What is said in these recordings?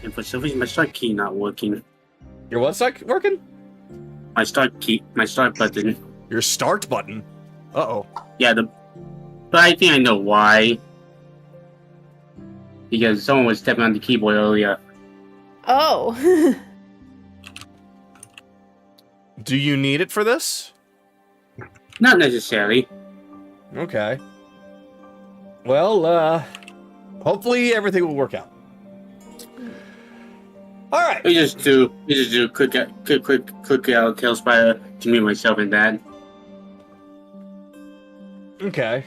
And for some reason, my start key not working. Your what's not working? My start button. Your start button. Uh-oh. Yeah, but I think I know why. Because someone was stepping on the keyboard earlier. Oh. Do you need it for this? Not necessarily. Okay. Well, hopefully everything will work out. All right. We just do quick tail spider to mute myself in that. Okay.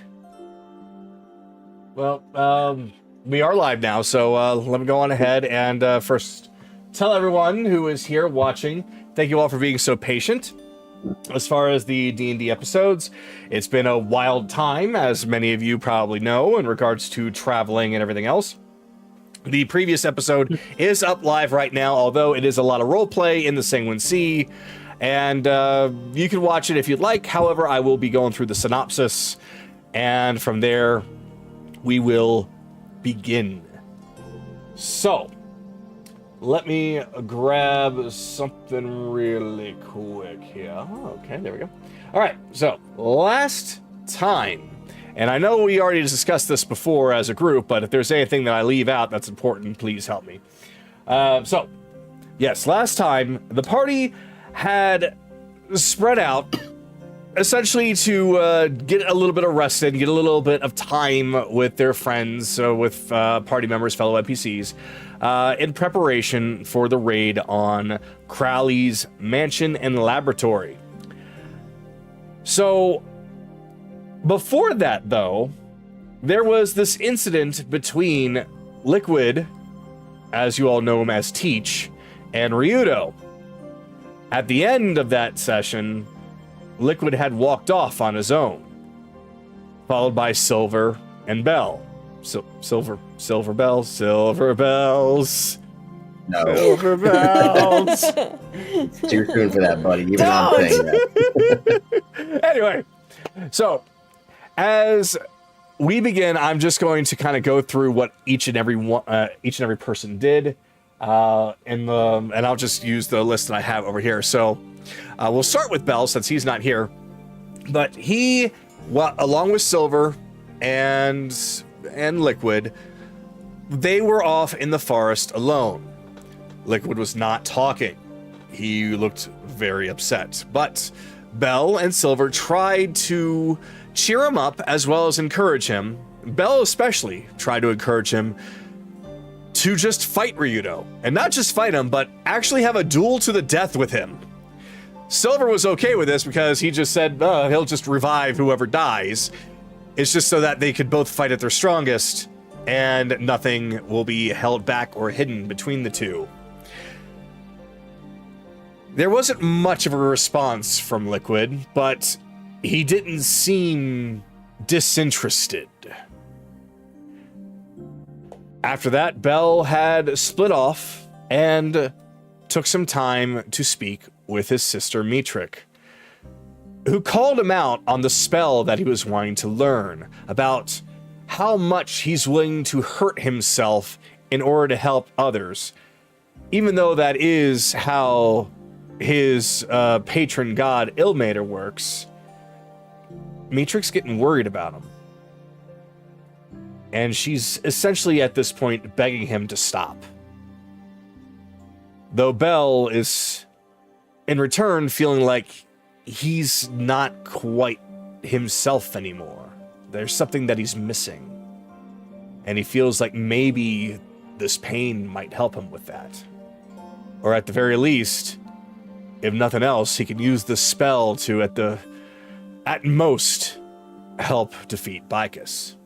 Well, we are live now, so let me go on ahead and first tell everyone who is here watching, thank you all for being so patient. As far as the D&D episodes, it's been a wild time, as many of you probably know, in regards to traveling and everything else. The previous episode is up live right now, although it is a lot of roleplay in the Sanguine Sea, and you can watch it if you'd like. However, I will be going through the synopsis, and from there, we will begin. So, let me grab something really quick here. Oh, okay, there we go. All right, so last time, and I know we already discussed this before as a group, but if there's anything that I leave out that's important, please help me. So, yes, last time, the party had spread out essentially to get a little bit of rest in, get a little bit of time with their friends, with party members, fellow NPCs, in preparation for the raid on Crowley's mansion and laboratory. So, before that, though, there was this incident between Liquid, as you all know him as Teach, and Ryudo. At the end of that session, Liquid had walked off on his own, followed by Silver and Bell. Silver bells. No. Silver bells. It's too soon for that, buddy. Even I'm saying that. Anyway, so as we begin, I'm just going to kind of go through what each and every person did, and I'll just use the list that I have over here. So we'll start with Bell since he's not here, but he, along with Silver and Liquid, they were off in the forest alone. Liquid was not talking. He looked very upset, but Bell and Silver tried to cheer him up as well as encourage him. Bell especially tried to encourage him to just fight Ryudo, and not just fight him, but actually have a duel to the death with him. Silver was okay with this because he just said he'll just revive whoever dies. It's just so that they could both fight at their strongest, and nothing will be held back or hidden between the two. There wasn't much of a response from Liquid, but he didn't seem disinterested. After that, Bell had split off and took some time to speak with his sister Mitrik, who called him out on the spell that he was wanting to learn, about how much he's willing to hurt himself in order to help others, even though that is how his patron god Ilmater works. Mitrik's getting worried about him, and she's essentially at this point begging him to stop. Though Bell is, in return, feeling like he's not quite himself anymore. There's something that he's missing, and he feels like maybe this pain might help him with that. Or at the very least, if nothing else, he can use the spell to, at most, help defeat Bicus.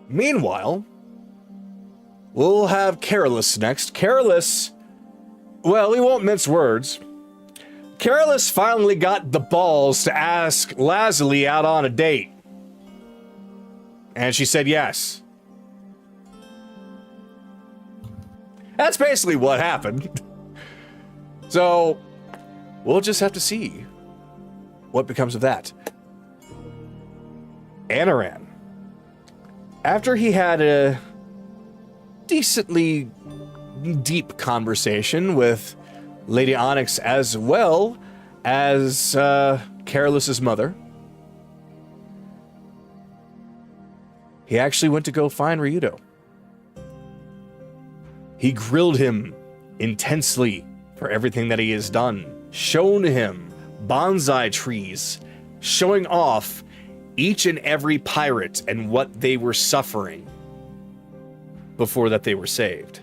Meanwhile, we'll have Carolus next. Carolus, well, we won't mince words. Carolus finally got the balls to ask Lazuli out on a date. And she said yes. That's basically what happened. So, we'll just have to see what becomes of that. Anaran. After he had a decently deep conversation with Lady Onyx as well as Careless's mother. He actually went to go find Ryudo. He grilled him intensely for everything that he has done, shown him bonsai trees, showing off each and every pirate and what they were suffering before that they were saved,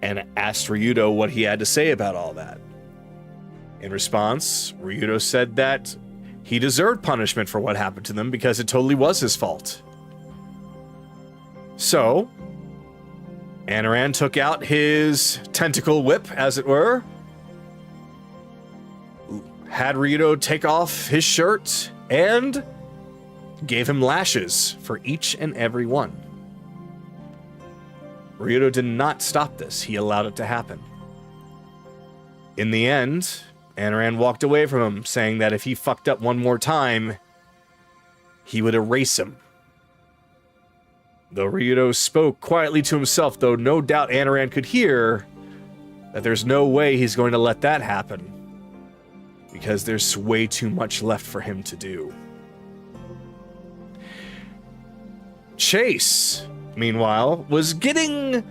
and asked Ryudo what he had to say about all that. In response, Ryudo said that he deserved punishment for what happened to them because it totally was his fault. So, Anaran took out his tentacle whip, as it were, had Ryudo take off his shirt, and gave him lashes for each and every one. Ryudo did not stop this. He allowed it to happen. In the end, Anaran walked away from him, saying that if he fucked up one more time, he would erase him. Though Ryudo spoke quietly to himself, though no doubt Anaran could hear that there's no way he's going to let that happen, because there's way too much left for him to do. Chase, meanwhile, was getting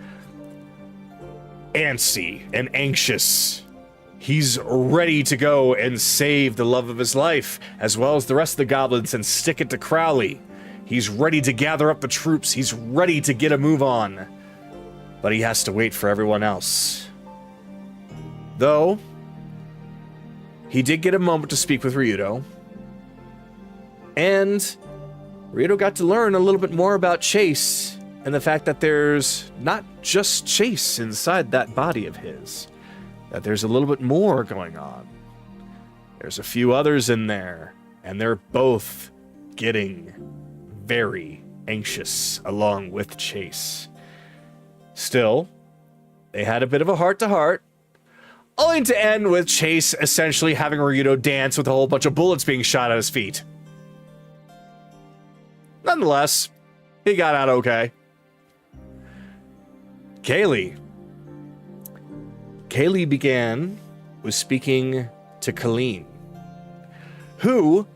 antsy and anxious. He's ready to go and save the love of his life, as well as the rest of the goblins, and stick it to Crowley. He's ready to gather up the troops. He's ready to get a move on. But he has to wait for everyone else. Though, he did get a moment to speak with Ryudo. And Ryudo got to learn a little bit more about Chase, and the fact that there's not just Chase inside that body of his. That there's a little bit more going on. There's a few others in there, and they're both getting very anxious along with Chase. Still, they had a bit of a heart-to-heart, only to end with Chase essentially having Ryudo dance with a whole bunch of bullets being shot at his feet. Nonetheless, he got out okay. Kaylee began with speaking to Colleen, who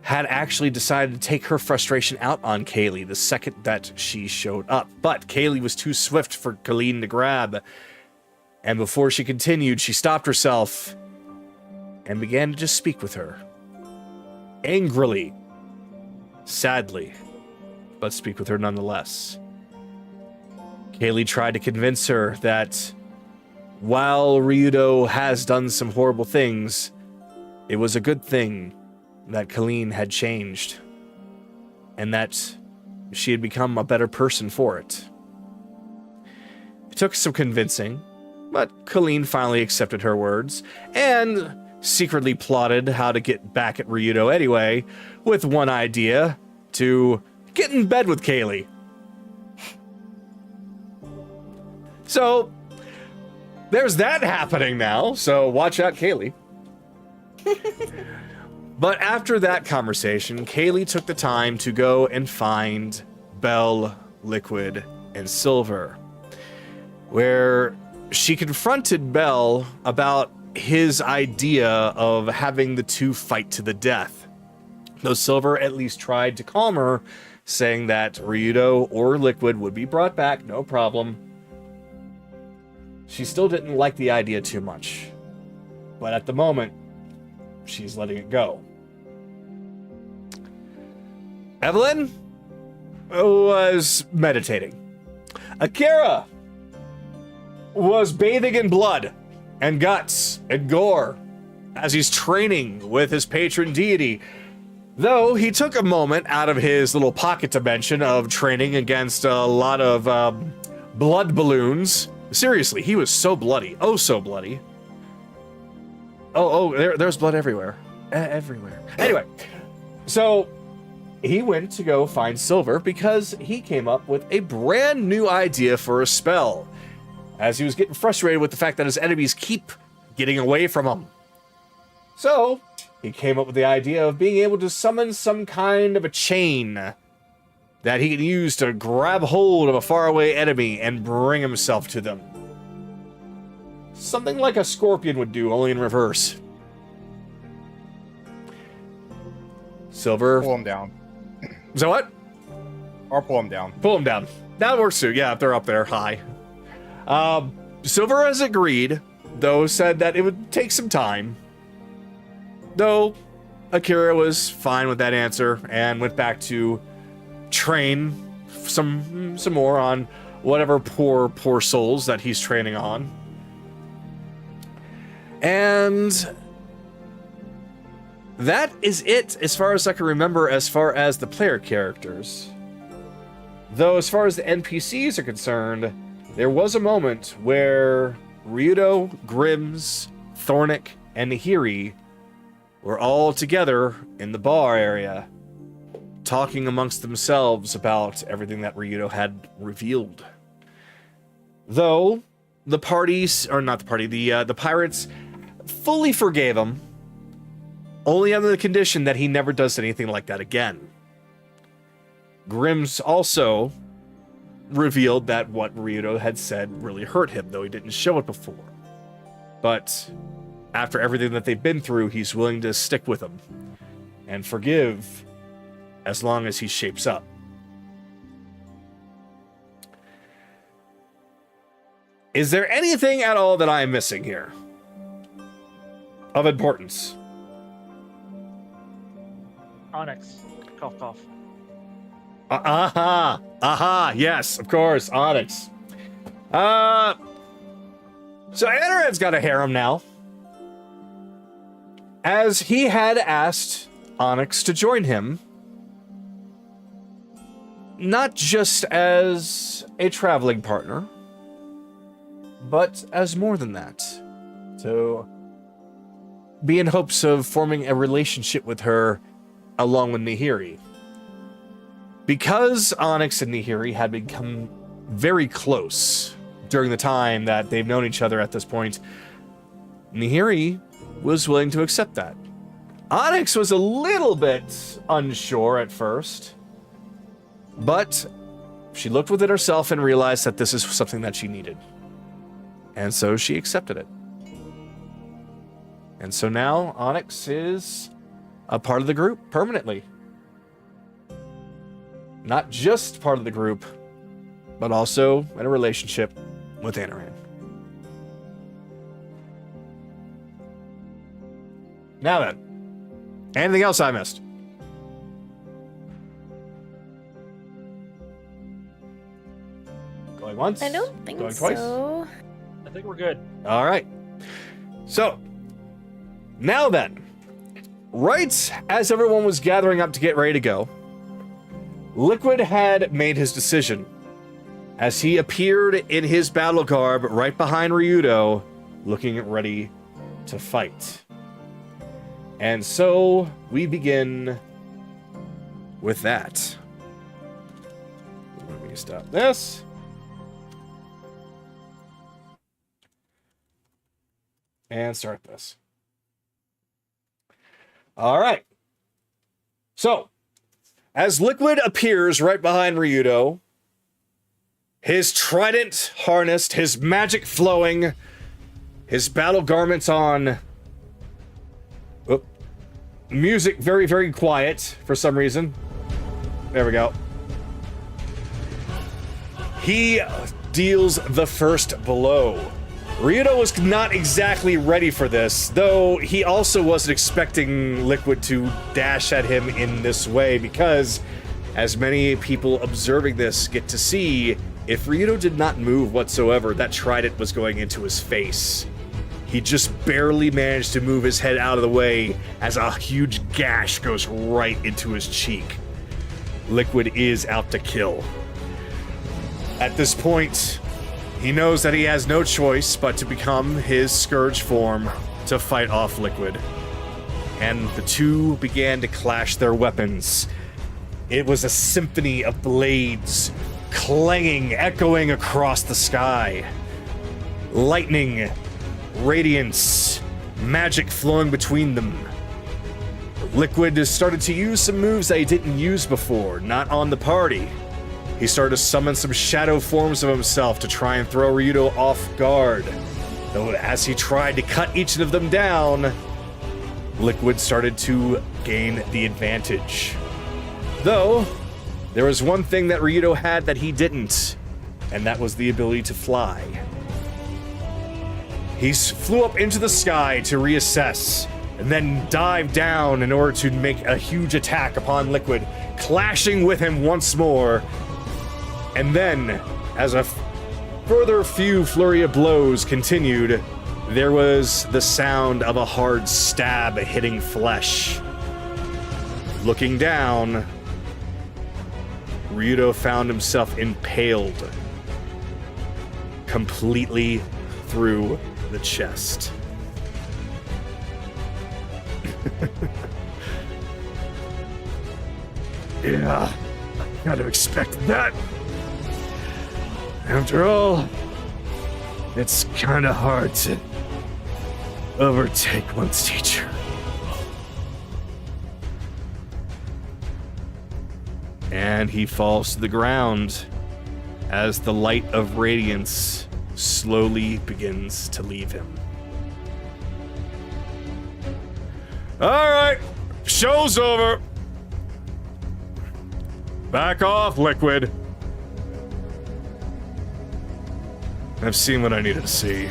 had actually decided to take her frustration out on Kaylee the second that she showed up. But Kaylee was too swift for Colleen to grab, and before she continued, she stopped herself and began to just speak with her. Angrily, sadly, but speak with her nonetheless. Kaylee tried to convince her that while Ryudo has done some horrible things, it was a good thing that Colleen had changed, and that she had become a better person for it. It took some convincing, but Colleen finally accepted her words, and secretly plotted how to get back at Ryudo anyway, with one idea: to get in bed with Kaylee. So, there's that happening now, so watch out, Kaylee. But after that conversation, Kaylee took the time to go and find Bell, Liquid, and Silver, where she confronted Bell about his idea of having the two fight to the death. Though Silver at least tried to calm her, saying that Ryudo or Liquid would be brought back, no problem. She still didn't like the idea too much, but at the moment, she's letting it go. Evelyn was meditating. Akira was bathing in blood and guts and gore as he's training with his patron deity. Though he took a moment out of his little pocket dimension of training against a lot of blood balloons. Seriously, he was so bloody. Oh, so bloody. There's blood everywhere. Everywhere. Anyway, so he went to go find Silver because he came up with a brand new idea for a spell, as he was getting frustrated with the fact that his enemies keep getting away from him. So he came up with the idea of being able to summon some kind of a chain that he can use to grab hold of a faraway enemy and bring himself to them. Something like a scorpion would do, only in reverse. Silver. Pull him down. Is that what? Or pull him down. Pull him down. That works too. Yeah, if they're up there high. Silver has agreed, though said that it would take some time. Though Akira was fine with that answer and went back to train some more on whatever poor souls that he's training on. And that is it as far as I can remember as far as the player characters. Though as far as the NPCs are concerned, there was a moment where Ryudo, Grims, Thornick, and Nihiri were all together in the bar area, talking amongst themselves about everything that Ryudo had revealed. Though the pirates fully forgave him, only under the condition that he never does anything like that again. Grims also revealed that what Ryudo had said really hurt him, though he didn't show it before. But after everything that they've been through, he's willing to stick with him and forgive as long as he shapes up. Is there anything at all that I am missing here of importance? Onyx. Cough, cough. Yes, of course, Onyx. So Anaran's got a harem now, as he had asked Onyx to join him, not just as a traveling partner, but as more than that. To be in hopes of forming a relationship with her along with Nihiri. Because Onyx and Nihiri had become very close during the time that they've known each other at this point, Nihiri was willing to accept that. Onyx was a little bit unsure at first, but she looked within herself and realized that this is something that she needed. And so she accepted it. And so now Onyx is a part of the group permanently. Not just part of the group, but also in a relationship with Anaran. Now then, anything else I missed? Going once? I don't think Going twice? so. I think we're good. All right. So, now then, right as everyone was gathering up to get ready to go, Liquid had made his decision as he appeared in his battle garb right behind Ryudo, looking ready to fight. And so we begin with that. Let me stop this. And start this. All right. So, as Liquid appears right behind Ryudo, his trident harnessed, his magic flowing, his battle garments on. Oop. Music very, very quiet for some reason. There we go. He deals the first blow. Ryudo was not exactly ready for this, though he also wasn't expecting Liquid to dash at him in this way, because, as many people observing this get to see, if Ryudo did not move whatsoever, that trident was going into his face. He just barely managed to move his head out of the way as a huge gash goes right into his cheek. Liquid is out to kill. At this point, he knows that he has no choice but to become his Scourge form to fight off Liquid. And the two began to clash their weapons. It was a symphony of blades, clanging, echoing across the sky. Lightning, radiance, magic flowing between them. Liquid started to use some moves that he didn't use before, not on the party. He started to summon some shadow forms of himself to try and throw Ryudo off guard. Though as he tried to cut each of them down, Liquid started to gain the advantage. Though, there was one thing that Ryudo had that he didn't, and that was the ability to fly. He flew up into the sky to reassess, and then dived down in order to make a huge attack upon Liquid, clashing with him once more. And then, as a further few flurry of blows continued, there was the sound of a hard stab hitting flesh. Looking down, Ryudo found himself impaled completely through the chest. Yeah, I gotta expect that. After all, it's kinda hard to overtake one's teacher. And he falls to the ground as the light of radiance slowly begins to leave him. Alright, show's over. Back off, Liquid. I've seen what I needed to see.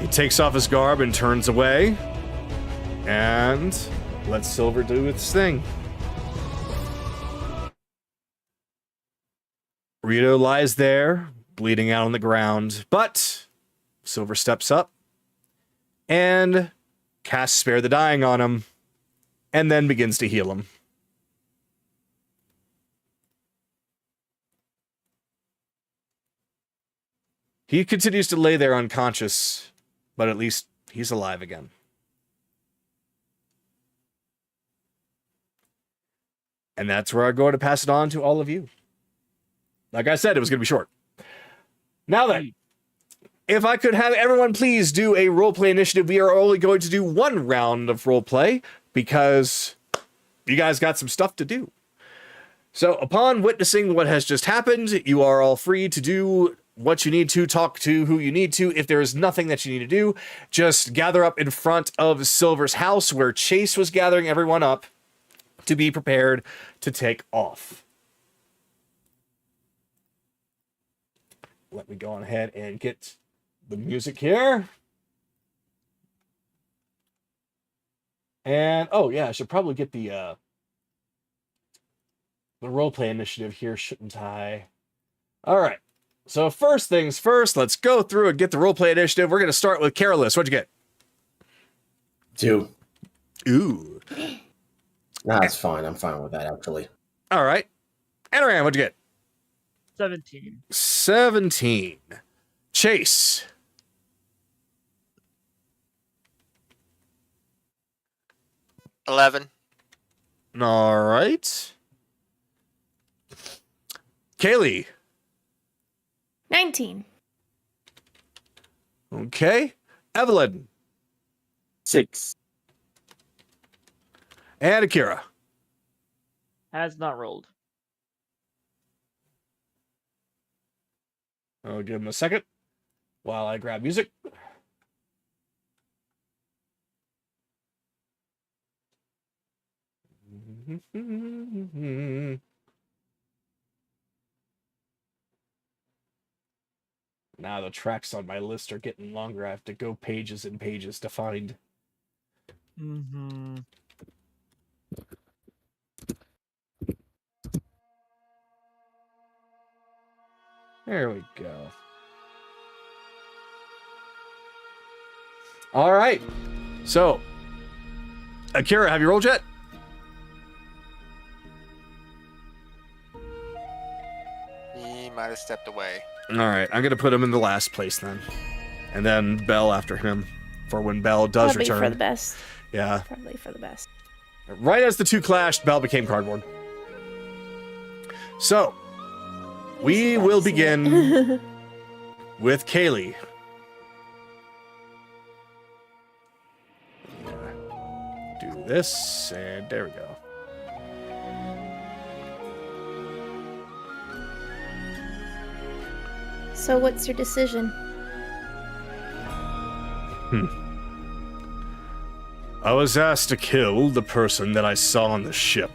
He takes off his garb and turns away, and lets Silver do its thing. Rito lies there, bleeding out on the ground, but Silver steps up and casts Spare the Dying on him, and then begins to heal him. He continues to lay there unconscious, but at least he's alive again. And that's where I go to pass it on to all of you. Like I said, it was going to be short. Now then, if I could have everyone please do a roleplay initiative, we are only going to do one round of roleplay because you guys got some stuff to do. So upon witnessing what has just happened, you are all free to do what you need to, talk to who you need to. If there is nothing that you need to do, just gather up in front of Silver's house where Chase was gathering everyone up to be prepared to take off. Let me go on ahead and get the music here. And, oh yeah, I should probably get the roleplay initiative here, shouldn't I? All right. So first things first, let's go through and get the roleplay initiative. We're going to start with Carolus. What'd you get? 2. Ooh. Nah, it's fine. I'm fine with that, actually. All right. Anoran, what'd you get? 17. 17. Chase. 11. All right. Kaylee. 19. Okay. Evelyn. 6. And Akira. Has not rolled. I'll give him a second while I grab music. Now the tracks on my list are getting longer. I have to go pages and pages to find. Mm-hmm. There we go. All right. So, Akira, have you rolled yet? He might have stepped away. All right. I'm going to put him in the last place then. And then Bell after him for when Bell does Probably return. for the best. Yeah. Probably for the best. Right as the two clashed, Bell became cardboard. So, we will begin with Kaylee. this, and there we go. So what's your decision? I was asked to kill the person that I saw on the ship.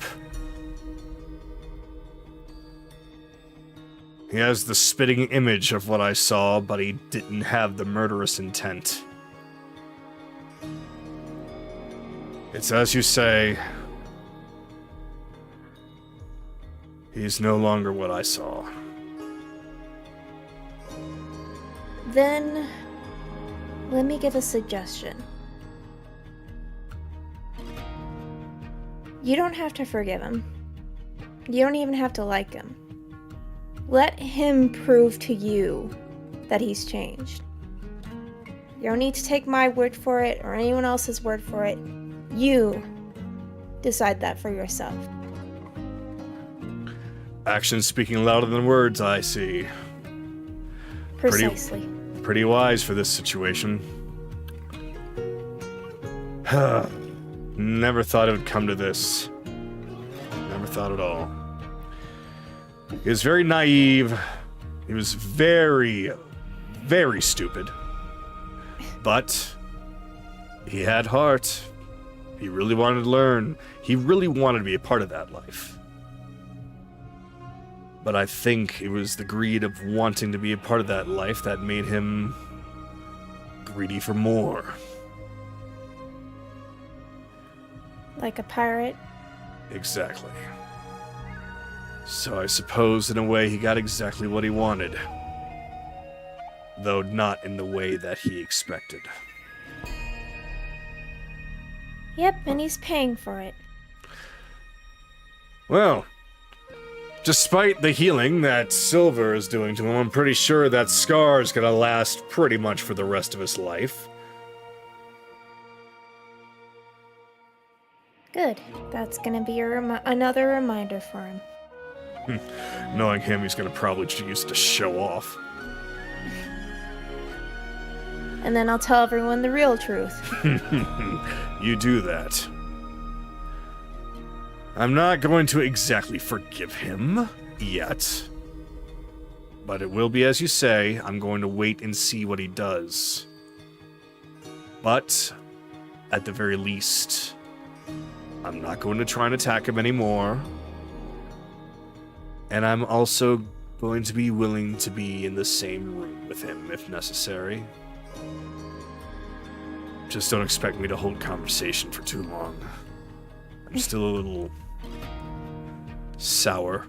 He has the spitting image of what I saw, but he didn't have the murderous intent. It's as you say. He's no longer what I saw. Then, let me give a suggestion. You don't have to forgive him. You don't even have to like him. Let him prove to you that he's changed. You don't need to take my word for it or anyone else's word for it. You decide that for yourself. Actions speaking louder than words, I see. Precisely. Pretty wise for this situation. Never thought it would come to this. Never thought at all. He was very naive. He was very, very stupid. But he had heart. He really wanted to learn. He really wanted to be a part of that life. But I think it was the greed of wanting to be a part of that life that made him greedy for more. Like a pirate? Exactly. So I suppose in a way he got exactly what he wanted. Though not in the way that he expected. Yep, and he's paying for it. Well, despite the healing that Silver is doing to him, I'm pretty sure that scar is gonna last pretty much for the rest of his life. Good. That's gonna be another reminder for him. Knowing him, he's gonna probably choose to show off. And then I'll tell everyone the real truth. You do that. I'm not going to exactly forgive him yet. But it will be as you say. I'm going to wait and see what he does. But, at the very least, I'm not going to try and attack him anymore. And I'm also going to be willing to be in the same room with him if necessary. Just don't expect me to hold conversation for too long. I'm still a little sour.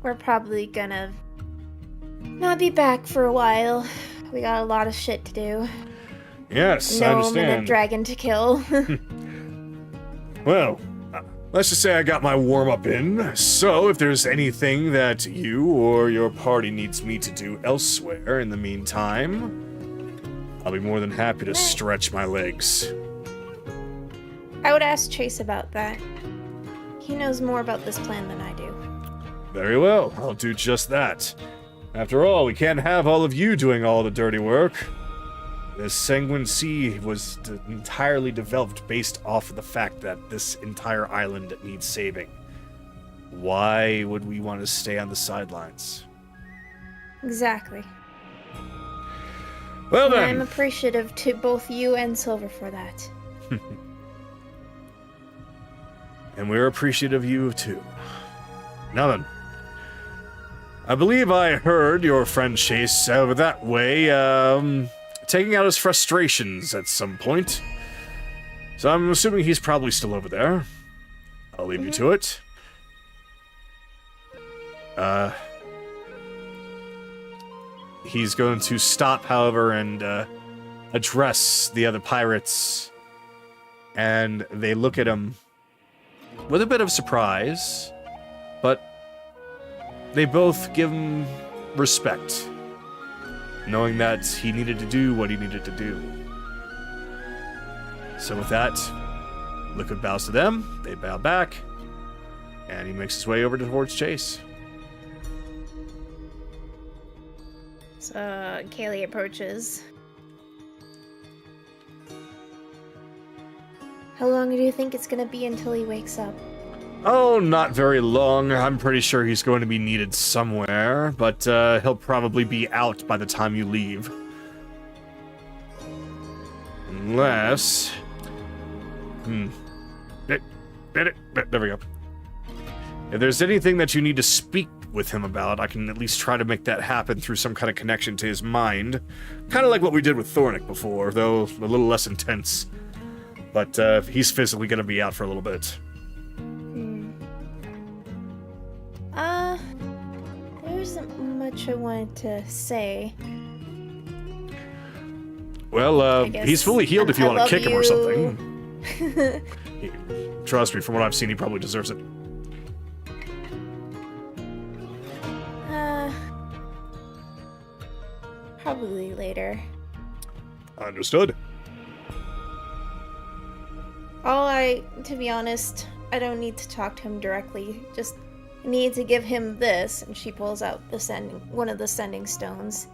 We're probably gonna not be back for a while. We got a lot of shit to do. Yes, I Gnome understand. and a dragon to kill. Well, let's just say I got my warm-up in. So if there's anything that you or your party needs me to do elsewhere in the meantime, I'll be more than happy to stretch my legs. I would ask Chase about that. He knows more about this plan than I do. Very well, I'll do just that. After all, we can't have all of you doing all the dirty work. This Sanguine Sea was entirely developed based off of the fact that this entire island needs saving. Why would we want to stay on the sidelines? Exactly. Well And then. I'm appreciative to both you and Silver for that. And we're appreciative of you too. Now then. I believe I heard your friend Chase over that way, taking out his frustrations at some point. So I'm assuming he's probably still over there. I'll leave you to it. He's going to stop, however, and address the other pirates. And they look at him with a bit of surprise, but they both give him respect, knowing that he needed to do what he needed to do. So with that, Liquid bows to them, they bow back, and he makes his way over towards Chase. So Kaylee approaches. How long do you think it's gonna be until he wakes up? Oh, not very long. I'm pretty sure he's going to be needed somewhere, but he'll probably be out by the time you leave. Unless... There we go. If there's anything that you need to speak with him about, I can at least try to make that happen through some kind of connection to his mind. Kind of like what we did with Thornick before, though a little less intense. But he's physically going to be out for a little bit. There isn't much I wanted to say. Well, I guess he's fully healed if you I want to love kick him or you. something. Trust me, from what I've seen, he probably deserves it. Probably later. Understood. To be honest, I don't need to talk to him directly. Just need to give him this, and she pulls out one of the sending stones.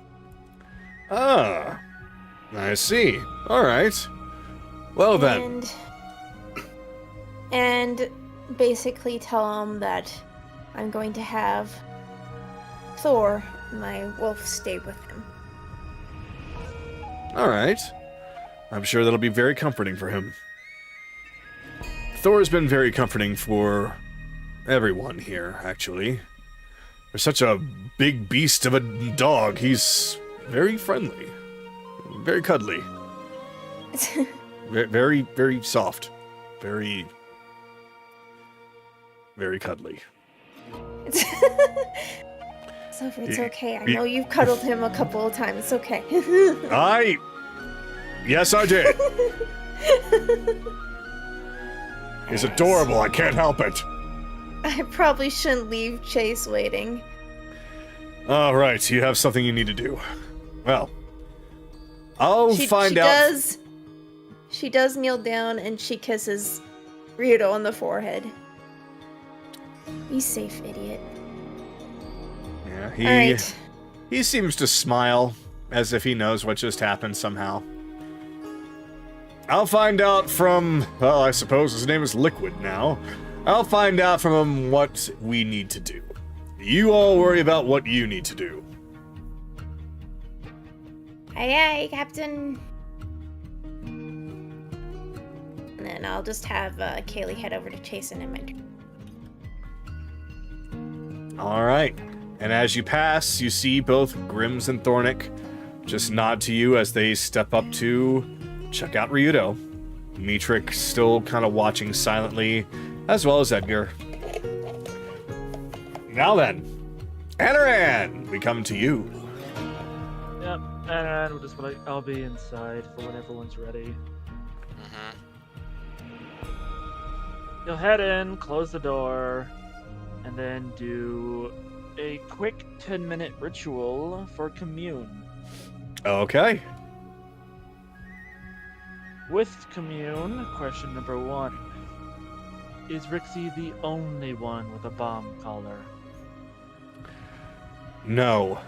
Ah, I see. All right. Well then. And basically tell him that I'm going to have Thor, my wolf, stay with him. All right. I'm sure that'll be very comforting for him. Thor's been very comforting for everyone here, actually. There's such a big beast of a dog. He's very friendly. Very cuddly. Very, very soft. Very, very cuddly. So it's okay. I know you've cuddled him a couple of times. It's okay. Yes, I did. He's adorable. I can't help it. I probably shouldn't leave Chase waiting. All right, you have something you need to do. Well, I'll find out. She does kneel down and she kisses Ryudo on the forehead. Be safe, idiot. Yeah, he seems to smile as if he knows what just happened somehow. I'll find out from, well, I suppose his name is Liquid now. I'll find out from him what we need to do. You all worry about what you need to do. Aye, aye, Captain. And then I'll just have Kaylee head over to Chasen in my turn. All right. And as you pass, you see both Grims and Thornick just nod to you as they step up to check out Ryudo. Mietrich still kind of watching silently, as well as Edgar. Now then, Anaran, we come to you. Yep, and we'll just I'll be inside for when everyone's ready. You'll head in, close the door, and then do a quick 10-minute ritual for commune. Okay. With commune, question number 1. Is Rixie the only one with a bomb collar? No.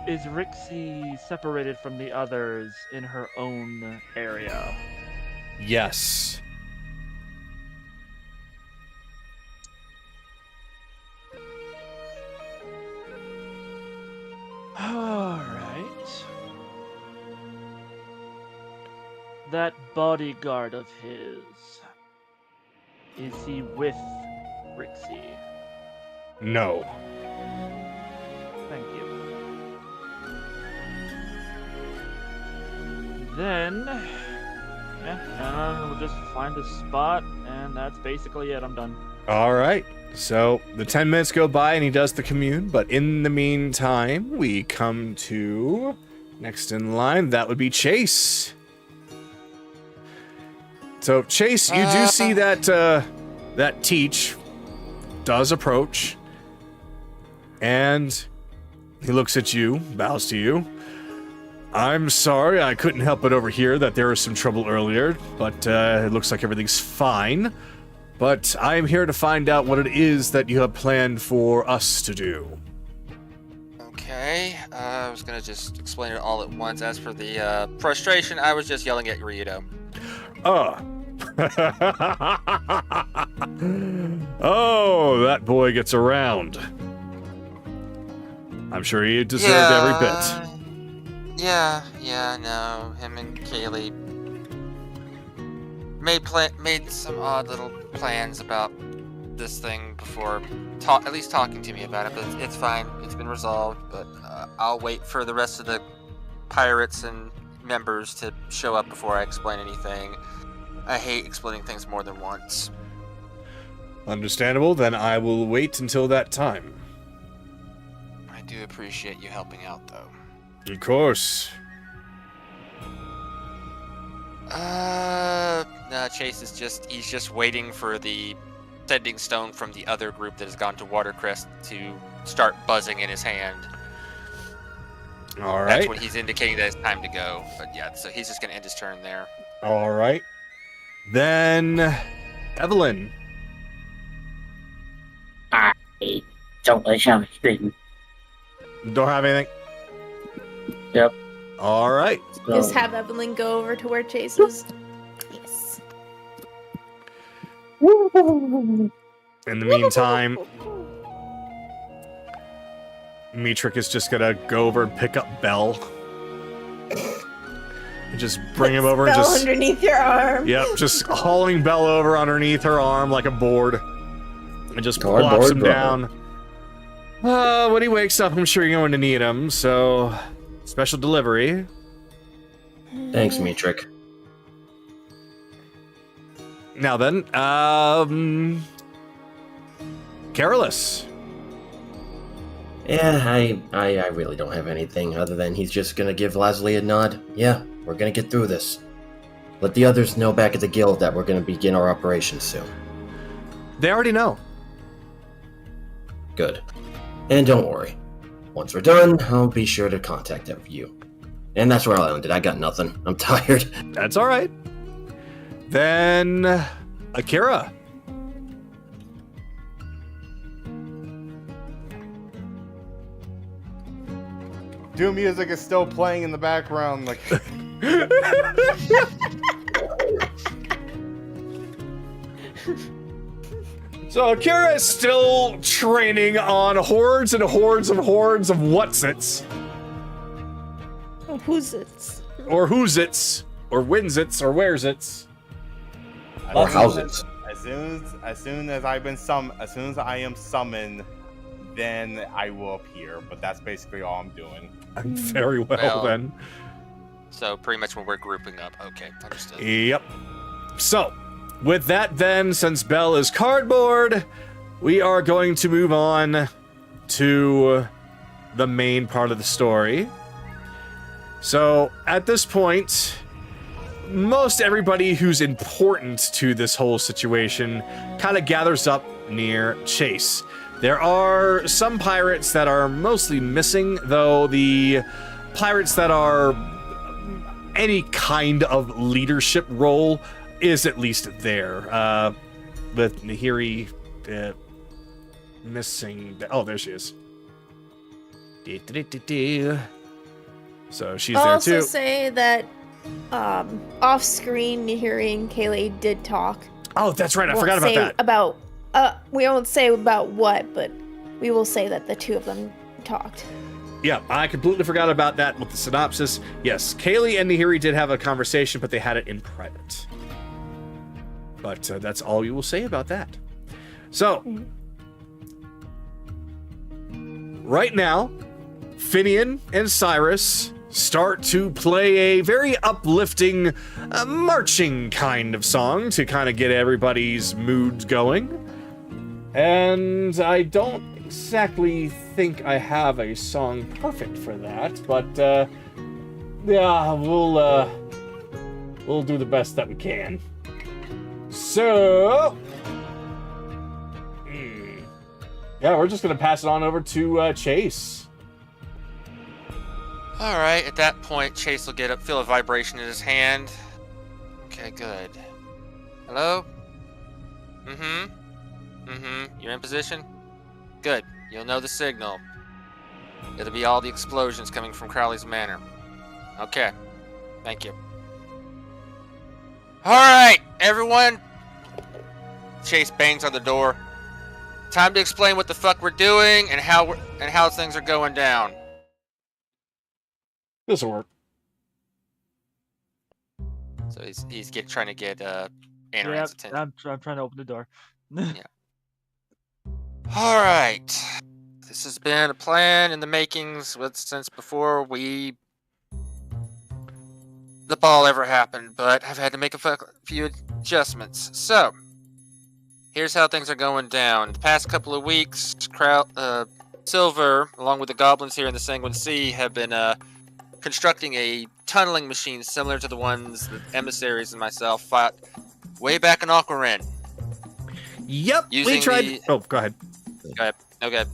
Is Rixie separated from the others in her own area? Yes. Alright. That bodyguard of his, is he with Rixie? No. Thank you. Then, yeah, and we'll just find a spot, and that's basically it. I'm done. All right. So the 10 minutes go by and he does the commune, but in the meantime, we come to next in line. That would be Chase. So Chase, you do see that that Teach does approach, and he looks at you, bows to you. I'm sorry, I couldn't help but overhear that there was some trouble earlier, but it looks like everything's fine. But I am here to find out what it is that you have planned for us to do. Okay, I was gonna just explain it all at once. As for the frustration, I was just yelling at Ryudo. Oh, that boy gets around. I'm sure he deserved every bit. Yeah, no. Him and Kaylee made some odd little plans about this thing before at least talking to me about it, but it's fine. It's been resolved, but I'll wait for the rest of the pirates and members to show up before I explain anything. I hate explaining things more than once. Understandable, then I will wait until that time. I do appreciate you helping out, though. Of course. No, Chase he's just waiting for the sending stone from the other group that has gone to Watercrest to start buzzing in his hand. All right. That's when he's indicating that it's time to go. But yeah, so he's just going to end his turn there. All right. Then, Evelyn. I don't have anything. Don't have anything? Yep. All right. So, Just have Evelyn go over to where Chase is. Yes. In the meantime, Metric is just gonna go over and pick up Bell. And just bring him over and Bell just... underneath your arm. Yep, just hauling Bell over underneath her arm like a board. And just plops him down. When he wakes up, I'm sure you're going to need him, so... Special delivery. Thanks, Metric. Now then, Carolus. Yeah, I really don't have anything other than he's just gonna give Leslie a nod. Yeah, we're gonna get through this. Let the others know back at the guild that we're gonna begin our operation soon. They already know. Good. And don't worry. Once we're done, I'll be sure to contact you. And that's where I'll end it. I got nothing. I'm tired. That's all right. Then, Akira. Doom music is still playing in the background, like. So Akira is still training on hordes and hordes of whatsits. Who's it? Or who's-its. Or wins-its. Or where's-its. Or houses. As soon as I am summoned, then I will appear. But that's basically all I'm doing. Very well, then. So pretty much when we're grouping up. Okay, understood. Yep. So, with that then, since Bell is cardboard, we are going to move on to the main part of the story. So, at this point, most everybody who's important to this whole situation kind of gathers up near Chase. There are some pirates that are mostly missing, though the pirates that are any kind of leadership role is at least there. With Nahiri missing... Oh, there she is. So she's I'll there also too. say that off-screen, Nahiri and Kaylee did talk. Oh, that's right. I forgot about that. We won't say about what, but we will say that the two of them talked. Yeah, I completely forgot about that with the synopsis. Yes, Kaylee and Nahiri did have a conversation, but they had it in private. But that's all we will say about that. So, right now, Finian and Cyrus start to play a very uplifting, marching kind of song to kind of get everybody's moods going. And I don't exactly think I have a song perfect for that, but yeah, we'll do the best that we can. So, yeah, we're just gonna pass it on over to Chase. All right. At that point, Chase will get up, feel a vibration in his hand. Okay, good. Hello? Mm-hmm. You're in position? Good. You'll know the signal. It'll be all the explosions coming from Crowley's Manor. Okay. Thank you. Alright, everyone! Chase bangs on the door. Time to explain what the fuck we're doing and how things are going down. This'll work. So he's trying to get Anoran's attention. I'm trying to open the door. Alright. This has been a plan in the makings since before the ball ever happened, but I've had to make a few adjustments. So, here's how things are going down. The past couple of weeks, Silver, along with the goblins here in the Sanguine Sea, have been constructing a tunneling machine similar to the ones that emissaries and myself fought way back in Aquarin. Yep, we tried. Oh, go ahead. Go ahead. Okay.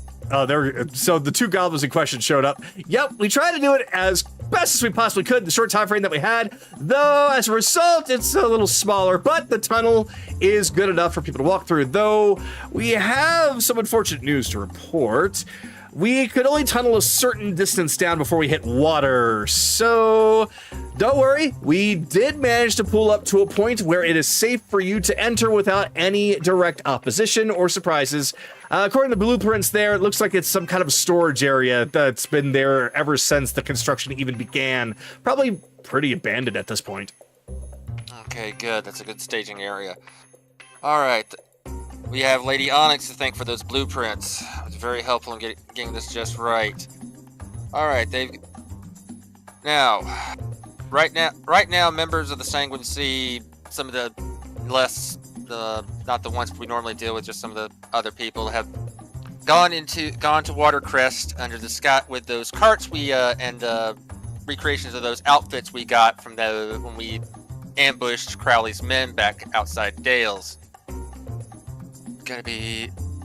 So the two goblins in question showed up. Yep, we tried to do it as best as we possibly could in the short time frame that we had, though as a result it's a little smaller, but the tunnel is good enough for people to walk through, though we have some unfortunate news to report. We could only tunnel a certain distance down before we hit water, so don't worry, we did manage to pull up to a point where it is safe for you to enter without any direct opposition or surprises. According to the blueprints there, it looks like it's some kind of storage area that's been there ever since the construction even began. Probably pretty abandoned at this point. Okay, good. That's a good staging area. Alright. We have Lady Onyx to thank for those blueprints. It was very helpful in getting this just right. Alright, Right now, members of the Sanguine Sea, some of the not the ones we normally deal with, just some of the other people have gone to Watercrest under the sky with those carts and recreations of those outfits we got from when we ambushed Crowley's men back outside Dale's.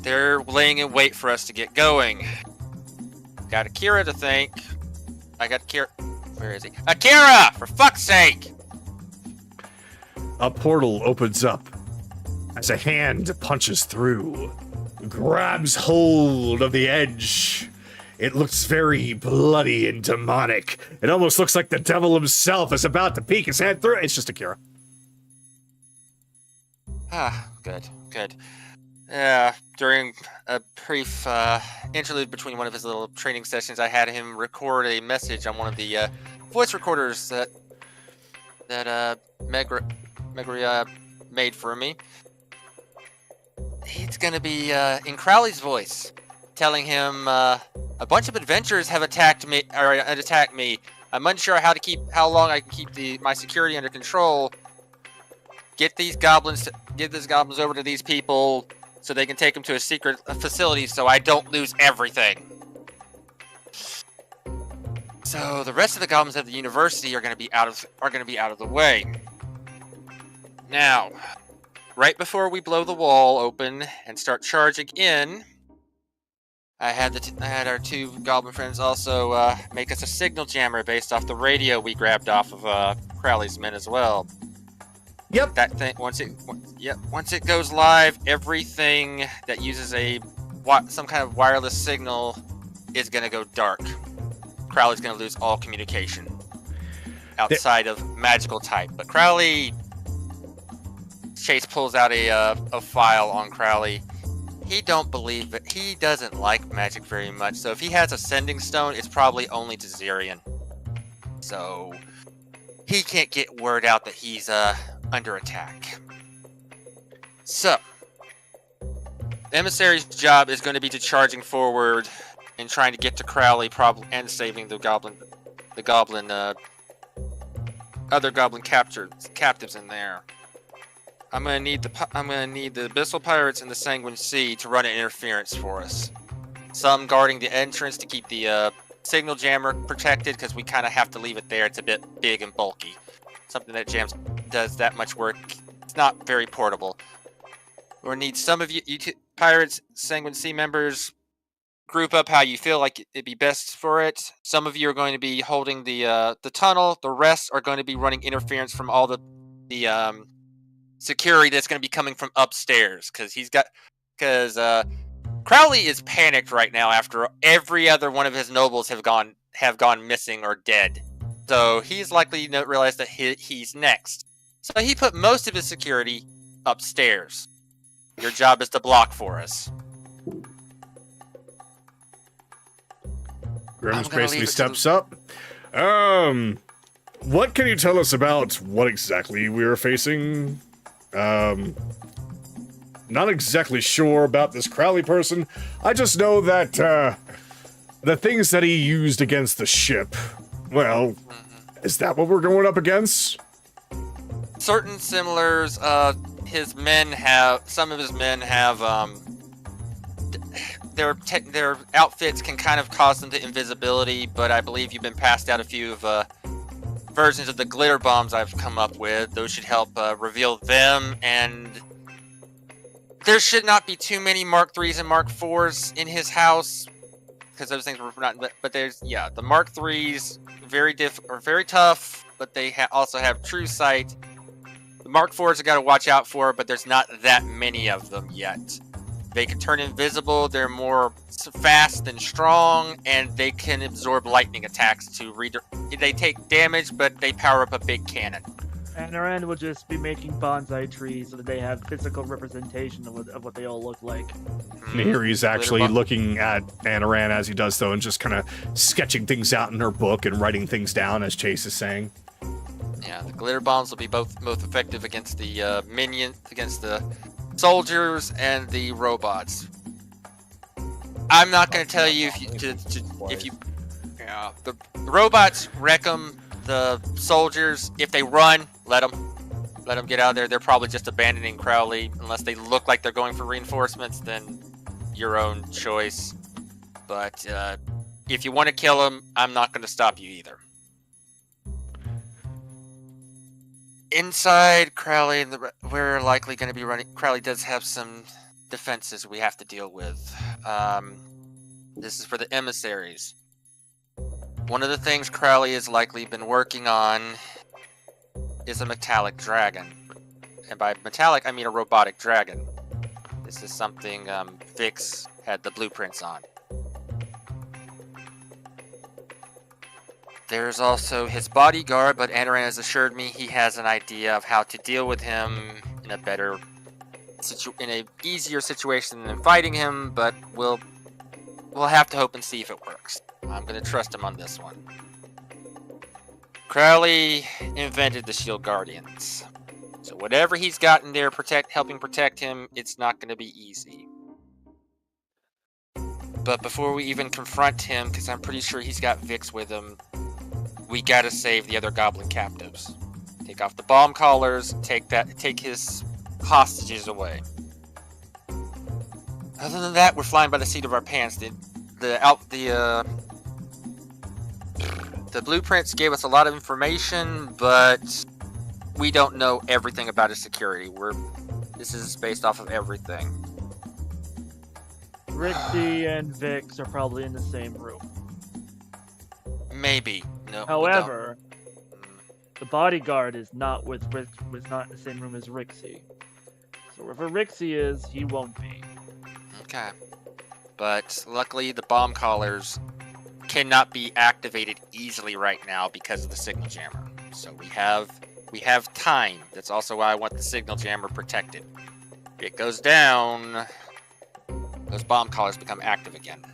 They're laying in wait for us to get going. Got Akira to thank. Where is he? Akira! For fuck's sake! A portal opens up as a hand punches through, grabs hold of the edge. It looks very bloody and demonic. It almost looks like the devil himself is about to peek his head through. It's just Akira. Good. During a brief interlude between one of his little training sessions, I had him record a message on one of the voice recorders that Megri made for me. It's gonna be in Crowley's voice, telling him a bunch of adventurers have attacked me. I'm unsure how long I can keep my security under control. Get these goblins over to these people so they can take them to a secret facility so I don't lose everything. So the rest of the goblins at the university are going to be out of the way. Now, right before we blow the wall open and start charging in, I had our two goblin friends also make us a signal jammer based off the radio we grabbed off of Crowley's men as well. Yep. That thing once it goes live, everything that uses some kind of wireless signal is gonna go dark. Crowley's gonna lose all communication outside of magical type. But Chase pulls out a file on Crowley. He don't believe it. He doesn't like magic very much. So if he has a sending stone, it's probably only to Zirian. So he can't get word out that he's under attack. So, the emissary's job is going to be charging forward and trying to get to Crowley, and saving the other goblin captives in there. I'm gonna need the Abyssal Pirates and the Sanguine Sea to run an interference for us. Some guarding the entrance to keep the signal jammer protected, because we kind of have to leave it there. It's a bit big and bulky. Something that does that much work. It's not very portable. We'll need some of you pirates, Sanguine Sea members, group up how you feel like it'd be best for it. Some of you are going to be holding the tunnel. The rest are going to be running interference from all the security that's going to be coming from upstairs, because Crowley is panicked right now after every other one of his nobles have gone missing or dead. So he's likely to realize that he's next. So he put most of his security upstairs. Your job is to block for us. Grimm's basically steps up. What can you tell us about what exactly we are facing? Not exactly sure about this Crowley person. I just know that, the things that he used against the ship, well, is that what we're going up against? Certain similars, some of his men have, their outfits can kind of cause them to invisibility, but I believe you've been passed out a few of, versions of the glitter bombs I've come up with. Those should help, reveal them, and there should not be too many Mark 3s and Mark 4s in his house, because those things were not, but there's, yeah, the Mark 3s, are very tough, but they also have true sight. The Mark 4s I gotta watch out for, but there's not that many of them yet. They can turn invisible, they're more fast than strong, and they can absorb lightning attacks they take damage, but they power up a big cannon. Anaran will just be making bonsai trees so that they have physical representation of what they all look like. Here he's actually looking at Anaran as he does so, and just kind of sketching things out in her book and writing things down, as Chase is saying. Yeah, the glitter bombs will be both effective against the against the soldiers and the robots. I'm not going to tell you the robots wreck them. The soldiers, if they run, let them get out of there. They're probably just abandoning Crowley unless they look like they're going for reinforcements. Then your own choice. But if you want to kill them, I'm not going to stop you either. Inside Crowley, we're likely going to be running. Crowley does have some defenses we have to deal with. This is for the emissaries. One of the things Crowley has likely been working on is a metallic dragon. And by metallic, I mean a robotic dragon. This is something Vix had the blueprints on. There's also his bodyguard, but Anaran has assured me he has an idea of how to deal with him in a easier situation than fighting him, but we'll have to hope and see if it works. I'm going to trust him on this one. Crowley invented the Shield Guardians. So whatever he's got in there helping protect him, it's not going to be easy. But before we even confront him, because I'm pretty sure he's got Vix with him, we got to save the other goblin captives. Take off the bomb collars, take his hostages away. Other than that, we're flying by the seat of our pants. The blueprints gave us a lot of information, but we don't know everything about his security. This is based off of everything. Rixie and Vix are probably in the same room. Maybe. No. However, the bodyguard is not in the same room as Rixie. So wherever Rixie is, he won't be. Okay. But luckily the bomb collars cannot be activated easily right now because of the signal jammer. So we have time. That's also why I want the signal jammer protected. If it goes down, those bomb collars become active again.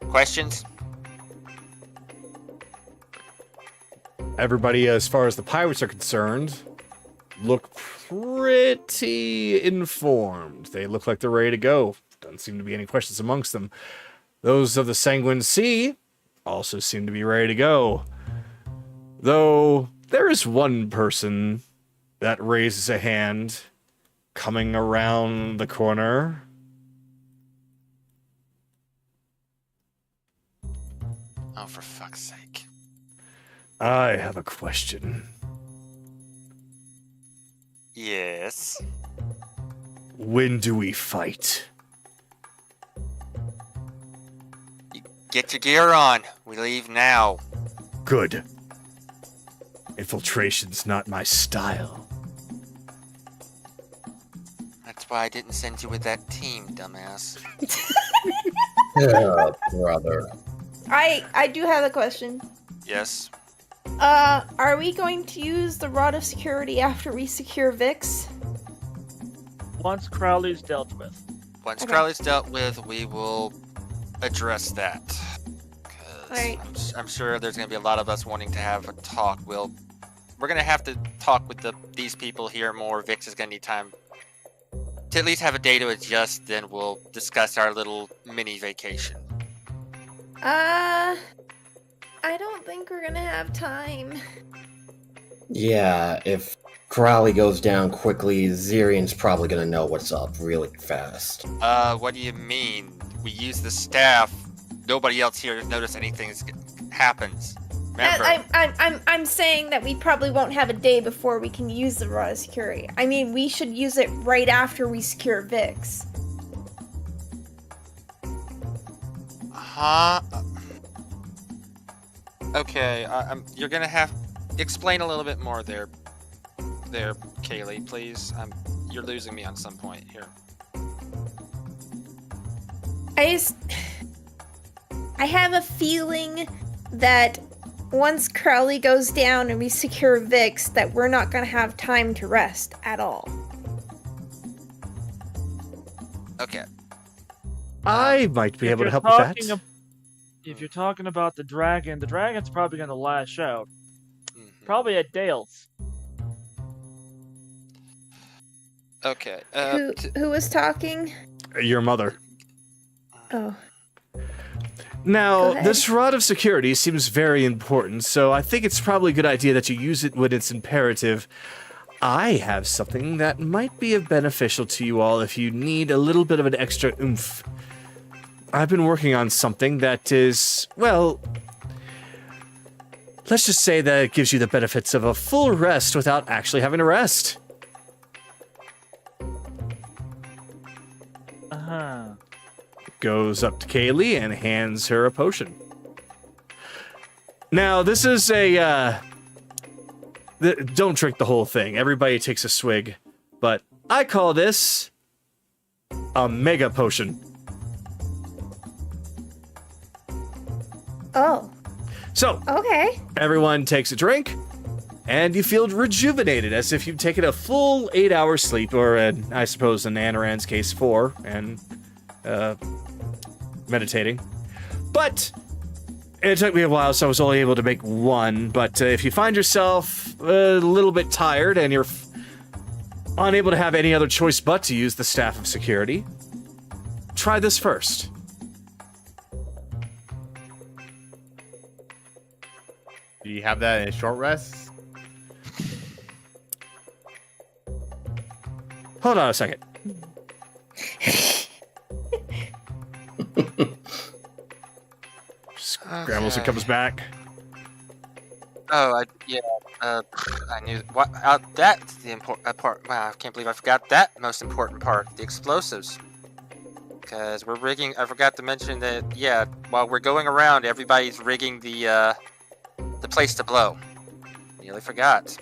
Questions? Everybody, as far as the pirates are concerned, look pretty informed. They look like they're ready to go. Doesn't seem to be any questions amongst them. Those of the Sanguine Sea also seem to be ready to go. Though there is one person that raises a hand coming around the corner. Oh, for fuck's sake. I have a question. Yes. When do we fight? Get your gear on. We leave now. Good. Infiltration's not my style. That's why I didn't send you with that team, dumbass. Oh, brother. I do have a question. Yes. Are we going to use the Rod of Security after we secure Vix? Once Crowley's dealt with. Once Okay. Crowley's dealt with, we will address that. 'Cause Alright. I'm sure there's going to be a lot of us wanting to have a talk. We're going to have to talk with these people here more. Vix is going to need time to at least have a day to adjust. Then we'll discuss our little mini vacation. I don't think we're gonna have time. Yeah, if Crowley goes down quickly, Zirian's probably gonna know what's up really fast. What do you mean? We use the staff. Nobody else here noticed anything happens. Remember? I'm saying that we probably won't have a day before we can use the Rod of Security. I mean, we should use it right after we secure Vix. Huh? Okay, you're gonna have explain a little bit more there, Kaylee, please. You're losing me on some point here. I have a feeling that once Crowley goes down and we secure Vix, that we're not gonna have time to rest at all. Okay. I might be If able to you're help with that. talking If you're talking about the dragon's probably going to lash out. Mhm. Probably at Dale's. Okay. Who was talking? Your mother. Oh. Now, Go ahead. this Rod of Security seems very important, so I think it's probably a good idea that you use it when it's imperative. I have something that might be beneficial to you all if you need a little bit of an extra oomph. I've been working on something that is, well, let's just say that it gives you the benefits of a full rest without actually having to rest. Uh-huh. Goes up to Kaylee and hands her a potion. Now, this is a, don't drink the whole thing. Everybody takes a swig. But I call this a mega potion. Oh. So, Okay. everyone takes a drink, and you feel rejuvenated, as if you've taken a full 8-hour sleep, or I suppose in Anoran's case 4, and meditating. But it took me a while, so I was only able to make 1. But if you find yourself a little bit tired and you're unable to have any other choice but to use the Staff of Security, try this first. Do you have that in short rest? Hold on a second. Scrambles and comes back. Oh, I knew what. That's the important part. Wow, I can't believe I forgot that most important part: the explosives. Because we're rigging. I forgot to mention that. Yeah, while we're going around, everybody's rigging the place to blow. Nearly forgot.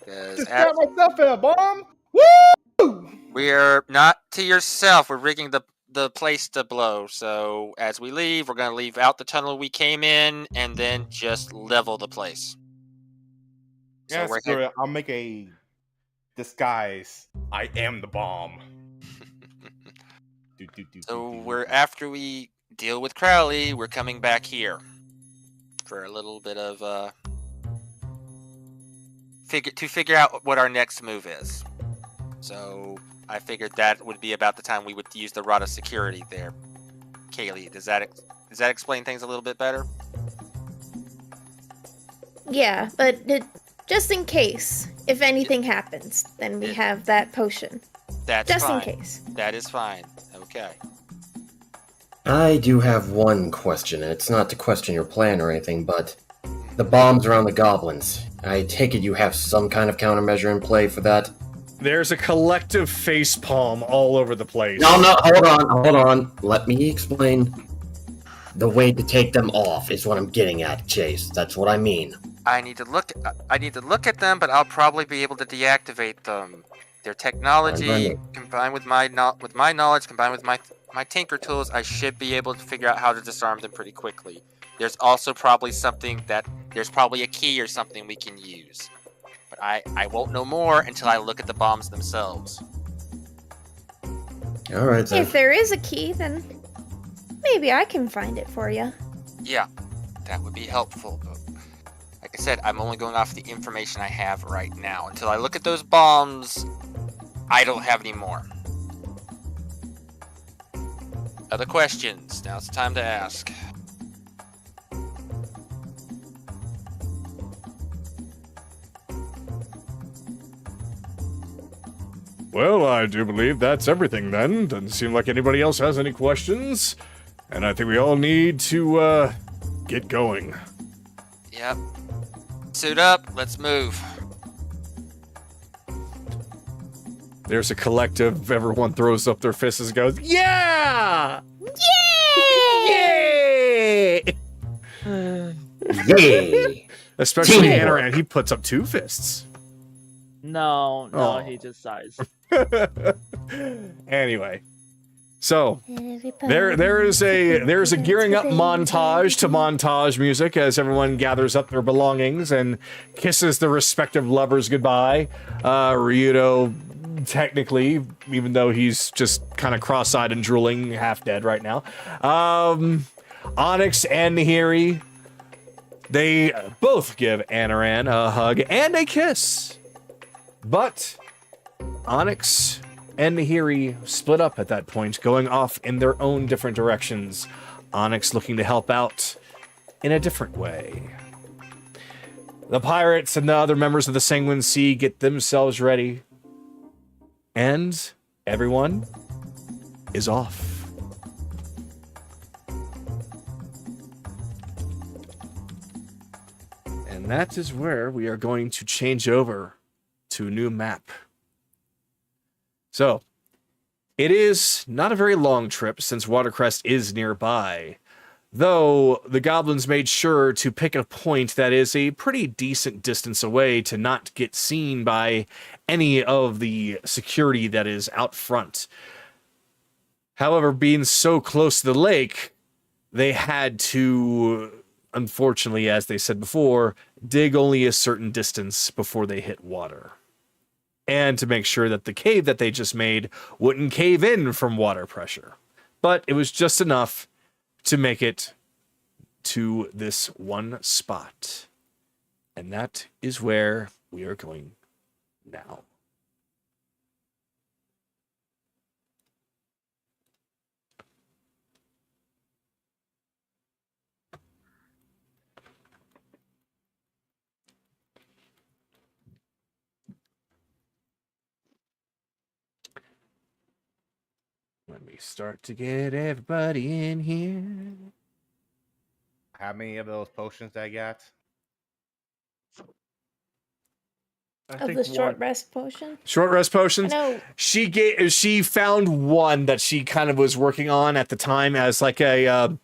Just got myself in a bomb. Woo! We're not to yourself. We're rigging the place to blow. So as we leave, we're gonna leave out the tunnel we came in, and then just level the place. Yeah, we're screw it. I'll make a disguise. I am the bomb. So we're after we deal with Crowley, we're coming back here for a little bit of figure out what our next move is. So I figured that would be about the time we would use the Rod of Security there. Kaylee, does that explain things a little bit better? Yeah, but just in case, if anything happens, then we have that potion. That's Just fine. in case. That is fine. Okay. I do have one question, and it's not to question your plan or anything, but the bombs around the goblins. I take it you have some kind of countermeasure in play for that? There's a collective facepalm all over the place. No, hold on. Let me explain. The way to take them off is what I'm getting at, Chase. That's what I mean. I need to look at them, but I'll probably be able to deactivate them Their technology running. combined with my knowledge, combined with my tinker tools, I should be able to figure out how to disarm them pretty quickly. There's also probably there's probably a key or something we can use. But I won't know more until I look at the bombs themselves. All right, then. If there is a key, then maybe I can find it for you. Yeah, that would be helpful. But like I said, I'm only going off the information I have right now. Until I look at those bombs, I don't have any more. Other questions? Now it's time to ask. Well, I do believe that's everything then. Doesn't seem like anybody else has any questions. And I think we all need to, get going. Yep. Suit up, let's move. There's a collective, everyone throws up their fists and goes, yeah! Yay! Yay! Yay! Especially Teamwork. Anoran, he puts up 2 fists. No, Oh. he just sighs. Anyway, so there's a gearing up montage to montage music as everyone gathers up their belongings and kisses their respective lovers goodbye. Ryudo, technically, even though he's just kind of cross-eyed and drooling, half dead right now. Onyx and Nahiri, they both give Anoran a hug and a kiss. But Onyx and Nahiri split up at that point, going off in their own different directions. Onyx looking to help out in a different way. The pirates and the other members of the Sanguine Sea get themselves ready. And everyone is off. And that is where we are going to change over to a new map. So, it is not a very long trip since Watercrest is nearby, though the goblins made sure to pick a point that is a pretty decent distance away to not get seen by any of the security that is out front. However, being so close to the lake, they had to, unfortunately, as they said before, dig only a certain distance before they hit water. And to make sure that the cave that they just made wouldn't cave in from water pressure. But it was just enough to make it to this one spot. And that is where we are going now. Let me start to get everybody in here. How many of those potions I got? Of the short rest potion? Short rest potions. No. She found one that she kind of was working on at the time as like a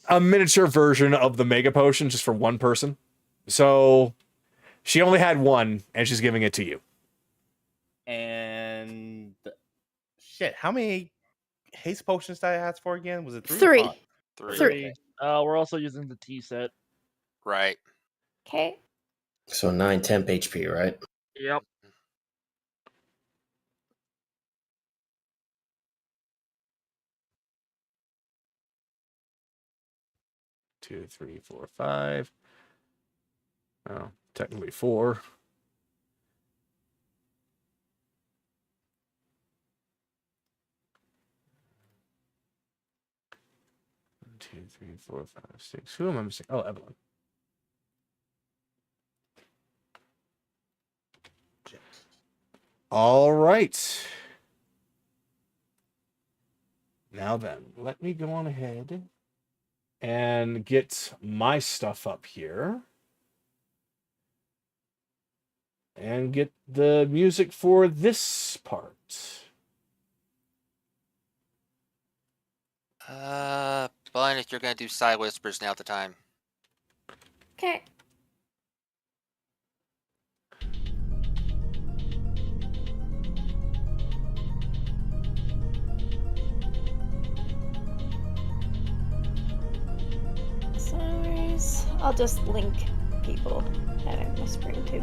miniature version of the mega potion just for one person. So she only had one and she's giving it to you. And shit, how many haste potions did I ask for again? Was it 3? 3. 3. 3. We're also using the tea set. Right. Okay. So 9 temp HP, right? Yep. Two, 3, 4, 5. Oh, technically 4. 2, 3, 4, 5, 6. Who am I missing? Oh, Evelyn. All right. Now then, let me go on ahead and get my stuff up here. And get the music for this part. Fine, if you're gonna do side whispers, now's the time. Okay. I'll just link people that I'm whispering to.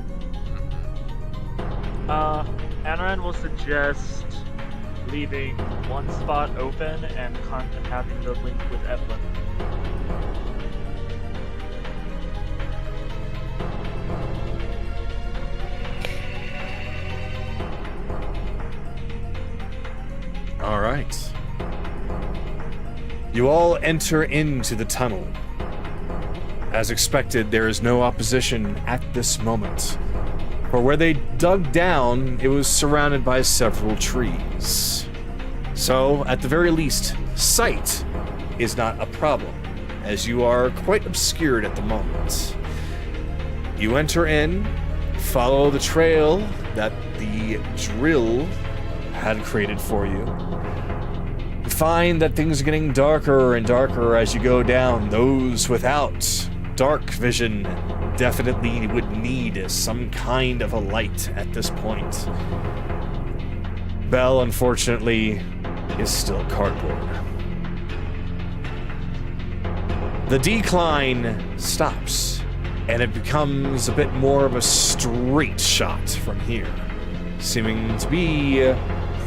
Anaran will suggest leaving one spot open and having the link with Evelyn. All right. You all enter into the tunnel. As expected, there is no opposition at this moment. For where they dug down, it was surrounded by several trees. So, at the very least, sight is not a problem, as you are quite obscured at the moment. You enter in, follow the trail that the drill had created for you. You find that things are getting darker and darker as you go down. Those without dark vision definitely would need some kind of a light at this point. Belle, unfortunately, is still cardboard. The decline stops, and it becomes a bit more of a straight shot from here, seeming to be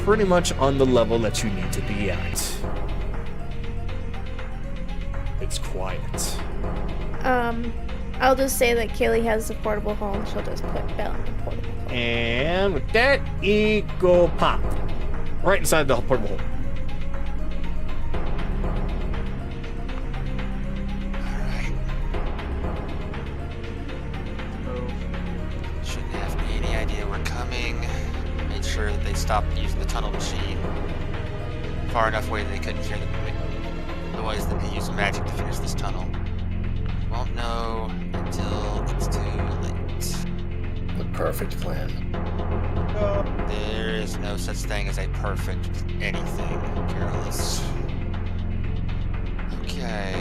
pretty much on the level that you need to be at. It's quiet. I'll just say that Kaylee has a portable home. She'll just put Belle in the portable home. And with that, it go pop. Right inside the portable hole. Alright. Shouldn't have any idea we're coming. Made sure that they stopped using the tunnel machine far enough away that they couldn't hear the noise that they use magic to finish this tunnel. Won't know until it's too late. The perfect plan. There is no such thing as a perfect anything, Careless. Okay.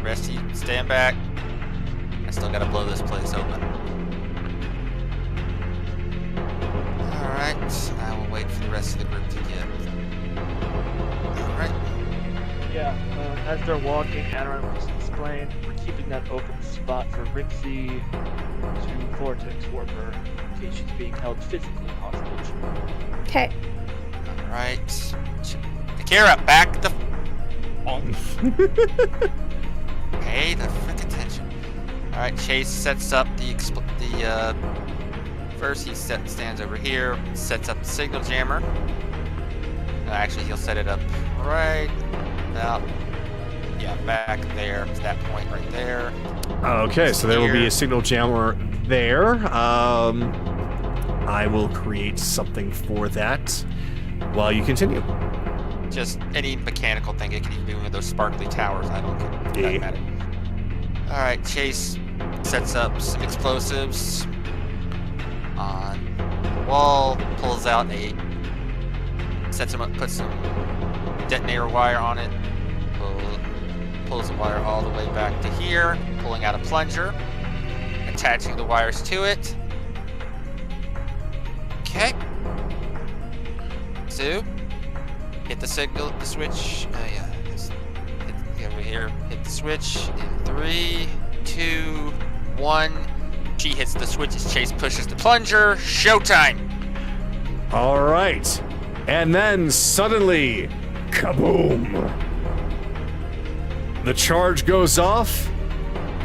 Rest of you, stand back. I still gotta blow this place open. Alright, I will wait for the rest of the group to get. Alright. Yeah, as they're walking, Anaran will just explain, we're keeping that open spot for Rixie to Vortex Warp her in case she's being held physically hostage. Okay. Alright. Akira, back the... Pay the frick attention. Alright, Chase sets up first he stands over here, sets up the signal jammer. Actually, he'll set it up right about, back there. It's that point right there. Okay, so there will be a signal jammer there. I will create something for that while you continue. Just any mechanical thing. It can even be one of those sparkly towers. I don't care. It doesn't matter. Alright, Chase sets up some explosives on the wall, pulls out sets them up, puts some detonator wire on it, pulls the wire all the way back to here, pulling out a plunger, attaching the wires to it. Okay. So, hit the signal, the switch. Hit over here. Hit the switch in 3, 2, 1. She hits the switch as Chase pushes the plunger. Showtime. All right. And then suddenly, kaboom! The charge goes off,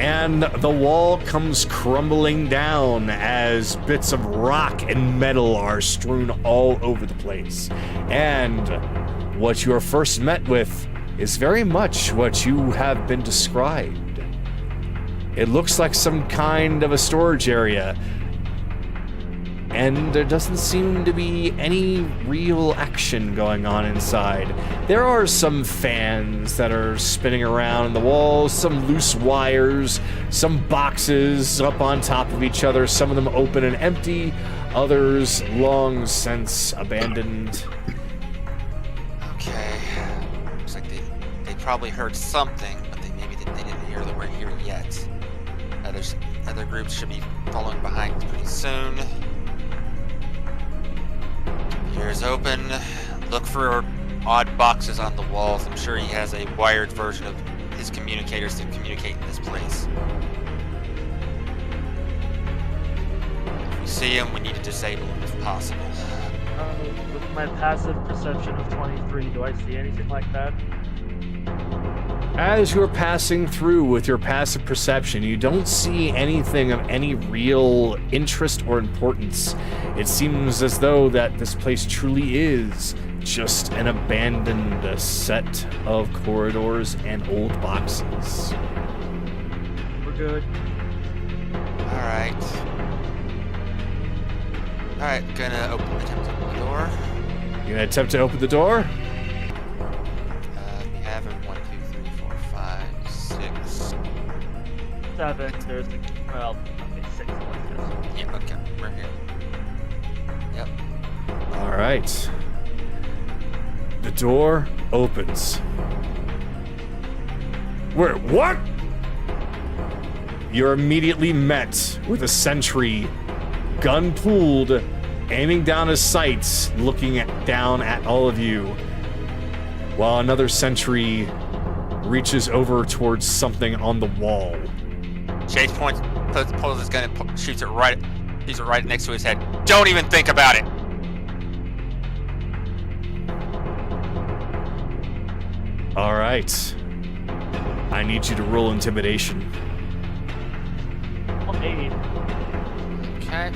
and the wall comes crumbling down as bits of rock and metal are strewn all over the place. And what you are first met with is very much what you have been described. It looks like some kind of a storage area, and there doesn't seem to be any real action going on inside. There are some fans that are spinning around in the walls, some loose wires, some boxes up on top of each other, some of them open and empty, others long since abandoned. Okay. Looks like they probably heard something, but they didn't hear that we're here yet. Other groups should be following behind pretty soon. Doors open. Look for odd boxes on the walls. I'm sure he has a wired version of his communicators to communicate in this place. If we see him, we need to disable him if possible. With my passive perception of 23, do I see anything like that? As you're passing through with your passive perception, you don't see anything of any real interest or importance. It seems as though that this place truly is just an abandoned set of corridors and old boxes. We're good. Alright, gonna attempt to open the door. You gonna attempt to open the door? We have a 1, 2, 3, 4, 5, 6. 7, there's the, well, okay, 6. Yeah, okay, we're here. Yep. All right. The door opens. What? You're immediately met with a sentry, gun pulled, aiming down his sights, looking down at all of you, while another sentry reaches over towards something on the wall. Chase pulls his gun and shoots it right next to his head. Don't even think about it! All right. I need you to roll intimidation. Well, 8 Okay.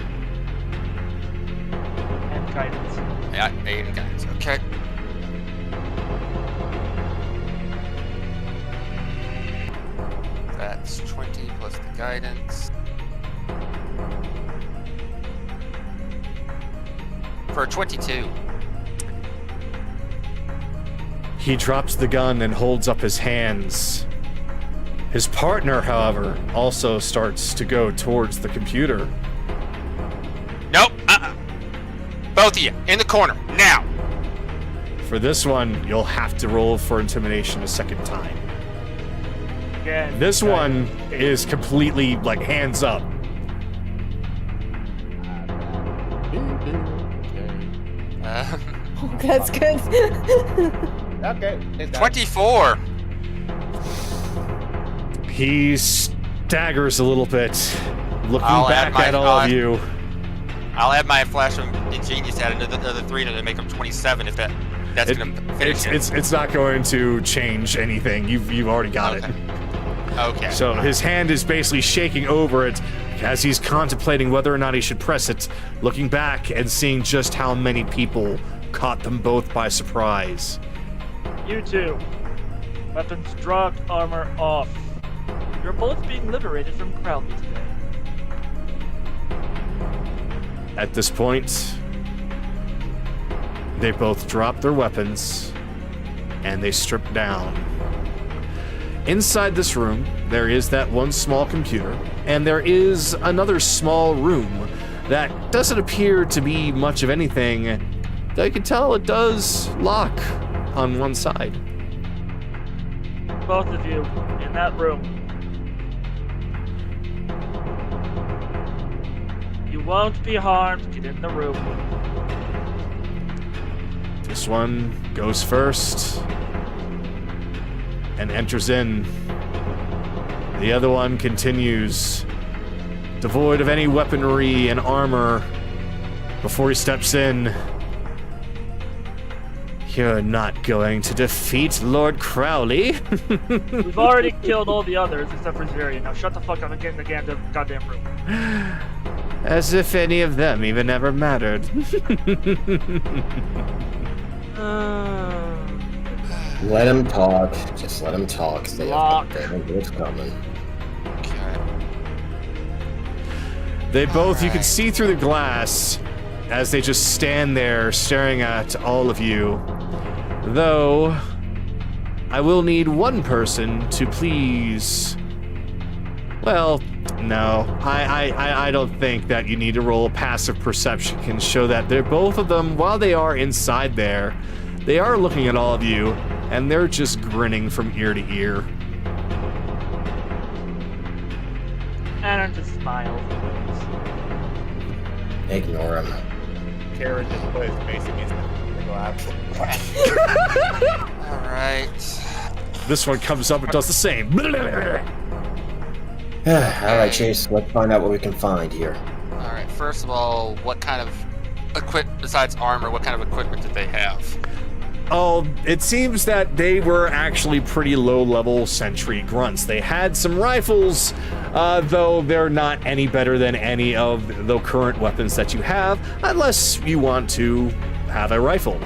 and guidance. Yeah, 8 and guidance. Okay. That's 20 plus the guidance. For a 22. He drops the gun and holds up his hands. His partner, however, also starts to go towards the computer. Nope. Both of you, in the corner, now. For this one, you'll have to roll for intimidation a second time. Again, This one guidance. is completely, like, hands up. That's good. Okay. It's done. 24. He staggers a little bit, looking I'll back add my- at all of you. I'll add my flash of ingenious to add another 3 to make him 27 if that's gonna finish it. It's not going to change anything. You've already got it. Okay. So his hand is basically shaking over it as he's contemplating whether or not he should press it, looking back and seeing just how many people caught them both by surprise. You two. Weapons dropped, armor off. You're both being liberated from Crowley today. At this point, they both drop their weapons and they strip down. Inside this room, there is that one small computer, and there is another small room that doesn't appear to be much of anything, though you can tell it does lock on one side. Both of you, in that room. You won't be harmed. Get in the room. This one goes first and enters in. The other one continues, devoid of any weaponry and armor, before he steps in. You're not going to defeat Lord Crowley. We've already killed all the others except for Zidoria. Now shut the fuck up and get in the goddamn room. As if any of them even ever mattered. Let him talk. Just let him talk. They Lock. know what's coming. Okay. They both, you can Alright. see through the glass as they just stand there staring at all of you. Though, I will need one person to please... Well, no. I don't think that you need to roll a passive perception can show that they're both of them, while they are inside there, they are looking at all of you, and they're just grinning from ear to ear. And just smile. Ignore him. Karen just put his face against the glass. Alright. This one comes up and does the same. Alright, Chase, let's find out what we can find here. Alright, first of all, what kind of besides armor, what kind of equipment did they have? Oh, it seems that they were actually pretty low-level sentry grunts. They had some rifles, though they're not any better than any of the current weapons that you have, unless you want to have a rifle.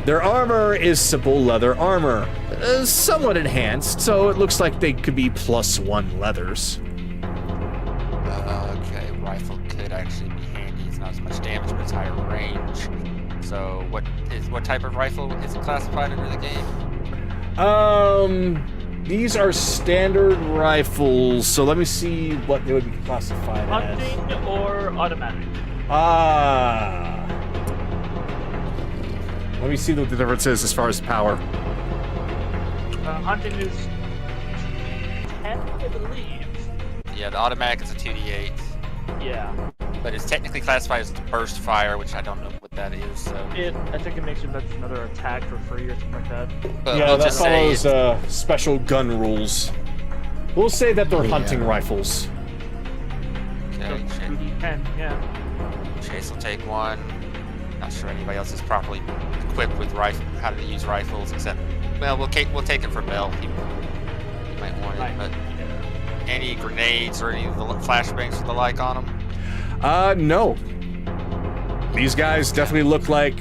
Their armor is simple leather armor, somewhat enhanced, so it looks like they could be +1 leathers. Okay, rifle could actually be handy. It's not as much damage, but it's higher range. So what type of rifle is it classified under the game? These are standard rifles, so let me see what they would be classified as. Hunting or automatic? Let me see what the difference is as far as power. Hunting is 10, I believe. Yeah, the automatic is a 2d8. Yeah. But it's technically classified as burst fire, which I don't know what that is. So. I think it makes you that's another attack for free or something like that. But Yeah, we'll that just say follows special gun rules. We'll say that they're hunting rifles. So okay, 2d10, yeah. Chase will take one. Not sure anybody else is properly equipped with how to use rifles, except we'll take it for Bell. He might want it, but any grenades or any of the flashbangs or the like on them? No. These guys definitely look like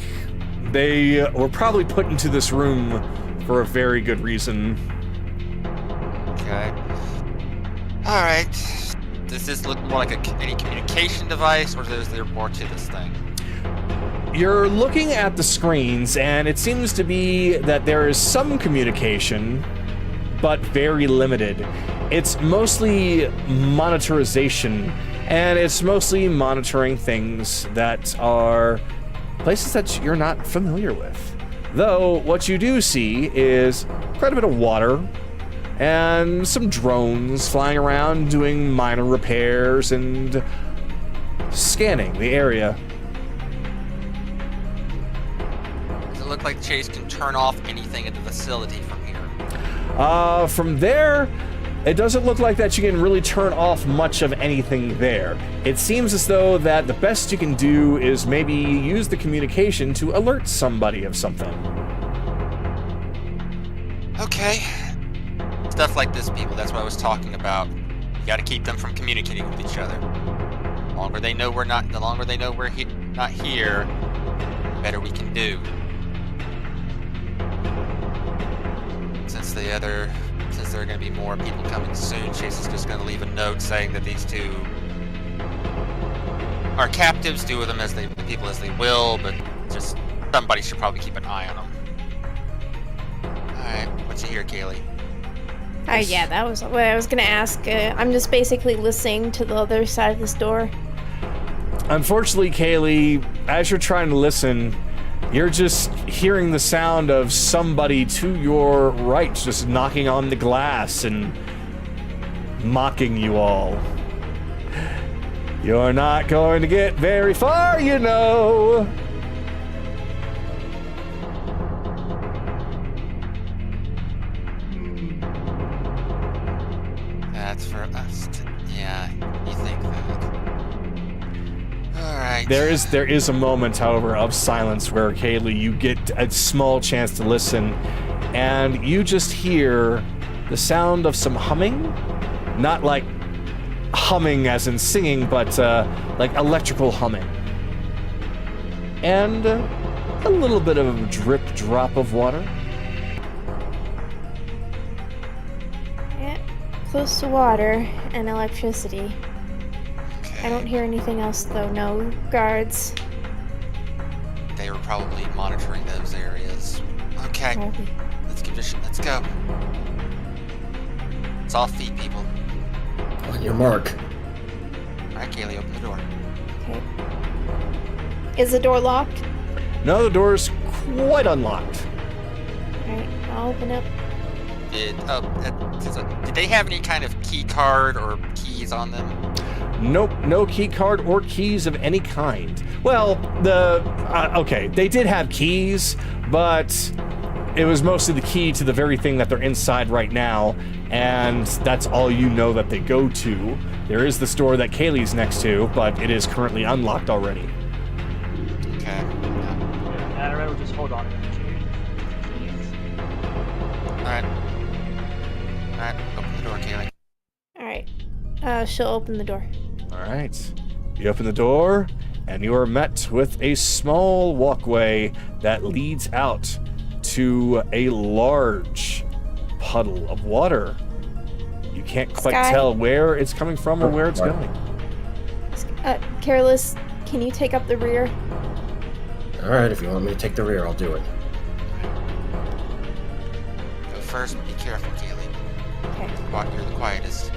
they were probably put into this room for a very good reason. Okay. Alright. Does this look more like any communication device, or is there more to this thing? You're looking at the screens, and it seems to be that there is some communication, but very limited. It's mostly monitorization, and it's mostly monitoring things that are places that you're not familiar with. Though, what you do see is quite a bit of water, and some drones flying around doing minor repairs and scanning the area. Does it look like Chase can turn off anything in the facility from here? From there, it doesn't look like that you can really turn off much of anything there. It seems as though that the best you can do is maybe use the communication to alert somebody of something. Okay. Stuff like this, people, that's what I was talking about. You gotta keep them from communicating with each other. The longer they know we're not here, the better we can do. Since there are going to be more people coming soon, Chase is just going to leave a note saying that these two are captives. Do with them the people as they will, but just somebody should probably keep an eye on them. All right, what you hear, Kaylee? Yeah, that was what I was gonna ask. I'm just basically listening to the other side of this door. Unfortunately, Kaylee, as you're trying to listen, you're just hearing the sound of somebody to your right just knocking on the glass and mocking you all. You're not going to get very far, you know. That's for us. Yeah, you think that. Alright. There is a moment, however, of silence where, Kaylee, you get a small chance to listen, and you just hear the sound of some humming. Not like humming as in singing, but like electrical humming. And a little bit of a drip drop of water. Yeah, close to water and electricity. I don't hear anything else though, no guards. They were probably monitoring those areas. Okay, Probably. let's go. It's off feet, people. On your mark. Alright, Kaylee, open the door. Okay. Is the door locked? No, the door's quite unlocked. Alright, I'll open up. Did they have any kind of key card or keys on them? Nope, no key card or keys of any kind. Well, okay, they did have keys, but it was mostly the key to the very thing that they're inside right now, and that's all you know that they go to. There is the store that Kaylee's next to, but it is currently unlocked already. Okay. Yeah, Aaron will just hold on to the key. Alright. Alright, open the door, Kaylee. Alright. She'll open the door. All right. You open the door, and you are met with a small walkway that leads out to a large puddle of water. You can't quite Sky? tell where it's coming from or where it's going. Careless, can you take up the rear? Alright, if you want me to take the rear, I'll do it. Go first, be careful, Kaylee. Okay. You're the quietest.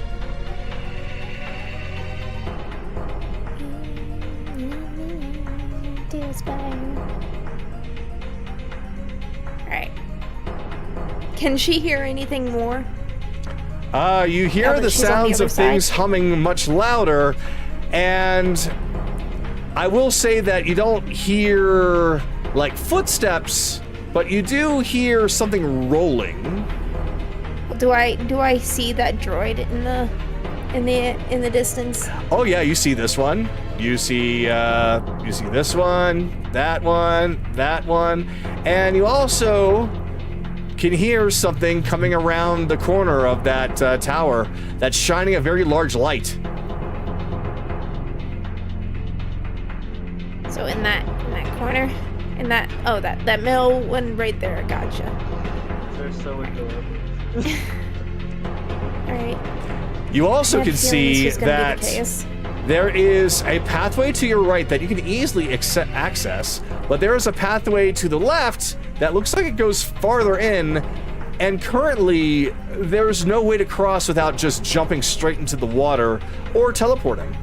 Alright. Can she hear anything more? You Now hear that the she's on the sounds other of things side? humming much louder, and I will say that you don't hear like footsteps, but you do hear something rolling. Do I see that droid in the distance? Oh yeah, you see this one. You see this one, that one, and you also can hear something coming around the corner of that tower that's shining a very large light. So in that corner, that middle one right there. Gotcha. They're so adorable. All right. You also I have can a feeling see this was gonna be that the case. there is a pathway to your right that you can easily access, but there is a pathway to the left that looks like it goes farther in, and currently there's no way to cross without just jumping straight into the water or teleporting.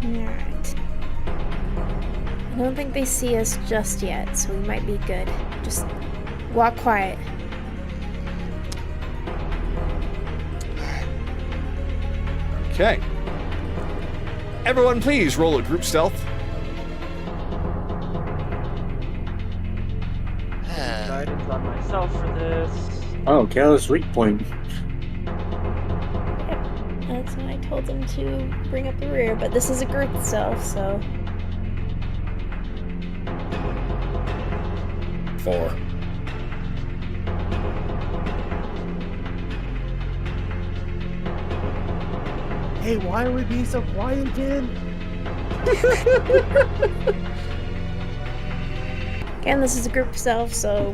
Alright. I don't think they see us just yet, so we might be good. Just walk quiet. Okay. Everyone, please roll a group stealth. Guidance on myself for this. Oh, careless weak point. That's when I told them to bring up the rear, but this is a group itself, so 4. Hey, why are we being so quiet again? again, this is a group itself, so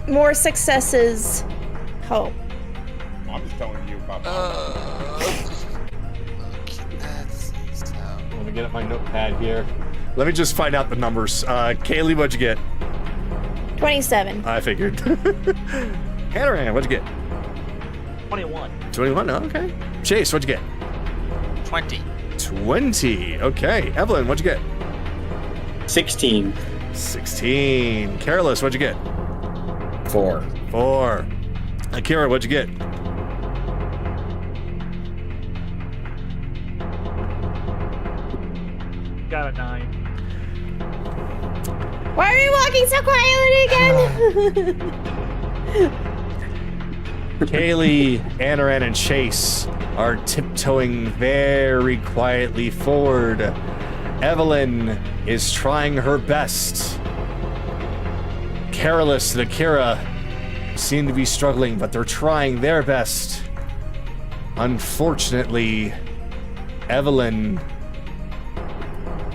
more successes help. I'm just telling you about Okay, that's so. Let me get up my notepad here. Let me just find out the numbers. Kaylee, what'd you get? 27. I figured. Hannaran, what'd you get? 21. 21, okay. Chase, what'd you get? 20. 20, okay. Evelyn, what'd you get? 16. 16. Careless, what'd you get? 4. 4. Akira, what'd you get? Got a 9. Why are you walking so quietly again? Kaylee, Anaran, and Chase are tiptoeing very quietly forward. Evelyn is trying her best. Careless and Akira seem to be struggling, but they're trying their best. Unfortunately, Evelyn,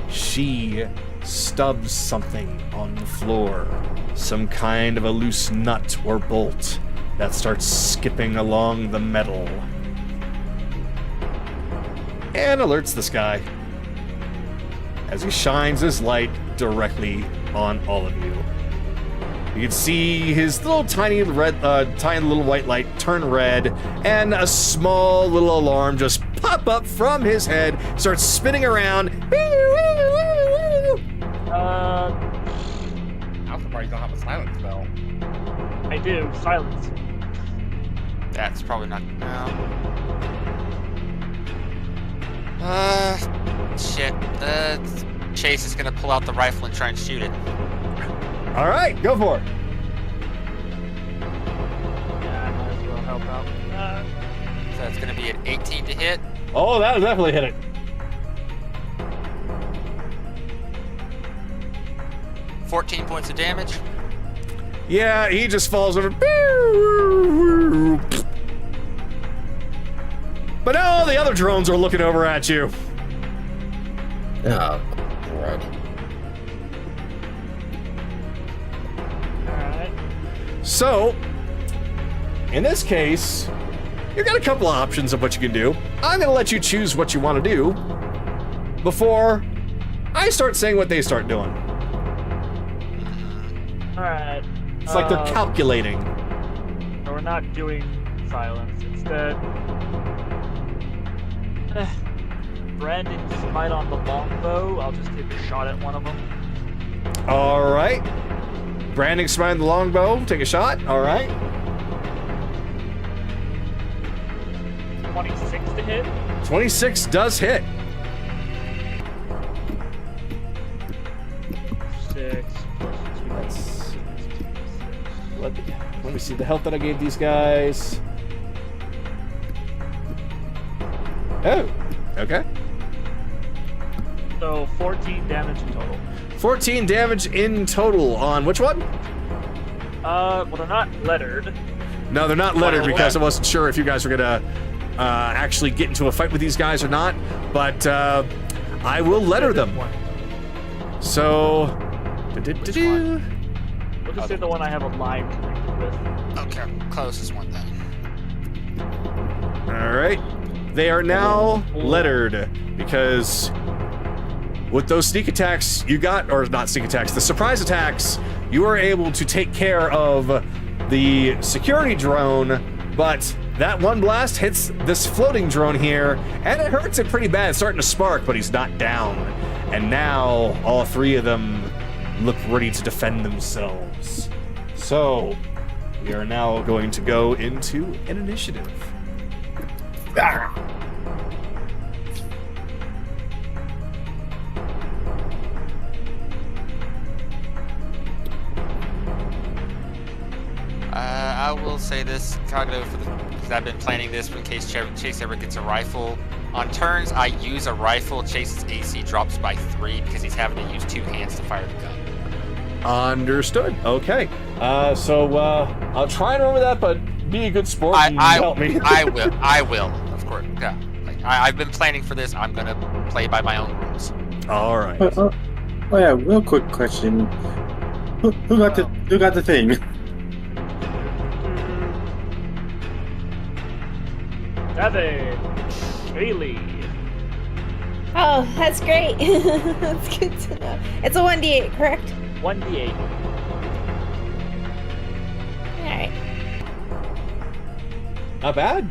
she stubs something on the floor. Some kind of a loose nut or bolt that starts skipping along the metal and alerts this guy as he shines his light directly on all of you. You can see his little tiny little white light turn red, and a small little alarm just pop up from his head, starts spinning around. I'm surprised you don't have a silence spell. I do. Silence. That's probably not. No. Shit. Chase is gonna pull out the rifle and try and shoot it. All right, go for it. Yeah, I might as well help out with that. So it's gonna be an 18 to hit. Oh, that'll definitely hit it. 14 points of damage. Yeah, he just falls over. But no, the other drones are looking over at you. Oh, right. Alright. So, in this case, you've got a couple of options of what you can do. I'm going to let you choose what you want to do before I start saying what they start doing. Alright. It's like they're calculating. So we're not doing silence. Instead, Brandon smite on the longbow. I'll just take a shot at one of them. All right. Branding smite the longbow. Take a shot. All right. 26 to hit. 26 does hit. 6 plus 2. That's... Let me see the health that I gave these guys. Oh, okay. So 14 damage in total. 14 damage in total on which one? Well, they're not lettered. No, they're not lettered because I wasn't sure if you guys were gonna actually get into a fight with these guys or not. But I will letter them. So, We'll just say the one I have a line connected with. Okay, closest one then. all right. They are now lettered because with those sneak attacks you got, or not sneak attacks, the surprise attacks, you were able to take care of the security drone, but that one blast hits this floating drone here, and it hurts it pretty bad. It's starting to spark, but he's not down. And now all three of them look ready to defend themselves. So we are now going to go into an initiative. I will say this, Cognitive, because I've been planning this in case Chase ever gets a rifle. On turns, I use a rifle. Chase's AC drops by 3 because he's having to use 2 hands to fire the gun. Understood. Okay. So I'll try and remember that, but be a good sport and help me. I will, of course. Yeah. Like, I've been planning for this. I'm gonna play by my own rules. All right. Oh yeah, real quick question. Who got the thing? Savage. Bailey. Oh, that's great. That's good to know. It's a 1d8, correct? 1d8. Alright. Not bad.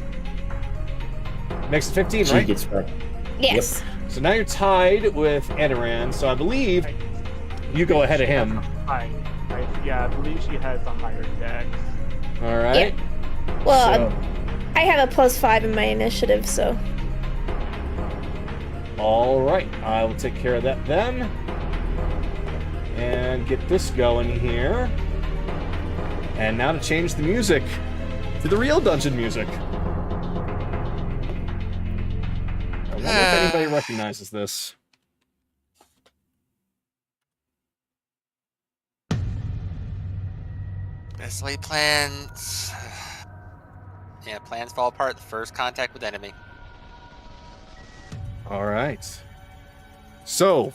Makes it 15, She right? gets back. Yes. So now you're tied with Adaran, so I believe you go ahead of him. Yeah, I believe she has a higher dex. All right. Yeah. Well, I have a +5 in my initiative, so. All right. I will take care of that then. And get this going here. And now to change the music to the real dungeon music. I wonder if anybody recognizes this. Best laid plans. Yeah, plans fall apart the first contact with enemy. All right. So,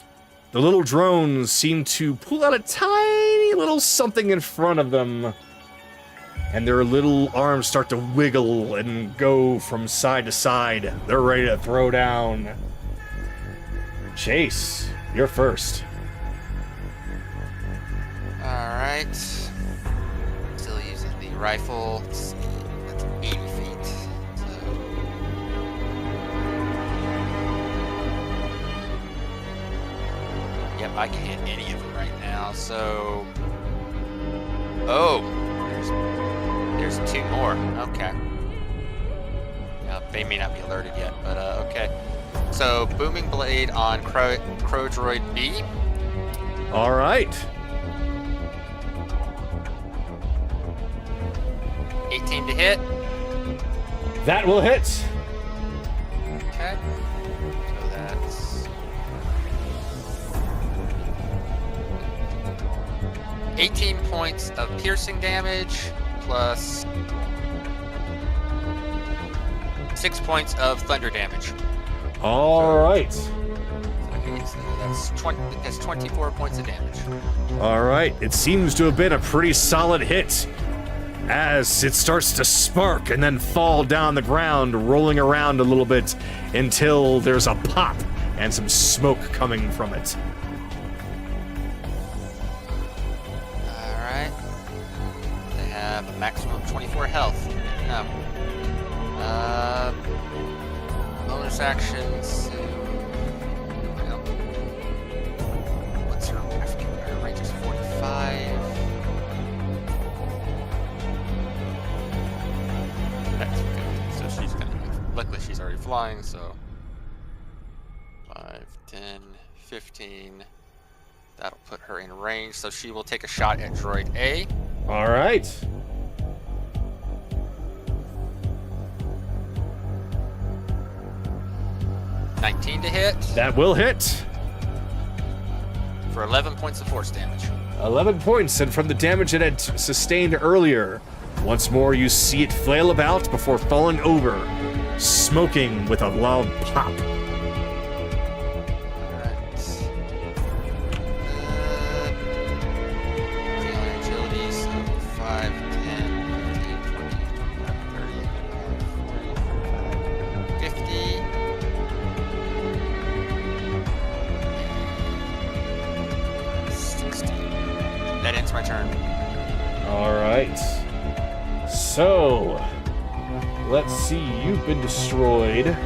the little drones seem to pull out a tiny little something in front of them. And their little arms start to wiggle and go from side to side. They're ready to throw down. Chase, you're first. Alright. Still using the rifle. That's 80 feet. So. Yep, I can hit any of them right now, so. Oh! There's 2 more. Okay. They may not be alerted yet, but okay. So booming blade on Crow Droid B. All right. 18 to hit. That will hit. Okay. So that's 18 points of piercing damage plus 6 points of thunder damage. All right. Okay, so that's 24 points of damage. All right. It seems to have been a pretty solid hit as it starts to spark and then fall down the ground, rolling around a little bit until there's a pop and some smoke coming from it. Alright. They have a maximum of 24 health. No. Bonus actions. Nope. What's her range? Is 45. That's good. So she's gonna move. Luckily, she's already flying, so 5, 10, 15. That'll put her in range, so she will take a shot at Droid A. All right. $19 to hit That will hit. for 11 points of force damage. 11 points, and from the damage it had sustained earlier, once more you see it flail about before falling over, smoking with a loud pop. Alright. Feeling agility, so 5, 10, 15, 20, 25, 30, 40, 50. And 60. That ends my turn. All right. So, let's see. You've been destroyed.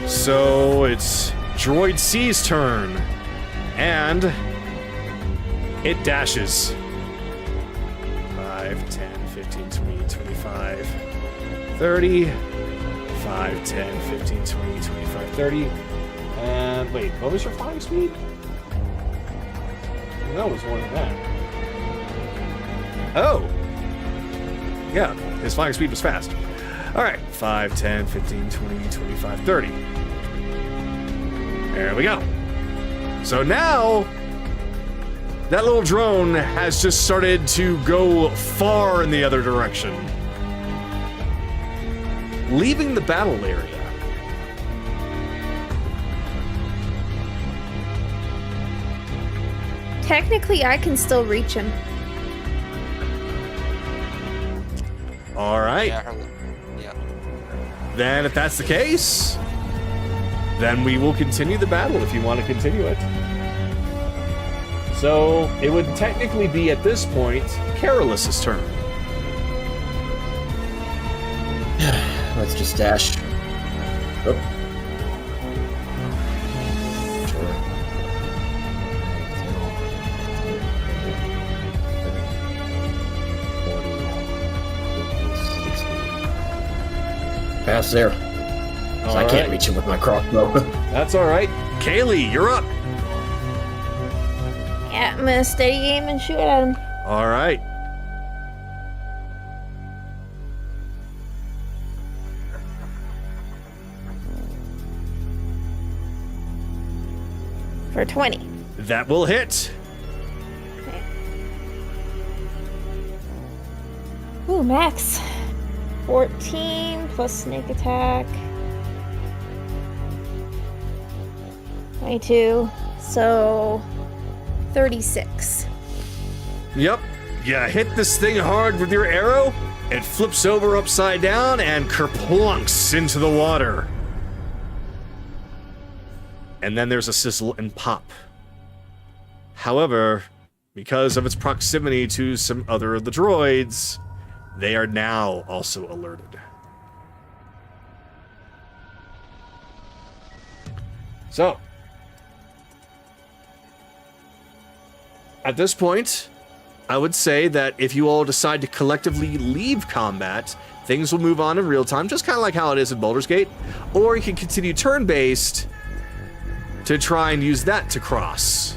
So, it's Droid C's turn. And it dashes. 5, 10, 15, 20, 25, 30. 5, 10, 15, 20, 25, 30. And wait, what was your flying speed? No, it was more than that. Oh. Yeah, his flying speed was fast. All right, 5, 10, 15, 20, 25, 30. There we go. So now, that little drone has just started to go far in the other direction, leaving the battle area. Technically, I can still reach him. All right. Yeah. Then if that's the case, then we will continue the battle if you want to continue it. So it would technically be at this point Carolus's turn. Let's just dash. Oh. Sure. Pass there. So I can't reach him with my crossbow. That's all right. Kaylee, you're up. Yeah, I'm gonna steady aim and shoot at him. All right. For 20. That will hit. Okay. Ooh, max. 14 plus sneak attack. 22. So 36. Yep. You hit this thing hard with your arrow. It flips over upside down and kerplunks into the water. And then there's a sizzle and pop. However, because of its proximity to some other of the droids, they are now also alerted. So, at this point, I would say that if you all decide to collectively leave combat, things will move on in real time, just kind of like how it is in Baldur's Gate, or you can continue turn-based to try and use that to cross.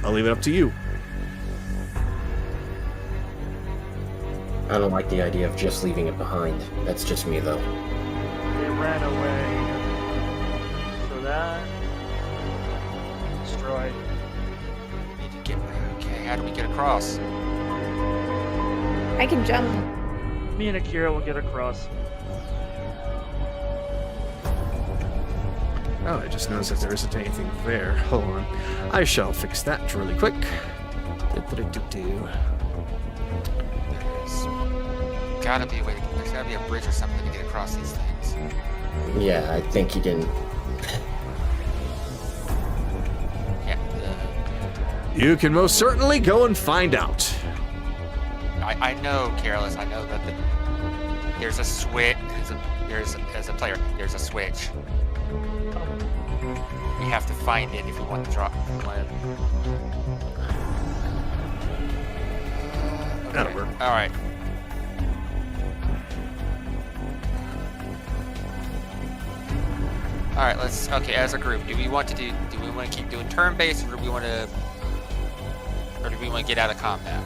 I'll leave it up to you. I don't like the idea of just leaving it behind. That's just me, though. They ran away. So that... destroyed. Need to get... Okay, how do we get across? I can jump. Me and Akira will get across. Oh, I just noticed that there isn't anything there. Hold on. I shall fix that really quick. There's gotta be a way. There's gotta be a bridge or something to get across these things. Yeah, I think he didn't. Yeah. You can most certainly go and find out. I know, Careless. I know that there's a switch. As a player, there's a switch. We have to find it if we want to drop. That'll work. All right. All right. Let's. Okay. As a group, do we want to keep doing turn-based, or do we want to get out of combat?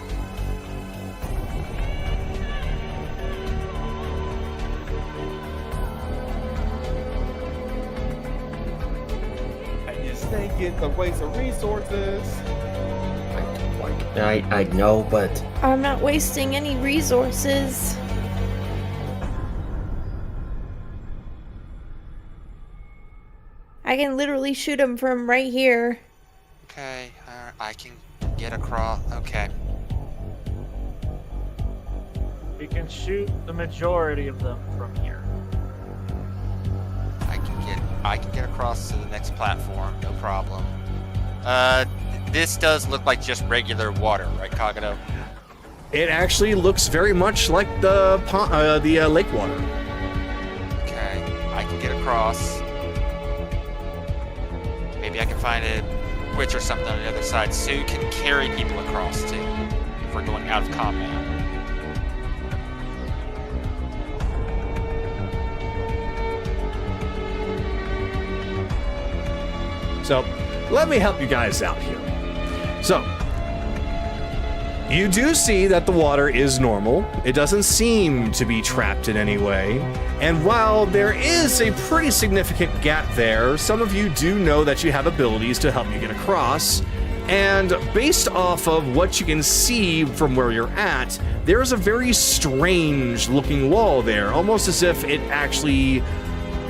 Think it's a waste of resources. I know, but I'm not wasting any resources. I can literally shoot him from right here. Okay, I can get across. Okay. We can shoot the majority of them from here. I can get across to the next platform, no problem. This does look like just regular water, right, Kagado? It actually looks very much like the lake water. Okay, I can get across. Maybe I can find a witch or something on the other side. Sue can carry people across too, if we're going out of combat. So, let me help you guys out here. So, you do see that the water is normal. It doesn't seem to be trapped in any way. And while there is a pretty significant gap there, some of you do know that you have abilities to help you get across. And based off of what you can see from where you're at, there's a very strange looking wall there, almost as if it actually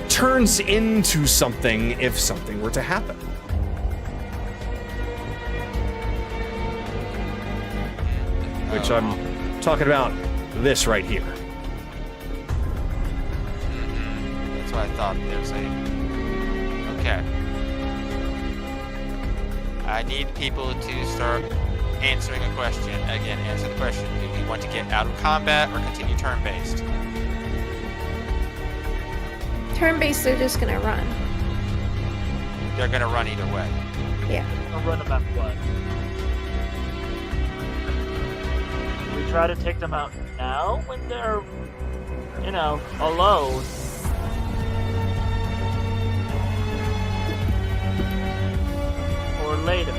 turns into something if something were to happen. Which I'm talking about this right here. That's what I thought. There's a... Okay. I need people to start answering a question. Again, answer the question. Do we want to get out of combat or continue turn-based? Turn-based, they're just gonna run. They're gonna run either way. Yeah. I'll run them after what? We try to take them out now when they're, alone. Or later.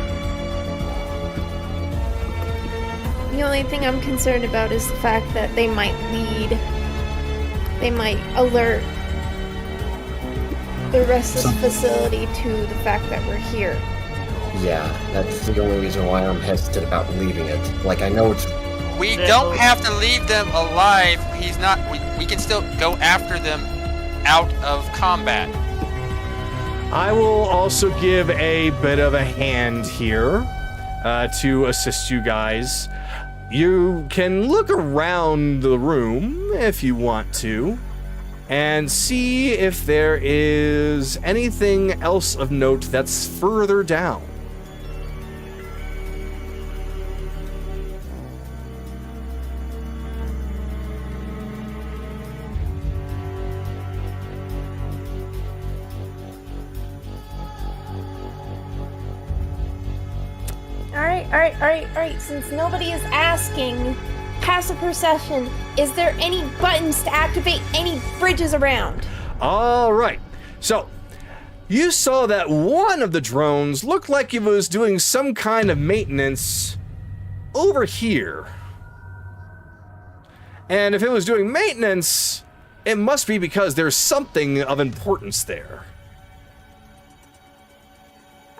The only thing I'm concerned about is the fact that they might lead. They might alert the rest of the facility to the fact that we're here. yeah, that's the only reason why I'm hesitant about leaving it. Like, I know it's... We don't have to leave them alive. He's not... We can still go after them out of combat. I will also give a bit of a hand here to assist you guys. You can look around the room if you want to and see if there is anything else of note that's further down. Alright, since nobody is asking, passive perception, is there any buttons to activate any bridges around? All right. So, you saw that one of the drones looked like it was doing some kind of maintenance over here. And if it was doing maintenance, it must be because there's something of importance there.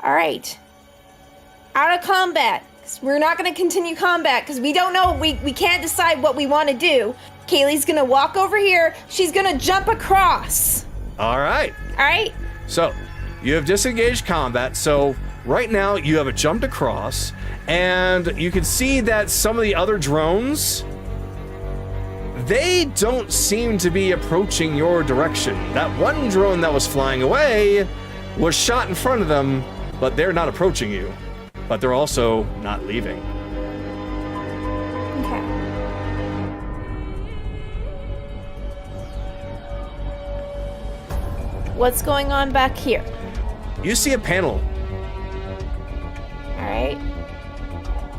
All right. Out of combat. 'Cause we're not going to continue combat because we don't know. We can't decide what we want to do. Kaylee's going to walk over here. She's going to jump across. All right. All right? So, you have disengaged combat. So, right now, you have it jumped across. And you can see that some of the other drones, they don't seem to be approaching your direction. That one drone that was flying away was shot in front of them, but they're not approaching you. But they're also not leaving. Okay. What's going on back here? You see a panel. All right.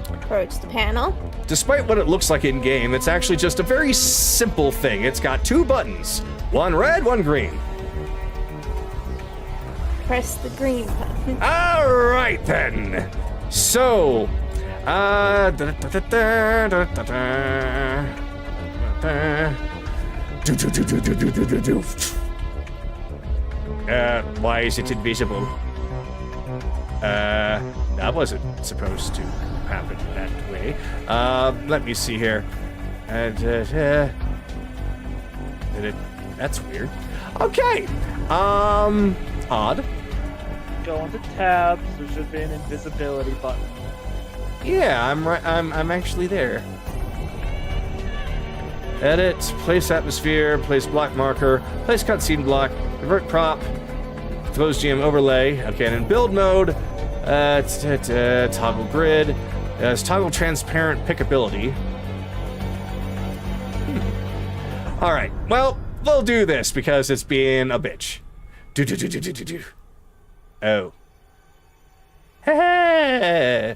Approach the panel. Despite what it looks like in game, it's actually just a very simple thing. It's got 2 buttons, one red, one green. Press the green button. All right then. So, why is it invisible? That wasn't supposed to happen that way. Let me see here. That's weird. Okay. Odd. Go into tabs. There should be an invisibility button. Yeah, I'm right. I'm actually there. Edit, place atmosphere, place block marker, place cutscene block, convert prop, close GM overlay. Okay, and in build mode, toggle grid, toggle transparent pickability. All right. Well, we'll do this because it's being a bitch. Do. Oh. Hey.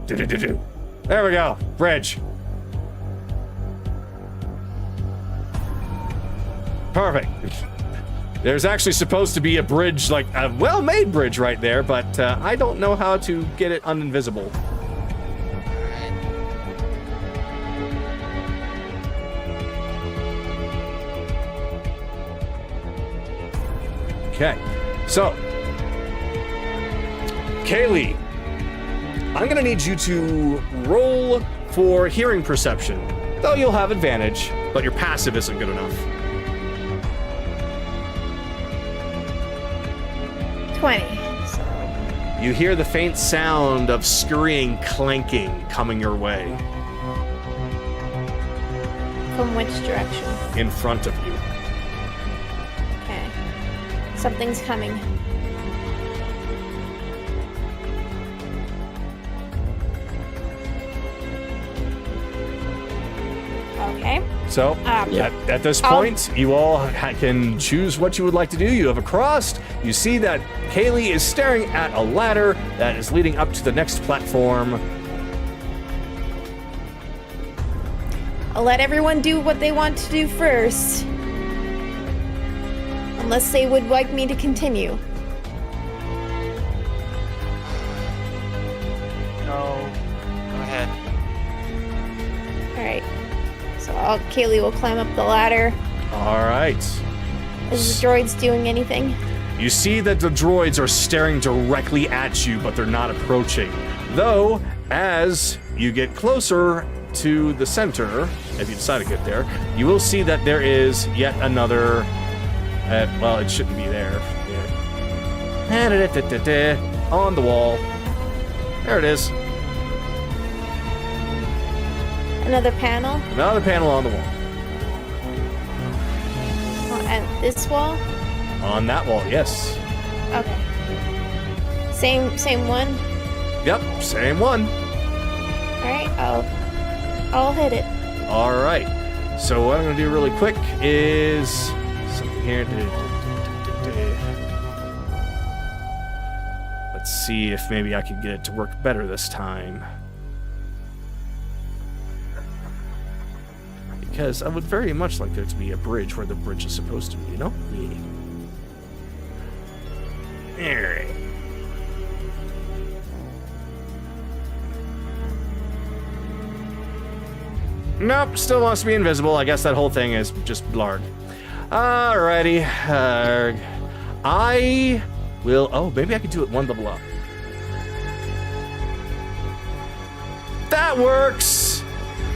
Do. There we go. Bridge. Perfect. There's actually supposed to be a bridge, like a well-made bridge right there, but I don't know how to get it uninvisible. Okay, so, Kaylee, I'm gonna need you to roll for hearing perception. Though you'll have advantage, but your passive isn't good enough. 20. You hear the faint sound of scurrying, clanking coming your way. From which direction? In front of you. Okay. Something's coming. Okay. So, at this point, you all can choose what you would like to do. You have a crossed. You see that Kaylee is staring at a ladder that is leading up to the next platform. I'll let everyone do what they want to do first. Unless they would like me to continue. No. Go ahead. Alright. So Kaylee will climb up the ladder. All right. Is the droids doing anything? You see that the droids are staring directly at you, but they're not approaching. Though, as you get closer to the center, if you decide to get there, you will see that there is yet another... well, it shouldn't be there. Yeah. On the wall. There it is. Another panel? Another panel on the wall. At this wall? On that wall, yes. Okay. Same one? Yep, same one. Alright, I'll hit it. All right. So what I'm going to do really quick is something here. Let's see if maybe I can get it to work better this time. because I would very much like there to be a bridge where the bridge is supposed to be, you know? Yeah. Alright. Nope, still wants to be invisible. I guess that whole thing is just blarg. Alrighty. I will... Oh, maybe I could do it one level up. That works!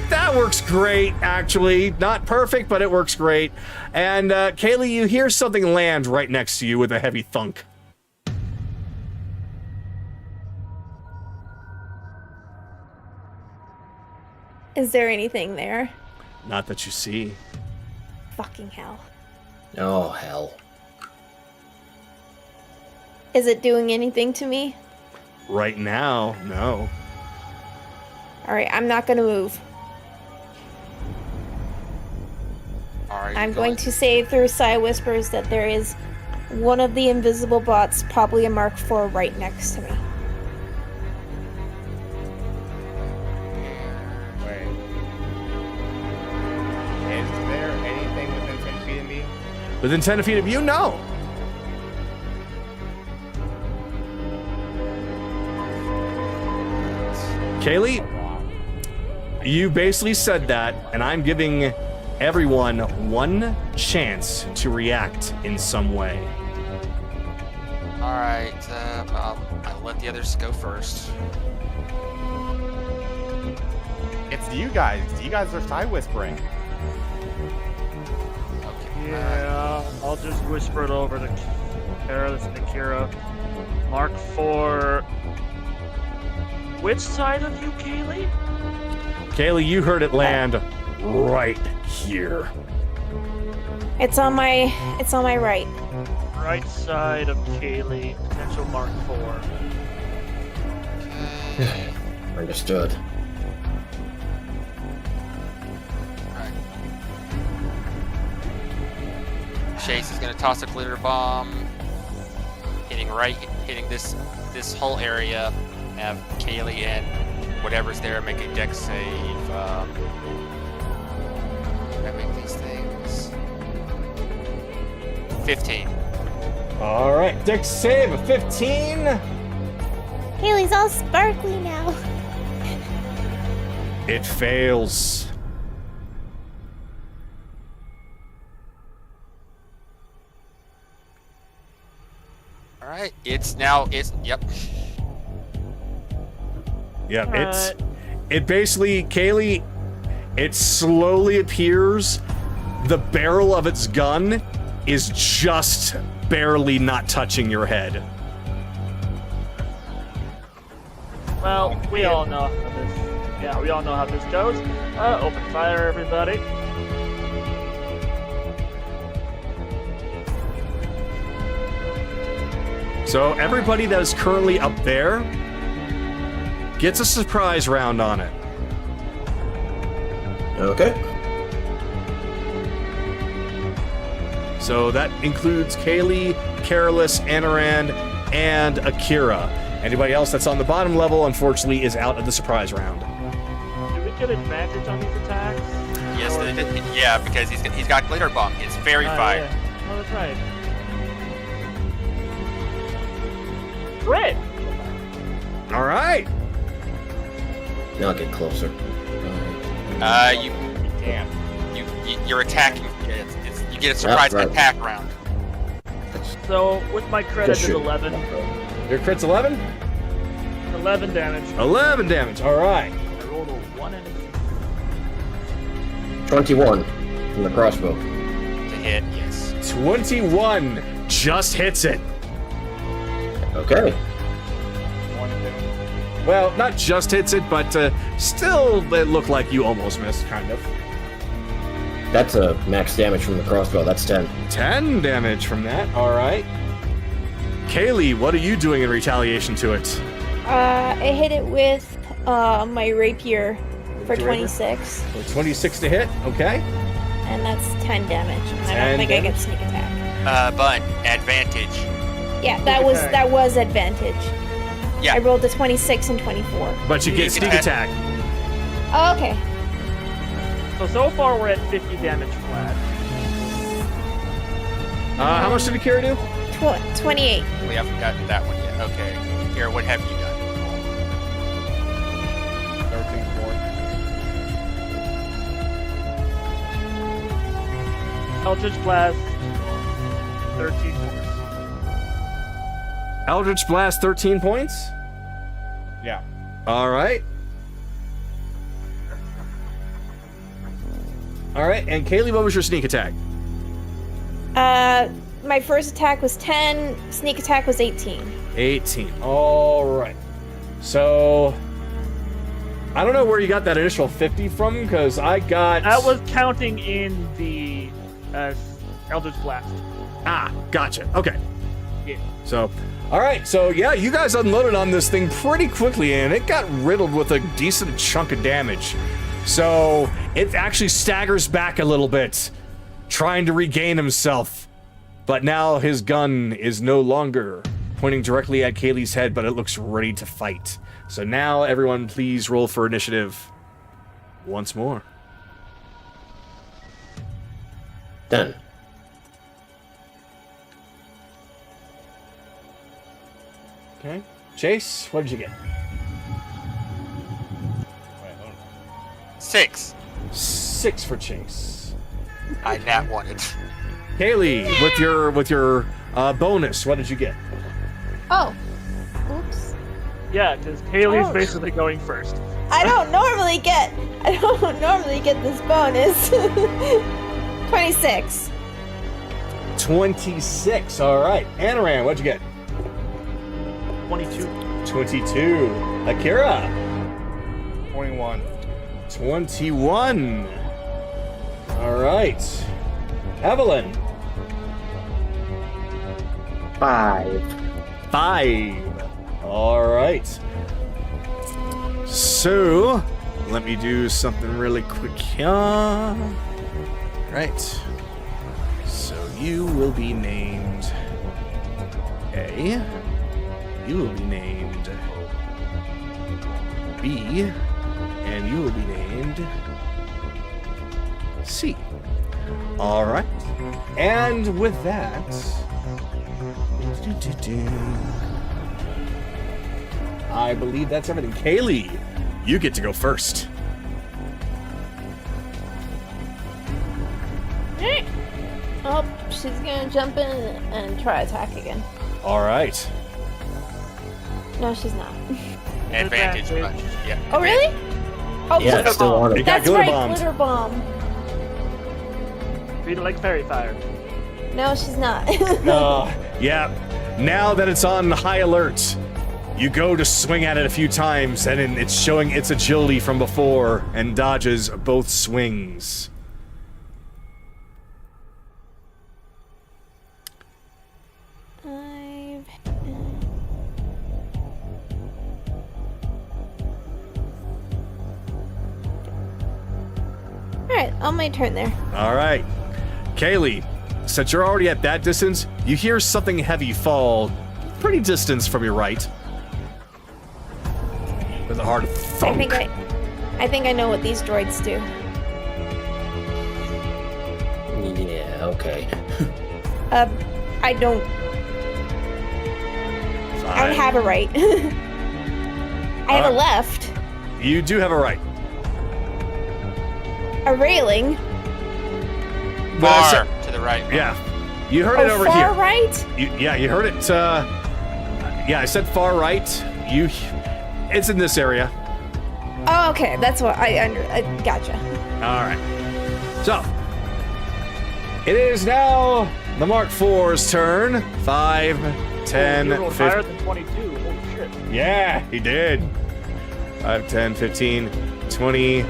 That works great, actually. Not perfect, but it works great. And, Kaylee, you hear something land right next to you with a heavy thunk. Is there anything there? Not that you see. Fucking hell. Oh, hell. Is it doing anything to me? Right now, no. Alright, I'm not gonna move. Alright. I'm going to say through Psy Whispers that there is one of the invisible bots, probably a Mark IV, right next to me. Wait. Is there anything within 10 feet of me? Within 10 feet of you, no. Kaylee, you basically said that, and I'm giving everyone one chance to react in some way. Alright, I'll let the others go first. It's you guys. You guys are side whispering. Okay. Yeah, I'll just whisper it over to Careless and Akira. Mark IV. Which side of you, Kaylee? Kaylee, you heard it land right here. It's on my right. Right side of Kaylee, potential Mark IV. Understood. Chase is gonna toss a glitter bomb, hitting this whole area. Have Kaylee and whatever's there make a dex save. Can I make these things? 15. All right, dex save of 15. Haley's all sparkly now. It fails. All right, yep. Yeah, it basically, Kaylee, it slowly appears. The barrel of its gun is just barely not touching your head. Well, we all know how this. Yeah, we all know how this goes. Open fire, everybody. So everybody that is currently up there gets a surprise round on it. Okay. So that includes Kaylee, Careless, Anarand, and Akira. Anybody else that's on the bottom level, unfortunately, is out of the surprise round. Do we get advantage on these attacks? Yes, yeah, because he's got glitter bomb. It's fairy fire. Yeah. Oh, that's right. Crit! All right. Now get closer. You're attacking. You get a surprise attack round. So, with my crit, I did 11. Your crit's 11? 11 damage. 11 damage, all right. I rolled a 1 and a 21 from the crossbow. To hit, yes. 21 just hits it. Okay. Well, not just hits it, but still it looked like you almost missed, kind of. That's a max damage from the crossbow. That's 10. 10 damage from that, all right. Kaylee, what are you doing in retaliation to it? I hit it with my rapier for 26. So 26 to hit, okay. And that's 10 damage. And I don't think I get sneak attack. But advantage. Yeah, that was advantage. Yeah. I rolled a 26 and 24. But you get sneak attack. Oh, okay. So far we're at 50 damage flat. How much did Akira do? 28. We haven't gotten that one yet. Okay. Here, what have you done? 13 force. Eldritch Blast, 13 force. Eldritch Blast, 13 points. Yeah. All right. All right, and Kaylee, what was your sneak attack? My first attack was 10, sneak attack was 18. 18. All right. So, I don't know where you got that initial 50 from, because I got... That was counting in the Eldritch Blast. Ah, gotcha. Okay. Yeah. So, all right. So, yeah, you guys unloaded on this thing pretty quickly, and it got riddled with a decent chunk of damage. So, it actually staggers back a little bit, trying to regain himself. But now his gun is no longer pointing directly at Kaylee's head, but it looks ready to fight. So now, everyone, please roll for initiative once more. 10. Okay. Chase, what did you get? Wait, hold on. 6. 6 for Chase. I nat wanted. Kaylee, with your bonus, what did you get? Oh. Oops. Yeah, because Haley's Oh. basically going first. I don't normally get this bonus. 26. 26. All right. Anaran, what'd you get? 22. 22. Akira, 21. 21. All right. Evelyn, 5. 5. All right. So, let me do something really quick here. Right. So you will be named A. You will be named B. And you will be named C. All right. And with that, I believe that's everything. Kaylee, you get to go first. Alright. Oh, she's gonna jump in and try attack again. All right. No, she's not. Advantage. Advantage. Yeah. Oh, really? Oh, Yeah, glitter it's still bomb. on It it. got That's glitter right, bombed. glitter bomb. Treat it like fairy fire. No, she's not. Yeah. Now that it's on high alert, you go to swing at it a few times, and it's showing its agility from before and dodges both swings. Alright, on my turn there. All right. Kaylee, since you're already at that distance, you hear something heavy fall pretty distance from your right. With a hard thunk. I think I know what these droids do. Yeah, okay. I don't have a right. I have a left. You do have a right. A railing. But I Far said- to the right. Yeah. You heard it over far here. right? You heard it. Yeah, I said far right. It's in this area. Oh, okay. That's what I gotcha. All right. So, it is now the Mark IV's turn. 5, 10, You rolled higher 15. than 22. Holy shit. Yeah, he did. 5, 10, 15, 20,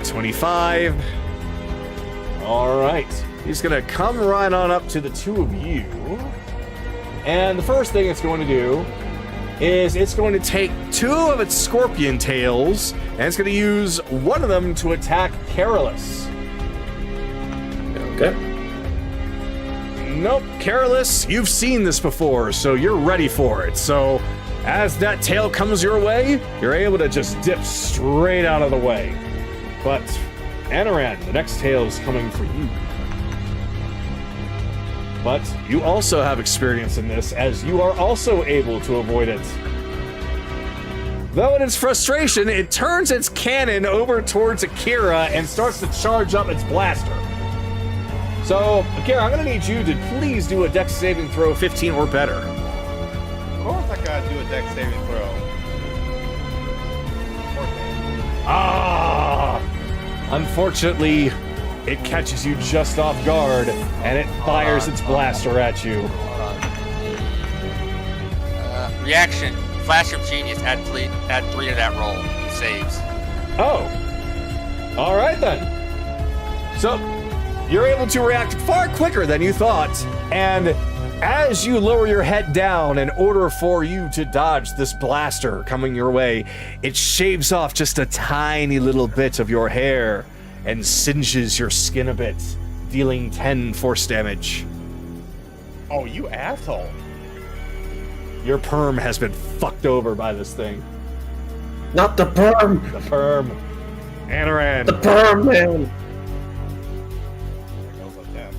25. All right. He's going to come right on up to the two of you. And the first thing it's going to do is it's going to take 2 of its scorpion tails, and it's going to use one of them to attack Carolus. Okay. Nope, Carolus, you've seen this before, so you're ready for it. So, as that tail comes your way, you're able to just dip straight out of the way. But Anaran, the next tail's coming for you. But you also have experience in this, as you are also able to avoid it. Though in its frustration, it turns its cannon over towards Akira and starts to charge up its blaster. So, Akira, I'm gonna need you to please do a dex saving throw 15 or better. Of course I gotta do a dex saving throw. 14. Ah! Unfortunately, it catches you just off guard, and it fires its blaster at you. Reaction. Flash of Genius, add 3 to that roll. He saves. Oh. Alright then. So, you're able to react far quicker than you thought, and as you lower your head down in order for you to dodge this blaster coming your way, it shaves off just a tiny little bit of your hair and singes your skin a bit, dealing 10 force damage. Oh, you asshole. Your perm has been fucked over by this thing. Not the perm! The perm. Anaran. The perm, man! There goes a 10.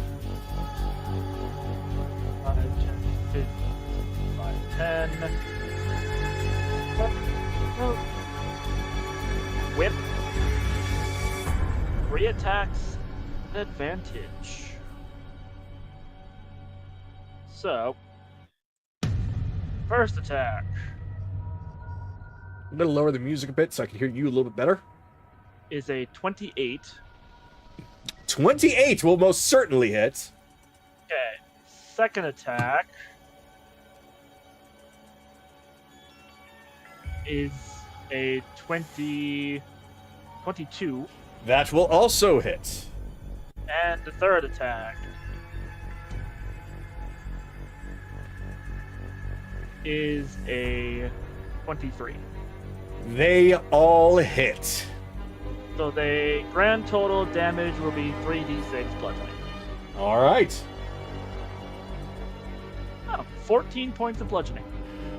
5, 10, 15, 5, 10. Whip. 3 attacks with advantage. So, first attack I'm gonna lower the music a bit so I can hear you a little bit better. is a 28. 28 will most certainly hit. Okay. Second attack is a 22. That will also hit. And the third attack is a 23. They all hit. So the grand total damage will be 3d6 bludgeoning. All right. Oh, 14 points of bludgeoning.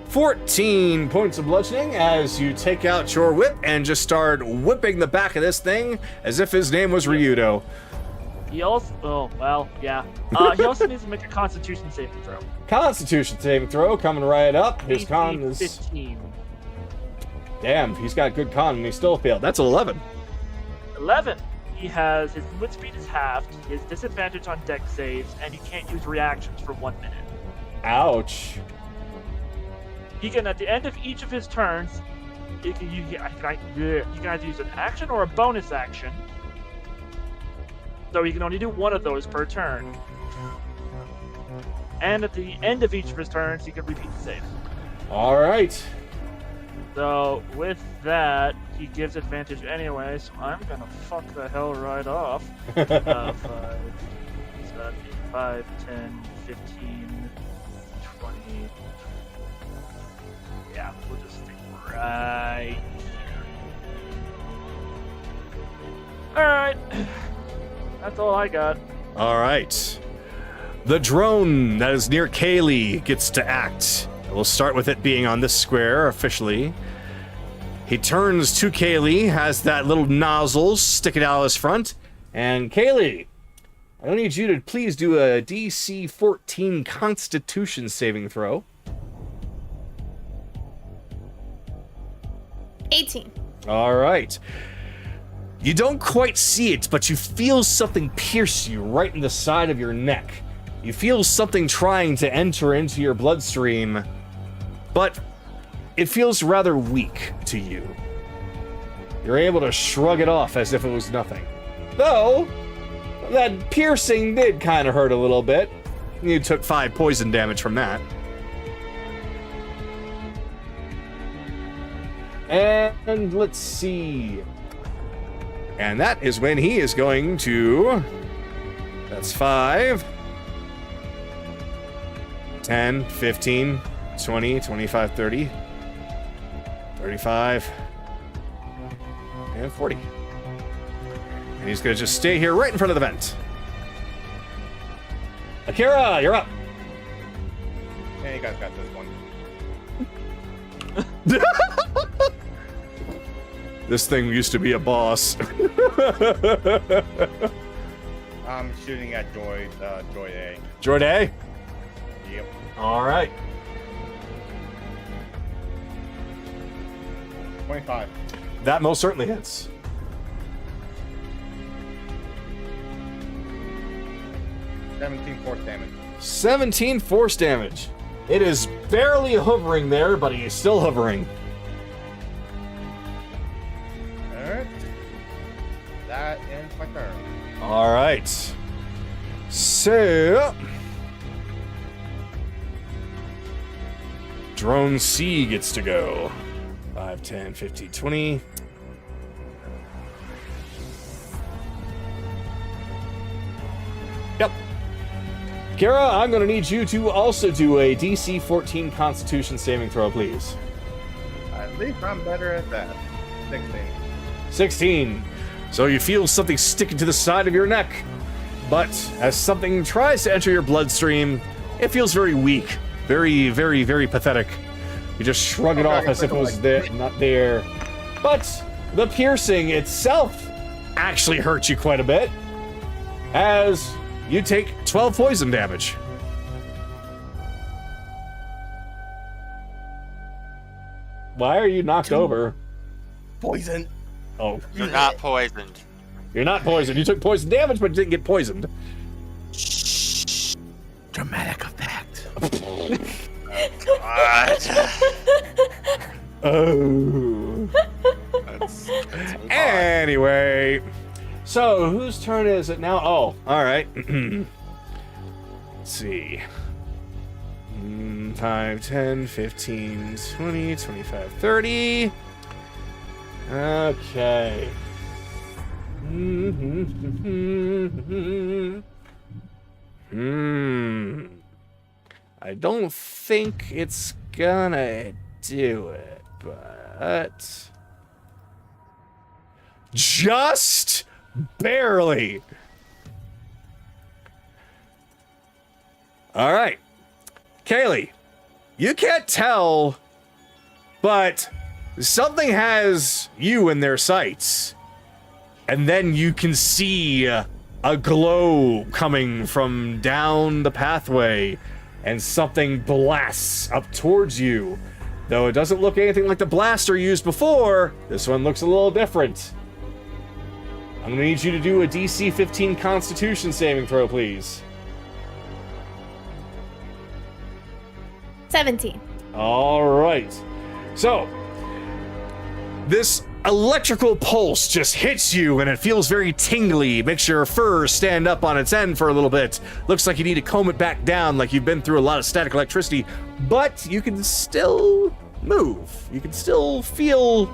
14 points of bludgeoning as you take out your whip and just start whipping the back of this thing as if his name was Ryudo. He also, oh, well, yeah. He also needs to make a constitution saving throw. Constitution saving throw coming right up. His AC con is... 15. Damn, he's got good con and he still failed. That's an 11. 11. He has, his movement speed is halved, his disadvantage on dex saves, and he can't use reactions for 1 minute. Ouch. He can, at the end of each of his turns, he can either use an action or a bonus action. So he can only do one of those per turn. And at the end of each of his turns, he can repeat the save. All right. So with that, he gives advantage anyway, so I'm gonna fuck the hell right off. 5, 7, 5, 10, 15, 20. Yeah, we'll just stick right here. Alright. That's all I got. All right. The drone that is near Kaylee gets to act. We'll start with it being on this square officially. He turns to Kaylee, has that little nozzle sticking out of his front. And Kaylee, I need you to please do a DC 14 Constitution saving throw. 18. All right. You don't quite see it, but you feel something pierce you right in the side of your neck. You feel something trying to enter into your bloodstream, but it feels rather weak to you. You're able to shrug it off as if it was nothing. Though, that piercing did kind of hurt a little bit. You took 5 poison damage from that. And let's see. And that is when he is going to... That's 5, 10, 15, 20, 25, 30, 35, and 40. And he's going to just stay here right in front of the vent. Akira, you're up. Hey, you guys got this one. This thing used to be a boss. I'm shooting at Droid A. Droid A? Yep. All right. 25. That most certainly hits. 17 force damage. 17 force damage. It is barely hovering there, but he is still hovering. Alright. That ends my turn. All right. So, Drone C gets to go. 5, 10, 15, 20. Yep. Kara, I'm going to need you to also do a DC 14 Constitution saving throw, please. At least I'm better at that. 16. 16. So you feel something sticking to the side of your neck. But as something tries to enter your bloodstream, it feels very weak. Very, very, very pathetic. You just shrug it off as if it was there, not there. But the piercing itself actually hurts you quite a bit, as you take 12 poison damage. Why are you knocked over? Poison. Oh. You're not poisoned. You're not poisoned. You took poison damage, but you didn't get poisoned. Dramatic effect. Oh. That's Anyway, so whose turn is it now? Oh, all right. Let's see. 5, 10, 15, 20, 25, 30. Okay. I don't think it's gonna do it, but just barely. All right. Kaylee, you can't tell, but something has you in their sights. And then you can see a glow coming from down the pathway, and something blasts up towards you. Though it doesn't look anything like the blaster used before, this one looks a little different. I'm gonna need you to do a DC 15 Constitution saving throw, please. 17. All right. So, this electrical pulse just hits you, and it feels very tingly. Makes your fur stand up on its end for a little bit. Looks like you need to comb it back down, like you've been through a lot of static electricity. But you can still move. You can still feel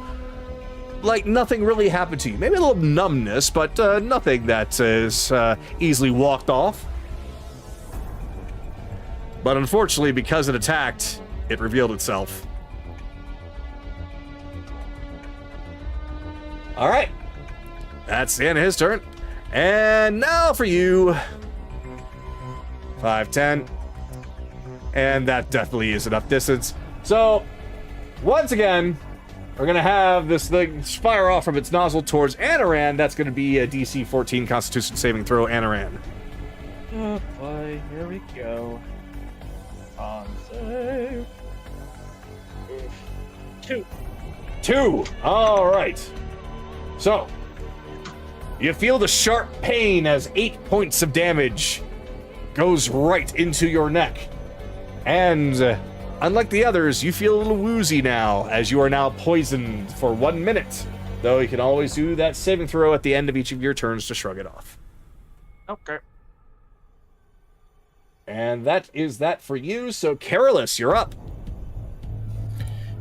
like nothing really happened to you. Maybe a little numbness, but nothing that is easily walked off. But unfortunately, because it attacked, it revealed itself. All right. That's the end of his turn. And now for you. 5, 10. And that definitely is enough distance. So, once again, we're going to have this thing fire off from its nozzle towards Anaran. That's going to be a DC 14 Constitution saving throw, Anaran. Oh boy, here we go. On save. 2. 2. All right. So, you feel the sharp pain as 8 points of damage goes right into your neck. And unlike the others, you feel a little woozy now, as you are now poisoned for 1 minute. Though you can always do that saving throw at the end of each of your turns to shrug it off. Okay. And that is that for you. So, Carolus, you're up.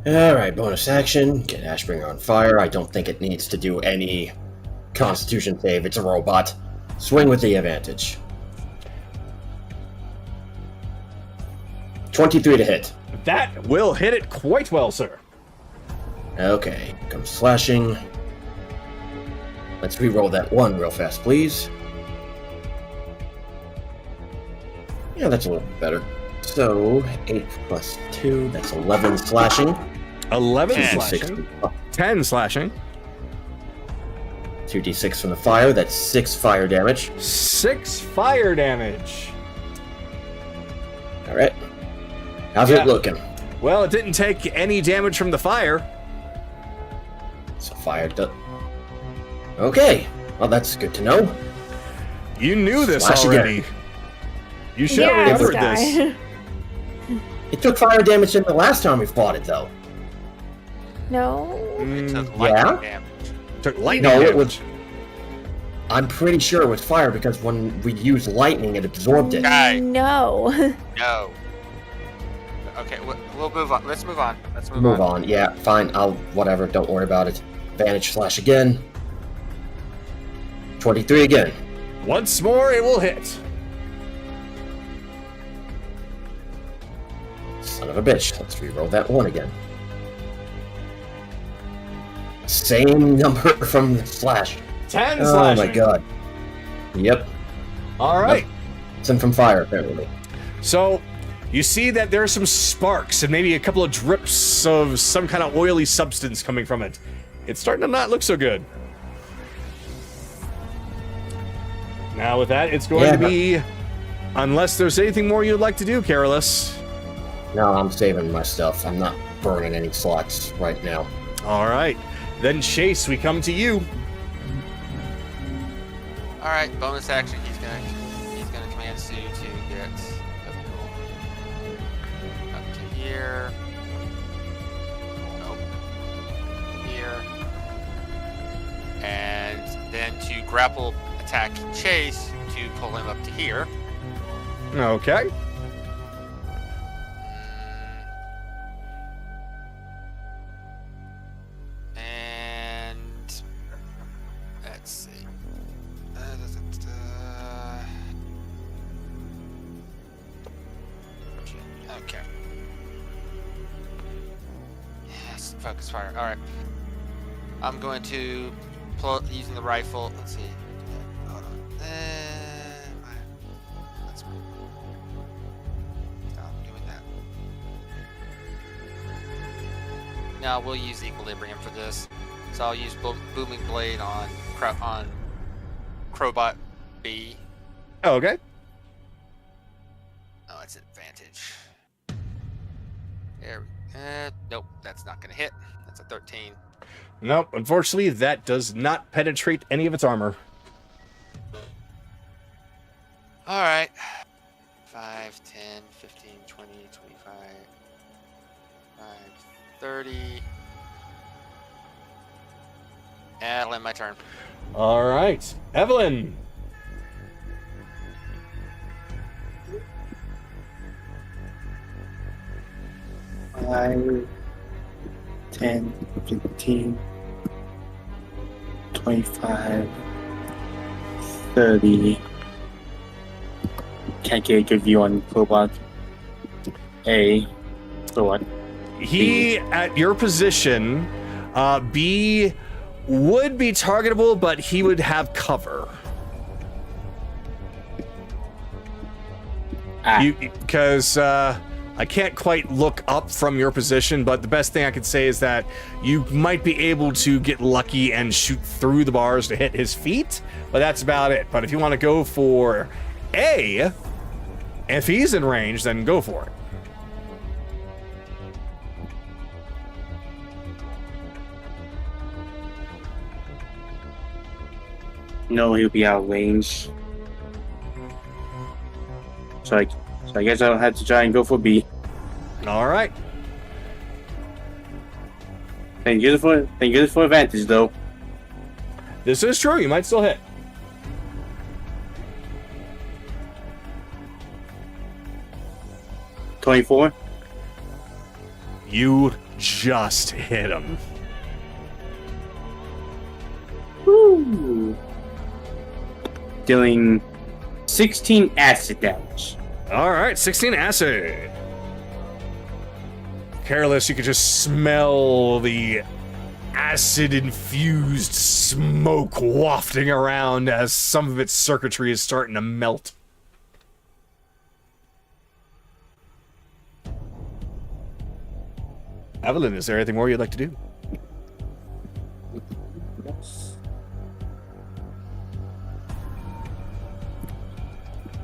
Alright, bonus action. Get Ashbringer on fire. I don't think it needs to do any Constitution save. It's a robot. Swing with the advantage. 23 to hit. That will hit it quite well, sir. Okay, comes slashing. Let's re-roll that 1 real fast, please. Yeah, that's a little better. So, 8 plus 2, that's 11 slashing. 11 10. slashing. 10 slashing. 2d6 from the fire. That's 6 fire damage. 6 fire damage. All right. How's it looking? Well, it didn't take any damage from the fire. So fire does. Okay. Well, that's good to know. You knew this Slash already. again. You should have remembered this. It took fire damage in the last time we fought it, though. No. It took Yeah? lightning damage. Took lightning No, damage. it was. I'm pretty sure it was fire because when we used lightning, it absorbed it. Guy. No. No. Okay, we'll move on. Let's move on. Let's Move on. Yeah, fine. I'll whatever. Don't worry about it. Advantage slash again. 23 again. Once more, it will hit. Son of a bitch. Let's reroll that one again. Same number from the slash. 10 Oh slashing. my god. Yep. All right. Some from fire, apparently. So, you see that there are some sparks and maybe a couple of drips of some kind of oily substance coming from it. It's starting to not look so good. Now with that, it's going to be... Unless there's anything more you'd like to do, Carolus. No, I'm saving my stuff. I'm not burning any slots right now. All right. Then Chase, we come to you. All right, bonus action. He's gonna command Sue to get up to here. Nope. Here. And then to grapple attack Chase to pull him up to here. Okay. And let's see. Okay. Yes, focus fire. All right. I'm going to pull using the rifle. Let's see. Hold on. Let's stop doing that. Now we'll use equilibrium for this. So I'll use booming blade on Crowbot B. Oh, okay. Oh, it's advantage. There. Nope, that's not gonna hit. That's a 13. Nope, unfortunately, that does not penetrate any of its armor. All right. 5, 10, 15, 20, 25, 5, 30. And I'll end my turn. All right. Evelyn. Five, 10, 15, 25, 30. Can't get a good view on Cobalt. A. So what? He, at your position, B would be targetable, but he would have cover. Because I can't quite look up from your position, but the best thing I could say is that you might be able to get lucky and shoot through the bars to hit his feet, but that's about it. But if you want to go for A, if he's in range, then go for it. No, he'll be out of range. So I guess I'll have to try and go for B. All right. Thank you for advantage though. This is true. You might still hit. $24. You just hit him. Woo. Dealing 16 acid damage. All right, 16 acid. Careless, you could just smell the acid-infused smoke wafting around as some of its circuitry is starting to melt. Evelyn, is there anything more you'd like to do?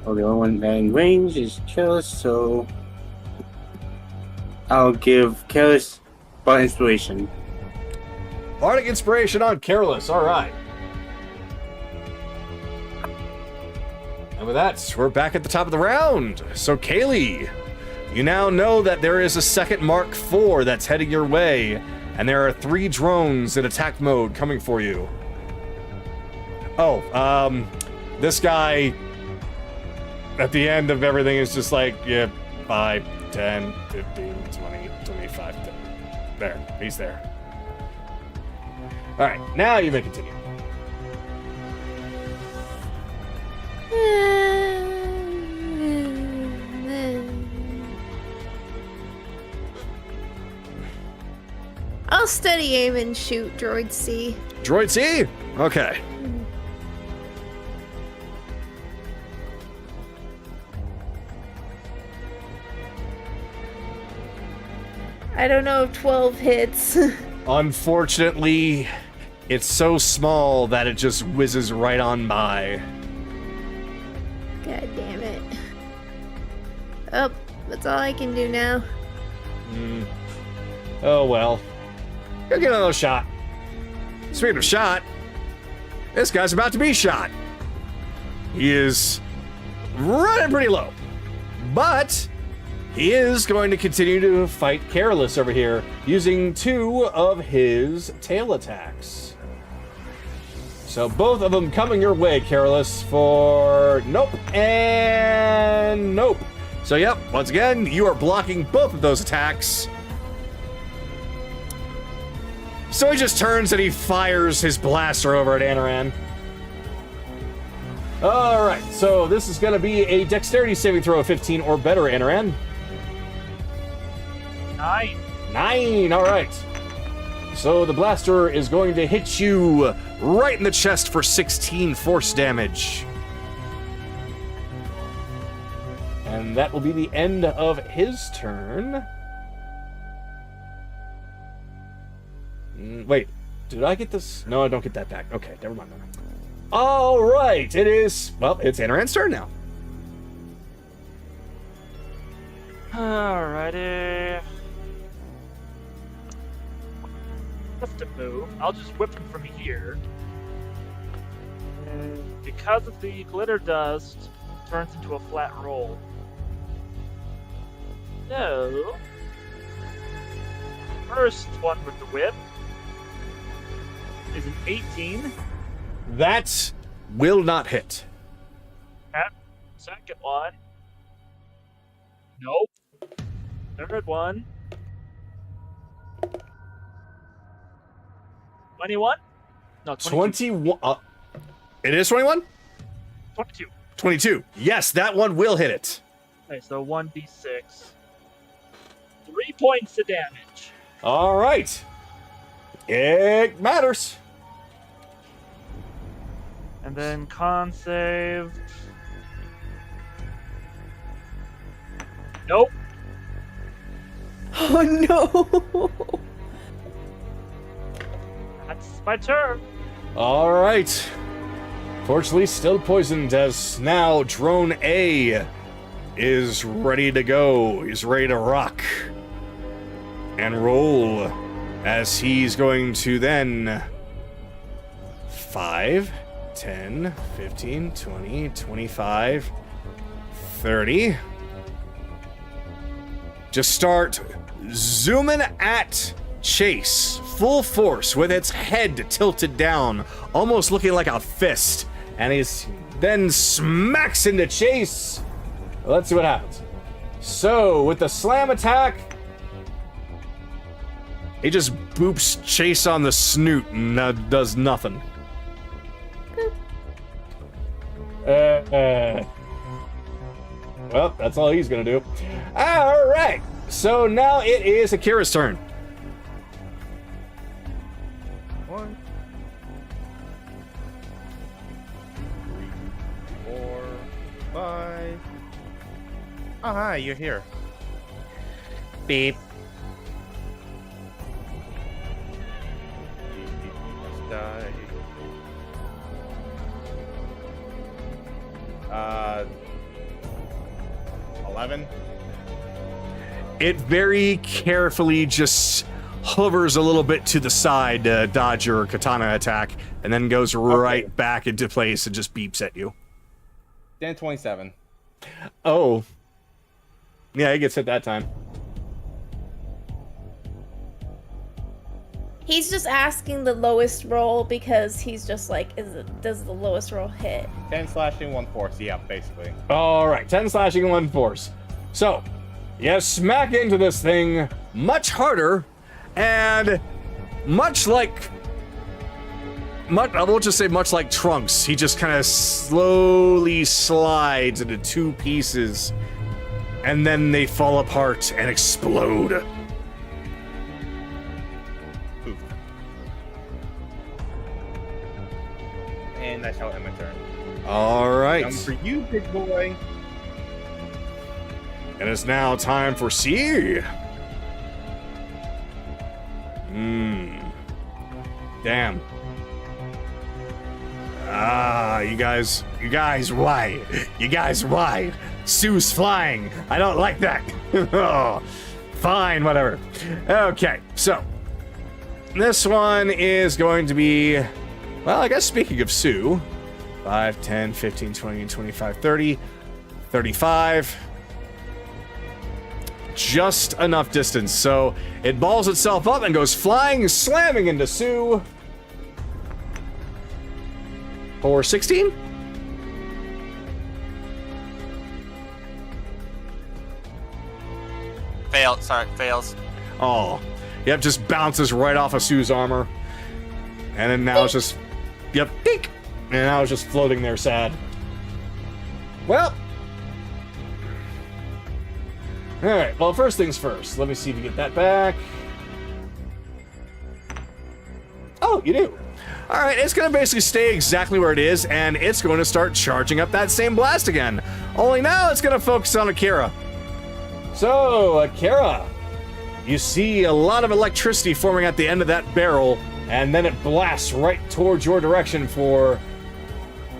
Well, the only one that in range is Careless, so I'll give Careless Bardic Inspiration. Bardic Inspiration on Careless. All right. And with that, we're back at the top of the round. So, Kaylee, you now know that there is a second Mark IV that's heading your way, and there are 3 drones in attack mode coming for you. Oh, this guy at the end of everything is just like, yeah, 5, 10, 15, 20, 25. 30. There, he's there. All right, now you may continue. I'll steady aim and shoot Droid C. Droid C? Okay. I don't know if 12 hits. Unfortunately, it's so small that it just whizzes right on by. God damn it. Oh, that's all I can do now. Oh well. You'll get another shot. Speaking of shot, this guy's about to be shot. He is running pretty low. But he is going to continue to fight Careless over here, using 2 of his tail attacks. So both of them coming your way, Careless, for nope and nope. So yep, once again, you are blocking both of those attacks. So he just turns and he fires his blaster over at Anaran. Alright, so this is going to be a dexterity saving throw of 15 or better, Anaran. 9. 9, alright. So the blaster is going to hit you right in the chest for 16 force damage. And that will be the end of his turn. Wait, did I get this? No, I don't get that back. Okay, never mind. All right, it is, well, it's Anaran's turn now. Alrighty. Just to move, I'll just whip him from here. And because of the glitter dust, it turns into a flat roll. So, first one with the whip is an 18. That will not hit. Okay. Second one. Nope. Third one. 21? No, 22. 21. It is 21? 22. 22. Yes, that one will hit it. Okay, so 1d6. 3 points of damage. All right. It matters. And then con save. Nope. Oh no! That's my turn. All right. Fortunately, still poisoned, as now Drone A is ready to go. He's ready to rock and roll, as he's going to then 5, 10, 15, 20, 25, 30. Just start zooming at Chase, full force, with its head tilted down, almost looking like a fist. And he's then smacks into Chase. Let's see what happens. So, with the slam attack, he just boops Chase on the snoot and does nothing. Well, that's all he's gonna do. All right. So now it is Akira's turn. 1, 3, 4, 5. Oh, hi, you're here. Beep. Let's die. 11. It very carefully just hovers a little bit to the side to dodge your katana attack, and then goes right back into place and just beeps at you. Then 27. Oh. Yeah, he gets hit that time. He's just asking the lowest roll because he's just like, does the lowest roll hit? 10 slashing, 1 force. Yeah, basically. All right, 10 slashing, 1 force. So, you smack into this thing much harder, and much like... I won't just say much like Trunks. He just kind of slowly slides into 2 pieces, and then they fall apart and explode. And I shall end my turn. All right. Come for you, big boy. And it's now time for C. Damn. You guys, why? You guys, why? Sue's flying. I don't like that. Oh, fine, whatever. Okay, so this one is going to be, well, I guess speaking of Sue, 5, 10, 15, 20, 25, 30, 35. Just enough distance, so it balls itself up and goes flying, slamming into Sue. For 16? Fails. Oh. Yep, just bounces right off of Sue's armor. And then now it's just... Yep, dink! And now it's just floating there sad. Well... Alright, well, first things first. Let me see if you get that back. Oh, you do. Alright, it's going to basically stay exactly where it is, and it's going to start charging up that same blast again. Only now it's going to focus on Akira. So, Akira, you see a lot of electricity forming at the end of that barrel, and then it blasts right towards your direction for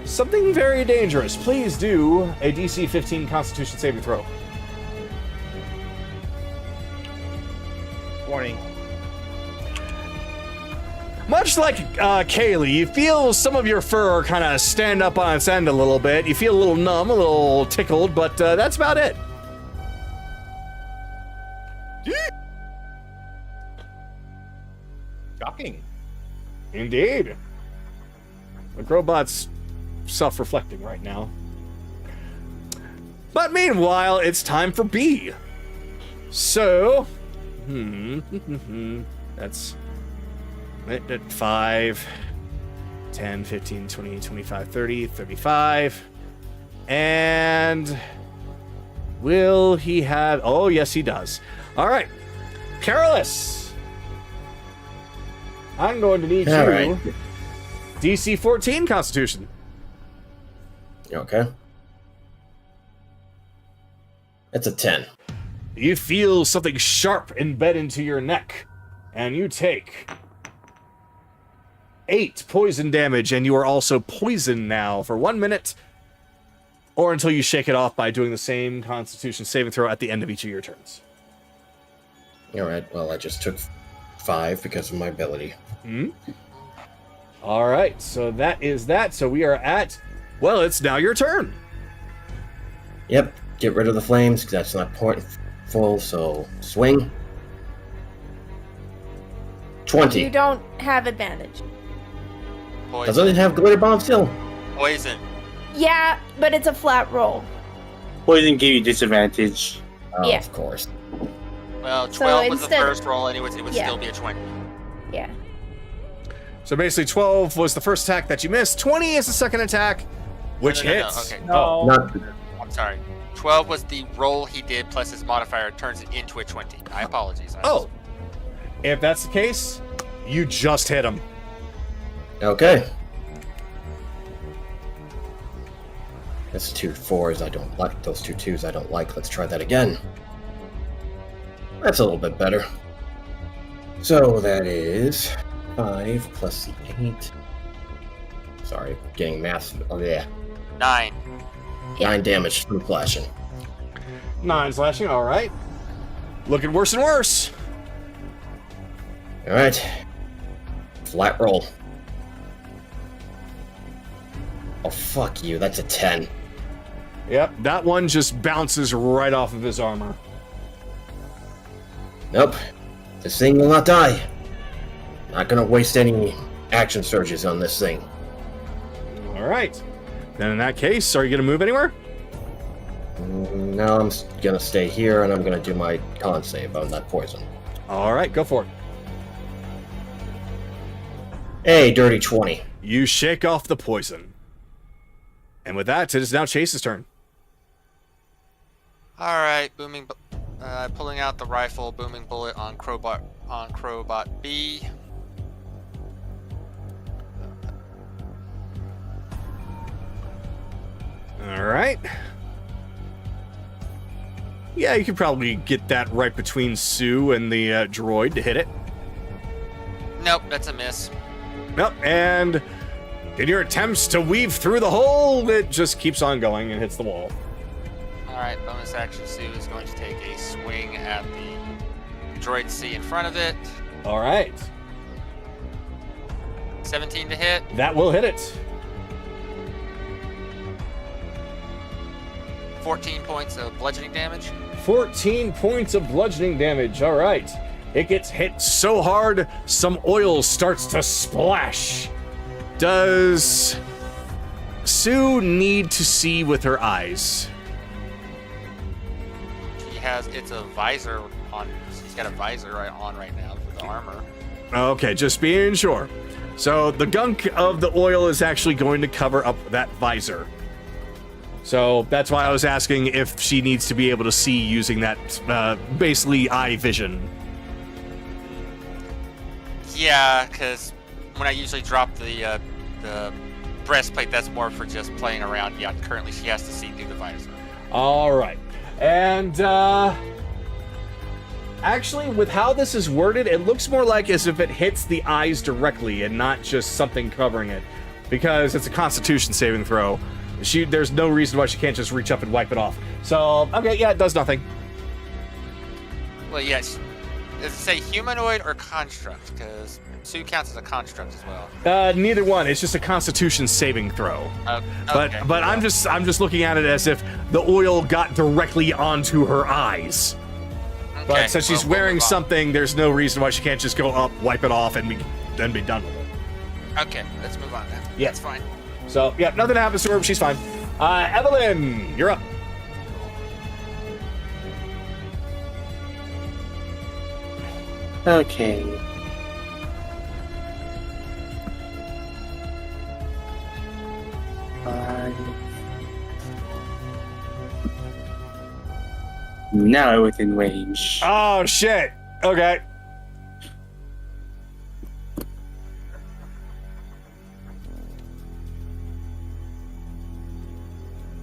something very dangerous. Please do a DC 15 Constitution saving throw. Warning. Much like Kaylee, you feel some of your fur kind of stand up on its end a little bit. You feel a little numb, a little tickled, but that's about it. Shocking. Indeed. The robot's self-reflecting right now. But meanwhile, it's time for B. So, that's 5, 10, 15, 20, 25, 30, 35. And will he have... Oh, yes, he does. All right. Carolus, I'm going to need All you. right. DC 14 Constitution. Okay. It's a 10. You feel something sharp embed into your neck, and you take 8 poison damage, and you are also poisoned now for 1 minute, or until you shake it off by doing the same Constitution saving throw at the end of each of your turns. Alright, well, I just took 5 because of my ability. All right, so that is that. So we are at, well, it's now your turn. Yep, get rid of the flames, because that's not full, so swing. 20. You don't have advantage. Poison. Doesn't it have glitter bomb still? Poison. Yeah, but it's a flat roll. Poison give you disadvantage. Oh, Yeah. of course. Well, So 12 was the instead- first roll, and it would Yeah. still be a 20. Yeah. So basically 12 was the first attack that you missed. 20 is the second attack, which No. hits. Okay. No. Not I'm sorry. 12 was the roll he did plus his modifier turns it into a 20. I apologize. Oh, if that's the case, you just hit him. okay. That's 2 4s I don't like. Those 2 2s I don't like. Let's try that again. That's a little bit better. So that is 5 plus the 8. Sorry, getting math. Oh, yeah. 9. Yeah. 9 damage from flashing. 9 slashing, alright. Looking worse and worse. Alright. Flat roll. Oh, fuck you. That's a 10. Yep, that one just bounces right off of his armor. Nope. This thing will not die. Not gonna waste any action surges on this thing. Alright. Then in that case, are you gonna move anywhere? No, I'm gonna stay here and I'm gonna do my con save on that poison. Alright, go for it. Hey, dirty 20. You shake off the poison. And with that, it is now Chase's turn. All right, pulling out the rifle, booming bullet on Crowbot B. All right. Yeah, you could probably get that right between Sue and the droid to hit it. Nope, that's a miss. Nope, and in your attempts to weave through the hole, it just keeps on going and hits the wall. Alright, bonus action Sue is going to take a swing at the droid C in front of it. All right. 17 to hit. That will hit it. 14 points of bludgeoning damage. 14 points of bludgeoning damage. All right. It gets hit so hard, some oil starts to splash. Does Sue need to see with her eyes? It's a visor on. He's got a visor on right now for the armor. Okay, just being sure. So the gunk of the oil is actually going to cover up that visor. So that's why I was asking if she needs to be able to see using that basically eye vision. Yeah, because when I usually drop the breastplate, that's more for just playing around. Yeah, currently she has to see through the visor. All right. And actually, with how this is worded, it looks more like as if it hits the eyes directly and not just something covering it, because it's a Constitution saving throw. There's no reason why she can't just reach up and wipe it off. So, okay, yeah, it does nothing. Well, yes. Does it say humanoid or construct? Because Sue counts as a construct as well. Neither one. It's just a Constitution saving throw. Okay. But I'm just looking at it as if the oil got directly onto her eyes. Okay, But since she's we'll wearing move on. something, there's no reason why she can't just go up, wipe it off, and be done with it. Okay, let's move on then. Yeah. That's fine. So, yeah, nothing happens to her. She's fine. Evelyn, you're up. Okay. Now within range. Oh, shit. Okay.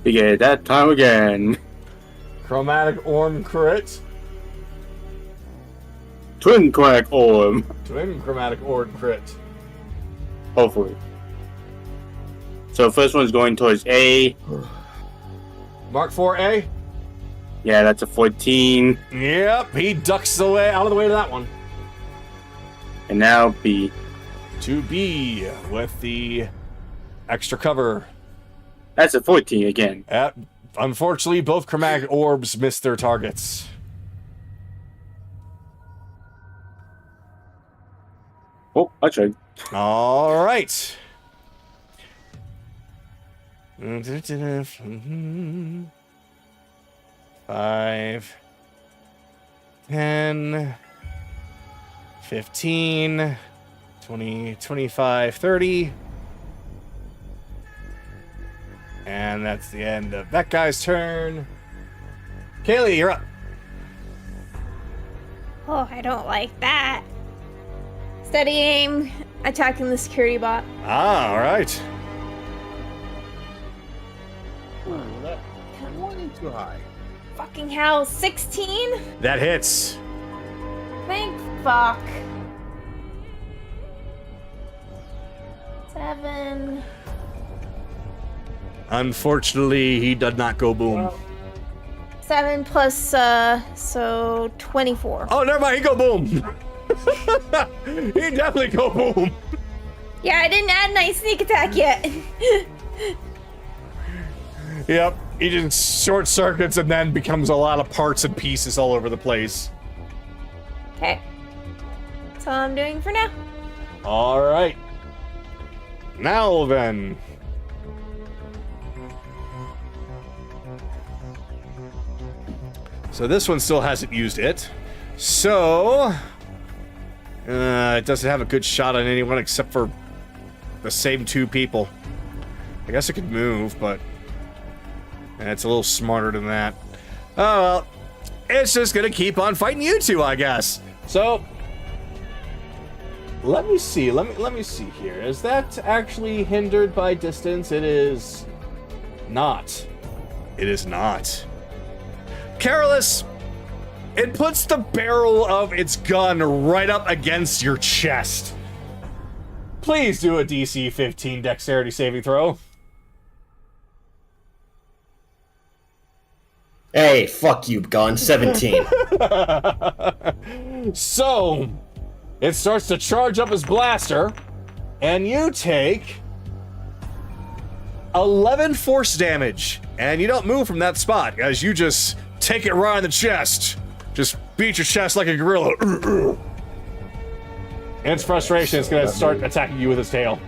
You get that time again. Chromatic Orb crit. Twin Quack Orb. Twin Chromatic Orb crit. Hopefully. So first one's going towards A. Mark 4A. Yeah, that's a 14. Yep, he ducks away out of the way to that one. And now B. To B with the extra cover. That's a 14 again. Unfortunately, both chromatic orbs missed their targets. Oh, I tried. All right. 5, 10, 15, 20, 25, 30. And that's the end of that guy's turn. Kaylee, you're up. Oh, I don't like that. Steady aim, attacking the security bot. Ah, all right. One too high. Fucking hell, 16? That hits. Thank fuck. 7. Unfortunately, he did not go boom. 7 plus, so 24. Oh, never mind. He go boom. He definitely go boom. Yeah, I didn't add my sneak attack yet. Yep. He just short circuits and then becomes a lot of parts and pieces all over the place. Okay. That's all I'm doing for now. All right. Now then. So this one still hasn't used it. So it doesn't have a good shot on anyone except for the same 2 people. I guess it could move, but it's a little smarter than that. Oh well, it's just gonna keep on fighting you 2, I guess. So let me see. Let me see here. Is that actually hindered by distance? It is not. It is not. Careless, it puts the barrel of its gun right up against your chest. Please do a DC 15 dexterity saving throw. Hey, fuck you, gun. 17. So, it starts to charge up his blaster, and you take 11 force damage. And you don't move from that spot, as you just take it right in the chest. Just beat your chest like a gorilla. In its frustration, it's gonna start attacking you with its tail.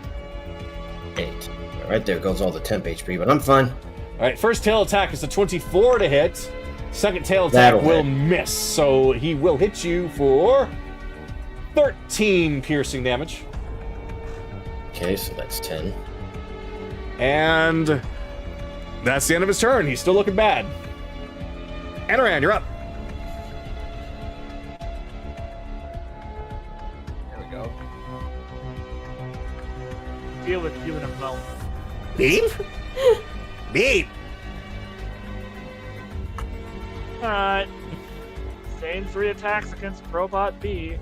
8. Right there goes all the temp HP, but I'm fine. Alright, first tail attack is a 24 to hit. Second tail attack That'll will hit. miss, so he will hit you for 13 piercing damage. Okay, so that's 10. And that's the end of his turn. He's still looking bad. Anoran, you're up. There we go. Deal with you in a moment. Beep? Beep. Alright. Same 3 attacks against Robot B.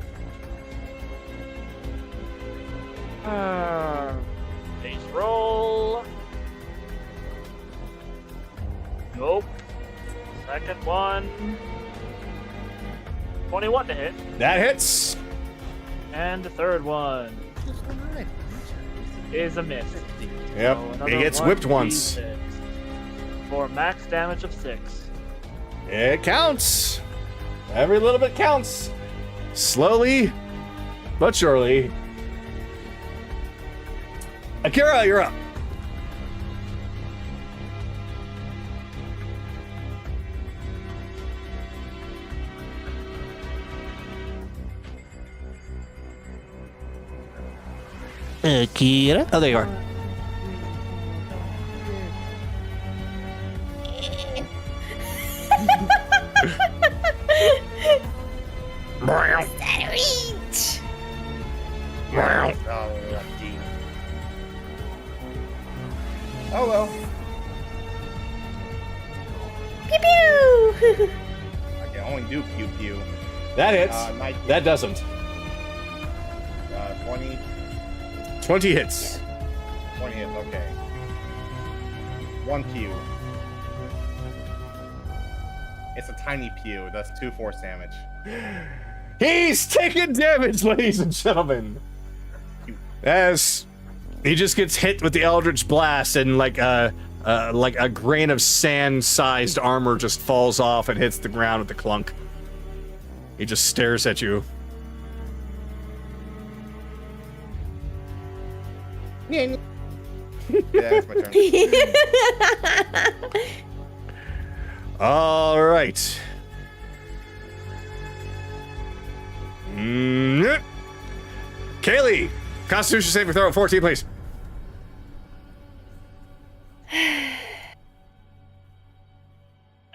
Base roll. Nope. Second one. 21 to hit. That hits. And the third one is a miss. Yep, So he another gets whipped 1d6 once. For max damage of 6. It counts. Every little bit counts. Slowly, but surely. Akira, you're up. Akira. Oh, there you are. Reach! Oh well. Pew pew! I can only do pew pew. That hits. 19, That doesn't. 20. 20 hits. 20 hits, okay. 1 pew. It's a tiny pew. That's 2 force damage. He's taking damage, ladies and gentlemen. As he just gets hit with the Eldritch Blast, and like a grain of sand-sized armor just falls off and hits the ground with the clunk. He just stares at you. Yeah, it's my turn. All right. Kaylee, Constitution saving throw 14, please.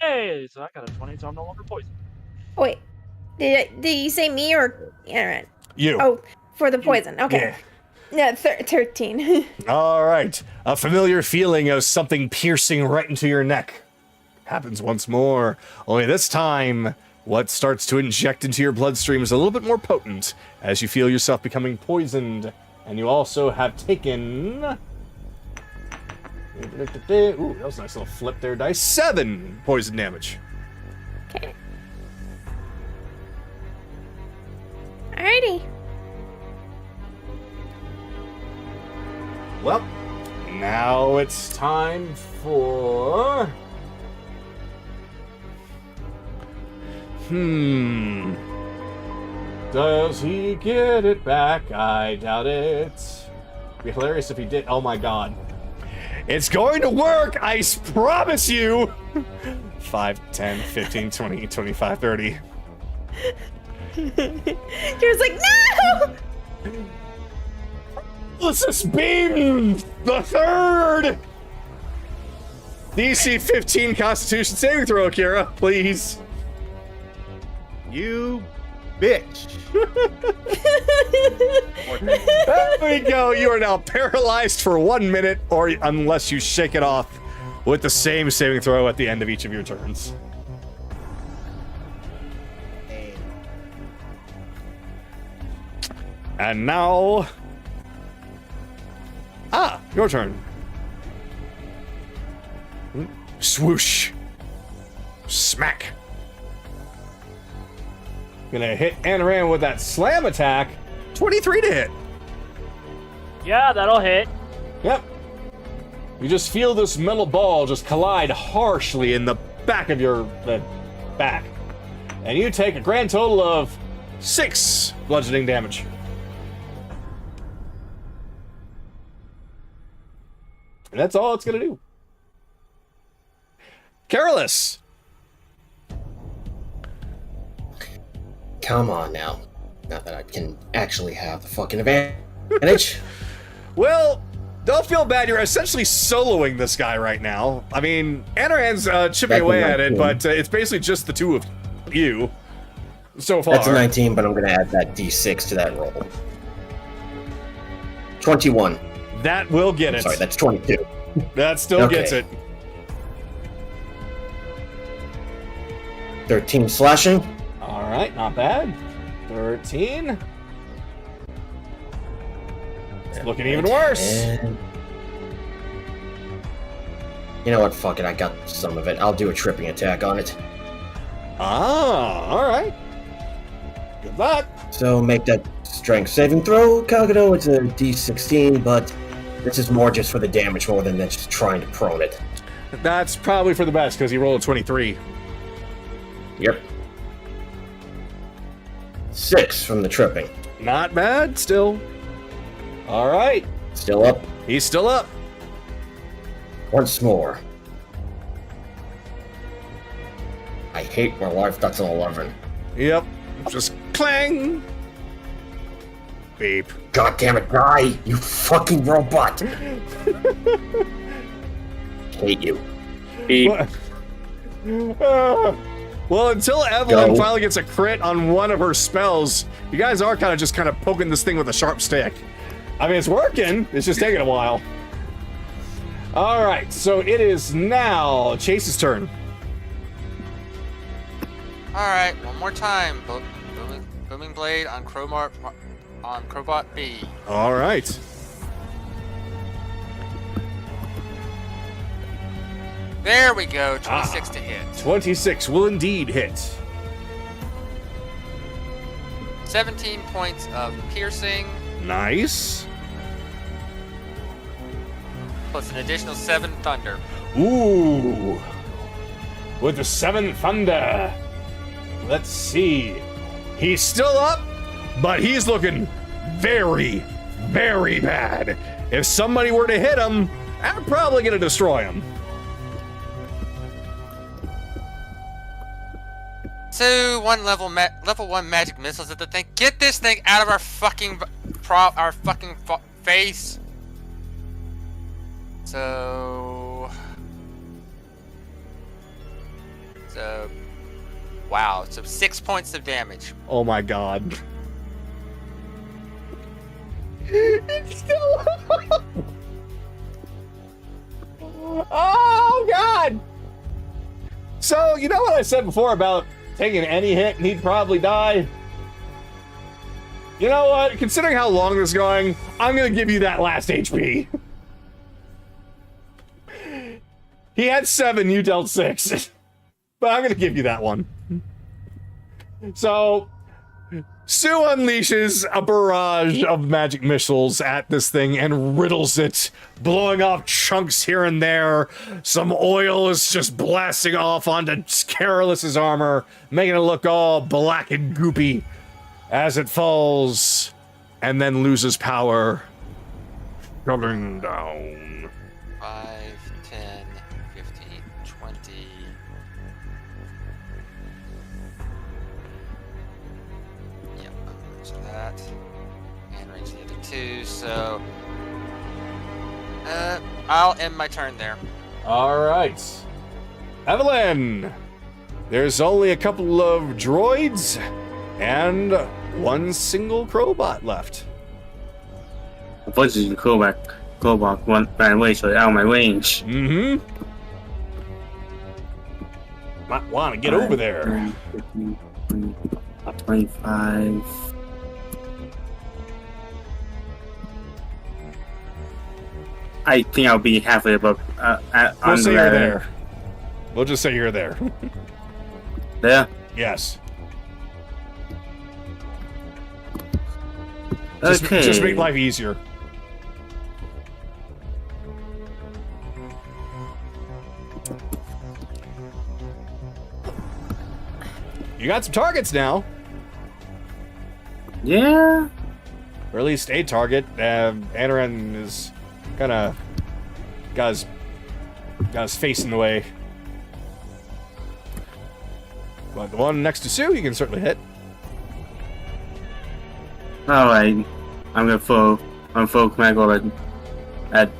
Hey, so I got a 20, so I'm no longer poisoned. Wait, did you say me or Aaron? You. Oh, for the poison. Okay. Yeah, 13. All right. A familiar feeling of something piercing right into your neck happens once more. Only this time, what starts to inject into your bloodstream is a little bit more potent as you feel yourself becoming poisoned. And you also have taken... Ooh, that was a nice little flip there, dice. 7 poison damage. Okay. Alrighty. Well, now it's time for... Does he get it back? I doubt it. It'd be hilarious if he did. Oh my god. It's going to work! I promise you! 5, 10, 15, 20, 25, 30. Kira's like, no! Let's just beam the third! DC 15 Constitution saving throw, Kira, please. You bitch. There we go. You are now paralyzed for 1 minute, or unless you shake it off with the same saving throw at the end of each of your turns. And now... your turn. Swoosh. Smack. Gonna hit Anaran with that slam attack. 23 to hit. Yeah, that'll hit. Yep. You just feel this metal ball just collide harshly in the back of your back. And you take a grand total of 6 bludgeoning damage. And that's all it's gonna do. Careless. Come on now. Not that I can actually have the fucking advantage. Well, don't feel bad. You're essentially soloing this guy right now. I mean, Anaran's chipping away at it, but it's basically just the two of you so far. That's a 19, but I'm going to add that d6 to that roll. 21. That will get it. Sorry, that's 22. That still gets it. 13 slashing. All right, not bad. 13. It's looking even worse. And... you know what? Fuck it. I got some of it. I'll do a tripping attack on it. Ah, all right. Good luck. So make that strength saving throw, Kagado. It's a d16, but this is more just for the damage more than just trying to prone it. That's probably for the best because he rolled a 23. Yep. 6 from the tripping. Not bad, still. All right. Still up. He's still up. Once more. I hate my life. That's an 11. Yep. Just clang. Beep. God damn it, die! You fucking robot! Hate you. Beep. Well, until Evelyn finally gets a crit on one of her spells, you guys are kind of poking this thing with a sharp stick. I mean, it's working. It's just taking a while. All right, so it is now Chase's turn. All right, one more time. Booming blade on Crowbot B. All right. There we go. 26 to hit. 26 will indeed hit. 17 points of piercing. Nice. Plus an additional 7 thunder. Ooh. With the 7 thunder. Let's see. He's still up, but he's looking very, very bad. If somebody were to hit him, I'm probably going to destroy him. So, level 1 magic missiles at the thing. Get this thing out of our fucking face. So, wow. So 6 points of damage. Oh my god. It's still up. Oh god. So, you know what I said before about taking any hit and he'd probably die? You know what? Considering how long this is going, I'm gonna give you that last HP. He had 7, you dealt 6. But I'm gonna give you that one. So, Sue unleashes a barrage of magic missiles at this thing and riddles it, blowing off chunks here and there. Some oil is just blasting off onto Careless's armor, making it look all black and goopy as it falls and then loses power. Coming down. 5, 10, 15, 20. Yep. So that. And range the other 2. So. I'll end my turn there. All right. Evelyn, there's only a couple of droids and one single crowbot left. Unfortunately, Cobalt ran away, so they're out of my range. Mm-hmm. Might want to get over there. 25. I think I'll be halfway above. We'll say you're there. We'll just say you're there. There? Yes. Okay. Just make life easier. You got some targets now. Yeah. Or at least a target. Anaran is kind of got his face in the way. But the one next to Sue, you can certainly hit. All right. I'm gonna throw command goal at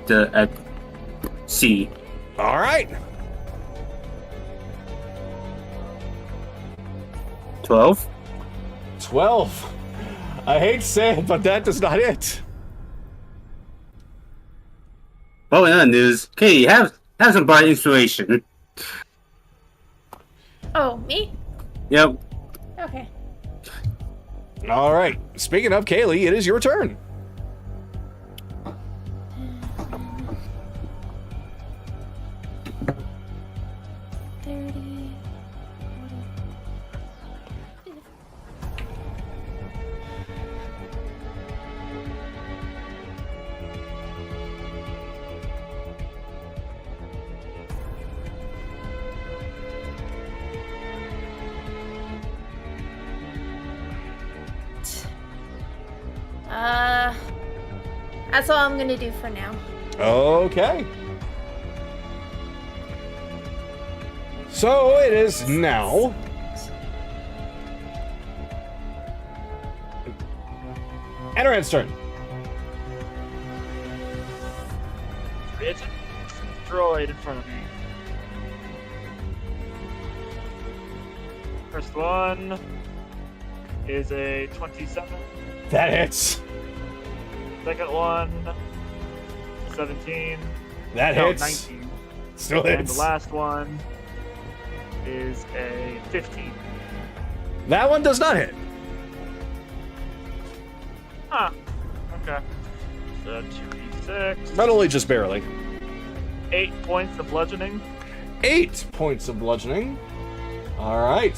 C. All right. 12. 12. I hate to say it, but that does not hit. Oh, in other news, Katie, have some bright inspiration. Oh, me? Yep. Okay. All right. Speaking of Kaylee, it is your turn. That's all I'm gonna do for now. Okay. So it is now. Anaran's turn. It's a droid in front of me. First one is a 27. That hits. Second one, 17. That No, hits. 19. Still And hits. the last one is a 15. That one does not hit. Huh. Okay. So 2d6. Not only just barely. 8 points of bludgeoning. 8 points of bludgeoning. All right.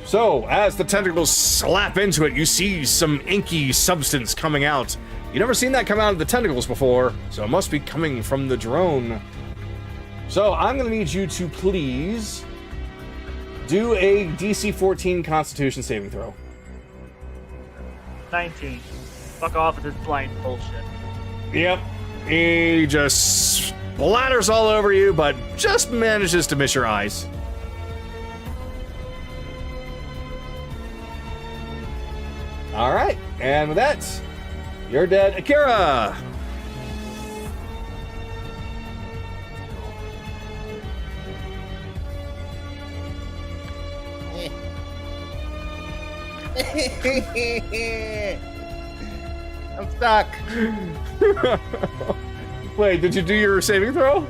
So, as the tentacles slap into it, you see some inky substance coming out. You've never seen that come out of the tentacles before, so it must be coming from the drone. So, I'm going to need you to please do a DC 14 Constitution saving throw. 19. Fuck off with this blind bullshit. Yep. He just splatters all over you, but just manages to miss your eyes. All right, and with that, you're dead. Akira! I'm stuck. Wait, did you do your saving throw?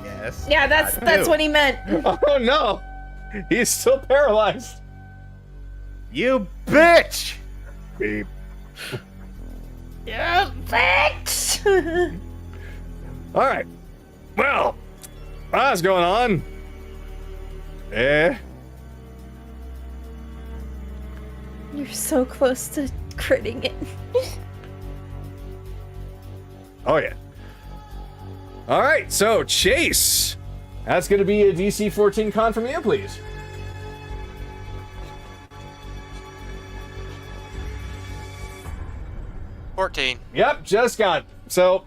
Yes. Yeah, that's what he meant. Oh no! He's still paralyzed. You bitch! Beep. Yeah, thanks. All right. Well, what's going on? so close to critting it. Oh, yeah. All right, so Chase. That's going to be a DC 14 con from you, please. Yep, just got it. So,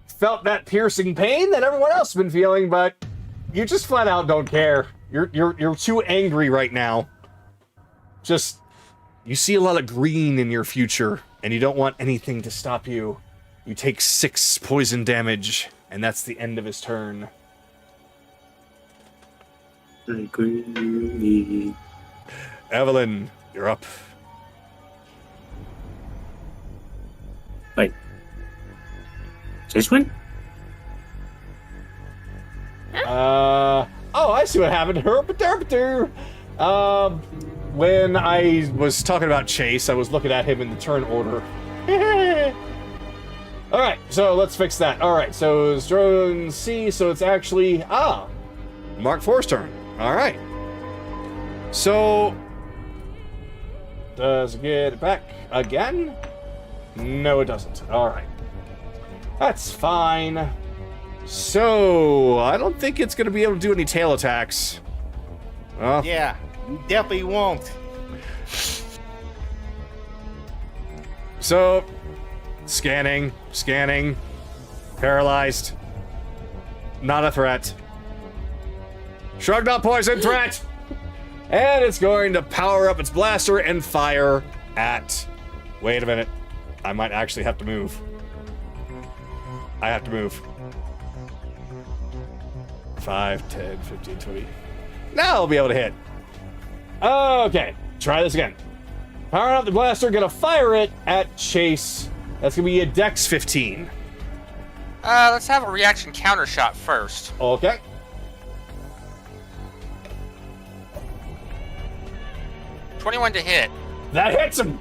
felt that piercing pain that everyone else has been feeling, but you just flat out don't care. You're too angry right now. Just, you see a lot of green in your future, and you don't want anything to stop you. You take 6 poison damage, and that's the end of his turn. Evelyn, you're up. Wait. This one? Oh, I see what happened. When I was talking about Chase, I was looking at him in the turn order. Alright, so let's fix that. Alright, so it's drone C, so it's actually, Mark IV's turn. Alright. So, does it get it back again? No, it doesn't. Alright. That's fine. So, I don't think it's going to be able to do any tail attacks. Yeah, you definitely won't. So, scanning, paralyzed, not a threat. Shrugged up poison threat! And it's going to power up its blaster and fire at... Wait a minute. I might actually have to move. I have to move. 5, 10, 15, 20. Now I'll be able to hit. Okay, try this again. Powering up the blaster, gonna fire it at Chase. That's gonna be a Dex 15. Let's have a reaction counter shot first. Okay. $21 to hit. That hits him!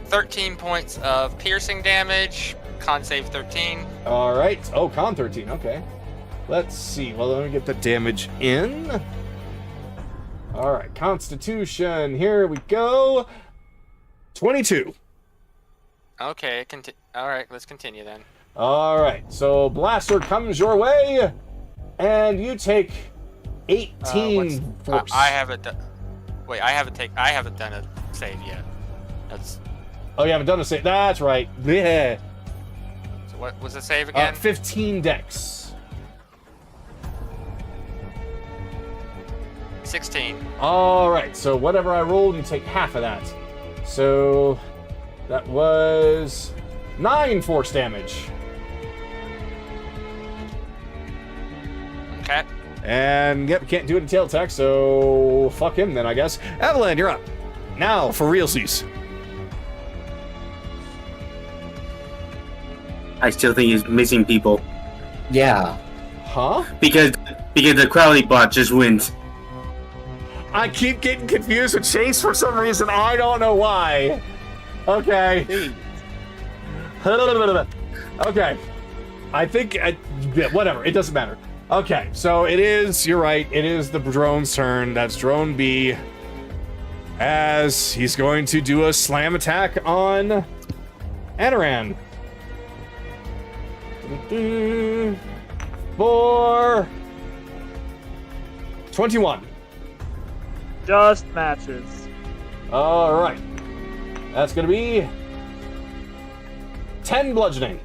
13 points of piercing damage. Con save 13. Alright. Oh, con 13. Okay. Let's see. Well, let me get the damage in. Alright. Constitution. Here we go. 22. Okay. Alright, let's continue then. Alright. So, blaster comes your way. And you take 18 force. I haven't done... Wait, I haven't done a save yet. That's... Oh, you haven't done a save. That's right. Yeah. So what was the save again? 15 Dex. 16. Alright, so whatever I rolled, you take half of that. So that was 9 force damage. Okay. And yep, can't do it in tail attack, so fuck him then, I guess. Evelyn, you're up. Now for realsies. I still think he's missing people. Yeah. Huh? Because the Crowley bot just wins. I keep getting confused with Chase for some reason. I don't know why. Okay. Okay. I think... yeah, whatever. It doesn't matter. Okay, so it is... You're right. It is the drone's turn. That's drone B. As he's going to do a slam attack on Anaran. For 21. Just matches. Alright. That's gonna be 10 bludgeoning.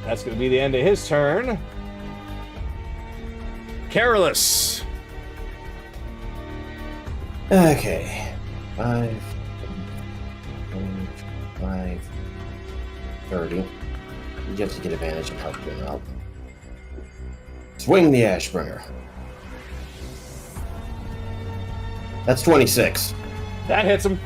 That's gonna be the end of his turn. Careless. Okay. 5, 30. You get to get advantage and help him out. Swing the Ashbringer. That's 26. That hits him.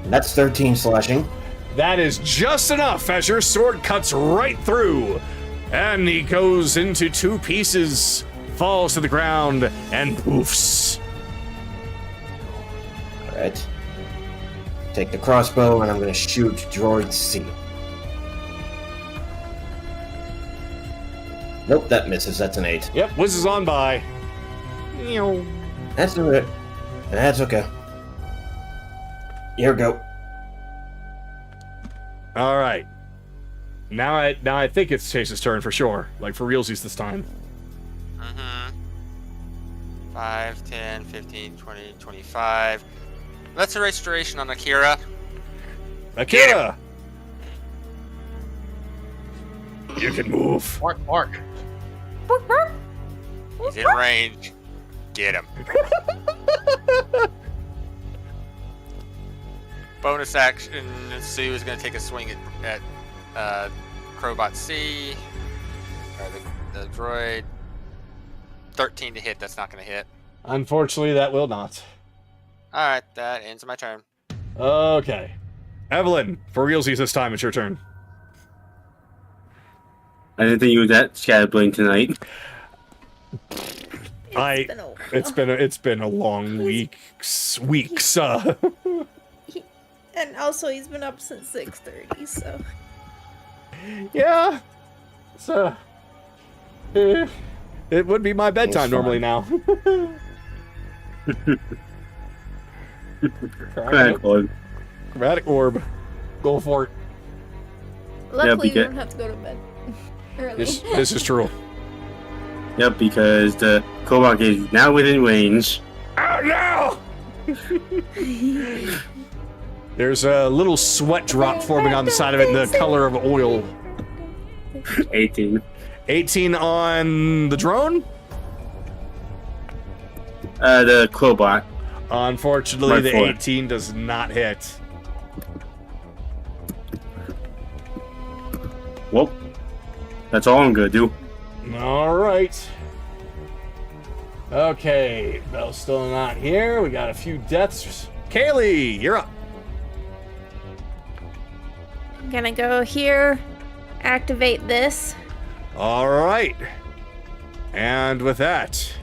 That's 13 slashing. That is just enough as your sword cuts right through. And he goes into 2 pieces, falls to the ground, and poofs. Alright. Take the crossbow and I'm going to shoot Droid C. Nope, that misses. That's an 8. Yep, whizzes on by. That's it. That's okay. Here we go. All right. Now I think it's Chase's turn for sure. Like, for realsies this time. Mm-hmm. 5, 10, 15, 20, 25. Let's erase duration on Akira. Akira! You can move. Mark. He's in range. Get him. Bonus action. Sue is going to take a swing at Crowbot C. Or the droid. 13 to hit. That's not going to hit. Unfortunately, that will not. Alright, that ends my turn. Okay. Evelyn, for realsies this time, it's your turn. I didn't think you were that scatterbrain tonight. It's been a long week. Weeks. And also, he's been up since 6:30, so. Yeah. So. It would be my bedtime normally now. Chromatic orb. Go for it. Luckily, Yeah, you don't have to go to bed early. This is true. Yep, because the Kobach is now within range. Oh no! There's a little sweat drop forming on the side of it in the color of oil. 18. 18 on the drone? The Kobach. Unfortunately, the Mark 4. 18 does not hit. Well, that's all I'm gonna do. All right. Okay, Bell's still not here. We got a few deaths. Kaylee, you're up. I'm gonna go here, activate this. All right. And with that...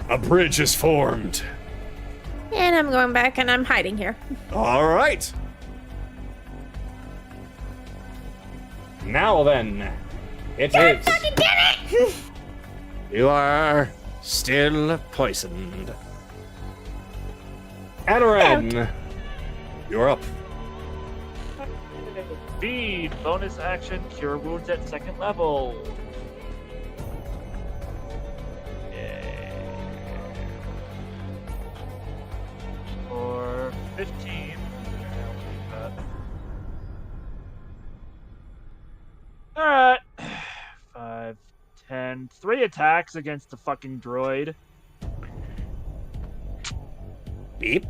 a bridge is formed. And I'm going back and I'm hiding here. All right. Now then, it is. Fucking get it! You are still poisoned. Adaran, you're up. Speed, bonus action, cure wounds at 2nd level. Yay. For 15. Alright. 5, 10, 3 attacks against the fucking droid. Beep.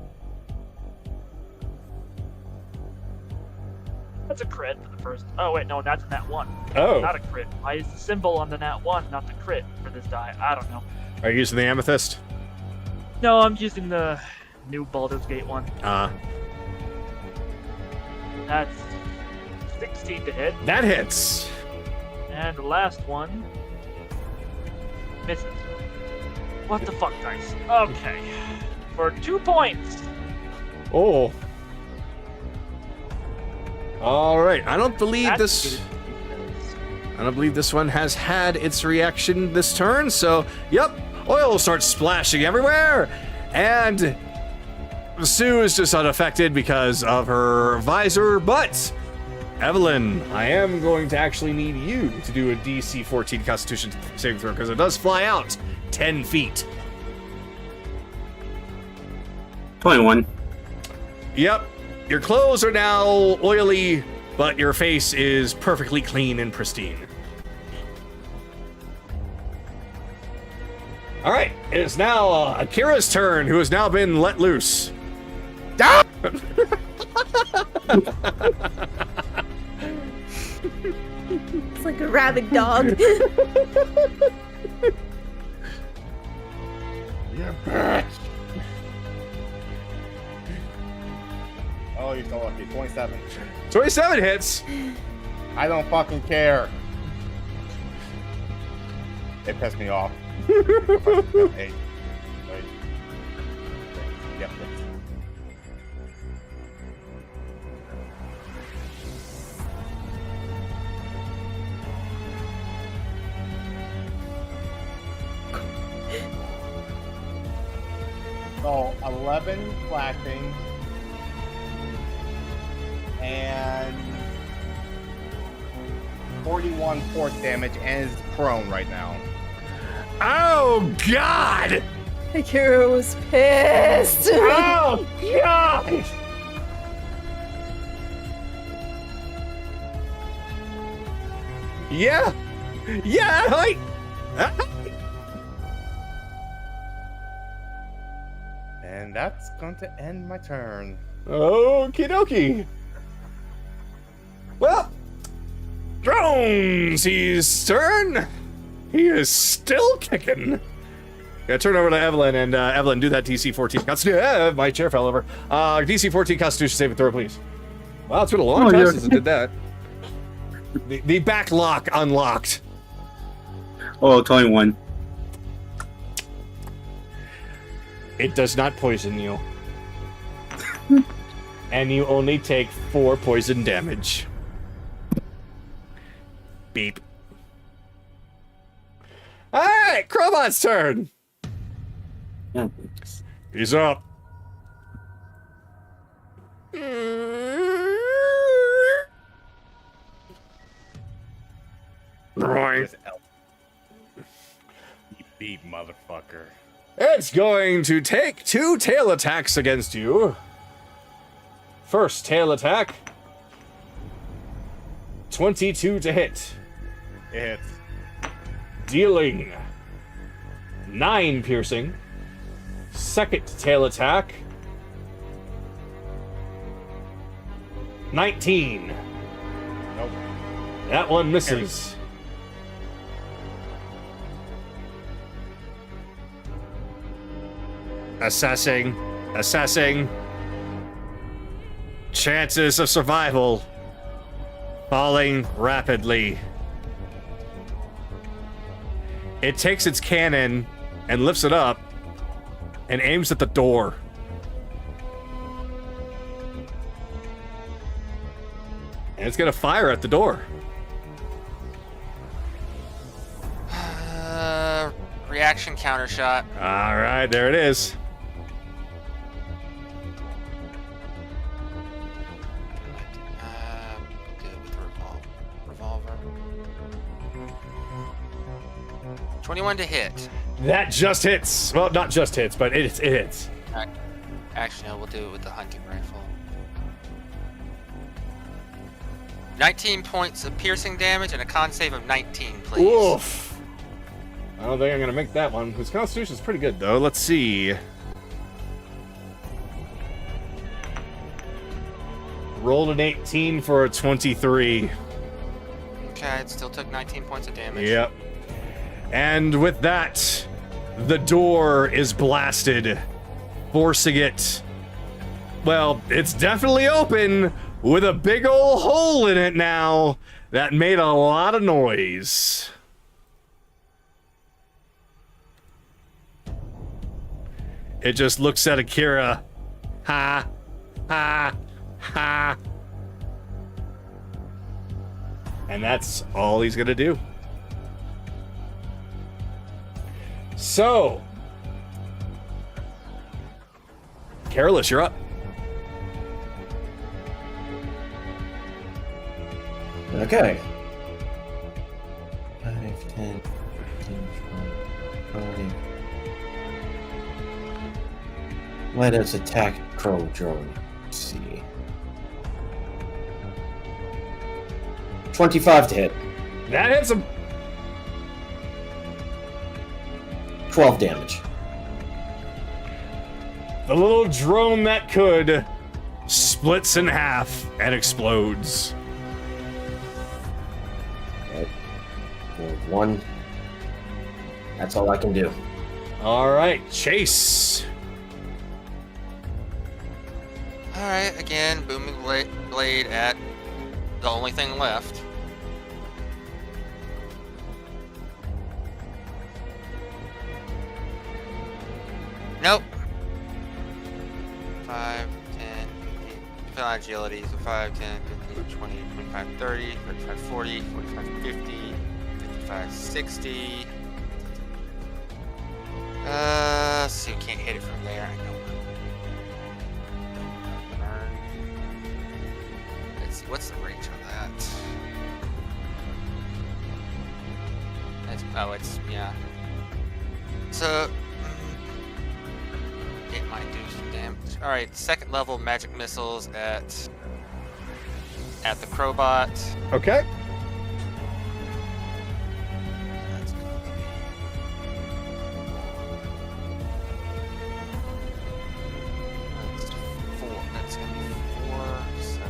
That's a crit for the first. Oh, wait, no, that's nat 1. Oh. Not a crit. Why is the symbol on the nat 1 not the crit for this die? I don't know. Are you using the amethyst? No, I'm using the new Baldur's Gate one. That's 16 to hit. That hits. And the last one misses. What the fuck, dice? Okay. For 2 points. Oh. All right. I don't believe That's this one has had its reaction this turn. So, yep, oil starts splashing everywhere, and Sue is just unaffected because of her visor. But Evelyn, I am going to actually need you to do a DC 14 Constitution saving throw because it does fly out 10 feet. 21. Yep. Your clothes are now oily, but your face is perfectly clean and pristine. All right, it is now Akira's turn, who has now been let loose. Ah! It's like a rabid dog. You're back. Oh, you're so lucky. 27. 27 hits. I don't fucking care. It pissed me off. Hey. Wait. Yep. 11 slashing and 41 force damage and is prone right now. Oh, God! Akira was pissed. Oh, God! Yeah! Yeah! Hi! And that's going to end my turn. Okie dokie. Well, Drones' turn. He is still kicking. Gotta turn over to Evelyn, and Evelyn, do that DC 14 Constitution. My chair fell over. DC 14 Constitution saving throw, please. Wow, it's been a long time since I did that. The back lock unlocked. Oh, 21. It does not poison you. And you only take 4 poison damage. Beep. Alright, Crowbot's turn. Yeah. He's up. Right. This elf. You beat motherfucker. It's going to take 2 tail attacks against you. First tail attack. 22 to hit. It hits. Dealing 9 piercing. Second tail attack. 19. Nope. That one misses. Assessing. Assessing. Chances of survival falling rapidly. It takes its cannon and lifts it up and aims at the door. And it's gonna fire at the door. Reaction counter shot. All right, there it is. Do it with the revolver. 21 to hit. That just hits. Well, not just hits, but it hits. Actually, no, we'll do it with the hunting rifle. 19 points of piercing damage and a con save of 19, please. Oof. I don't think I'm gonna make that one. His constitution's pretty good though. Let's see. Rolled an 18 for a 23. Okay, it still took 19 points of damage. Yep. And with that, the door is blasted, forcing it. Well, it's definitely open with a big ol' hole in it now that made a lot of noise. It just looks at Akira. Ha, ha, ha. And that's all he's gonna do. So, Careless, you're up. Okay. 5, 10, 15, 20, 30. Let us attack Crow Drone. Let's see. 25 to hit. That hits him. 12 damage. The little drone that could splits in half and explodes. Okay. 1. That's all I can do. All right, Chase. Alright, again, booming blade at the only thing left. Nope. 5, 10, 15, depending on agility, so 5, 10, 15, 20, 25, 30, 35, 40, 45, 50, 55, 60. So you can't hit it from there, I know. Let's see, what's the range on that? Yeah. So, it might do some damage. Alright, second level magic missiles at the Crowbot. Okay. That's gonna be 4. That's gonna be 4, so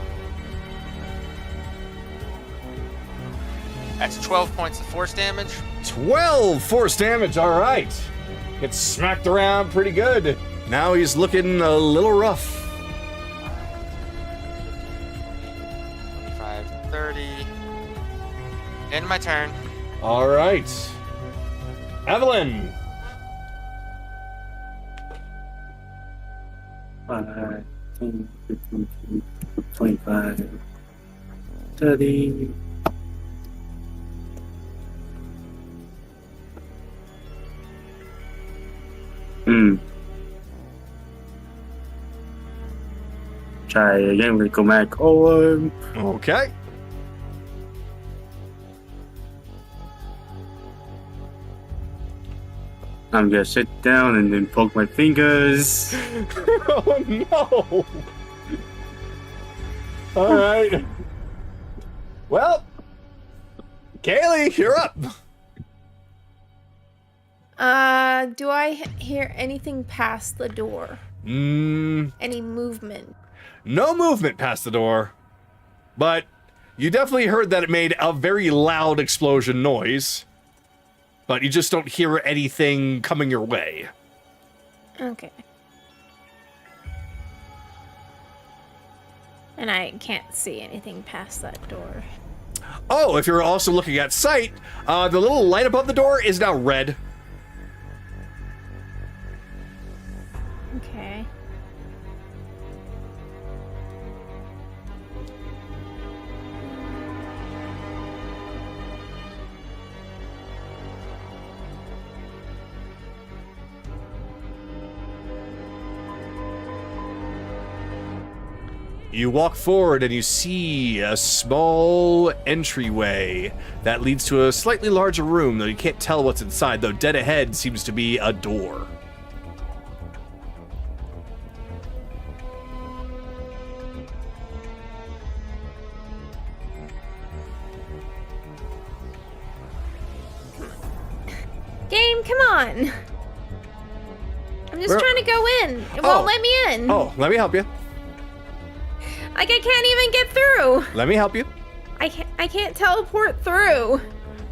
that's 12 points of force damage. 12 force damage, all right. Gets smacked around pretty good. Now he's looking a little rough. 25, 30. End my turn. All right. Evelyn. 5, 10, 15, 25, 30. Try again with go back over. Okay. I'm gonna sit down and then poke my fingers. Oh no! All right. Well, Kaylee, you're up. Do I hear anything past the door? Any movement? No movement past the door, but you definitely heard that it made a very loud explosion noise, but you just don't hear anything coming your way. Okay. And I can't see anything past that door. Oh, if you're also looking at sight, the little light above the door is now red. Okay. You walk forward and you see a small entryway that leads to a slightly larger room, though you can't tell what's inside, though dead ahead seems to be a door. Game, come on! I'm just trying to go in. It won't let me in. Oh, let me help you. Like, I can't even get through. Let me help you. I can't teleport through.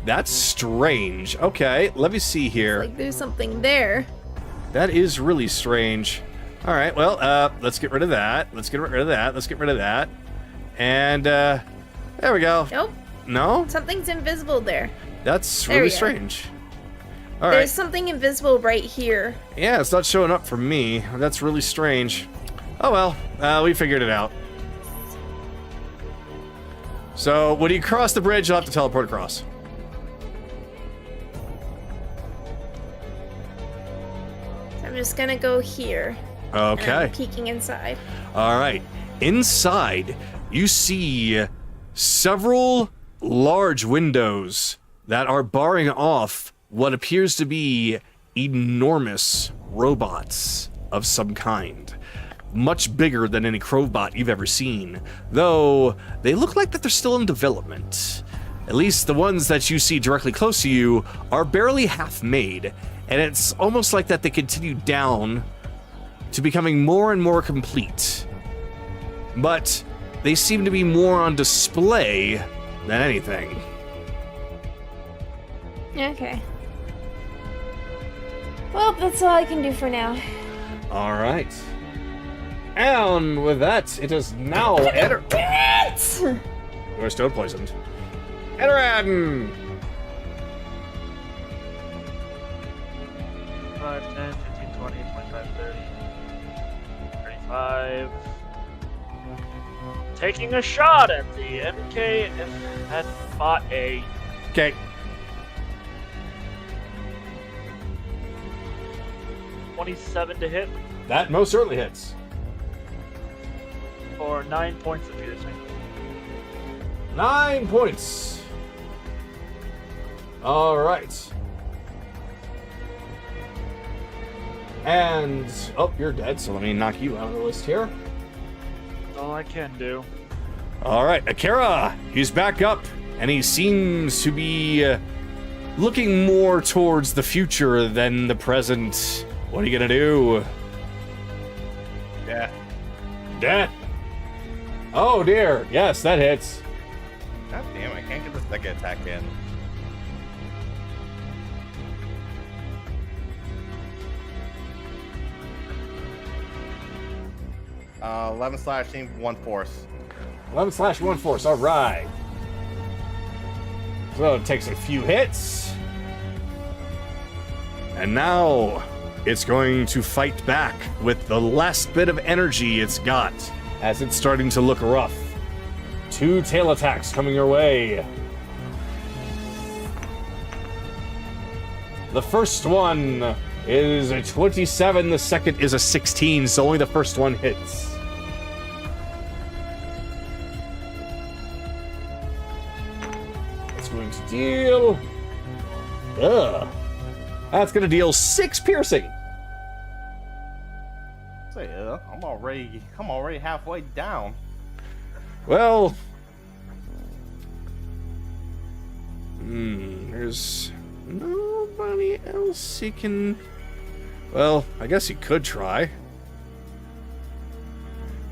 That's strange. Okay, let me see here. Like, there's something there. That is really strange. All right, well, let's get rid of that. Let's get rid of that. Let's get rid of that. And, there we go. Nope. No? Something's invisible there. That's There really we go. strange. All There's right. something invisible right here. Yeah, it's not showing up for me. That's really strange. Oh well, we figured it out. So, when you cross the bridge, you'll have to teleport across. So I'm just gonna go here. And Okay. I'm peeking inside. All right. Inside, you see several large windows that are barring off what appears to be enormous robots of some kind. Much bigger than any Crowbot you've ever seen, though they look like that they're still in development. At least the ones that you see directly close to you are barely half made, and it's almost like that they continue down to becoming more and more complete. But they seem to be more on display than anything. Okay. Well, that's all I can do for now. All right. And with that, it is now It! You are still poisoned. Edoran! 5, 10, 15, 20, 25, 30, 35. Taking a shot at the MK at Bot A. Okay. 27 to hit That most certainly hits. for 9 points of piercing. 9 points. All right. And, oh, you're dead, so let me knock you out of the list here. All I can do. All right, Akira, he's back up, and he seems to be looking more towards the future than the present. What are you gonna do? Yeah. Death. Oh dear, yes, that hits. God damn, I can't get the second attack in. 11 slashing, 1 force. 11 slash 1 force, all right. So it takes a few hits. And now it's going to fight back with the last bit of energy it's got as it's starting to look rough. 2 tail attacks coming your way. The first one is a 27, the second is a 16, so only the first one hits. It's going to deal... That's going to deal 6 piercing. Say, I'm already halfway down. Well... there's nobody else he can... Well, I guess he could try.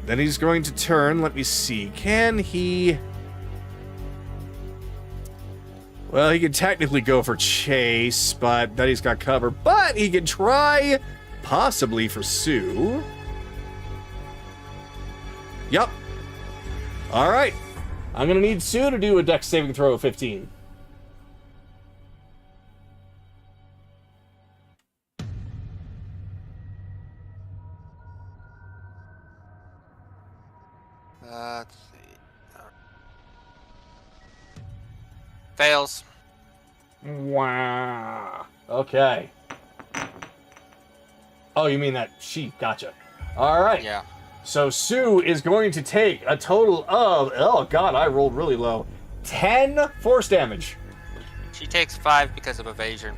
Then he's going to turn. Let me see. Can he... Well, he could technically go for chase, but then he's got cover. But he could try possibly for Sue. Yup. All right. I'm going to need Sue to do a dex saving throw of 15. Let's see. Fails. Wow. Okay. Oh, you mean that sheep. Gotcha. All right. Yeah. So Sue is going to take a total of... Oh, God, I rolled really low. 10 force damage. She takes 5 because of evasion.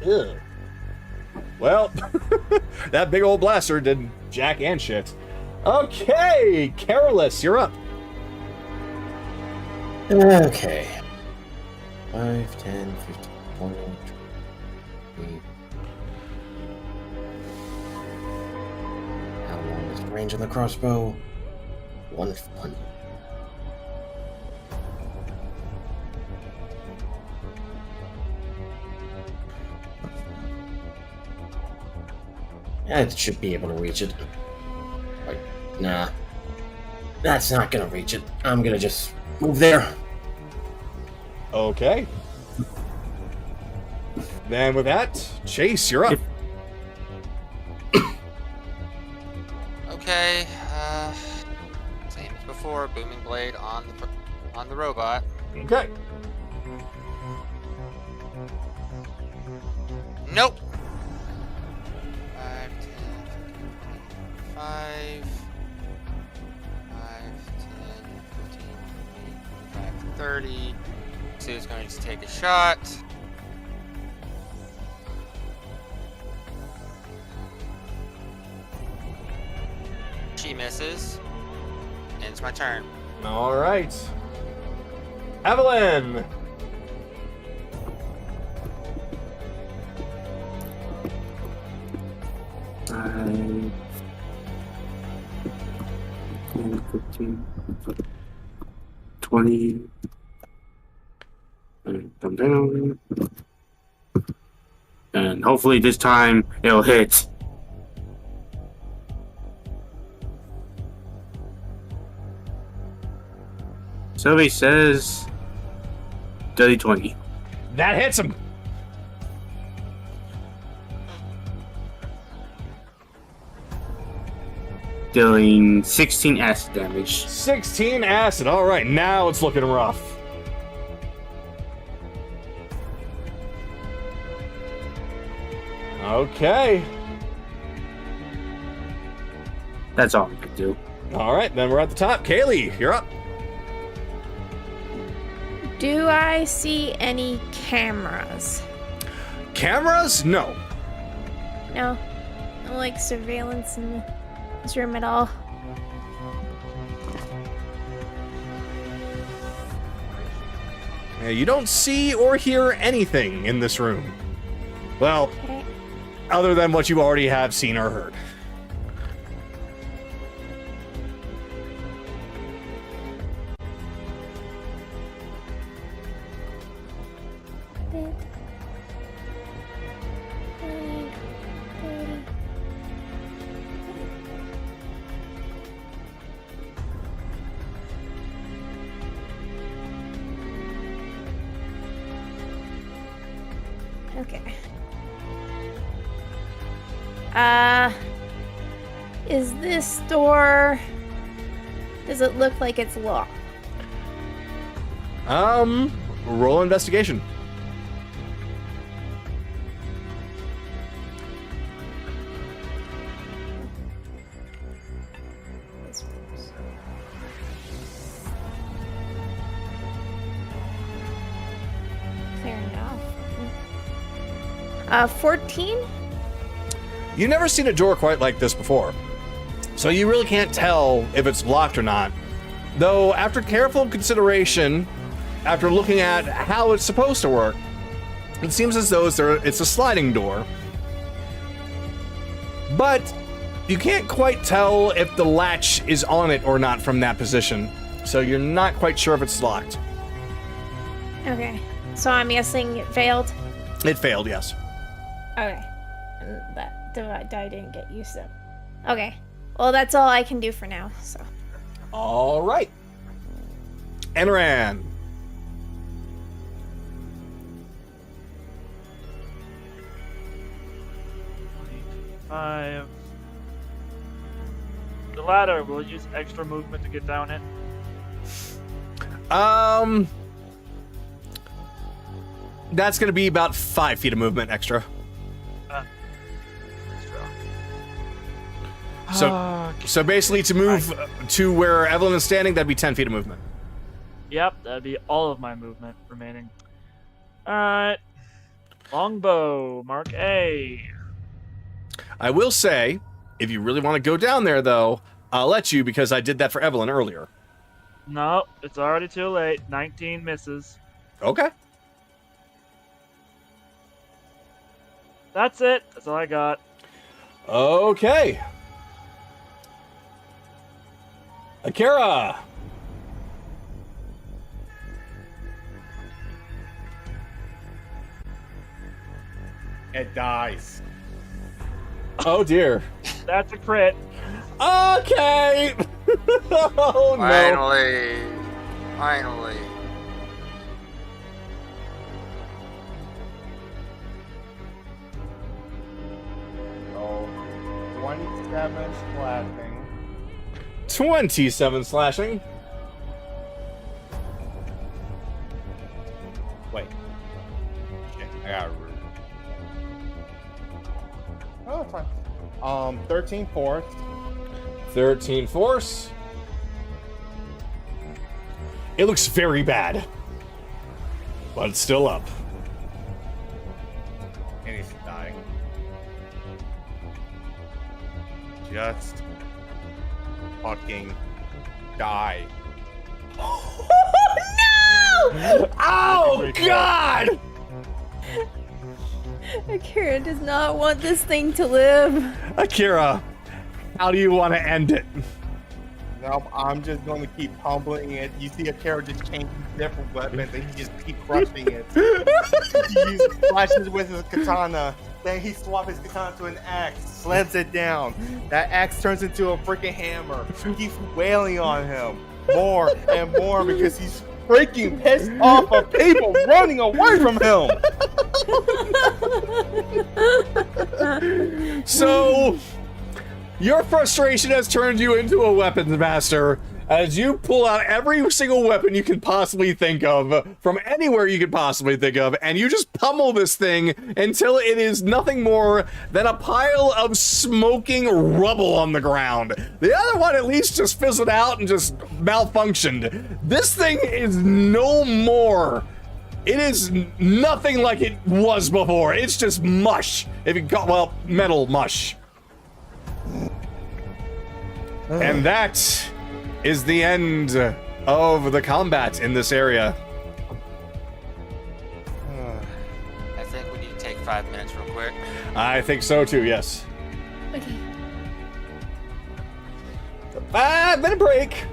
Ugh. Well, that big old blaster did jack and shit. Okay, Carolus, you're up. Okay. 5, 10, 15, 20, 20. How long is the range on the crossbow? 100. I should be able to reach it. Like, nah. That's not gonna reach it. I'm gonna just move there. Okay. Then with that, Chase, you're up. Okay. Same as before. Booming blade on the robot. Okay. Nope. 5, 10, 5, 10, 15, 20, 25, 30. Sue's going to take a shot. She misses. Ends my turn. All right. Evelyn. 5, 10, 15, 20. And come down. And hopefully this time it'll hit. Survey says dirty 20. That hits him. Dealing 16 acid damage. 16 acid. All right, now it's looking rough. Okay. That's all we can do. All right, then we're at the top. Kaylee, you're up. Do I see any cameras? Cameras? No. No. No, like, surveillance in this room at all? Yeah, you don't see or hear anything in this room. Well, Okay. other than what you already have seen or heard. Okay. Is this door... Does it look like it's locked? Roll investigation. Fair enough. 14? You've never seen a door quite like this before, so you really can't tell if it's locked or not. Though, after careful consideration, after looking at how it's supposed to work, it seems as though it's a sliding door. But you can't quite tell if the latch is on it or not from that position, so you're not quite sure if it's locked. Okay. So I'm guessing it failed? It failed, yes. Okay. That I didn't get used to. Okay. Well, that's all I can do for now, so. All right. Enran. Five. The ladder, will use extra movement to get down it. That's gonna be about 5 feet of movement extra. So basically, to move to where Evelyn is standing, that'd be 10 feet of movement. Yep, that'd be all of my movement remaining. Alright. Longbow, mark A. I will say, if you really want to go down there, though, I'll let you because I did that for Evelyn earlier. No, it's already too late. 19 misses. Okay. That's it. That's all I got. Okay. Akira. It dies. Oh dear. That's a crit. Okay. Oh no. Finally. So, 27 slashing. 27 slashing. Wait. Shit, I got it. Oh, it's fine. 13 force. 13 force. It looks very bad, but it's still up. And he's dying. Just fucking die. No! Oh God! Akira does not want this thing to live. Akira, how do you want to end it? Nope, I'm just going to keep humbling it. You see a character just changing different weapons, and he just keep crushing it. He slashes with his katana. Then he swaps his katana to an axe, slams it down. That axe turns into a freaking hammer. He keeps wailing on him more and more because he's freaking pissed off of people running away from him. So, your frustration has turned you into a weapons master as you pull out every single weapon you can possibly think of from anywhere you could possibly think of, and you just pummel this thing until it is nothing more than a pile of smoking rubble on the ground. The other one at least just fizzled out and just malfunctioned. This thing is no more. It is nothing like it was before. It's just mush. If it got, well, metal mush. And that is the end of the combat in this area. I think we need to take 5 minutes real quick. I think so too, yes. Okay. 5-minute break.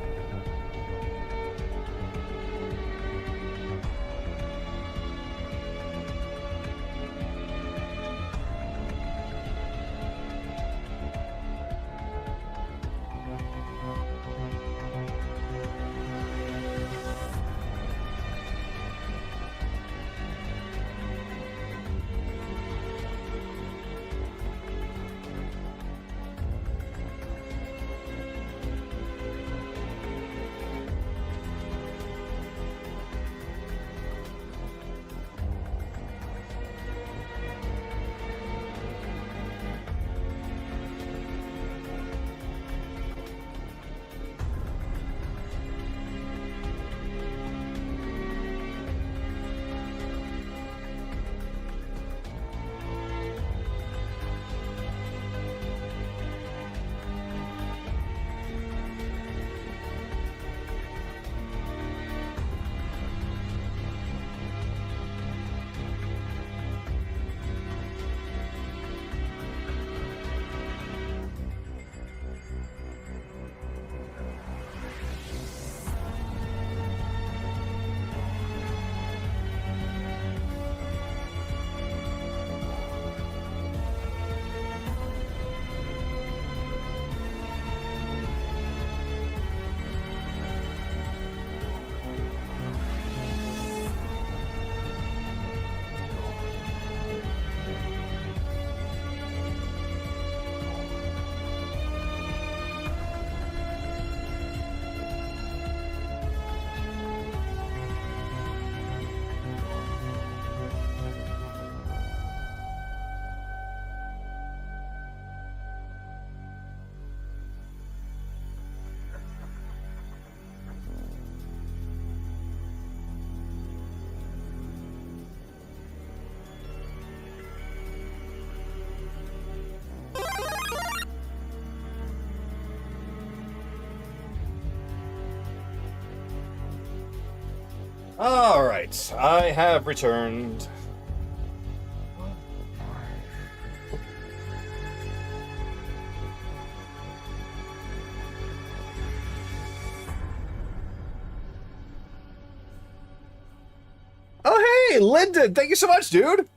All right, I have returned. Oh, hey, Lyndon, thank you so much, dude.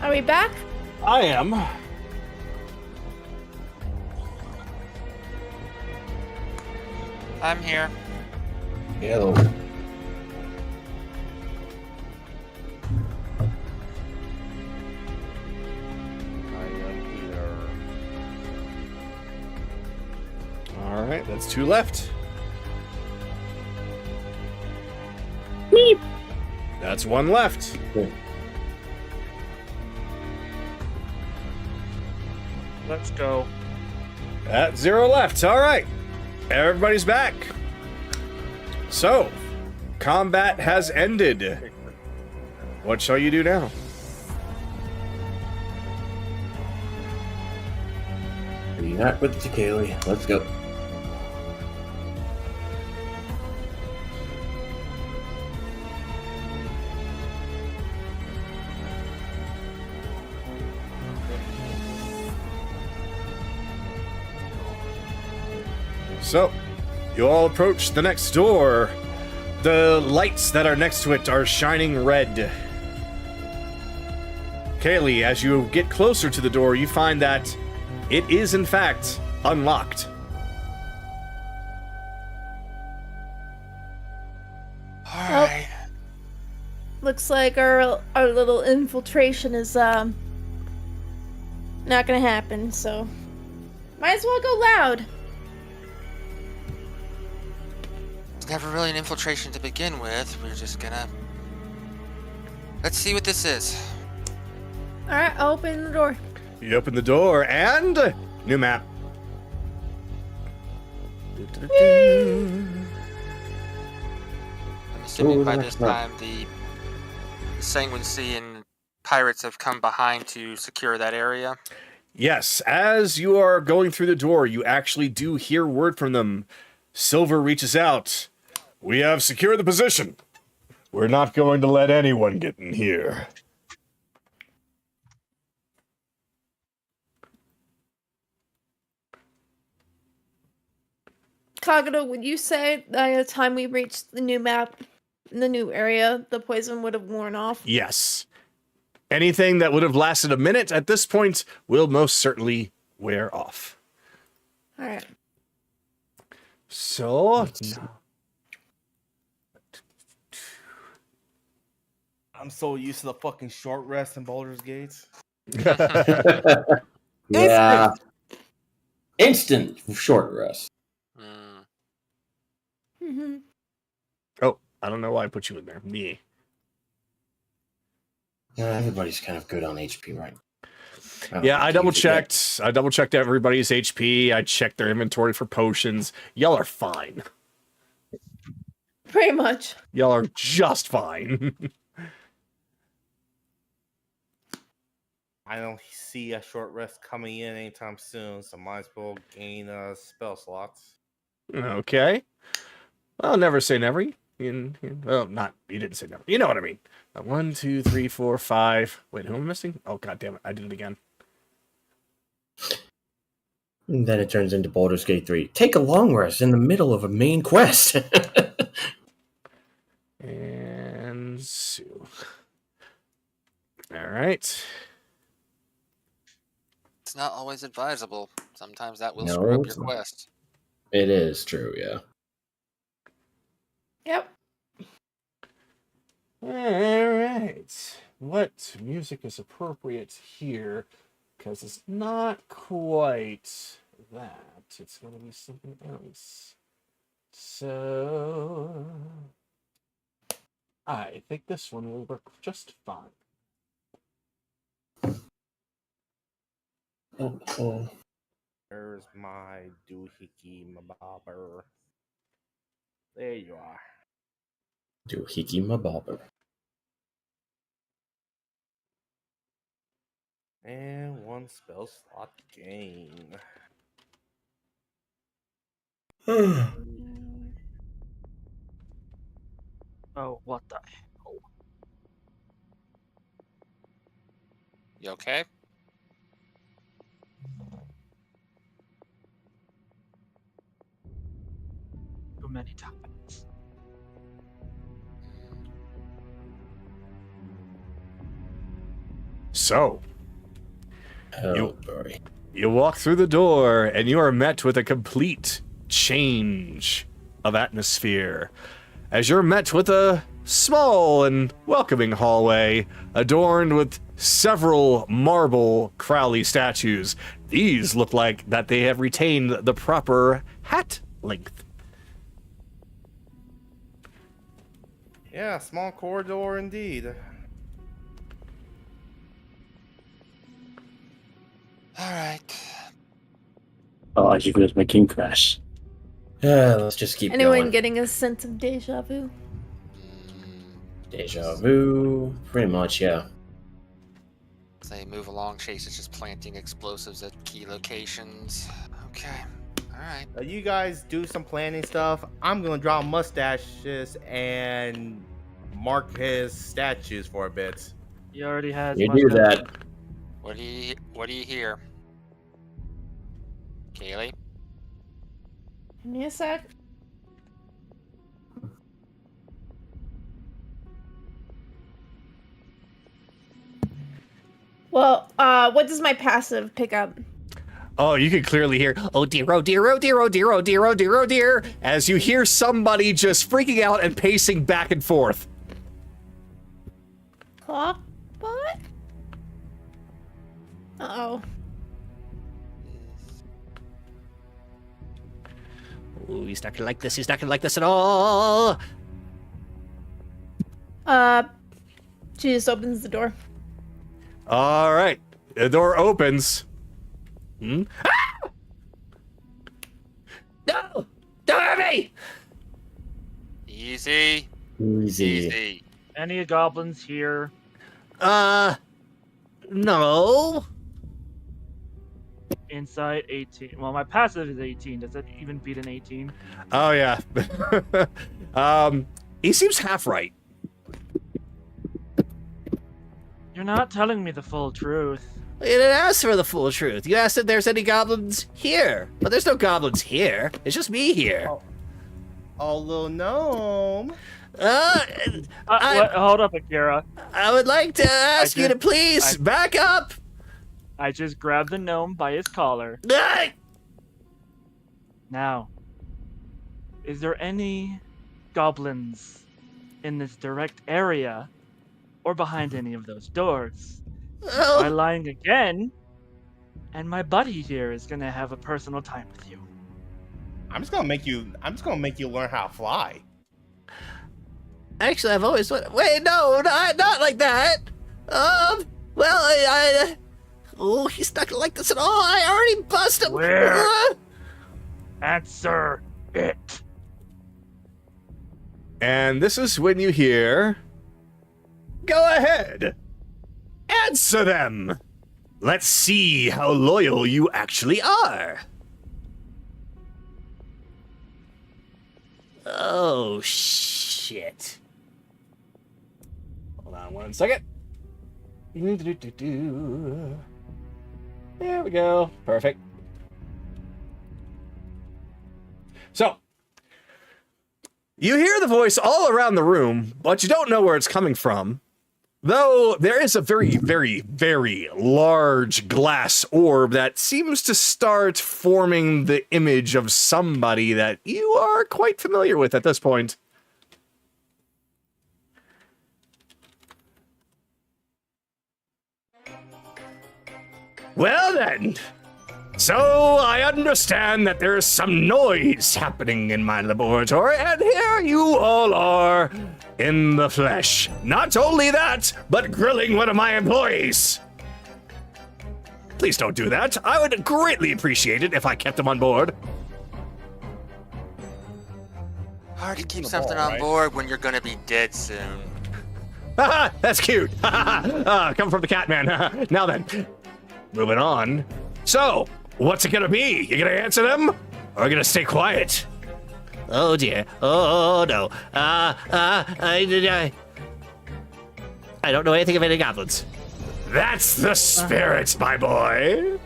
Are we back? I am. I'm here. Hello. I am here. All right, that's 2 left. That's 1 left. Let's go. That's 0 left. All right. Everybody's back. So, combat has ended. What shall you do now? React with the Kaylee. Let's go. So, you all approach the next door. The lights that are next to it are shining red. Kaylee, as you get closer to the door, you find that it is, in fact, unlocked. Alright. Looks like our little infiltration is not gonna happen, so might as well go loud. It's never really an infiltration to begin with. We're just gonna... Let's see what this is. Alright, I'll open the door. You open the door, and... new map. I'm assuming Ooh, by that's this not- time the Sanguine Sea and pirates have come behind to secure that area. Yes, as you are going through the door, you actually do hear word from them. Silver reaches out. We have secured the position. We're not going to let anyone get in here. Kagado, would you say that by the time we reach the new map, the new area, the poison would have worn off? Yes. Anything that would have lasted a minute at this point will most certainly wear off. Alright. So, I'm so used to the fucking short rest in Baldur's Gate. Yeah. Instant short rest. Hmm. Mm-hmm. oh, I don't know why I put you in there. Me. Everybody's kind of good on HP, right? Yeah, I double checked. I double checked everybody's HP. I checked their inventory for potions. Y'all are fine. Pretty much. Y'all are just fine. I don't see a short rest coming in anytime soon, so might as well gain spell slots. Okay. Well, never say never. Well, not you didn't say never. You know what I mean. 1, 2, 3, 4, 5. Wait, who am I missing? Oh, god damn it! I did it again. And then it turns into Baldur's Gate 3. Take a long rest in the middle of a main quest. And Sue. All right. It's not always advisable. Sometimes that will No, screw up it's your not. quest. It is true, yeah. Yep. All right. What music is appropriate here? Because it's not quite that. It's going to be something else. So, I think this one will work just fine. Oh. There's my doohickey mabobber. There you are. Doohickey mabobber. And 1 spell slot gain. Oh, what the hell? You okay? Too many times. So, Oh, boy. you walk through the door, and you are met with a complete change of atmosphere, as you're met with a small and welcoming hallway adorned with several marble Crowley statues. These look like that they have retained the proper hat length. Yeah, small corridor indeed. Alright. Oh, you guys my king crash. Yeah, let's just keep Anyone going. getting a sense of deja vu? Deja vu. Pretty much, yeah. They move along. Chase is just planting explosives at key locations. Okay. Alright. You guys do some planning stuff. I'm gonna draw mustaches and mark his statues for a bit. He already has. You do mustache. that. What do you hear? Kaylee? Give me a sec. Well, what does my passive pick up? Oh, you can clearly hear, oh dear, oh dear, oh dear, oh dear, oh dear, oh dear, oh dear, as you hear somebody just freaking out and pacing back and forth. Clockbot? Uh-oh. Ooh, he's not gonna like this. He's not gonna like this at all. She just opens the door. All right, the door opens. Ah! No! Don't hurt me! Easy. Easy. Easy. Any goblins here? No. Insight 18. Well, my passive is 18. Does that even beat an 18? Oh yeah. He seems half right. You're not telling me the full truth. You didn't ask for the full truth. You asked if there's any goblins here. But there's no goblins here. It's just me here. Oh, little gnome. Hold up, Akira. I would like to ask you to just- please back up. I just grabbed the gnome by his collar. Ah! Now, is there any goblins in this direct area or behind any of those doors? Am I Oh, lying again? And my buddy here is gonna have a personal time with you. I'm just gonna make you learn how to fly. actually, I've always wanted. Wait, no, not like that. Well, oh, he's not gonna like this at all. I already busted him. Where? Answer it. And this is when you hear, go ahead, answer them. Let's see how loyal you actually are. Oh, shit. Hold on one second. There we go. Perfect. So, you hear the voice all around the room, but you don't know where it's coming from. Though there is a very, very, very large glass orb that seems to start forming the image of somebody that you are quite familiar with at this point. Well then, so I understand that there is some noise happening in my laboratory, and here you all are in the flesh. Not only that, but grilling one of my employees. Please don't do that. I would greatly appreciate it if I kept them on board. Hard to keep the something ball, on right? board when you're gonna be dead soon. Haha, that's cute. Come from the Catman. Now then, moving on. So, what's it gonna be? You gonna answer them? Or gonna stay quiet? Oh dear. Oh no. I don't know anything of any goblins. That's the spirit, my boy.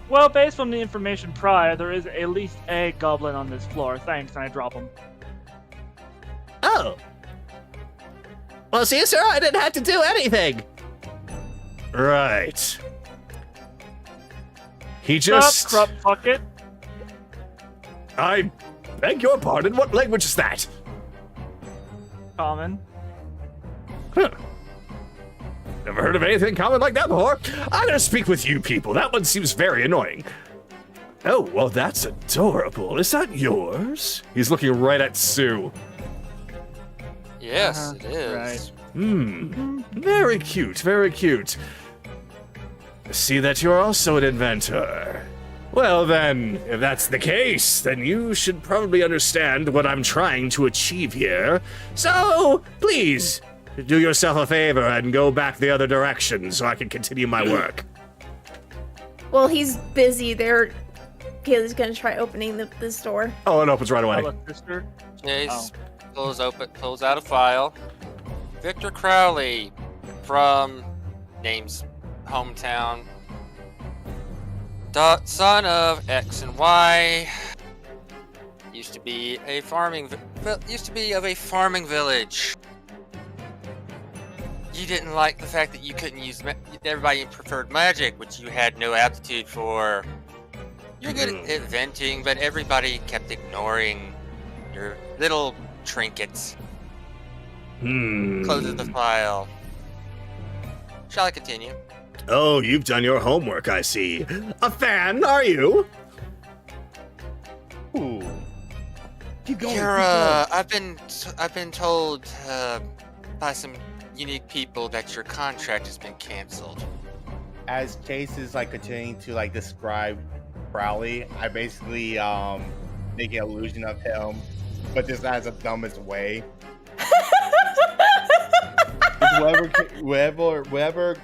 Well, based on the information prior, there is at least a goblin on this floor. Thanks, and I drop him. Oh. Well, see, sir, I didn't have to do anything. Right. He just... Stop, fuck it. I beg your pardon, what language is that? Common. Huh. Never heard of anything common like that before. I'm gonna speak with you people. That one seems very annoying. Oh, well, that's adorable. Is that yours? He's looking right at Sue. Yes, it is. Right. Very cute, very cute. I see that you're also an inventor. Well then, if that's the case, then you should probably understand what I'm trying to achieve here. So, please, do yourself a favor and go back the other direction so I can continue my work. Well, he's busy. Kaylee's gonna try opening this door. Oh, it opens right away. Hello, sister. Chase pulls out a file. Victor Crowley from name's hometown. Son of X and Y. Used to be of a farming village. You didn't like the fact that you couldn't use everybody preferred magic, which you had no aptitude for. You're good at inventing, but everybody kept ignoring your little trinkets. Closes the file. Shall I continue? Oh, you've done your homework, I see. A fan, are you? Ooh. Keep going. You're, keep going. I've been told by some unique people that your contract has been canceled. As Chase is like continuing to like describe Crowley, I basically make an illusion of him, but this guy's the dumbest way. whoever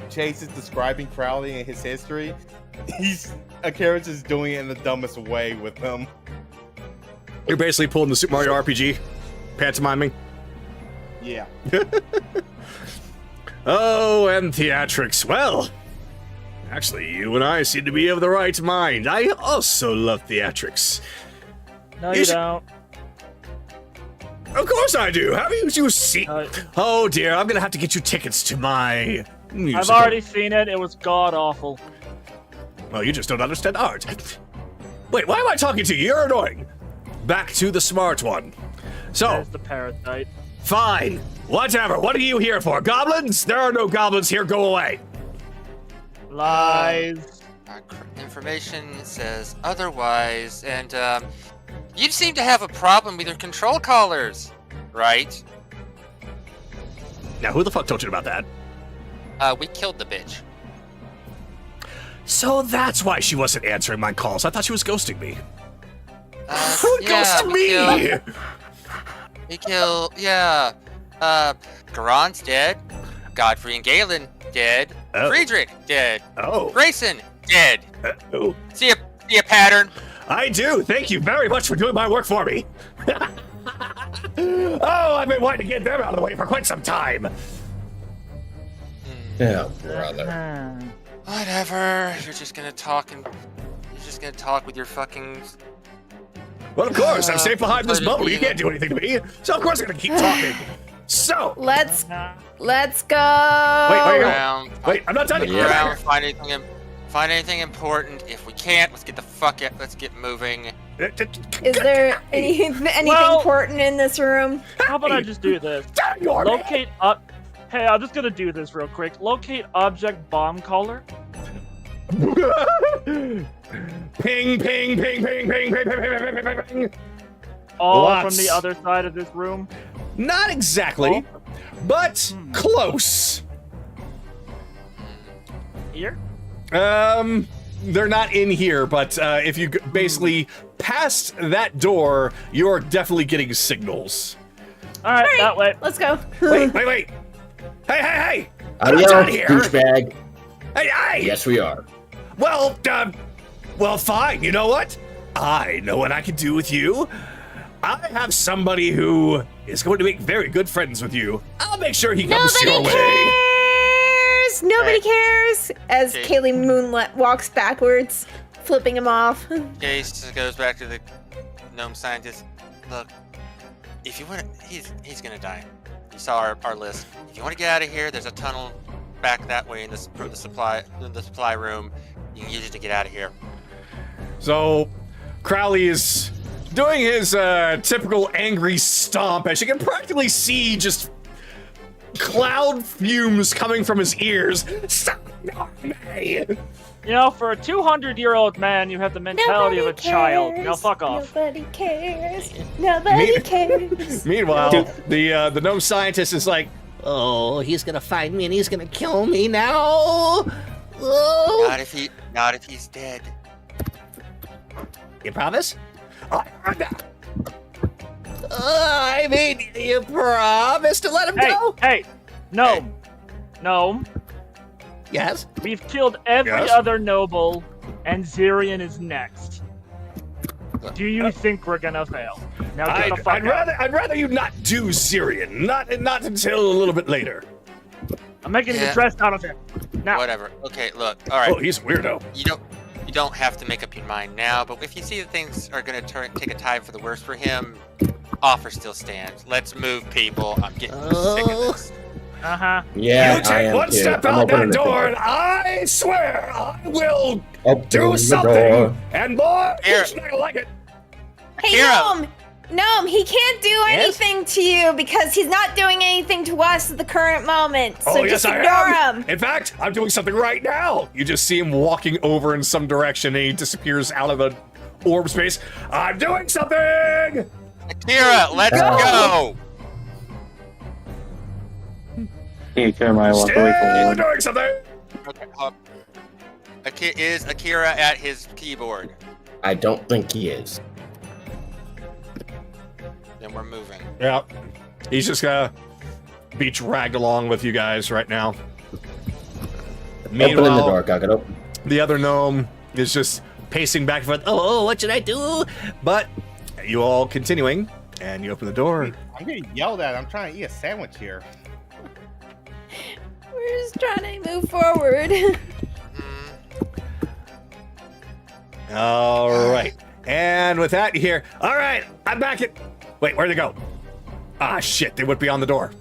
Chase is describing Crowley and his history, a character's doing it in the dumbest way with him. You're basically pulling the Super Mario RPG, pantomiming. Yeah. Oh, and theatrics. Well, actually, you and I seem to be of the right mind. I also love theatrics. No, you don't. Of course I do. Haven't you seen? Oh dear, I'm gonna have to get you tickets to my musical. I've already seen it. It was god awful. Well, you just don't understand art. Wait, why am I talking to you? You're annoying. Back to the smart one. So, There's the parasite. fine. Whatever. What are you here for? Goblins? There are no goblins here. Go away. Lies. Information says otherwise, and you seem to have a problem with your control collars, right? Now, who the fuck told you about that? We killed the bitch. So that's why she wasn't answering my calls. I thought she was ghosting me. Who would Yeah, ghost me? Garon's dead. Godfrey and Galen dead. Oh. Friedrich dead. Oh. Grayson dead. Oh. See a pattern? I do. Thank you very much for doing my work for me. Oh, I've been wanting to get them out of the way for quite some time. Yeah, brother. Whatever. You're just gonna talk with your fucking. Well, of course, I'm safe behind this Flirted boat. You Peter. can't do anything to me. So, of course, I'm gonna keep talking. So, Let's go. wait, Around. wait, I'm not done Look yet. around, find anything important. If we can't, let's get the fuck out. Let's get moving. Is there anything important in this room? How about I just do this? Locate up. Hey, I'm just gonna do this real quick. Locate object bomb collar. Ping, ping, ping, ping, ping, ping, ping, ping, ping, ping. All Lots. from the other side of this room. Not exactly, but close. Here? They're not in here, but if you basically past that door, you're definitely getting signals. All right, that way. Let's go. Wait. Hey! Adios, Get out of here. douchebag. Hey! Yes, we are. Well, fine. You know what? I know what I can do with you. I have somebody who is going to make very good friends with you. I'll make sure he comes your Nobody way. cares. Nobody cares. As Okay. Kaylee Moonlit walks backwards, flipping him off. Case goes back to the gnome scientist. Look, if you want to, he's gonna die. You saw our list. If you want to get out of here, there's a tunnel back that way in the supply room. You can use it to get out of here. So, Crowley is doing his typical angry stomp, as you can practically see just cloud fumes coming from his ears. Stop me! You know, for a 200-year-old man, you have the mentality of a child. Now fuck off. Nobody cares. Nobody cares. Meanwhile, the gnome scientist is like, Oh, he's gonna find me and he's gonna kill me now. Oh. Not if he's dead. You promise? I mean, you promise to let him go? Hey, gnome. Gnome. Yes? We've killed every other noble, and Zirian is next. Do you think we're gonna fail? Now get the fuck out. I'd rather you not do Zirian. Not until a little bit later. I'm making you dressed out of it. Now. Whatever. Okay, look. All right. Oh, he's a weirdo. You don't have to make up your mind now, but if you see that things are gonna take a tide for the worse for him, offer still stands. Let's move, people. I'm getting sick of this. Uh-huh. Yeah, You take one step out that door, and I swear I will do something. And boy, who's not gonna like it? Hey, Gnome, he can't do anything to you because he's not doing anything to us at the current moment. So just ignore him. In fact, I'm doing something right now. You just see him walking over in some direction, and he disappears out of the orb space. I'm doing something. Akira, let's go. Hey, Akira might walk away from Still me. doing something. Okay, is Akira at his keyboard? I don't think he is. Then we're moving. Yeah, he's just gonna be dragged along with you guys right now. Opening the door, Gagado. The other gnome is just pacing back and forth. Oh, what should I do? But you all continuing, and you open the door. I'm getting yelled at. I'm trying to eat a sandwich here. We're just trying to move forward. All right, and with that, you hear, all right, I'm back at... Wait, where'd they go? Ah, shit, they would be on the door.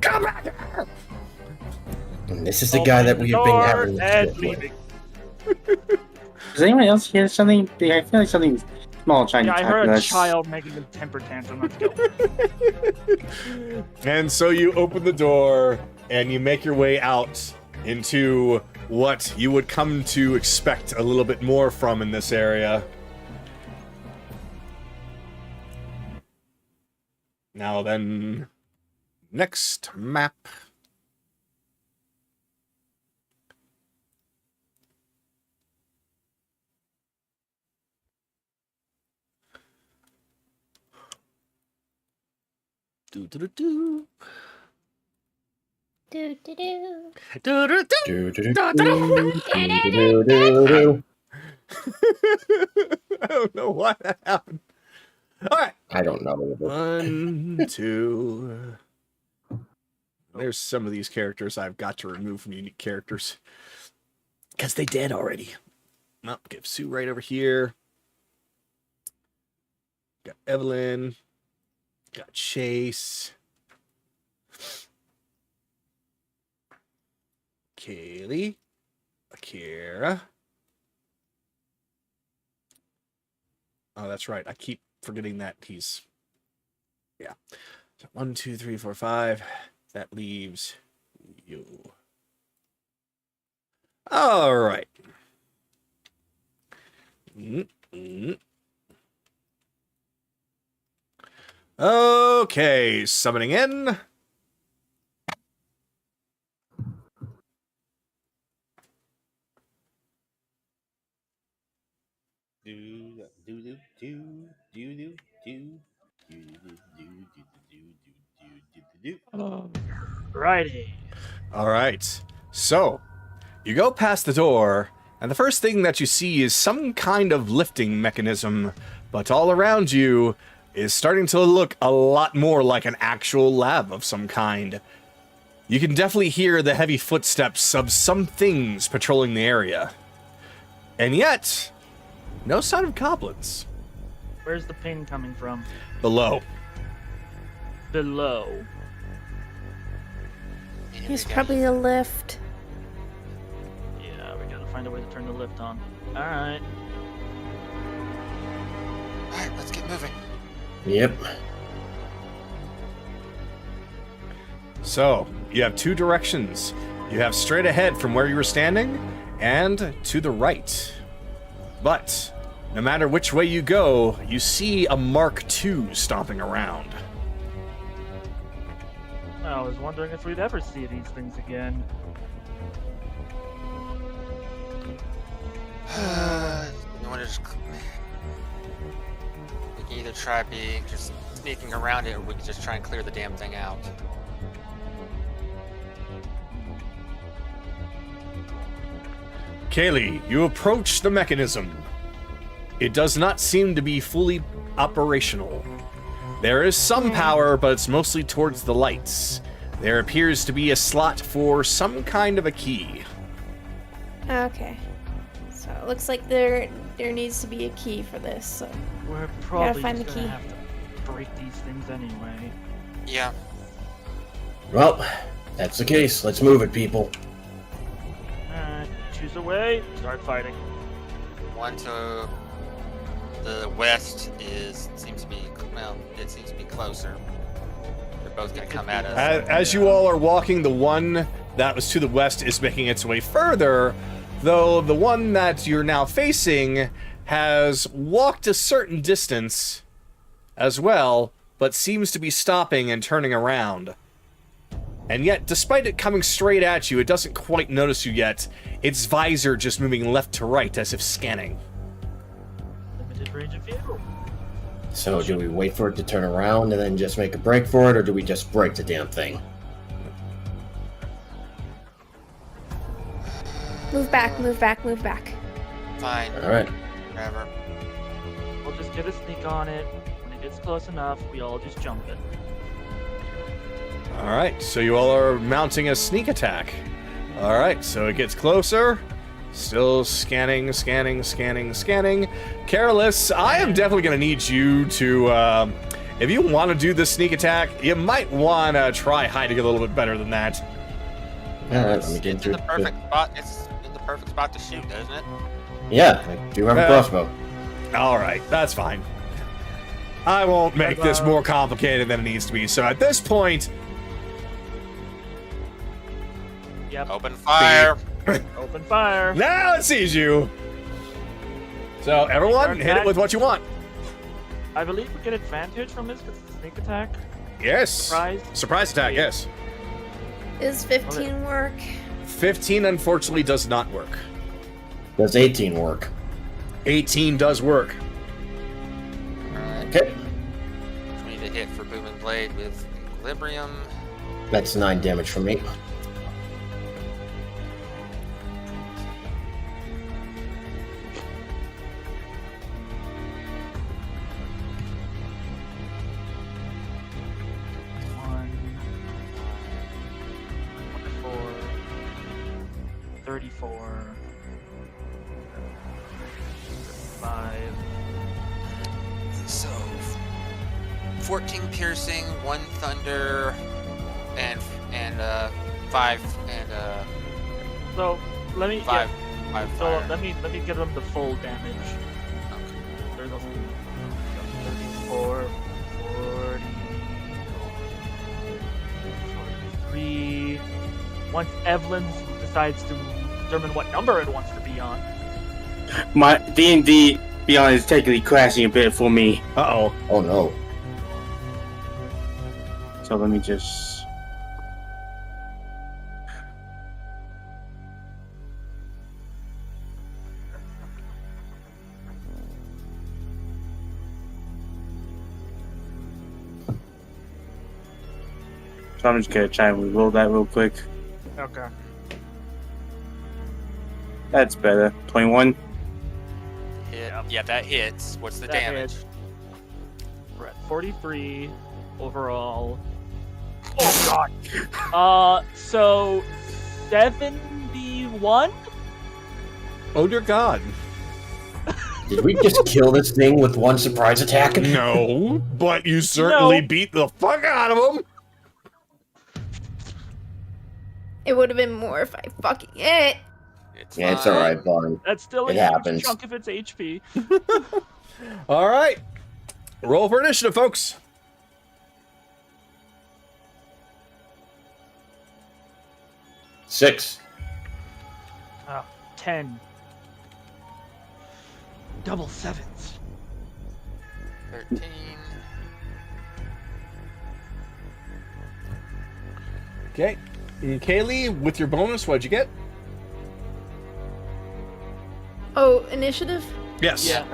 Come back here! And this is the guy that we've been having and with. leaving. Does anyone else hear something? I feel like something small trying to Yeah, I attack heard a us. child making a temper tantrum. Let's go. And so you open the door, and you make your way out into what you would come to expect a little bit more from in this area. Now then, next map. Do do do do. Do, do, do. Do do do. Do-do-do-do-do-do-do-do. I don't know why that happened. All right. I don't know. 1, 2. There's some of these characters I've got to remove from unique characters. Because they dead already. Well, give Sue right over here. Got Evelyn. Got Chase. Kaylee. Akira. Oh, that's right. I keep forgetting that he's... Yeah. So 1, 2, 3, 4, 5. That leaves you. All right. Okay, summoning in. Righty. All right. So, you go past the door, and the first thing that you see is some kind of lifting mechanism, but all around you is starting to look a lot more like an actual lab of some kind. You can definitely hear the heavy footsteps of some things patrolling the area. And yet, no sign of goblins. Where's the ping coming from? Below. Below. Here's probably a lift. Yeah, we gotta find a way to turn the lift on. Alright. Alright, let's get moving. Yep. So, you have two directions. You have straight ahead from where you were standing, and to the right. But, no matter which way you go, you see a Mark II stomping around. I was wondering if we'd ever see these things again. You want to just... We can either try just sneaking around it, or we can just try and clear the damn thing out. Kaylee, you approach the mechanism. It does not seem to be fully operational. There is some power, but it's mostly towards the lights. There appears to be a slot for some kind of a key. Okay. So it looks like there needs to be a key for this. So We're probably find just the gonna key. have to break these things anyway. Yeah. Well, that's the case. Let's move it, people. Alright, choose a way, start fighting. One to the west seems to be closer. They're both gonna come at us. As you all are walking, the one that was to the west is making its way further, though the one that you're now facing has walked a certain distance as well, but seems to be stopping and turning around. And yet, despite it coming straight at you, it doesn't quite notice you yet. Its visor just moving left to right as if scanning. Limited range of view. So, do we wait for it to turn around and then just make a break for it, or do we just break the damn thing? move back, move back, move back. Fine. Alright. Whatever. We'll just get a sneak on it. When it gets close enough, we all just jump it. Alright, so you all are mounting a sneak attack. Alright, so it gets closer. Still scanning, scanning, scanning, scanning. Careless, I am definitely going to need you to, if you want to do this sneak attack, you might want to try hiding a little bit better than that. Alright, let me get It's in through. the perfect spot. It's in the perfect spot to shoot, doesn't it? Yeah, I do have a crossbow. Alright, that's fine. I won't make this more complicated than it needs to be. So at this point, Yep. Open fire. Open fire. now it sees you. So everyone, hit it with what you want. I believe we get advantage from this because it's a sneak attack. Yes. Surprise attack, yes. Does 15 work? 15 unfortunately does not work. Does 18 work? 18 does work. Alright. Okay. We need to hit for Boom and Blade with Equilibrium. That's 9 damage from me. One, 24, 34, 5. So, 14 piercing, 1 thunder, and 5 and So let me 5 yeah, 5 so fire. let me give them the full damage. There's a 34, 40, 43. Once Evelyn decides to determine what number it wants to be on. My D&D Beyond is technically crashing a bit for me. Uh-oh. Oh no. So let me just... So I'm just gonna try and reroll that real quick. Okay. That's better. 21. Yeah, that hits. What's the That damage? hits. We're at 43 overall. Oh god. So 71? Oh dear God. Did we just kill this thing with one surprise attack? No, but you certainly No. beat the fuck out of him. It would have been more if I fucking hit. Yeah, it's alright, Vaughn. That's still a It huge happens. chunk of its HP. All right. Roll for initiative, folks. 6. 10. Double sevens. 13. Okay. And Kaylee, with your bonus, what'd you get? Oh, initiative? Yes. Yeah.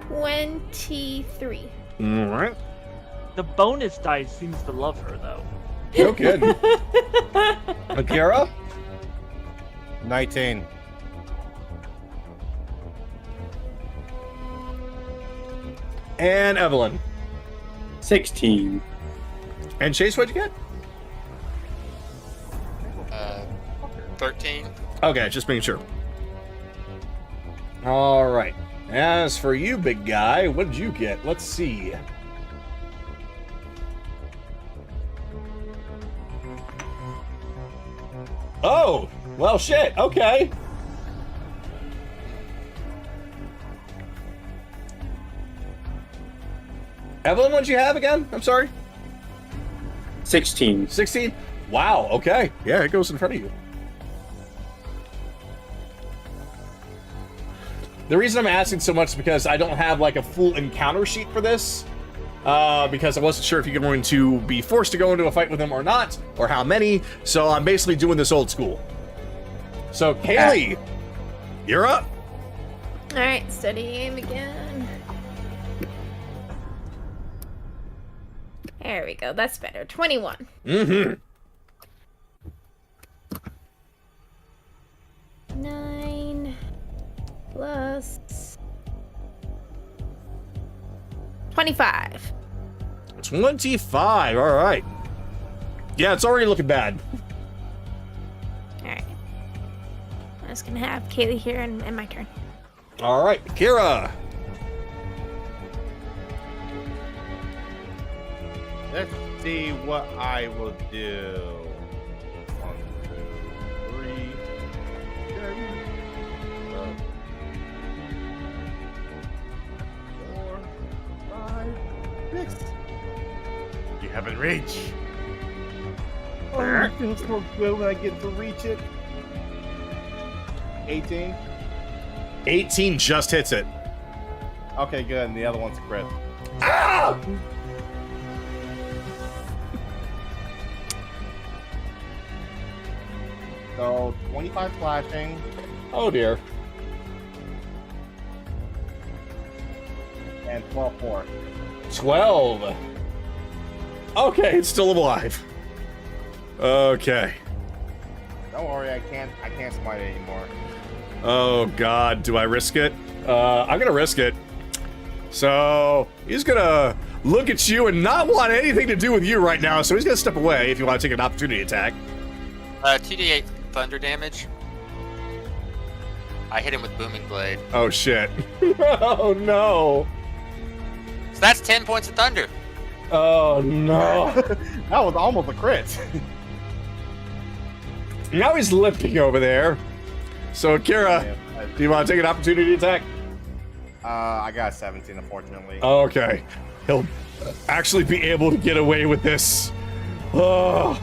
$23. All right. The bonus dice seems to love her, though. No good. Akira? 19. And Evelyn. 16. And Chase, what'd you get? 13. Okay, just making sure. All right. As for you, big guy, what did you get? Let's see. Oh, well, shit. Okay. Evelyn, what'd you have again? I'm sorry. 16. 16? Wow, okay. Yeah, it goes in front of you. The reason I'm asking so much is because I don't have like a full encounter sheet for this. Because I wasn't sure if you're going to be forced to go into a fight with him or not, or how many. So I'm basically doing this old school. So Kaylee, you're up. Alright, steady aim again. There we go, that's better. 21. Mm-hmm. 9 plus 25. 25. All right. Yeah, it's already looking bad. Alright. I'm just gonna have Kaylee here and my turn. All right, Kira. Let's see what I will do. 1, 2, 3, 4, 5, 6. You haven't reached. Oh, it feels so good when I get to reach it. 18. 18 just hits it. Okay, good. And the other one's a crit. Ah! So 25 slashing. Oh dear. And 12 force. 12. Okay, it's still alive. Okay. Don't worry, I can't smite it anymore. Oh god, do I risk it? I'm gonna risk it. So he's gonna look at you and not want anything to do with you right now, so he's gonna step away if you want to take an opportunity attack. 2d8 thunder damage. I hit him with booming blade. Oh shit. Oh no. So that's 10 points of thunder. Oh no. That was almost a crit. Now he's limping over there. So Akira, do you want to take an opportunity attack? I got 17, unfortunately. Okay. He'll actually be able to get away with this. Oh.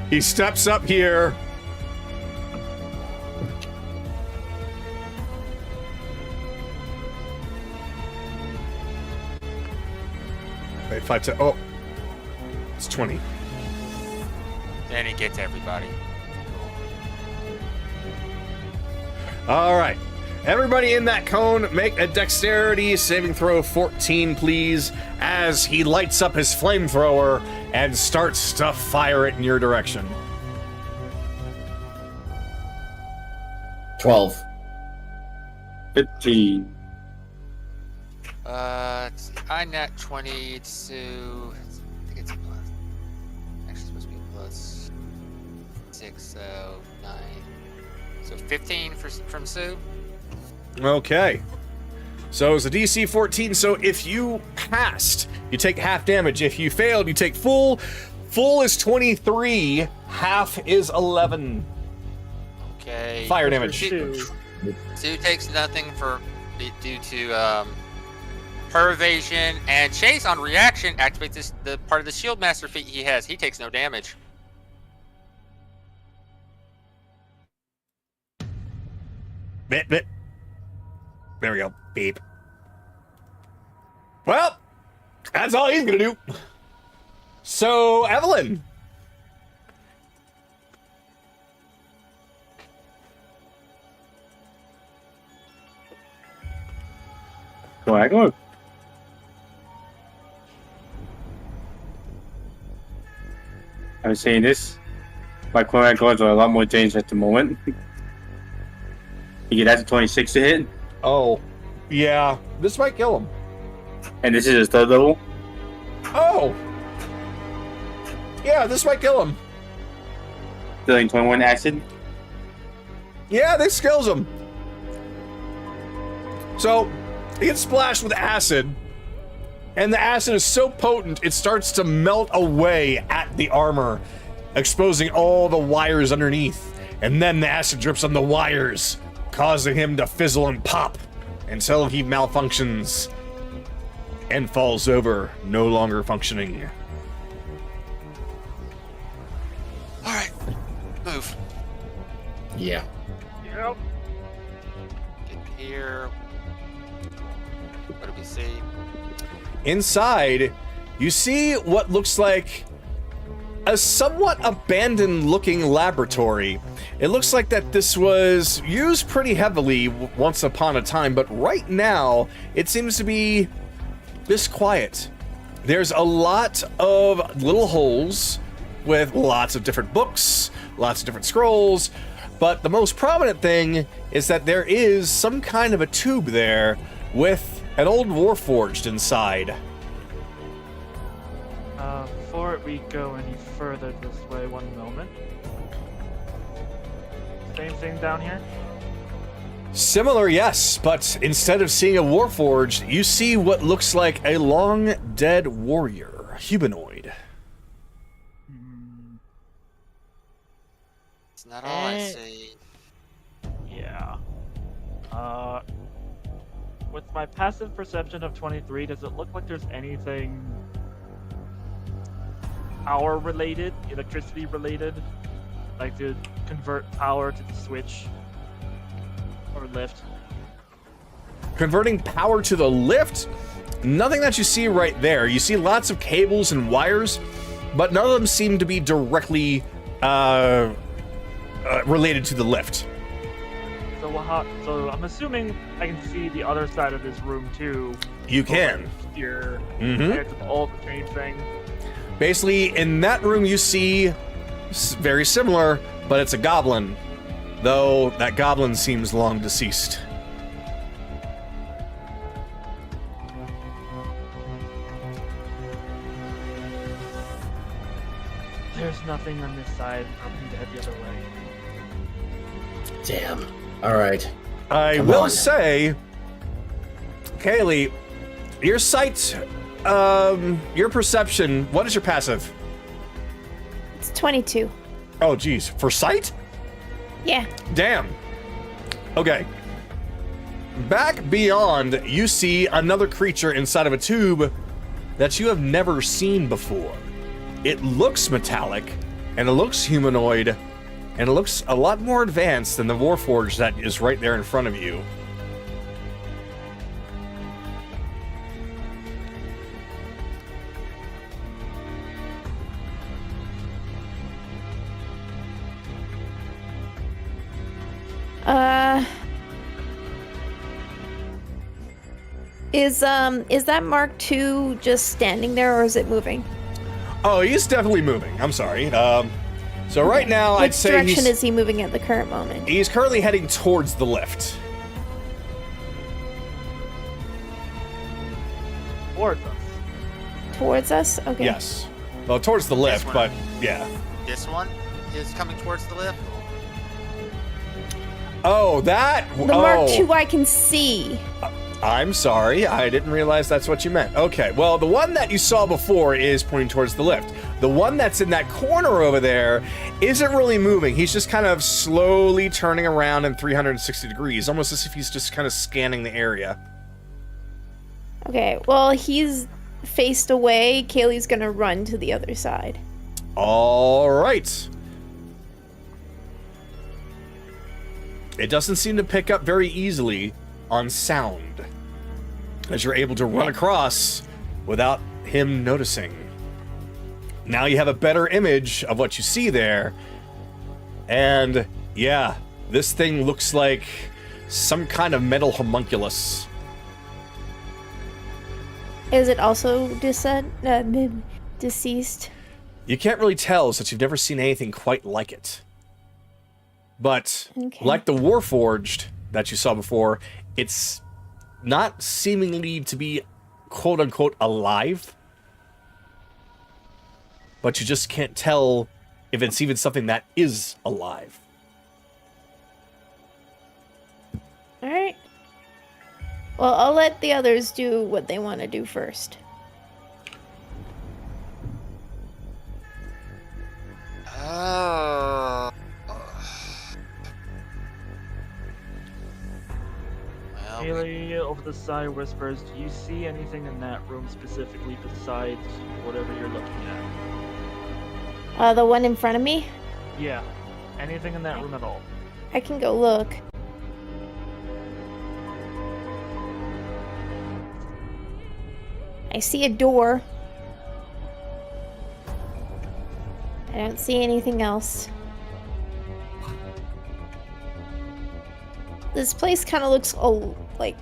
He steps up here. Wait, 5, 10. Oh. It's 20. And he gets everybody. All right. Everybody in that cone, make a dexterity saving throw 14, please, as he lights up his flamethrower and starts to fire it in your direction. 12. 15. I nat 20, Sue. I think it's a plus. Actually, it's supposed to be a plus 6, so 9. So 15 from Sue. Okay. So it's a DC 14, so if you passed, you take half damage. If you failed, you take full. Full is 23, half is 11. Okay. Fire damage. Sue takes nothing due to her evasion, and Chase on reaction activates the part of the Shield Master feat he has. He takes no damage. Bit. There we go. Beep. Well, that's all he's gonna do. So, Evelyn. Go I go. I'm saying this. My core cards are a lot more dangerous at the moment. You get that's a 26 to hit. Oh, yeah. This might kill him. And this is his third level. Oh. Yeah, this might kill him. Dealing 21 acid. Yeah, this kills him. So, he gets splashed with acid, and the acid is so potent, it starts to melt away at the armor, exposing all the wires underneath. And then the acid drips on the wires, causing him to fizzle and pop until he malfunctions and falls over, no longer functioning. Alright. Move. Yeah. Yep. Get here. What do we see? Inside, you see what looks like a somewhat abandoned looking laboratory. It looks like that this was used pretty heavily once upon a time, but right now it seems to be just quiet. There's a lot of little holes with lots of different books, lots of different scrolls, but the most prominent thing is that there is some kind of a tube there with an old Warforged inside. Before we go any further this way, one moment. Same thing down here? Similar, yes, but instead of seeing a Warforged, you see what looks like a long dead warrior, humanoid. It's not all I see. Yeah. With my passive perception of 23, does it look like there's anything power related, electricity related? Like to convert power to the switch or lift? Converting power to the lift? Nothing that you see right there. You see lots of cables and wires, but none of them seem to be directly related to the lift. So I'm assuming I can see the other side of this room too. You can. Here, Mm-hmm. it's all the same thing. Basically, in that room you see very similar, but it's a goblin, though that goblin seems long deceased. There's nothing on this side. I'm gonna head the other way. Damn. All right. I Come will on. say, Kaylee, your sight, your perception, what is your passive? It's 22. Oh, geez. For sight? Yeah. Damn. Okay. Back beyond, you see another creature inside of a tube that you have never seen before. It looks metallic, and it looks humanoid, and it looks a lot more advanced than the Warforged that is right there in front of you. Is that Mark II just standing there, or is it moving? Oh, he's definitely moving. I'm sorry. So right now, I'd Which say direction is he moving at the current moment? he's currently heading towards the lift. Towards us. Towards us? Okay. Yes. Well, towards the lift, one. but yeah. This one is coming towards the lift. Oh, that. The Mark II I can see. I'm sorry, I didn't realize that's what you meant. Okay, well, the one that you saw before is pointing towards the lift. The one that's in that corner over there isn't really moving. He's just kind of slowly turning around in 360 degrees, almost as if he's just kind of scanning the area. Okay, well, he's faced away. Kaylee's gonna run to the other side. All right. It doesn't seem to pick up very easily on sound, as you're able to run across without him noticing. Now you have a better image of what you see there, and yeah, this thing looks like some kind of metal homunculus. Is it also deceased? You can't really tell since you've never seen anything quite like it. But like the Warforged that you saw before, it's not seemingly to be quote-unquote alive, but you just can't tell if it's even something that is alive. All right. Well, I'll let the others do what they want to do first. Oh. Haley over the side whispers, do you see anything in that room specifically besides whatever you're looking at? The one in front of me? Yeah. Anything in that room at all? I can go look. I see a door. I don't see anything else. This place kind of looks like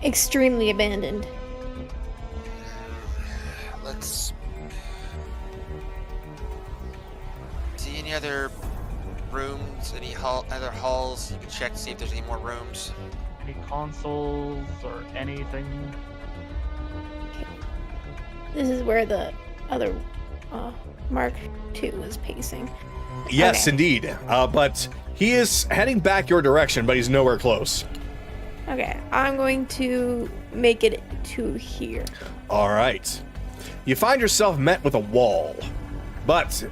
extremely abandoned. Let's see any other rooms, any other halls. You can check to see if there's any more rooms. Any consoles or anything? This is where the other Mark II was pacing. Yes, Okay. indeed. But he is heading back your direction, but he's nowhere close. Okay, I'm going to make it to here. All right. You find yourself met with a wall, but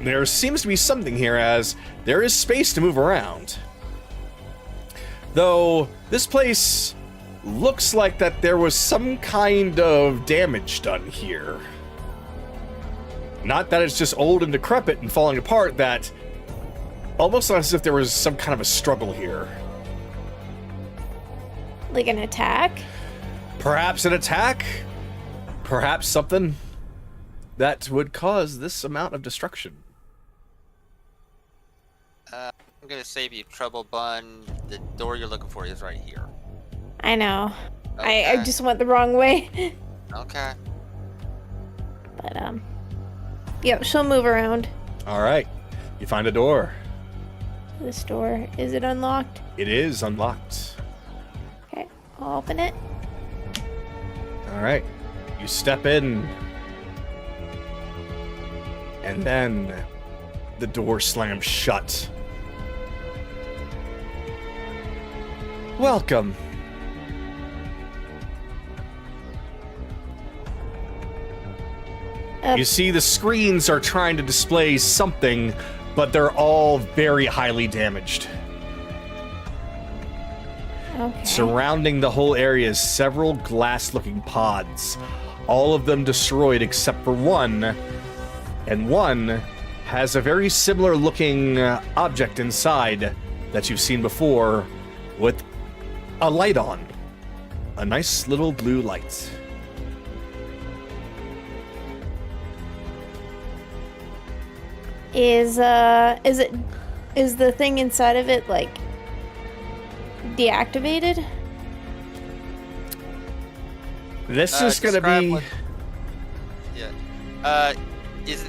there seems to be something here as there is space to move around. Though this place looks like that there was some kind of damage done here. Not that it's just old and decrepit and falling apart, that almost as if there was some kind of a struggle here. Like an attack? Perhaps an attack? Perhaps something that would cause this amount of destruction. I'm gonna save you trouble, Bun. The door you're looking for is right here. I know. Okay. I just went the wrong way. Okay. But, yep, she'll move around. All right. You find a door. This door, is it unlocked? It is unlocked. Okay, I'll open it. All right. You step in. And then the door slams shut. Welcome. You see the screens are trying to display something, but they're all very highly damaged. Okay. Surrounding the whole area is several glass-looking pods, all of them destroyed except for one, and one has a very similar-looking object inside that you've seen before with a light on. A nice little blue light. Is the thing inside of it, like, deactivated? This is gonna describe be... what- Yeah.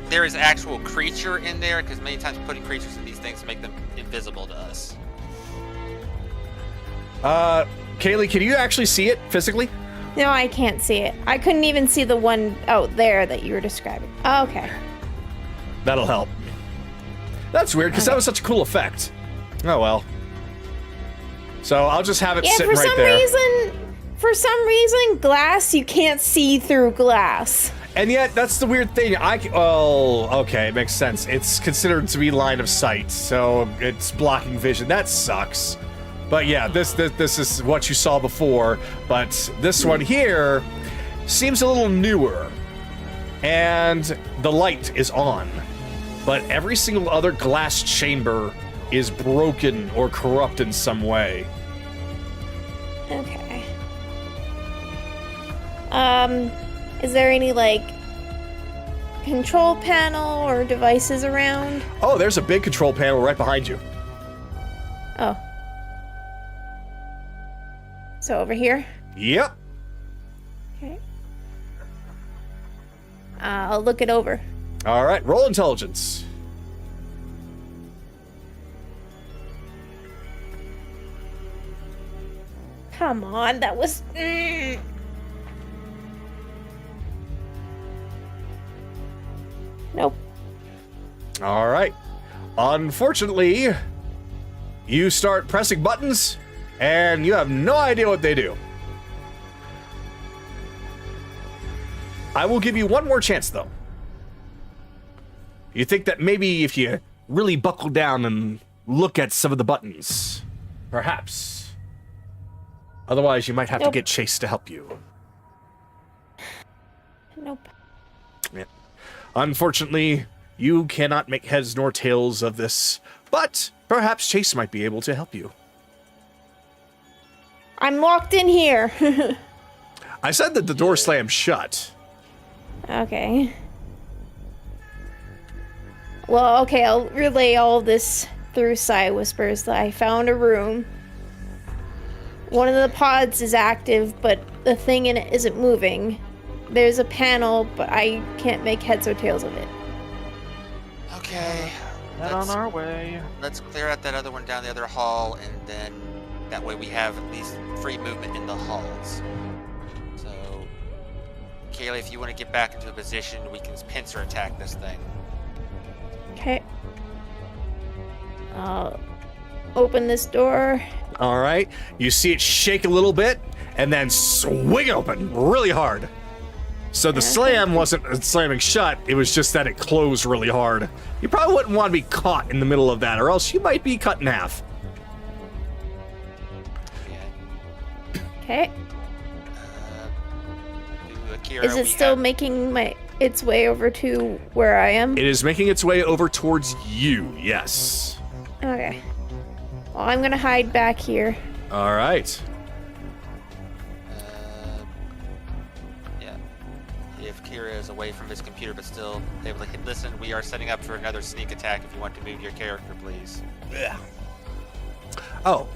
There is actual creature in there? Because many times putting creatures in these things make them invisible to us. Kaylee, can you actually see it physically? No, I can't see it. I couldn't even see the one out there that you were describing. Oh, okay. That'll help. That's weird, because that was such a cool effect. Oh well. So I'll just have it Yeah, sitting right there. For some reason, glass, you can't see through glass. And yet, that's the weird thing. Okay, it makes sense. It's considered to be line of sight, so it's blocking vision. That sucks. But yeah, this is what you saw before, but this one here seems a little newer. And the light is on, but every single other glass chamber is broken or corrupt in some way. Okay. Is there any, like, control panel or devices around? Oh, there's a big control panel right behind you. Oh. So over here? Yep. Okay. I'll look it over. All right, roll intelligence. Come on, that was... Nope. All right. Unfortunately, you start pressing buttons, and you have no idea what they do. I will give you one more chance, though. You think that maybe if you really buckle down and look at some of the buttons, perhaps. Otherwise, you might have to get Chase to help you. Nope. Yeah. Unfortunately, you cannot make heads nor tails of this, but perhaps Chase might be able to help you. I'm locked in here. I said that the door slammed shut. Okay. Well, okay, I'll relay all this through Psy Whispers. I found a room. One of the pods is active, but the thing in it isn't moving. There's a panel, but I can't make heads or tails of it. Okay. Head on our way. Let's clear out that other one down the other hall, and then that way we have at least free movement in the halls. So, Kaylee, if you want to get back into a position, we can pincer attack this thing. Okay. I'll open this door. All right. You see it shake a little bit and then swing open really hard. So the slam wasn't slamming shut. It was just that it closed really hard. You probably wouldn't want to be caught in the middle of that, or else you might be cut in half. Okay. Akira, Is it still making its way over to where I am? It is making its way over towards you, yes. Okay. Well, I'm gonna hide back here. All right. Yeah. If Kira is away from his computer but still able to listen, we are setting up for another sneak attack. If you want to move your character, please. Oh,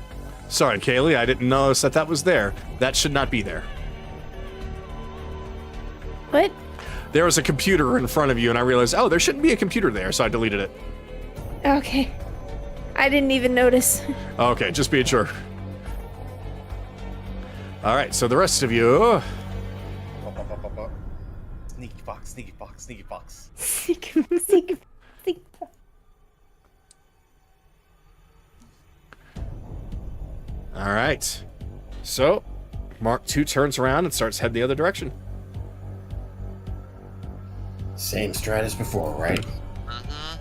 sorry, Kaylee. I didn't notice that was there. That should not be there. What? There was a computer in front of you, and I realized, oh, there shouldn't be a computer there, so I deleted it. Okay. I didn't even notice. Okay, just being sure. All right, so the rest of you... Sneaky fox, sneaky fox, sneaky fox. Sneak. All right. So, Mark II turns around and starts heading the other direction. Same strat as before, right? Mm-hmm.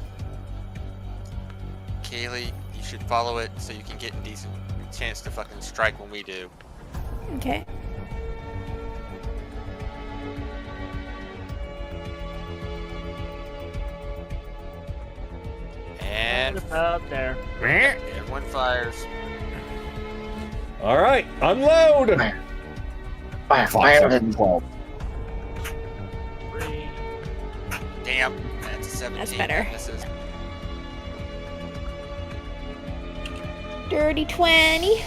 Kaylee, you should follow it so you can get a decent chance to fucking strike when we do. Okay. And It's out there. everyone fires. All right, unload! Fire. Damn, that's a 17. That's better. This is Dirty 20.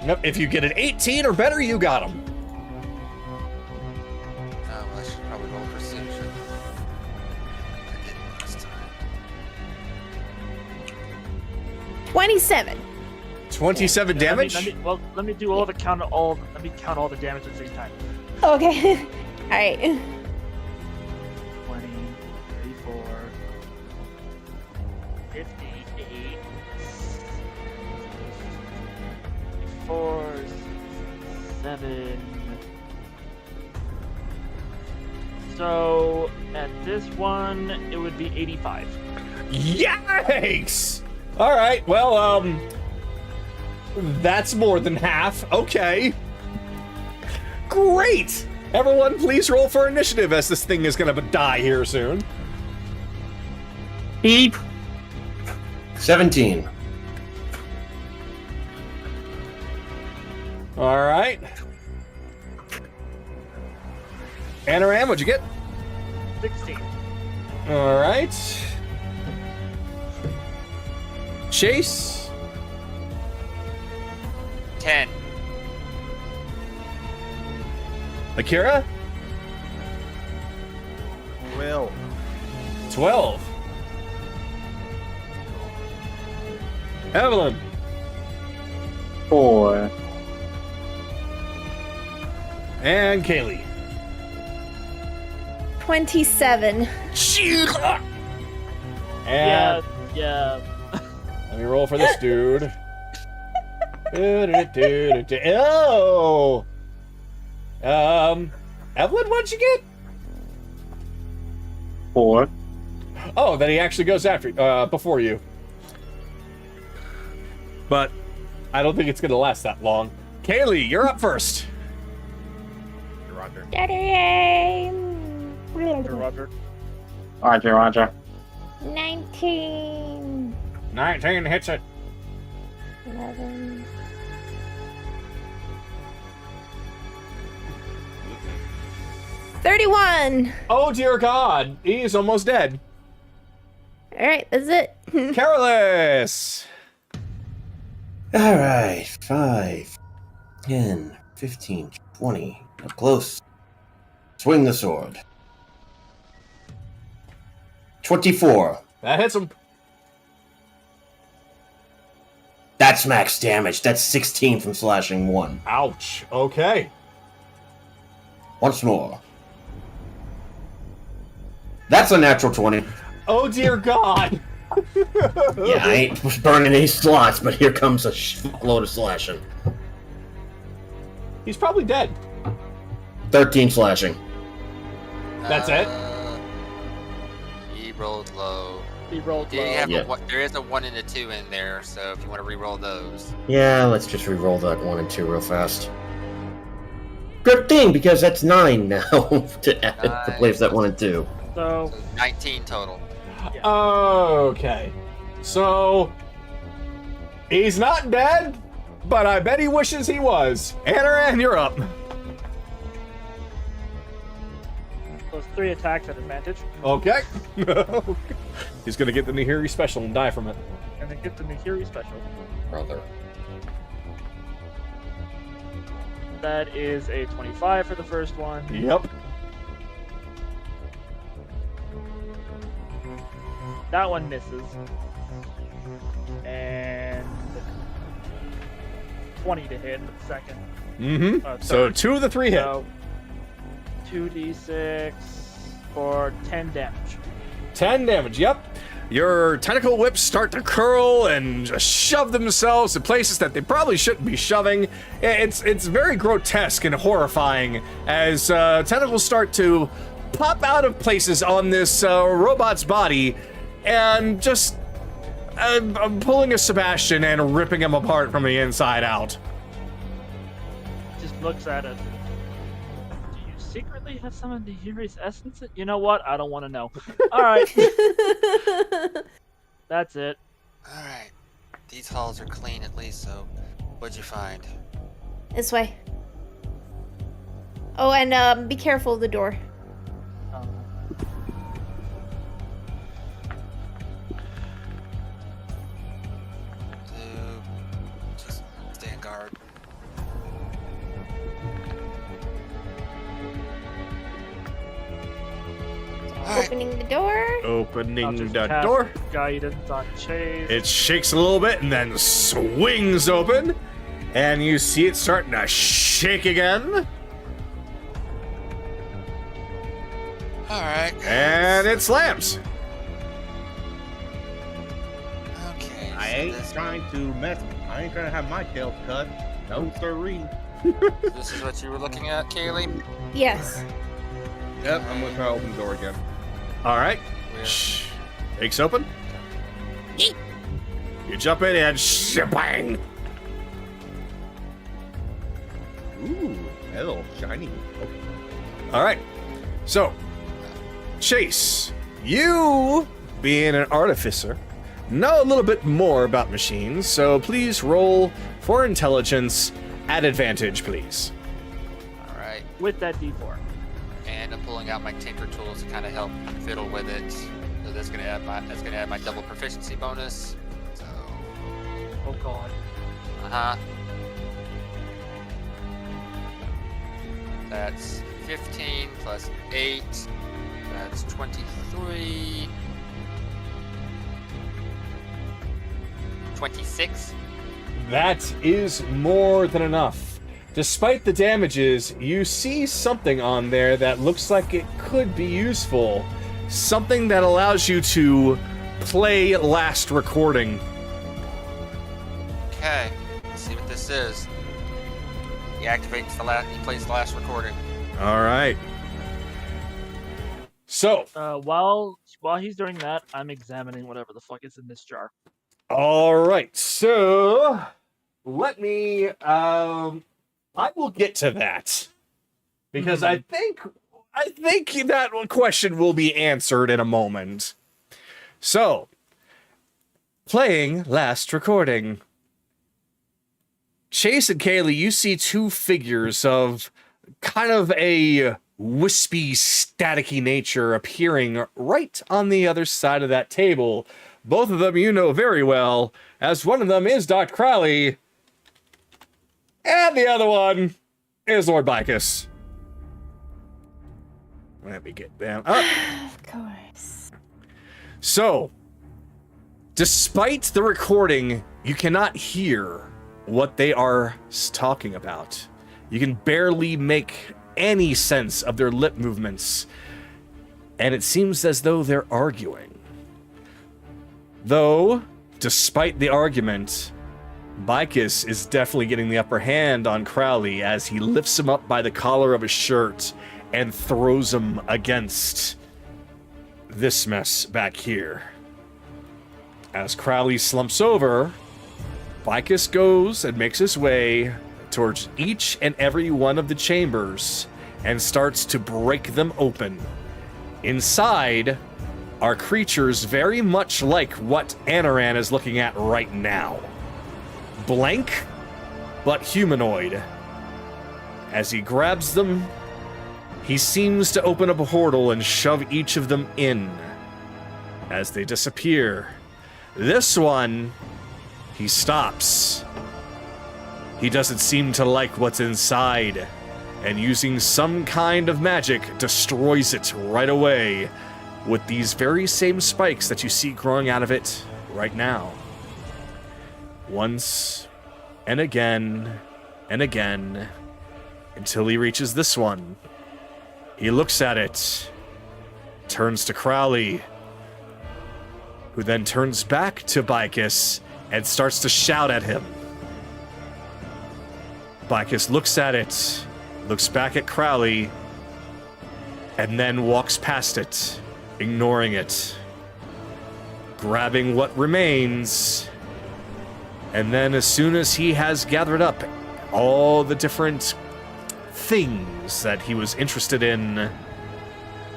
Yep, if you get an 18 or better, you got him. well, I should probably roll precision. I didn't last time. 27. 27 damage? Let me do all the count all. Let me count all the damage at the same time. Okay. All right. 20, 34, 58, 11. So at this one, it would be 85. Yikes! All right, well, that's more than half. Okay. Great! Everyone, please roll for initiative as this thing is gonna die here soon. Beep. 17. All right. Anoram, what'd you get? 16. All right. Chase? 10. Akira? Will. 12. Evelyn? 4. And Kaylee? 27. And Yeah. let me roll for this dude. Oh! Evelyn, what'd you get? 4. Oh, then he actually goes after before you. But I don't think it's gonna last that long. Kaylee, you're up first. Roger. Daddy! Roger. Roger. 19. 19 hits it. 11. $31. Oh dear God, he's almost dead. Alright, that's it. Careless. Alright, 5, 10, 15, 20. Up close. Swing the sword. 24. That hits him. That's max damage. That's 16 from slashing 1. Ouch. Okay. Once more. That's a natural 20. Oh dear God. Yeah, I ain't burning any slots, but here comes a load of slashing. He's probably dead. 13 slashing. That's it? He rolled low. He rolled Did low. he have Yeah. there is a 1 and a 2 in there, so if you want to re-roll those. Yeah, let's just re-roll that 1 and 2 real fast. Good thing, because that's 9 now to add to replace that 1 and 2. So, So 19 total. Okay. So he's not dead, but I bet he wishes he was. Anaran, you're up. those 3 attacks at advantage, Okay. He's gonna get the Nihiri special and die from it. and then get the Nihiri special. Brother. That is a 25 for the first one. Yep. That one misses. And 20 to hit with the second. Mm-hmm. So Third. 2 of the 3 hit. So 2d6 for 10 damage. 10 damage, yep. Your tentacle whips start to curl and just shove themselves in places that they probably shouldn't be shoving. It's very grotesque and horrifying as tentacles start to pop out of places on this robot's body and just pulling a Sebastian and ripping him apart from the inside out. Just looks at it. Do you secretly have some of Nihiri's essence? You know what? I don't want to know. Alright. That's it. Alright. These halls are clean at least, so what'd you find? This way. Oh, and be careful of the door. Just stand guard. Opening the door. I'll Opening just the cast door. Guidance on Chase. It shakes a little bit and then swings open. And you see it starting to shake again. Alright. And it slams. Okay. I so ain't this- trying to mess. I ain't trying to have my tail cut. No, sirree. This is what you were looking at, Kaylee? Yes. Yep, I'm gonna try to open the door again. All right. We're- Shh. Aches open. You jump in and bang. Ooh, hello, shiny. All right. So, Chase, you, being an artificer, know a little bit more about machines, so please roll for intelligence at advantage, please. Alright. With that D4. And I'm pulling out my tinker tools to kind of help fiddle with it. So that's gonna add my double proficiency bonus. So Oh god. That's 15 plus 8. That's 23. 26. That is more than enough. Despite the damages, you see something on there that looks like it could be useful. Something that allows you to play last recording. Okay, let's see what this is. He activates he plays the last recording. All right. So, While he's doing that, I'm examining whatever the fuck is in this jar. all right. So, let me. I will get to that because I think that question will be answered in a moment. So, playing last recording. Chase and Kaylee, you see two figures of kind of a wispy, staticky nature appearing right on the other side of that table. Both of them you know very well, as one of them is Dr. Crowley, and the other one is Lord Bicus. Let me get them up. Of course. So, despite the recording, you cannot hear what they are talking about. You can barely make any sense of their lip movements, and it seems as though they're arguing. Though, despite the argument, Bicus is definitely getting the upper hand on Crowley as he lifts him up by the collar of his shirt and throws him against this mess back here. As Crowley slumps over, Bicus goes and makes his way towards each and every one of the chambers and starts to break them open. Inside are creatures very much like what Anaran is looking at right now. Blank, but humanoid. As he grabs them, he seems to open up a portal and shove each of them in as they disappear. This one, he stops. He doesn't seem to like what's inside, and using some kind of magic, destroys it right away with these very same spikes that you see growing out of it right now. Once, and again, until he reaches this one. He looks at it, turns to Crowley, who then turns back to Bicus and starts to shout at him. Bicus looks at it, looks back at Crowley, and then walks past it, ignoring it, grabbing what remains, and then as soon as he has gathered up all the different things that he was interested in,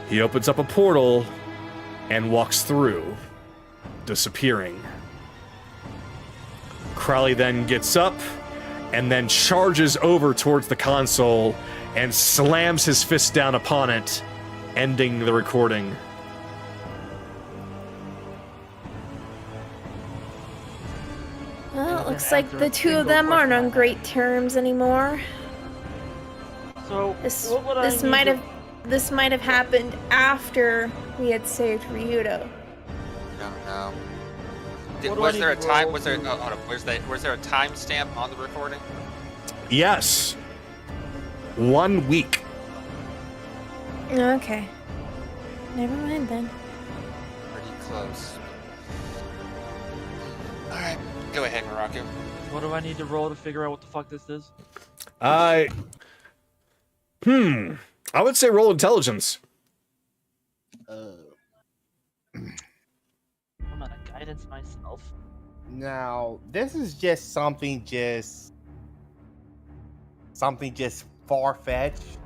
he opens up a portal and walks through, disappearing. Crowley then gets up and then charges over towards the console and slams his fist down upon it, ending the recording. Well, it looks like the two of them aren't on great terms anymore. So This what would I this need might to- have this might have happened after we had saved Ryudo. No. What do I Was need there a to time? roll Was there? to- Hold on, was there a timestamp on the recording? Yes. 1 week. Okay. Never mind then. Pretty close. All right, go ahead, Maraku. What do I need to roll to figure out what the fuck this is? I would say roll intelligence. I'm out of guidance myself. Now, this is just something far-fetched.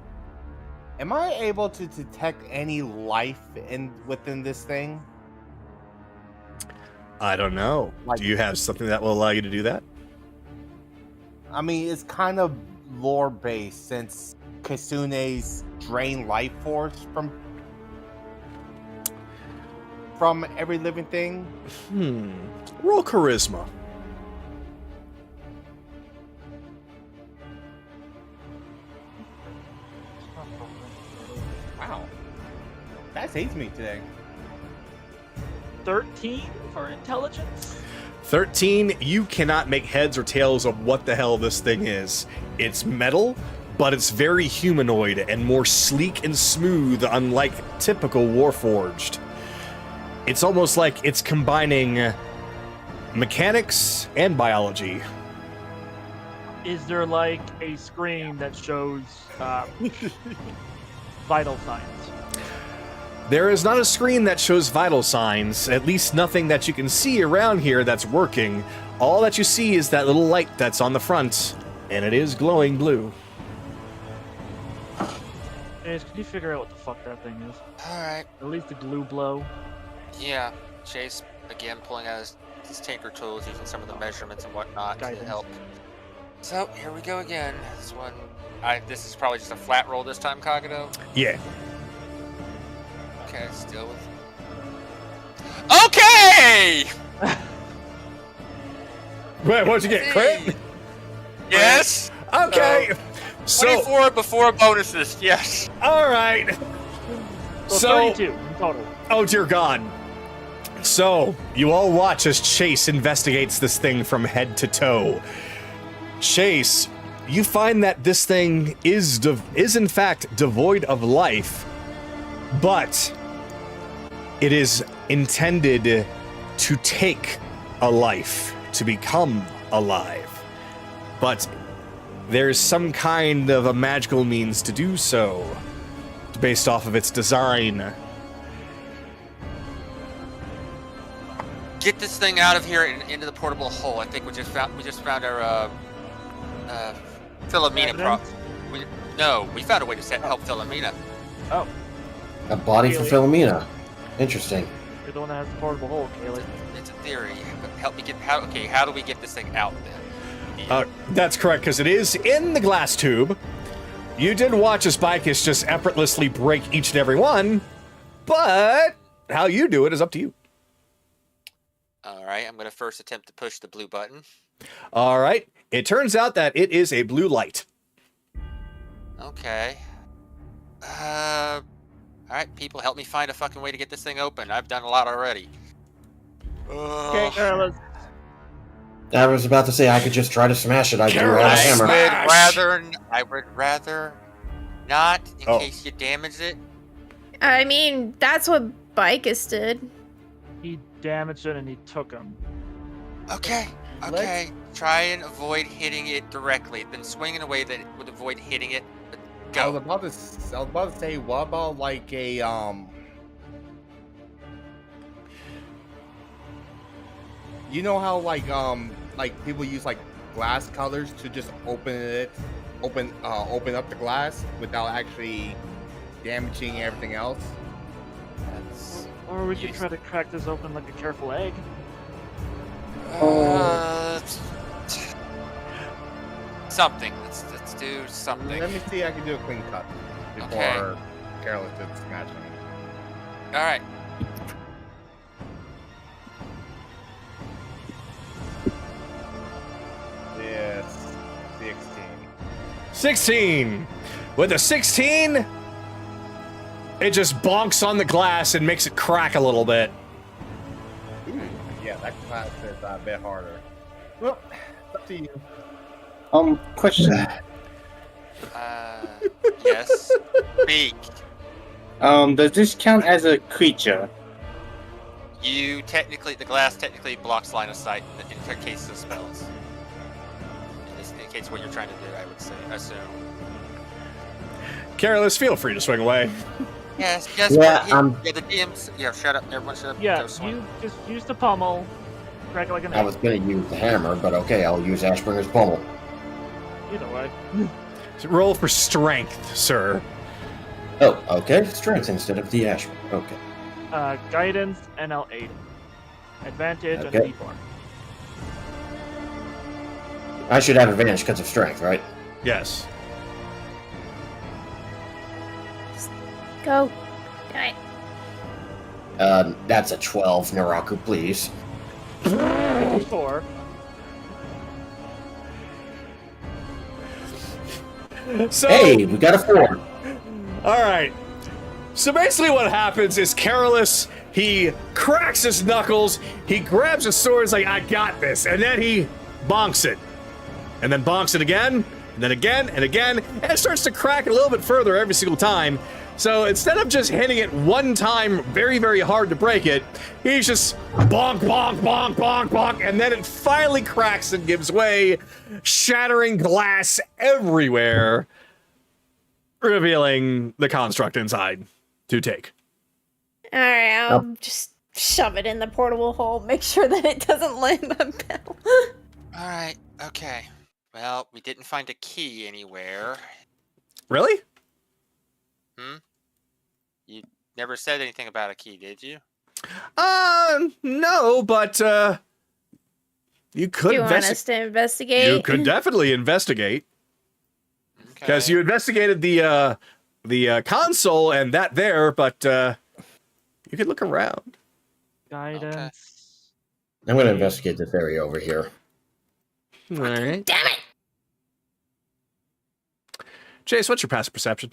Am I able to detect any life within this thing? I don't know. Like- Do you have something that will allow you to do that? I mean, it's kind of lore-based since Kasune's drained life force from every living thing. Roll charisma. Wow. That saves me today. 13 for intelligence? 13, you cannot make heads or tails of what the hell this thing is. It's metal, but it's very humanoid and more sleek and smooth, unlike typical Warforged. It's almost like it's combining mechanics and biology. Is there like a screen that shows vital signs? There is not a screen that shows vital signs, at least nothing that you can see around here that's working. All that you see is that little light that's on the front, and it is glowing blue. Chase, can you figure out what the fuck that thing is? Alright. At least the glue blow. Yeah. Chase, again, pulling out his tinker tools, using some of the measurements and whatnot Guidance. to help. So, here we go again. This one... this is probably just a flat roll this time, Kagado? Yeah. Okay, still with... Okay! Wait, what'd you get? Crit? Yes! Okay! So, 24 before bonuses, yes. alright. So 32 in total. Oh dear God. So, you all watch as Chase investigates this thing from head to toe. Chase, you find that this thing is in fact devoid of life, but it is intended to take a life, to become alive. But there's some kind of a magical means to do so, based off of its design. Get this thing out of here and into the portable hole. I think we just found our Philomena we found a way to help Philomena. Oh, A body for Philomena. Interesting. you're the one that has the portable hole, Kaylee. It's a theory. But help me get how do we get this thing out then? That's correct, because it is in the glass tube. You did watch as Bicus just effortlessly break each and every one, but how you do it is up to you. Alright, I'm gonna first attempt to push the blue button. All right. It turns out that it is a blue light. Okay. Alright, people, help me find a fucking way to get this thing open. I've done a lot already. Okay, let's... I was about to say I could just try to smash it. I do have a hammer. I would rather not, in case you damage it. I mean, that's what Bicus did. He damaged it and he took him. Okay. Try and avoid hitting it directly. Then swing in a way that it would avoid hitting it. But go. I was about to say, what about like a you know how like people use like glass colors to just open up the glass without actually damaging everything else? Or we could try to crack this open like a careful egg. Something. Let's do something. Let me see if I can do a clean cut before Carolyn did smashing. Alright. Yes, 16. 16. With a 16, it just bonks on the glass and makes it crack a little bit. Ooh, yeah, that class is a bit harder. Well, it's up to you. Question. Yes. Speak. Does this count as a creature? The glass technically blocks line of sight in case of spells. indicates what you're trying to do. I would say, assume. Careless, feel free to swing away. Yes. Yeah, Yeah, the DMs. Yeah, shut up. Everyone shut up. Yeah, Go swing. you just use the pommel, crack it like an I was gonna use the hammer, but okay, I'll use Ashbringer's pommel. Either way. Roll for strength, sir. Oh, okay. Strength instead of the Ashbringer. Okay. Guidance, NL8. Advantage on Okay. D4. I should have advantage because of strength, right? Yes. Go. Alright. That's a 12, Naraku, please. D4. So, Hey, we got a 4. all right. So basically what happens is Careless, he cracks his knuckles, he grabs his sword, he's like, I got this, and then he bonks it. And then bonks it again, and then again, and again, and it starts to crack a little bit further every single time. So instead of just hitting it one time very, very hard to break it, he's just bonk, bonk, bonk, bonk, bonk, and then it finally cracks and gives way, shattering glass everywhere, revealing the construct inside to take. Alright, I'll just shove it in the portable hole, make sure that it doesn't land on Bell. All right. Okay. Well, we didn't find a key anywhere. Really? You never said anything about a key, did you? No, but, you could Do you want us to investigate? You could definitely investigate. Because you investigated the console and that there, but you could look around. Guidance. I'm going to investigate this area over here. All right. Damn it! Chase, what's your passive perception?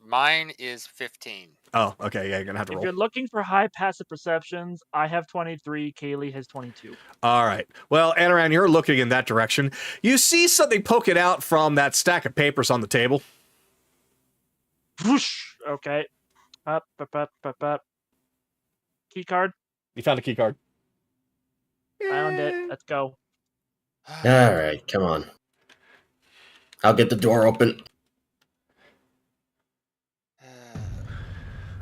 Mine is 15. Oh, okay. Yeah, you're gonna have to If roll. you're looking for high passive perceptions, I have 23, Kaylee has 22. All right. Well, Anaran, you're looking in that direction. You see something poking out from that stack of papers on the table. Whoosh! Okay. Up. Key card. You found a key card. Found it. Let's go. All right, come on. I'll get the door open.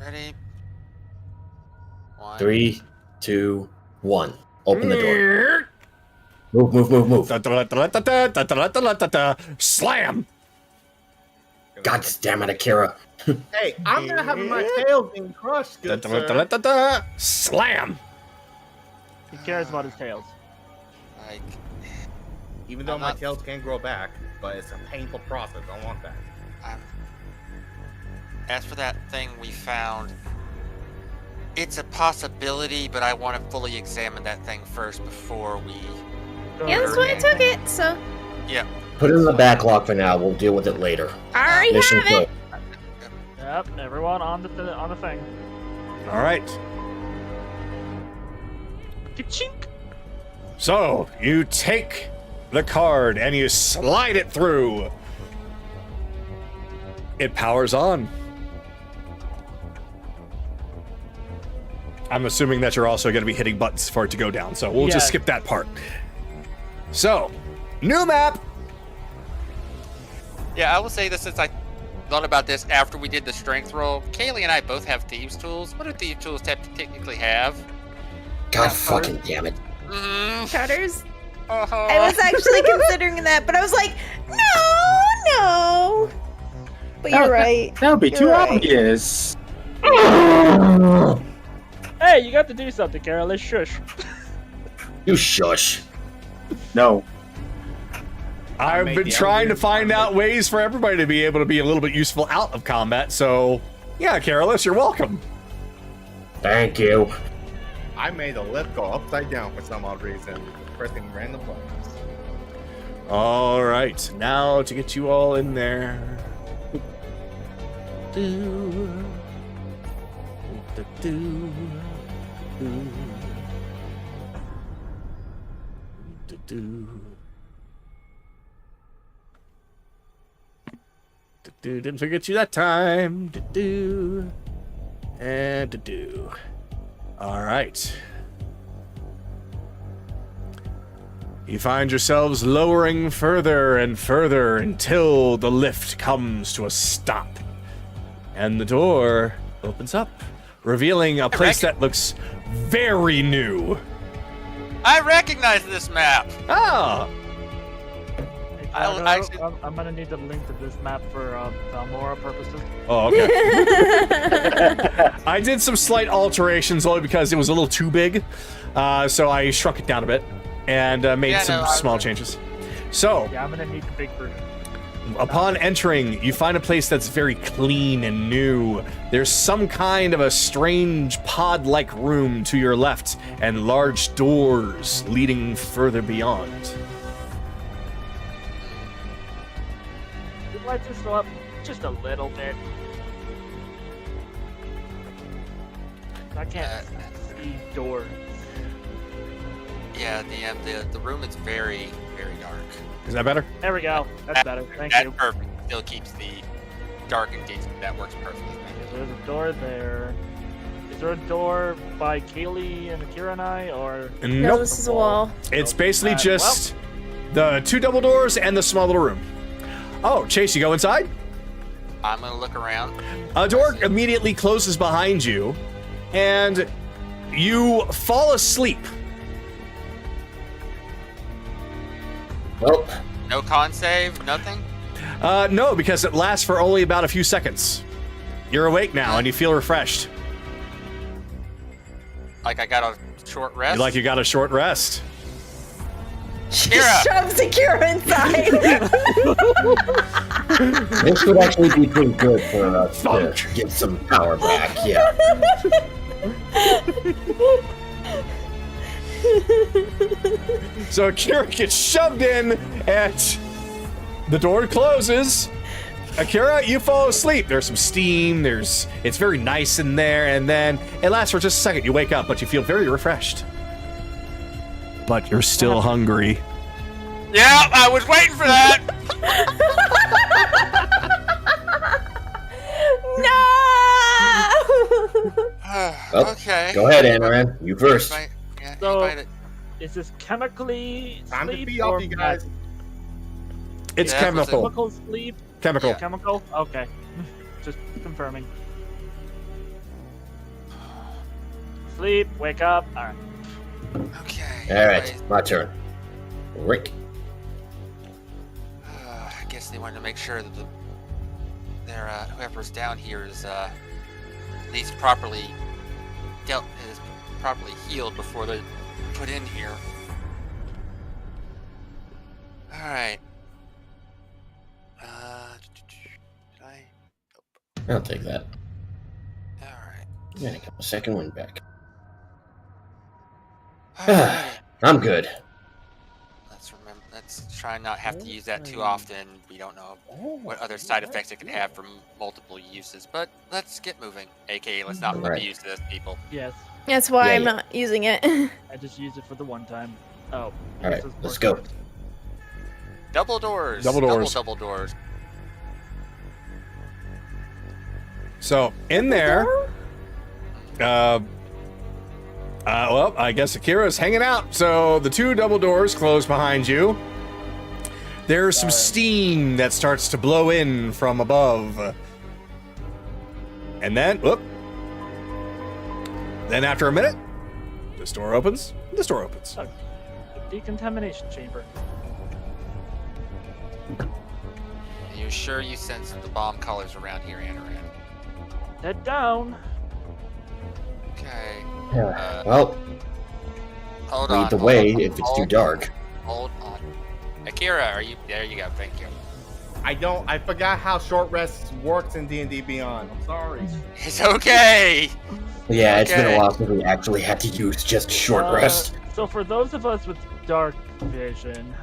Ready? 1. 3, 2, 1. Open the door. Move. Slam! God damn it, Akira. Hey, I'm not having my tail being crushed, good sir. Slam! He cares about his tails. Like, Even though I'm my not- tails can grow back, but it's a painful process. I don't want that. as for that thing we found, it's a possibility, but I want to fully examine that thing first before we. Yeah, that's why I took it, so. Yeah. Put it in the backlog for now. We'll deal with it later. I already Mission have it! closed. Yep, everyone on the thing. All right. Ka-chink! So, you take the card and you slide it through. It powers on. I'm assuming that you're also going to be hitting buttons for it to go down, so we'll just Yeah. skip that part. So, new map. Yeah, I will say this since I thought about this after we did the strength roll. Kaylee and I both have thieves' tools. What do thieves' tools technically have? God fucking damn it. Cutters? Uh-huh. I was actually considering that, but I was like, no. But you're right. That would be You're too right. obvious. Hey, you got to do something, Carol. Let's shush. You shush. No. I've made been the trying to elevator find climb. out ways for everybody to be able to be a little bit useful out of combat, so yeah, Carolus, you're welcome. Thank you. I made the lift go upside down for some odd reason, pressing random buttons. All right, now to get you all in there. Do, do, do, do, do, do. Didn't forget you that time. Do, and do. All right. You find yourselves lowering further and further until the lift comes to a stop. And the door opens up, revealing a place that looks very new. I recognize this map. Ah! I'm gonna need to link to this map for Valmora purposes. Oh, okay. I did some slight alterations only because it was a little too big. So I shrunk it down a bit and made some small changes. So, yeah, I'm gonna need the big version. Upon entering, you find a place that's very clean and new. There's some kind of a strange pod-like room to your left and large doors leading further beyond. Lights this up just a little bit. I can't see doors. Yeah, the room is very, very dark. Is that better? There we go. That's better. Thank you. That's perfect. Still keeps the dark engagement. That works perfectly. There's a door there. Is there a door by Kaylee and Akira and I, or? No, Nope. this is a wall. It's basically just the 2 double doors and the small little room. Oh, Chase, you go inside? I'm gonna look around. A door immediately closes behind you, and you fall asleep. Well, No con save, nothing. No, because it lasts for only about a few seconds. You're awake now, and you feel refreshed. Like I got a short rest. Like you got a short rest. She Kira. shoves Akira inside. this would actually be pretty good for us to get some power back, yeah. So Akira gets shoved in, and the door closes. Akira, you fall asleep. There's some steam. It's very nice in there, and then it lasts for just a second. You wake up, but you feel very refreshed. But you're still hungry. Yeah, I was waiting for that. No. Okay. Go ahead, Anaran. You first. Yeah, So- you bite it. Is this chemically Time to sleep be or off, you guys. It's Yeah, chemical. chemical sleep? Chemical. Yeah. Chemical? Okay. Just confirming. Sleep, wake up. Alright. Okay. All right, my turn. Rick. I guess they wanted to make sure that whoever's down here is at least properly healed before they're put in here. All right. Did I? I'll take that. All right. Yeah, I got my second one back. All right. I'm good. Let's try not have to use that too often. We don't know what other side effects it could have from multiple uses, but let's get moving. AKA, let's not Right. abuse this, people. Yes. That's why Yeah, I'm yeah. not using it. I just used it for the one time. Oh. All right, this is let's working. go. Double doors. Double doors. Double doors. So in there, well, I guess Akira's hanging out. So the 2 double doors close behind you. There's some steam that starts to blow in from above. And then, whoop. Then after a minute, this door opens. This door opens. Oh, decontamination chamber. Are you sure you sense the bomb colors around here, Anaran? Head down. Okay. Well, Hold on. lead the hold way on, if it's too hold- dark. Hold on. Akira, are you there? You go. Thank you. I forgot how short rest works in D&D Beyond. I'm sorry. It's okay. Yeah, it's been Okay. a while since we actually had to use just short rest. So for those of us with dark vision,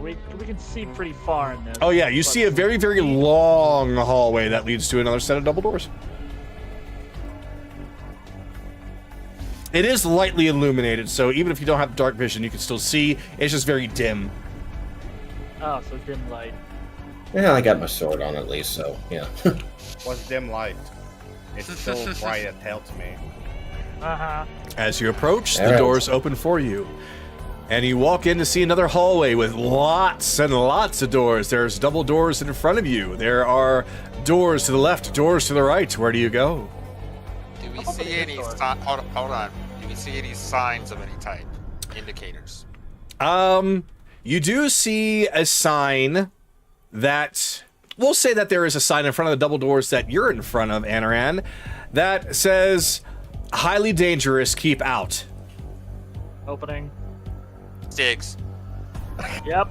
we can see pretty far in this. Oh yeah, you but- see a very, very long hallway that leads to another set of double doors. It is lightly illuminated, so even if you don't have dark vision, you can still see. It's just very dim. Oh, so dim light. Yeah, I got my sword on at least, so yeah. What's dim light? It's so bright it helps me. Uh-huh. As you approach, the Alright. doors open for you. And you walk in to see another hallway with lots and lots of doors. There's double doors in front of you. There are doors to the left, doors to the right. Where do you go? Do we see any hold on. Do we see any signs of any type? Indicators. You do see a sign that we'll say that there is a sign in front of the double doors that you're in front of, Anaran, that says highly dangerous, keep out. Opening. Sticks. Yep.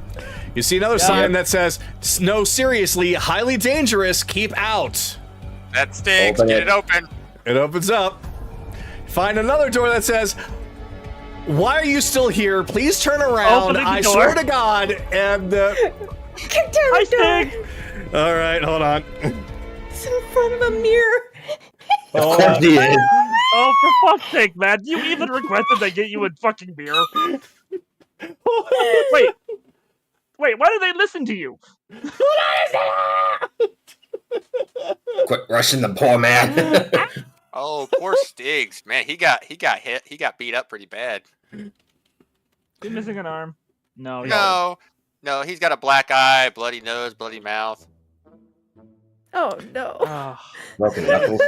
You see another sign that says, no, seriously, highly dangerous, keep out. That sticks. Open Get it. it open. It opens up. Find another door that says, why are you still here? Please turn around. Opening the I door. swear to God. And, Kick down the door. all right, hold on. It's in front of a mirror. Of course he is. Oh, for fuck's sake, man. You even requested they get you a fucking beer. Wait, why do they listen to you? Quit rushing the poor man. Oh, poor Stiggs. Man, he got hit. He got beat up pretty bad. You missing an arm? No. No, he's got a black eye, bloody nose, bloody mouth. Oh no. Oh, Broken knuckles.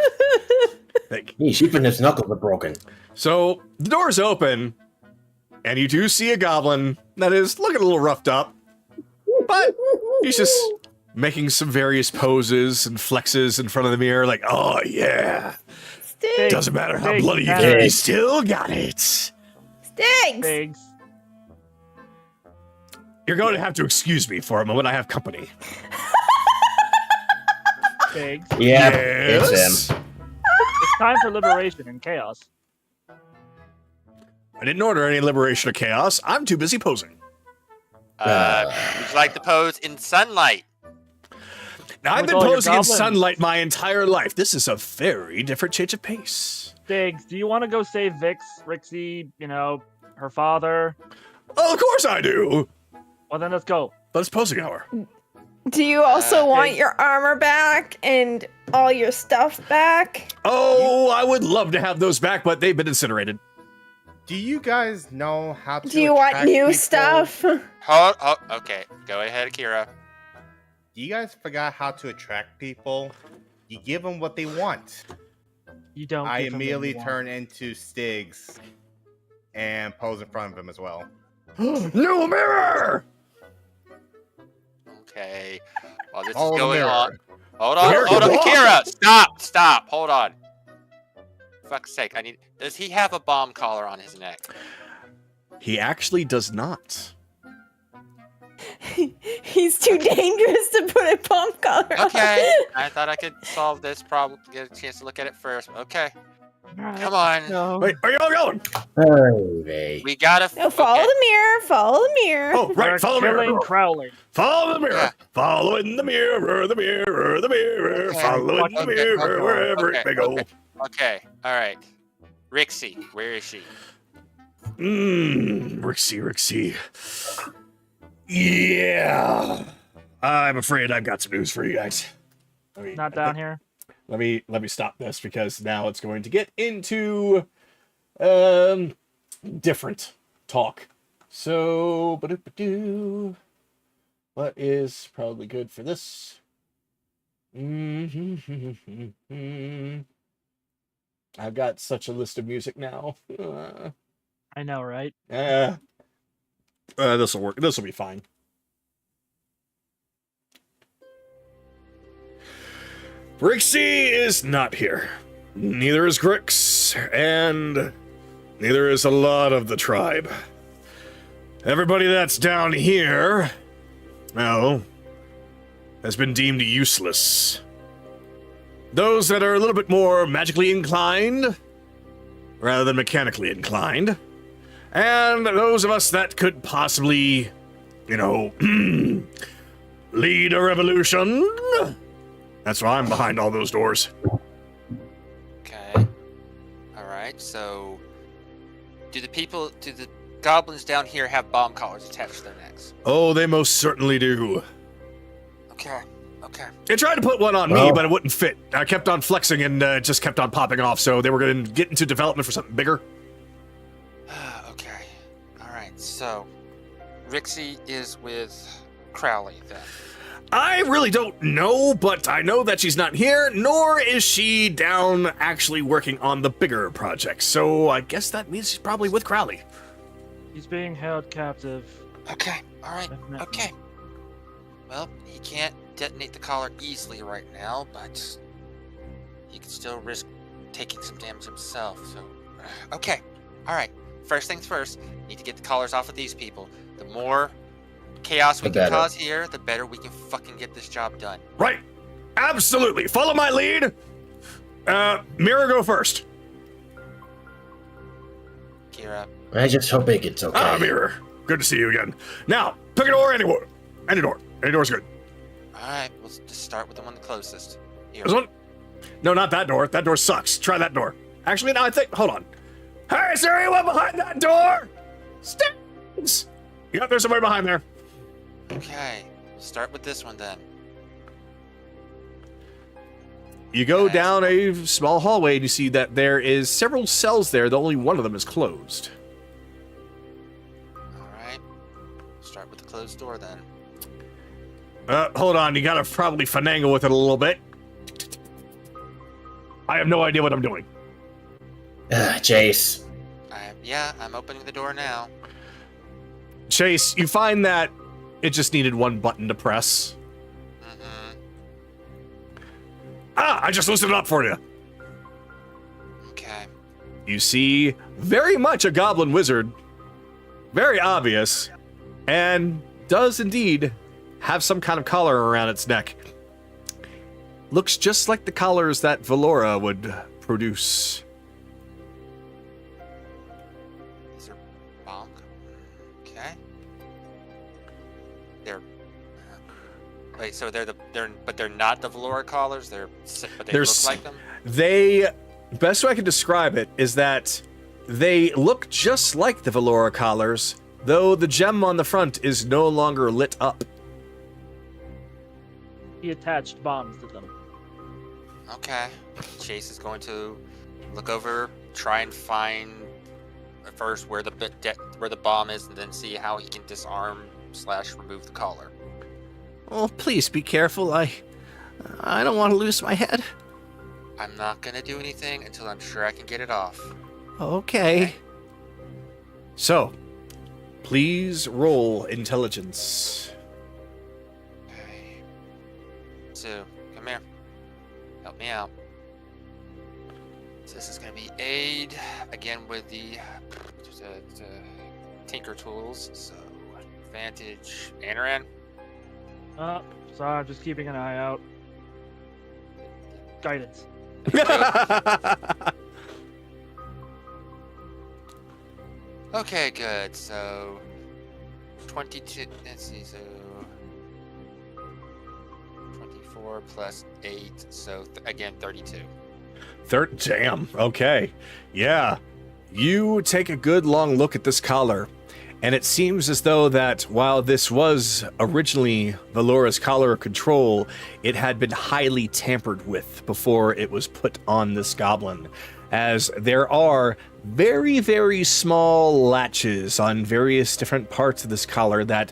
Yeesh, even his knuckles are broken. So the door's open, and you do see a goblin that is looking a little roughed up, but he's just making some various poses and flexes in front of the mirror, like, oh yeah, Sticks. doesn't matter how Sticks, bloody you man. get, you still got it. Sticks. Biggs. You're going to have to excuse me for a moment. I have company. Biggs. Yeah, Yes? it's him. It's time for liberation and chaos. I didn't order any liberation of chaos. I'm too busy posing. Would you like to pose in sunlight? Now, I've With been all your posing in goblins. sunlight my entire life. This is a very different change of pace. Biggs, do you want to go save Rixie, her father? Oh, of course I do. Well, then let's go. But it's posing hour. Do you also want Hey. your armor back and all your stuff back? Oh, I would love to have those back, but they've been incinerated. Do you guys know how to? Do you want attract new people? stuff? Okay. Go ahead, Akira. You guys forgot how to attract people. You give them what they want. You don't. I give him what immediately you want. turn into Stiggs and pose in front of him as well. New mirror! Okay. While this Hold is the going mirror. on. Hold Mirror on, can walk. Akira! Stop! Hold on. Fuck's sake, does he have a bomb collar on his neck? He actually does not. He's too dangerous to put a bomb collar on. Okay. I thought I could solve this problem, get a chance to look at it first. Okay. Come on. No. Wait, are you all going? Hurry. We gotta No, follow the mirror. Follow the mirror. Oh, We're right, follow the killing mirror. Crowley. Follow the mirror. Yeah. Following the mirror, the mirror, the mirror. Okay. Following the Okay, mirror, wherever it may go. Okay. Alright. Rixie, where is she? Rixie. Yeah. I'm afraid I've got some news for you guys. Not down here. Let me stop this because now it's going to get into different talk. So, what is probably good for this? I've got such a list of music now. I know, right? This will work. This will be fine. Rixie is not here. Neither is Grix, and neither is a lot of the tribe. Everybody that's down here, well, has been deemed useless. Those that are a little bit more magically inclined, rather than mechanically inclined, and those of us that could possibly, lead a revolution. That's why I'm behind all those doors. Okay. Alright, so do the goblins down here have bomb collars attached to their necks? Oh, they most certainly do. Okay. They tried to put one on me, but it wouldn't fit. I kept on flexing and it just kept on popping off, so they were going to get into development for something bigger. Okay. Alright, So, Rixie is with Crowley then. I really don't know, but I know that she's not here, nor is she down actually working on the bigger project. So I guess that means she's probably with Crowley. He's being held captive. Okay, alright, okay. Well, he can't detonate the collar easily right now, but he could still risk taking some damage himself, so... Okay, alright. First things first, need to get the collars off of these people. The more chaos we can cause here, the better we can fucking get this job done. Right. Absolutely. Follow my lead. Mira, go first. Kira. I just hope it gets okay. Mira. Good to see you again. Now, pick a door anywhere. Any door. Any door's good. Alright, we'll just start with the one the closest. Here. This one? No, not that door. That door sucks. Try that door. Actually, no, I think... Hold on. Hey, is there anyone behind that door? Stairs! Yep, there's somebody behind there. Okay, we'll start with this one then. You go down a small hallway and you see that there is several cells there, though only one of them is closed. Alright, start with the closed door then. Hold on, you gotta probably finagle with it a little bit. I have no idea what I'm doing. Chase. I'm opening the door now. Chase, you find that it just needed one button to press. I just loosened it up for you. Okay. You see very much a goblin wizard. Very obvious. And does indeed have some kind of collar around its neck. Looks just like the collars that Valora would produce. These are bonk. Okay. Wait, so they're not the Valora collars. But they look like them. Best way I can describe it is that they look just like the Valora collars, though the gem on the front is no longer lit up. He attached bombs to them. Okay. Chase is going to look over, try and find first where the bomb is, and then see how he can disarm / remove the collar. Oh, please be careful. I don't want to lose my head. I'm not gonna do anything until I'm sure I can get it off. Okay. So, please roll intelligence. Okay. Sue, come here. Help me out. So this is gonna be aid again with the Tinker tools. So advantage. Anaran. Sorry, I'm just keeping an eye out. Guidance. Okay, good. So 22. Let's see. So 24 plus 8. So again, 32. Damn. Okay. Yeah. You take a good long look at this collar, and it seems as though that while this was originally Valora's collar of control, it had been highly tampered with before it was put on this goblin, as there are very, very small latches on various different parts of this collar that,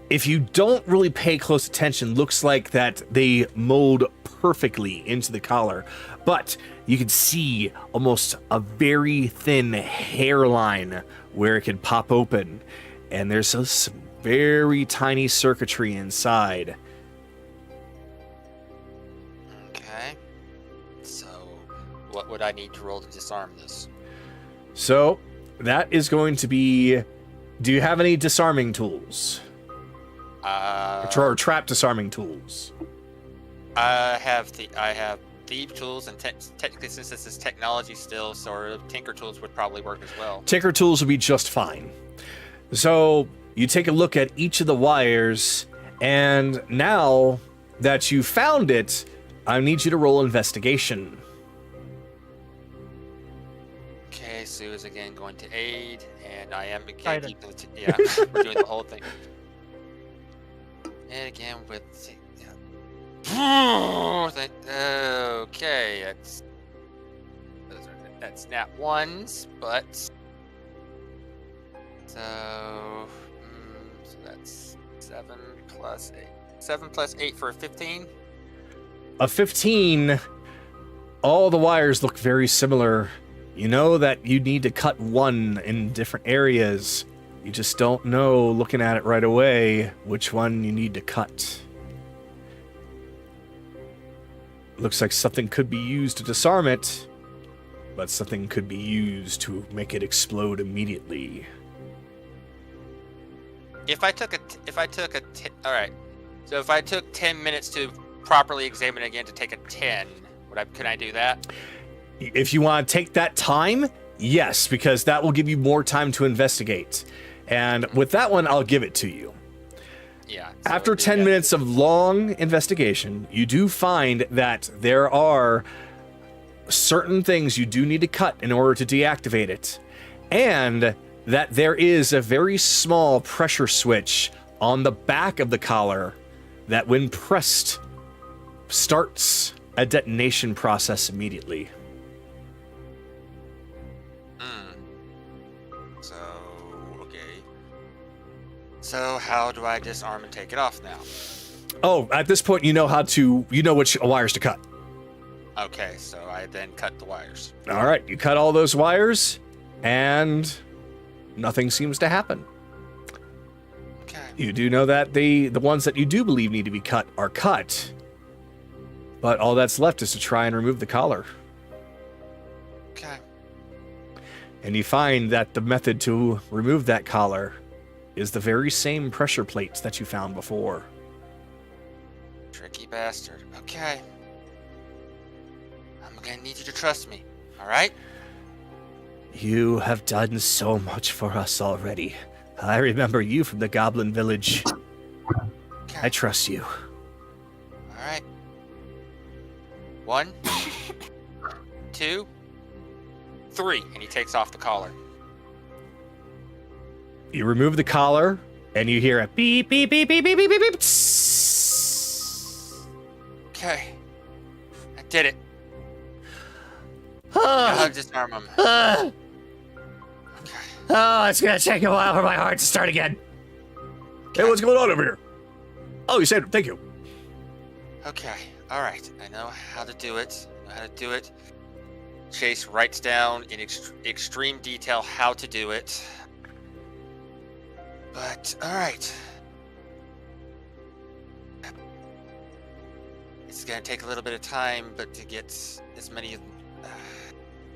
if you don't really pay close attention, looks like that they mold perfectly into the collar. But you can see almost a very thin hairline where it can pop open, and there's some very tiny circuitry inside. Okay. So, what would I need to roll to disarm this? So, that is going to be... Do you have any disarming tools? Or trap disarming tools? I have thief tools, and technically, since this is technology still, so tinker tools would probably work as well. Tinker tools would be just fine. So you take a look at each of the wires, and now that you found it, I need you to roll investigation. Okay, Sue is again going to aid, and I am again Guidance. keeping we're doing the whole thing. And again with okay, that's nat ones, but So that's 7 plus 8. 7 plus 8 for a 15. A 15. All the wires look very similar. You know that you need to cut one in different areas. You just don't know, looking at it right away, which one you need to cut. Looks like something could be used to disarm it, but something could be used to make it explode immediately. If I took all right. So if I took 10 minutes to properly examine it again to take a 10, could I do that? If you want to take that time, yes, because that will give you more time to investigate. And with that one, I'll give it to you. Yeah. So After 10 minutes of long investigation, you do find that there are certain things you do need to cut in order to deactivate it. And that there is a very small pressure switch on the back of the collar that, when pressed, starts a detonation process immediately. So, okay. So how do I disarm and take it off now? Oh, at this point, you know which wires to cut. Okay, so I then cut the wires. All right, you cut all those wires, and nothing seems to happen. Okay. You do know that the ones that you do believe need to be cut are cut, but all that's left is to try and remove the collar. Okay. And you find that the method to remove that collar is the very same pressure plates that you found before. Tricky bastard. Okay. I'm gonna need you to trust me. All right? You have done so much for us already. I remember you from the Goblin Village. Okay. I trust you. All right. 1, 2, 3, and he takes off the collar. You remove the collar, and you hear a beep, beep, beep, beep, beep, beep, beep, beep. Okay. I did it. Oh, I'll disarm him. oh, it's gonna take a while for my heart to start again. Hey, what's going on over here? Oh, you saved him. Thank you. Okay. All right. I know how to do it. Chase writes down in extreme detail how to do it. But, all right. It's going to take a little bit of time, but to get as many...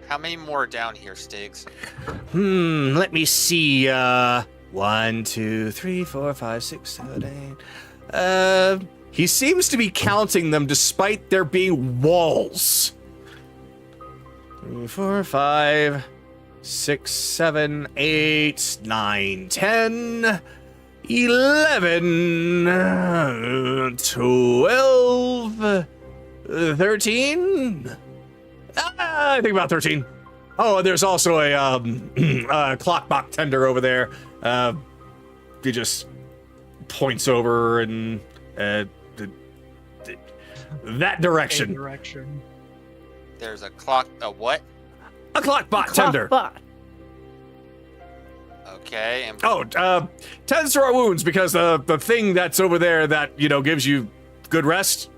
how many more are down here, Stiggs? Let me see. 1, 2, 3, 4, 5, 6, 7, 8. He seems to be counting them despite there being walls. 3, 4, 5, 6, 7, 8, 9, 10, 11, 12, 13. I think about 13. Oh, and there's also a clock box tender over there. He just points over and that direction. There's a clock... A what? A clock bot tender. Okay, and... Oh, tends to our wounds because the thing that's over there that, gives you good rest,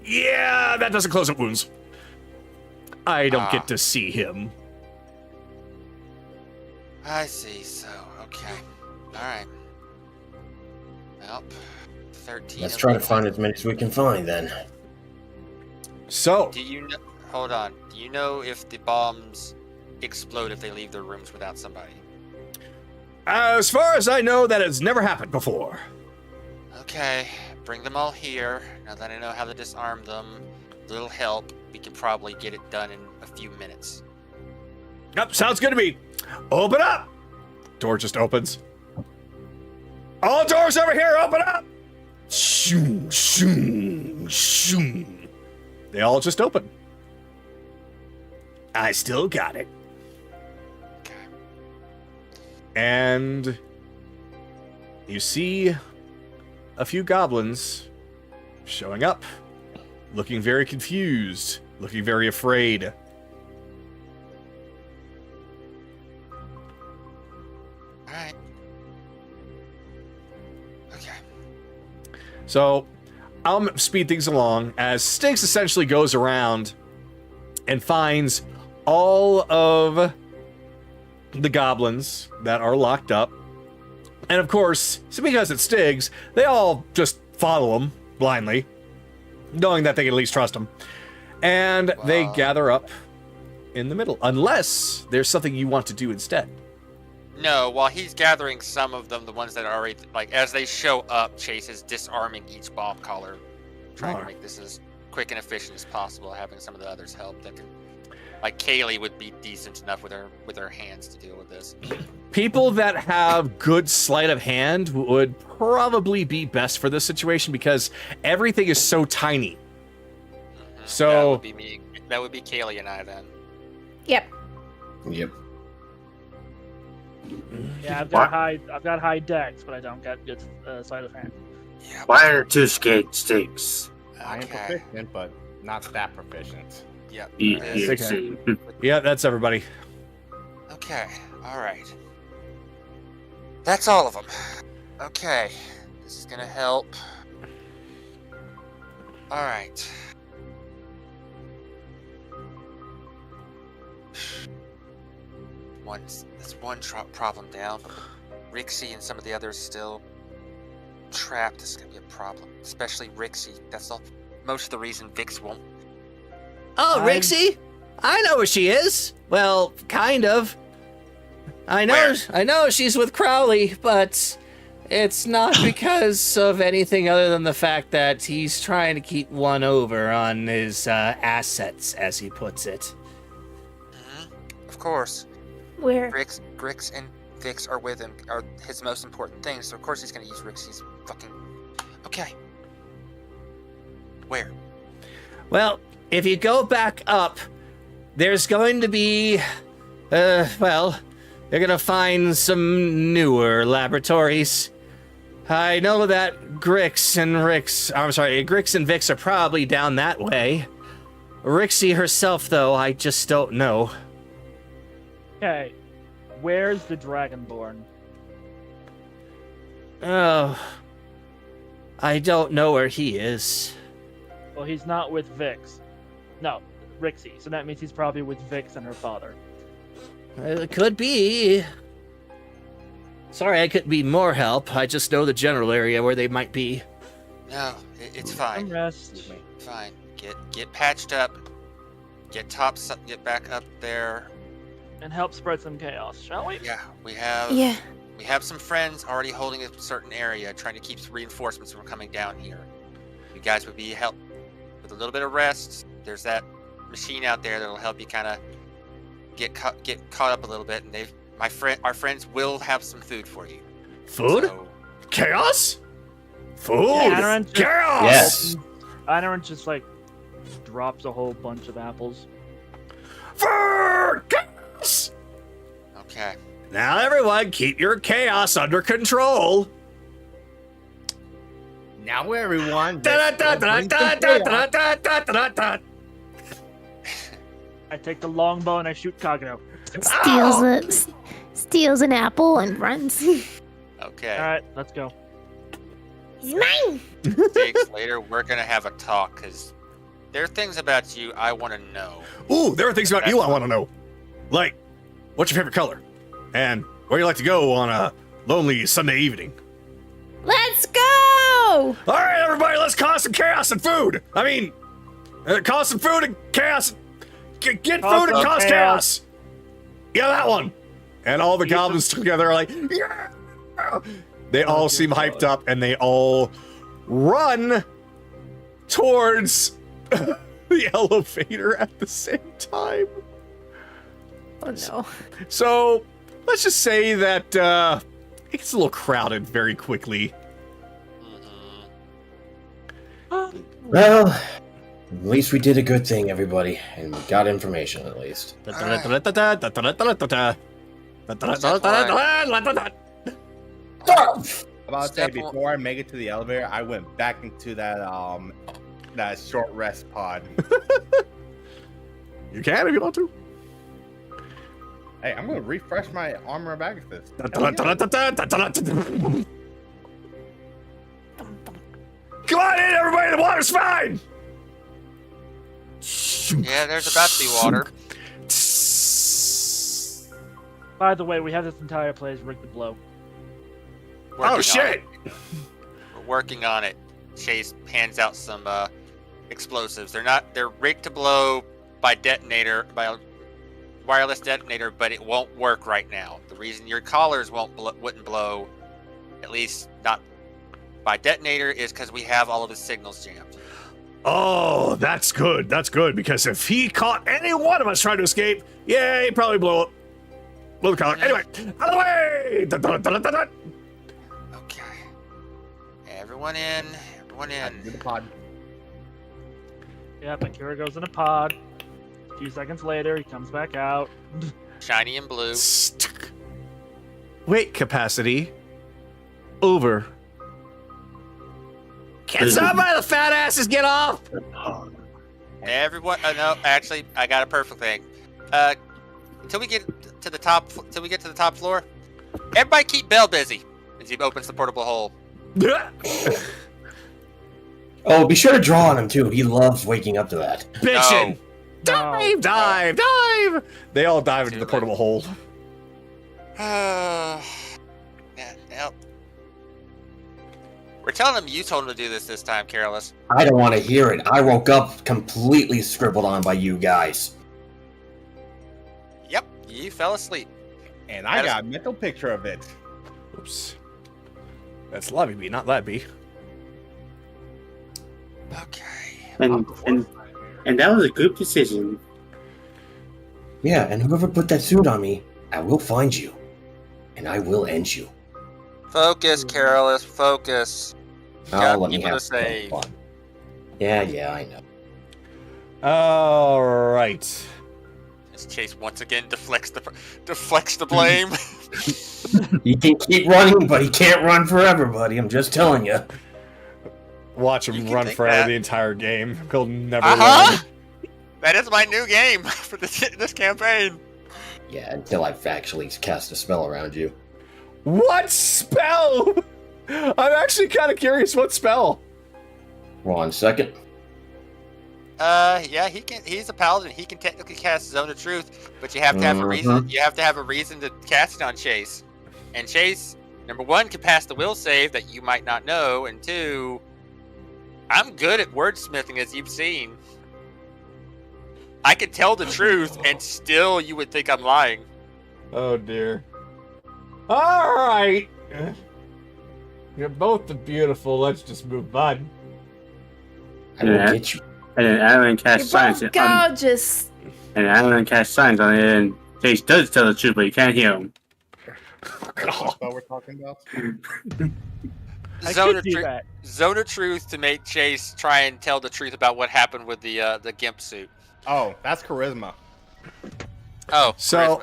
yeah, that doesn't close up wounds. I don't get to see him. I see, so, okay. Alright. Well, 13... Let's try to find as many as we can find, then. So... Do you know... Hold on. Do you know if the bombs explode if they leave their rooms without somebody? As far as I know, that has never happened before. Okay, bring them all here. Now that I know how to disarm them, a little help, we can probably get it done in a few minutes. Yep, sounds good to me. Open up! Door just opens. All doors over here, open up! Shoom, shoom, shoom. They all just open. I still got it. Okay. And you see a few goblins showing up, looking very confused, looking very afraid. Alright. So I'll speed things along as Stinks essentially goes around and finds all of the goblins that are locked up. And of course, because it's Stiggs, they all just follow him blindly, knowing that they can at least trust him. And they gather up in the middle, unless there's something you want to do instead. No, while he's gathering some of them, the ones that are already, like, as they show up, Chase is disarming each bomb caller, trying to make this as quick and efficient as possible, having some of the others help that can, like, Kaylee would be decent enough with her hands to deal with this. People that have good sleight of hand would probably be best for this situation because everything is so tiny. Mm-hmm. So that would be me. That would be Kaylee and I then. Yep. Yep. Yeah, I've got high dex, but I don't get good sleight of hand. Yeah. Why are two stakes? I am proficient, but not that proficient. Yep. Yeah, that's everybody. Okay. All right. That's all of them. Okay. This is gonna help. All right. That's one problem down, but Rixie and some of the others still trapped. This is gonna be a problem, especially Rixie. That's most of the reason Vix won't. Oh, Rixie? I know where she is. Well, kind of. I know she's with Crowley, but it's not because of anything other than the fact that he's trying to keep one over on his assets, as he puts it. Of course. Where? Grix and Vix are with him, are his most important things, so of course he's gonna use Rixie's fucking... Okay. Where? Well, if you go back up, there's going to be, well, you're gonna find some newer laboratories. I know that Grix and Vix are probably down that way. Rixie herself, though, I just don't know. Okay, where's the Dragonborn? Oh, I don't know where he is. Well, he's not with Vix. No, Rixie. So that means he's probably with Vix and her father. It could be. Sorry, I couldn't be more help. I just know the general area where they might be. No, it's fine. Rest. Fine. Get patched up. Get back up there. And help spread some chaos, shall we? Yeah, we have some friends already holding a certain area, trying to keep reinforcements from coming down here. You guys would be help with a little bit of rest. There's that machine out there that'll help you kind of get caught up a little bit, and our friends will have some food for you. Food? So, Chaos? Food? Yeah, Chaos! Yes. Anaran just like drops a whole bunch of apples. For chaos! okay. Now everyone, keep your chaos under control. Now everyone, I take the longbow and I shoot Kagano. Steals an apple and runs. Okay. All right, let's go. He's mine. Days later, we're gonna have a talk because there are things about you I want to know. Ooh, there are things about you I want to know. Like, what's your favorite color? And where you like to go on a lonely Sunday evening? Let's go! All right, everybody, let's cause some chaos and food. I mean, cause some food and chaos. Get food and cause chaos. Yeah, that one. And all the goblins together are like, yeah! They all seem hyped up, and they all run towards the elevator at the same time. Oh no. So let's just say that it gets a little crowded very quickly. Well, at least we did a good thing, everybody, and we got information at least. About to say, before I make it to the elevator, I went back into that short rest pod. You can if you want to. Hey, I'm gonna refresh my armor bag of this. on in, everybody. The water's fine. Yeah, there's about to be water. By the way, we have this entire place rigged to blow. Working shit! We're working on it. Chase hands out some explosives. They're rigged to blow by a wireless detonator, but it won't work right now. The reason your collars wouldn't blow, at least not by detonator, is because we have all of his signals jammed. Oh, that's good. That's good, because if he caught any one of us trying to escape, yeah, he'd probably blow up. Blow the collar. Anyway, out of the way! Dun, dun, dun, dun, dun. Okay. Everyone in. Everyone in. Do the pod. Yep, Akira goes in a pod. A few seconds later, he comes back out. Shiny and blue. Weight capacity over. Can somebody the fat asses get off? Everyone. No, actually, I got a perfect thing. Until we get to the top floor, everybody keep Bell busy as he opens the portable hole. Oh, be sure to draw on him too. He loves waking up to that. Bitchin'. No. Dive! They all dive into the portable hole. Yeah, well, we're telling him you told him to do this time, Careless. I don't want to hear it. I woke up completely scribbled on by you guys. Yep, you fell asleep. And I got a mental picture of it. Oops. That's Lobby B, not Lab B. Okay. And that was a good decision. Yeah, and whoever put that suit on me, I will find you. And I will end you. Focus, Careless, focus. Oh, let me people have to save. fun. Yeah, I know. All right. As Chase once again deflects the blame. He can keep running, but he can't run forever, buddy. I'm just telling you. Watch You him can run think forever that. the entire game. He'll never Uh-huh. run. That is my new game for this campaign. Yeah, until I've actually cast a spell around you. What spell? I'm actually kind of curious what spell. 1 second. Yeah, he can. He's a paladin. He can technically cast Zone of Truth, but you have to have a reason. You have to have a reason to cast it on Chase. And Chase, number one, can pass the will save that you might not know, and two, I'm good at wordsmithing, as you've seen. I could tell the truth, and still you would think I'm lying. Oh dear. All right. You're both beautiful. Let's just move on. I will get you. And then Alan cast You're signs. both gorgeous. And Alan cast signs on it, and Chase does tell the truth, but you can't hear him. What spell we're talking about? I Zone could of, do that. Zone of Truth to make Chase try and tell the truth about what happened with the gimp suit. Oh, that's charisma. Oh, So-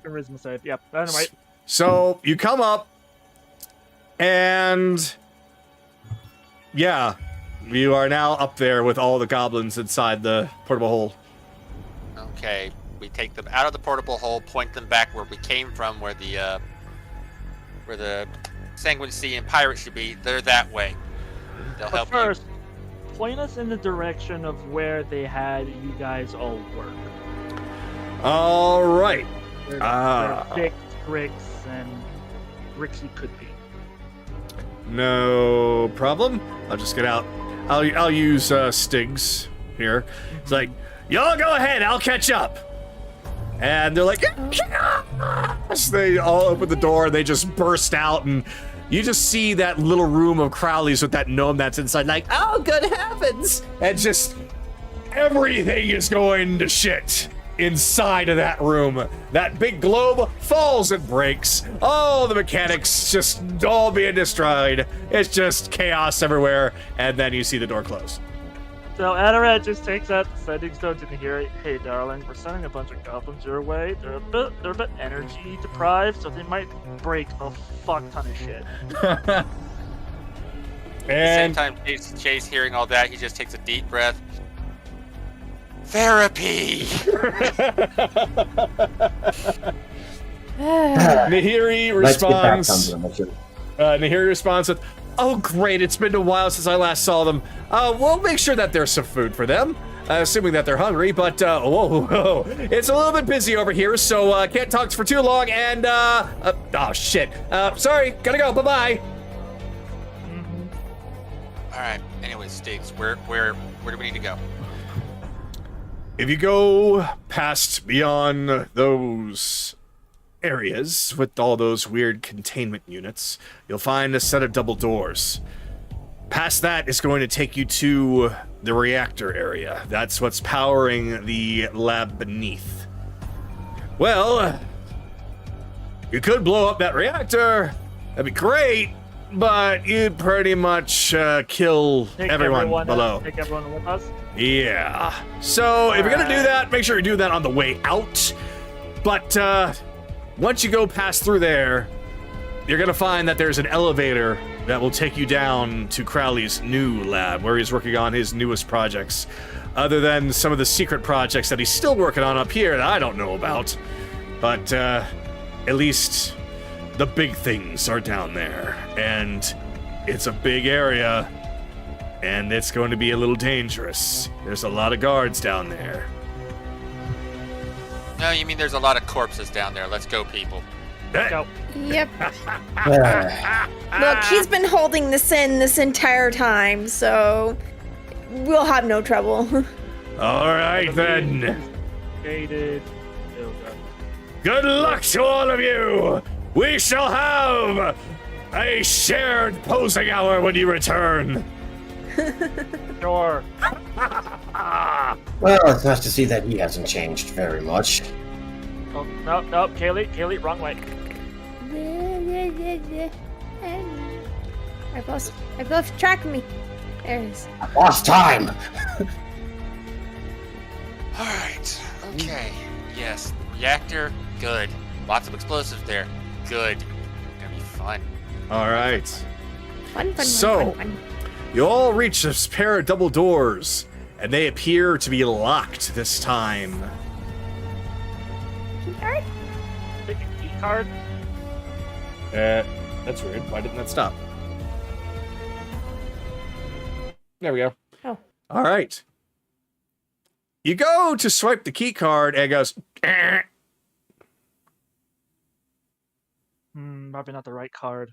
Charisma save. Yep. Anyway, So you come up, and yeah, you are now up there with all the goblins inside the portable hole. okay. We take them out of the portable hole, point them back where we came from, where the Sanguine Sea and Pirates should be. They're that way. They'll but help first, point us in the direction of where they had you guys all work. All right. Where Dick, Grix, and Grixie could be. No problem. I'll just get out. I'll use Stigs here. It's like, y'all go ahead. I'll catch up. And they're like, so they all open the door. They just burst out, and you just see that little room of Crowley's with that gnome that's inside. Like, oh, good heavens! And just everything is going to shit inside of that room. That big globe falls and breaks. Oh, the mechanics just all being destroyed. It's just chaos everywhere. And then you see the door close. So Adarat just takes out the sending stone to Nahiri. Hey, darling, we're sending a bunch of goblins your way. They're a bit energy deprived, so they might break a fuck ton of shit. At the same And time, Chase hearing all that, he just takes a deep breath. Therapy! Nahiri Let's get back responds. to the mission. Nahiri responds with, Oh, great. It's been a while since I last saw them. We'll make sure that there's some food for them, assuming that they're hungry, but, whoa. It's a little bit busy over here, so, can't talk for too long, and, oh, shit. Sorry, gotta go, bye-bye. Alright, anyways, Stiggs, where do we need to go? If you go past beyond those areas with all those weird containment units, you'll find a set of double doors. Past that is going to take you to the reactor area. That's what's powering the lab beneath. Well, you could blow up that reactor. That'd be great, but you'd pretty much kill everyone below. Take everyone with us? Yeah. So if you're gonna do that, make sure you do that on the way out. But once you go past through there, you're gonna find that there's an elevator that will take you down to Crowley's new lab, where he's working on his newest projects. Other than some of the secret projects that he's still working on up here that I don't know about. But at least the big things are down there. And it's a big area. And it's going to be a little dangerous. There's a lot of guards down there. No, you mean there's a lot of corpses down there. Let's go, people. Go. Yep. Look, he's been holding this in this entire time, so we'll have no trouble. All right, then. Gated. Good luck to all of you. We shall have a shared posing hour when you return. Sure. Well, it's nice to see that he hasn't changed very much. Oh, no, Kaylee, wrong way. I've lost track of me. There it is. I lost time. Alright, okay. Yes, reactor, good. Lots of explosives there. Good. Gonna be fun. All right. Fun. You all reach this pair of double doors, and they appear to be locked this time. Keycard? Take a key card. That's weird. Why didn't that stop? There we go. Oh. All right. You go to swipe the key card, and it goes. Probably not the right card.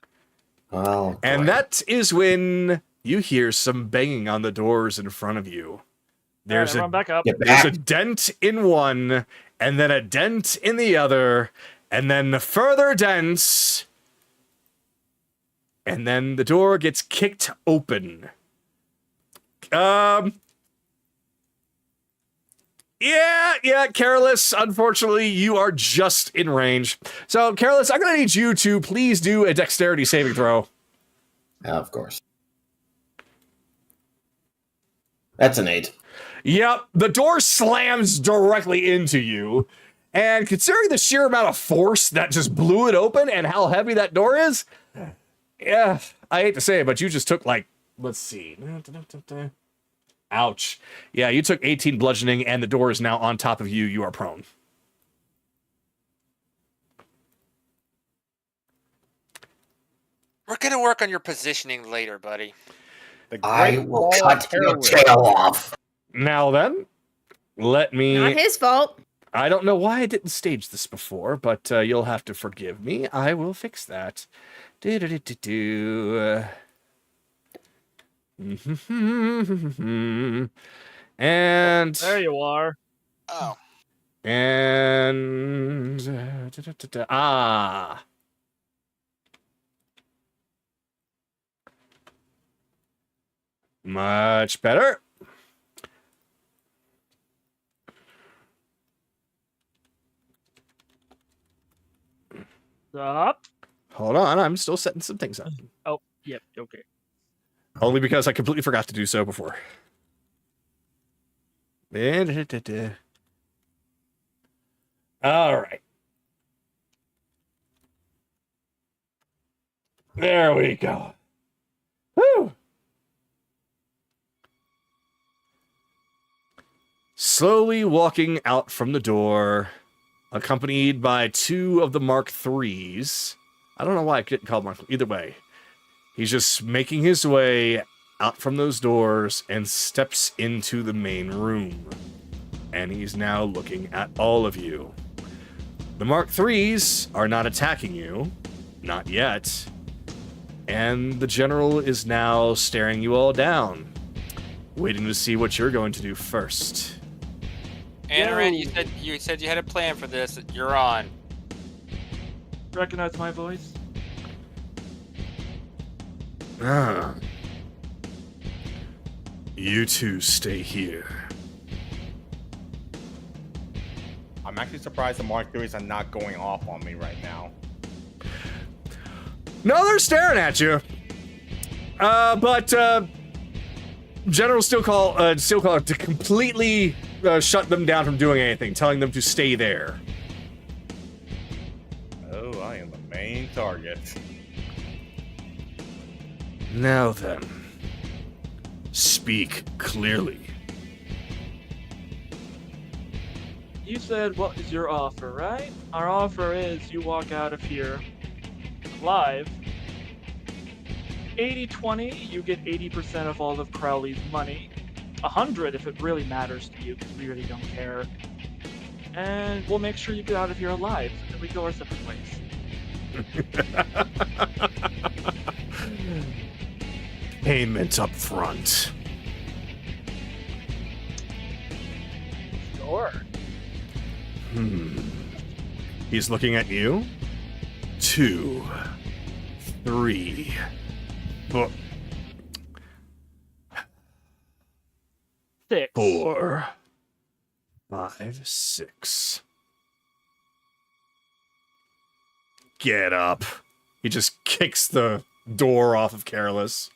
Oh, And that is when you hear some banging on the doors in front of you. There's Everyone back up. There's a dent in one, and then a dent in the other, and then the further dents, and then the door gets kicked open. Yeah, Careless, unfortunately, you are just in range. So, Careless, I'm gonna need you to please do a dexterity saving throw. of course. That's an 8. Yep, the door slams directly into you. And considering the sheer amount of force that just blew it open and how heavy that door is, yeah, I hate to say it, but you just took like, let's see. Ouch. Yeah, you took 18 bludgeoning and the door is now on top of you. You are prone. We're gonna work on your positioning later, buddy. I will cut your tail off. Now then, let me... Not his fault. I don't know why I didn't stage this before, but you'll have to forgive me. I will fix that. And... There you are. Oh. And... Much better. Up. Hold on, I'm still setting some things up. Oh, yep, okay. Only because I completely forgot to do so before. All right. There we go. Woo! Slowly walking out from the door, accompanied by 2 of the Mark IIIs. I don't know why I didn't call them Mark. Either way, He's just making his way out from those doors and steps into the main room. And he's now looking at all of you. The Mark IIIs are not attacking you. Not yet. And the general is now staring you all down, waiting to see what you're going to do first. Anaran, you said you had a plan for this. You're on. Recognize my voice? Ah. You two stay here. I'm actually surprised the Mark IIIs are not going off on me right now. No, they're staring at you. But General Steel Caller to completely shut them down from doing anything, telling them to stay there. Oh, I am the main target. Now then, speak clearly. You said, what is your offer, right? Our offer is you walk out of here alive. 80-20, you get 80% of all of Crowley's money. 100 if it really matters to you, because we really don't care. And we'll make sure you get out of here alive, and we go our separate ways. Payment up front. Sure. He's looking at you. 2, 3, 4, 6. 4, 5, 6. Get up. He just kicks the door off of Careless.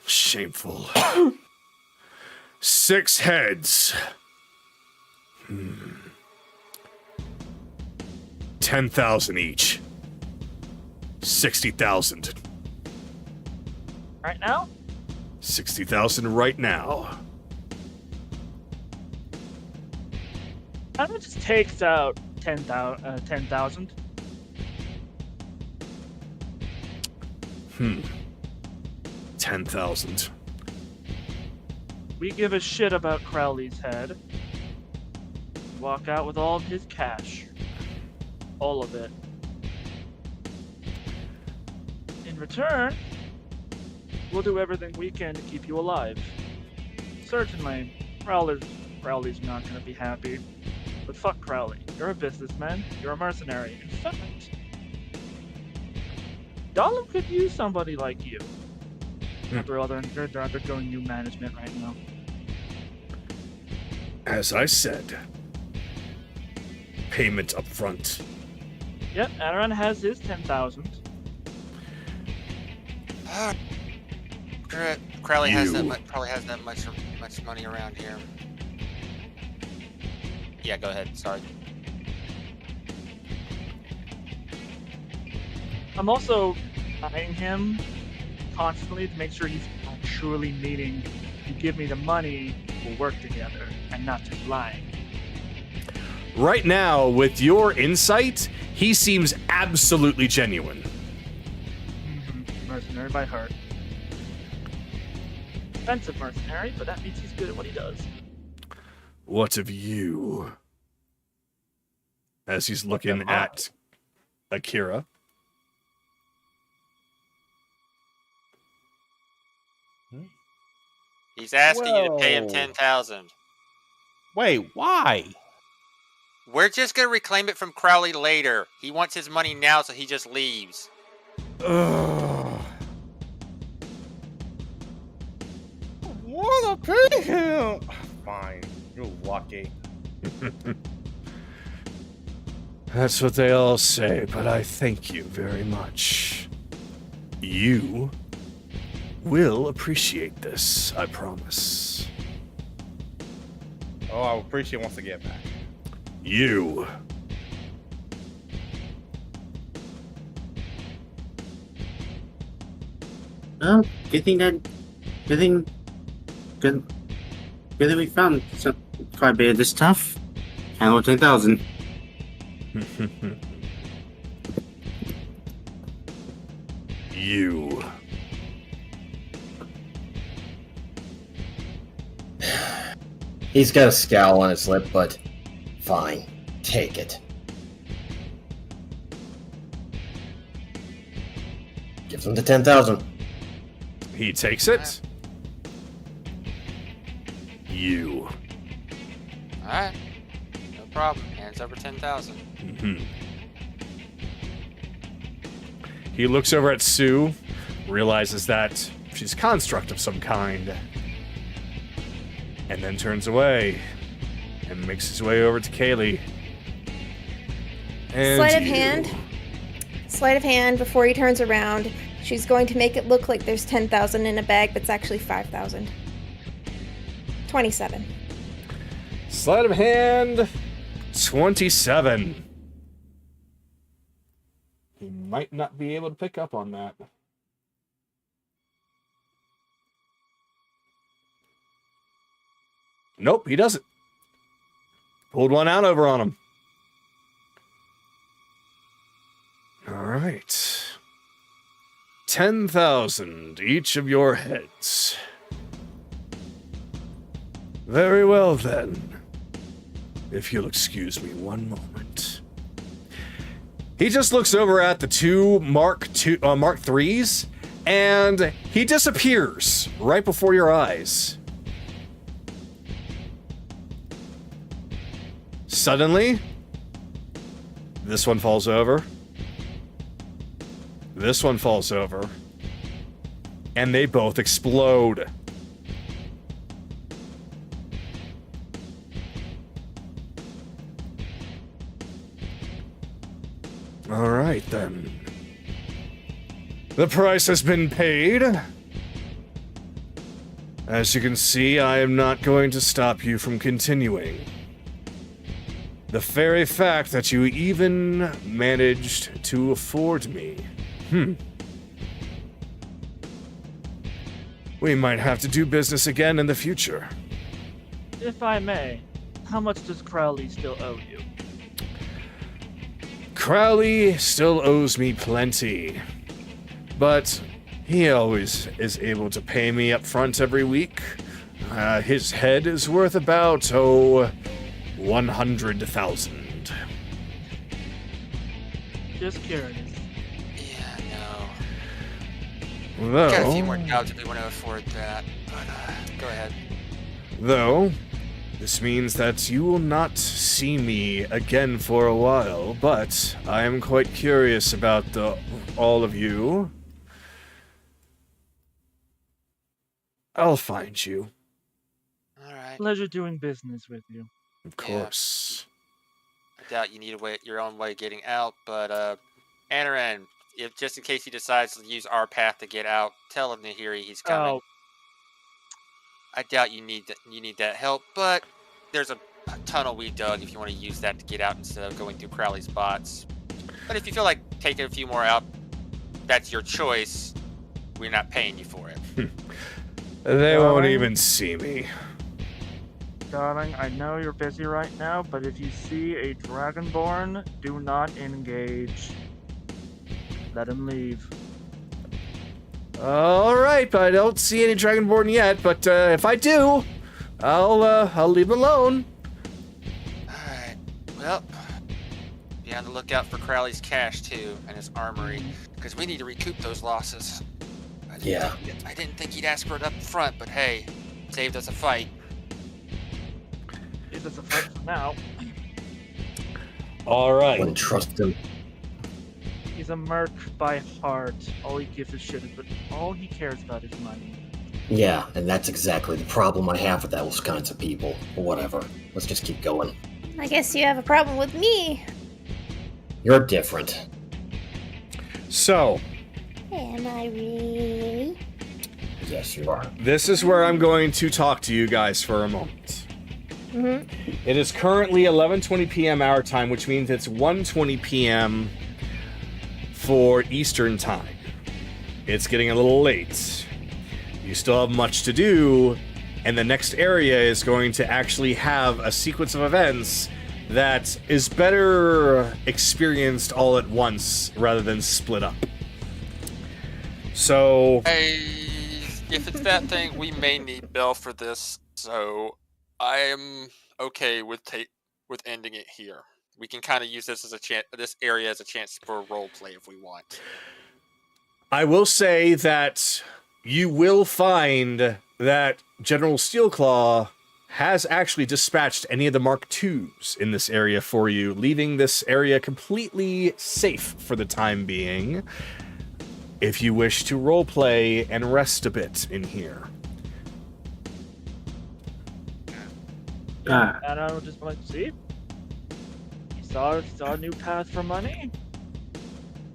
Shameful. 6 heads. 10,000 each. 60,000. Right now? 60,000 right now. How much just takes out 10,000? 10,000. We give a shit about Crowley's head. Walk out with all of his cash. All of it. In return, we'll do everything we can to keep you alive. Certainly, Crowley's not going to be happy. But fuck Crowley. You're a businessman. You're a mercenary. In fact, Dahlem could use somebody like you. They're undergoing new management right now. As I said, payment up front. Yep, Anaran has his 10,000. Crowley has probably has that much money around here. Yeah, go ahead. Sorry. I'm also eyeing him constantly to make sure he's actually meaning, you give me the money, we'll work together, and not just lying. Right now, with your insight, he seems absolutely genuine. Mercenary by heart. Expensive mercenary, but that means he's good at what he does. What of you? As he's looking at Akira. He's asking you to pay him 10,000. Wait, why? We're just gonna reclaim it from Crowley later. He wants his money now, so he just leaves. Wanna pay him? Fine, you're lucky. That's what they all say, but I thank you very much. You will appreciate this, I promise. Oh, I'll appreciate once I get back. You. Well, good thing we found quite a bit of this stuff. Handle 10,000. You. He's got a scowl on his lip, but fine. Take it. Gives him the 10,000. He takes it. You. Alright. No problem. Hands over 10,000. Mm-hmm. He looks over at Sue, realizes that she's a construct of some kind, and then turns away and makes his way over to Kaylee. And Sleight of you. hand. Sleight of hand before he turns around. She's going to make it look like there's 10,000 in a bag, but it's actually 5,000. 27. Sleight of hand, 27. He might not be able to pick up on that. Nope, he doesn't. Pulled one out over on him. All right. 10,000 each of your heads. Very well then. If you'll excuse me one moment. He just looks over at the two Mark IIIs, and he disappears right before your eyes. Suddenly, this one falls over. This one falls over. And they both explode. All right, then. The price has been paid. As you can see, I am not going to stop you from continuing. The very fact that you even managed to afford me. We might have to do business again in the future. If I may, how much does Crowley still owe you? Crowley still owes me plenty, but he always is able to pay me up front every week. His head is worth about, 100,000. Just curious. Yeah, no. Got a few more Though, doubts if we want to afford that, but go ahead. though, this means that you will not see me again for a while, but I am quite curious about all of you. I'll find you, Alright. Pleasure doing business with you. of course. I doubt you need your own way of getting out, but Anaran, if just in case he decides to use our path to get out, tell him Nahiri he's coming. Oh. I doubt you need that help, but there's a tunnel we dug if you want to use that to get out instead of going through Crowley's bots. But if you feel like taking a few more out, that's your choice. We're not paying you for it. They won't even see me. Darling, I know you're busy right now, but if you see a Dragonborn, do not engage. Let him leave. Alright, I don't see any Dragonborn yet, but if I do, I'll leave alone. Alright, well, be on the lookout for Crowley's cash too, and his armory, because we need to recoup those losses. I didn't think he'd ask for it up front, but hey, saved us a fight. Saved us a fight for now. Alright. Wouldn't trust him. He's a merc by heart. All he gives a shit is, but all he cares about is money. Yeah, and that's exactly the problem I have with those kinds of people. But whatever. Let's just keep going. I guess you have a problem with me. You're different. So, Am I really? Yes, you are. this is where I'm going to talk to you guys for a moment. It is currently 11:20 p.m. our time, which means it's 1:20 p.m. for Eastern time. It's getting a little late. You still have much to do, and the next area is going to actually have a sequence of events that is better experienced all at once rather than split up. So If it's that thing, we may need Bell for this. So I am okay with ending it here. We can kind of use this as this area as a chance for role play if we want. I will say that you will find that General Steelclaw has actually dispatched any of the Mark IIs in this area for you, leaving this area completely safe for the time being, if you wish to roleplay and rest a bit in here. And I would just be like, see? He saw a new path for money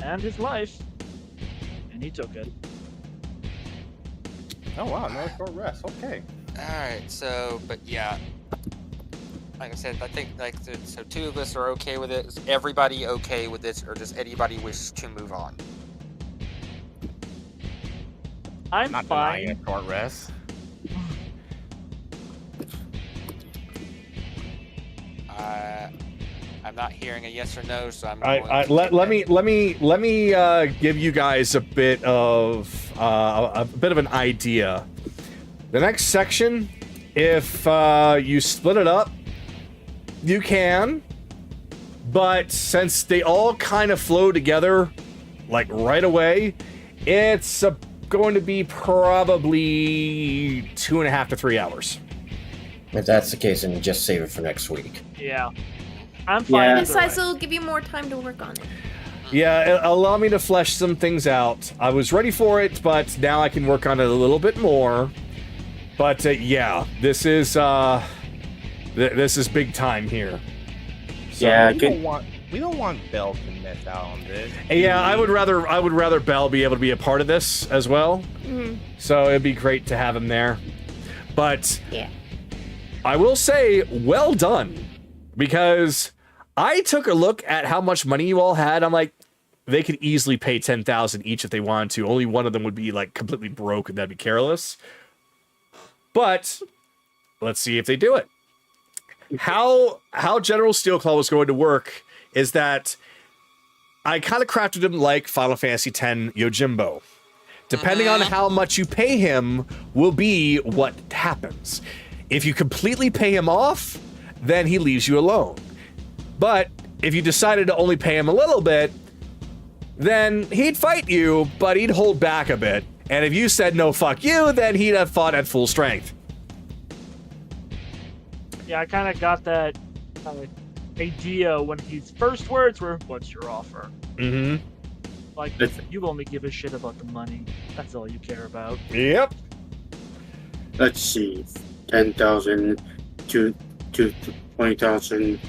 and his life, and he took it. Oh wow, another short rest. Okay. Alright, but yeah. Like I said, I think so 2 of us are okay with it. Is everybody okay with this, or does anybody wish to move on? I'm Not fine. denying a short rest. I'm not hearing a yes or no, so I'm let me give you guys a bit of an idea. The next section, if you split it up, you can, but since they all kind of flow together, like right away, it's going to be probably 2.5 to 3 hours. If that's the case, then just save it for next week. Yeah. I'm fine. Yeah. Besides, it'll give you more time to work on it. Yeah, allow me to flesh some things out. I was ready for it, but now I can work on it a little bit more. But yeah, this is big time here. So, Yeah, we don't want Bell to miss out on this. yeah, I would rather Bell be able to be a part of this as well. Mm-hmm. So it'd be great to have him there. But Yeah. I will say, well done, because I took a look at how much money you all had. I'm like, they could easily pay 10,000 each if they wanted to. Only one of them would be like completely broke, and that'd be careless. But let's see if they do it. How General Steelclaw was going to work is that I kind of crafted him like Final Fantasy X Yojimbo. Depending on how much you pay him will be what happens. If you completely pay him off, then he leaves you alone. But if you decided to only pay him a little bit, then he'd fight you, but he'd hold back a bit. And if you said no fuck you, then he'd have fought at full strength. Yeah, I kind of got that idea when his first words were, "What's your offer?" Mm-hmm. Like, you only give a shit about the money. That's all you care about. Yep. Let's see. 10,000, 20,000,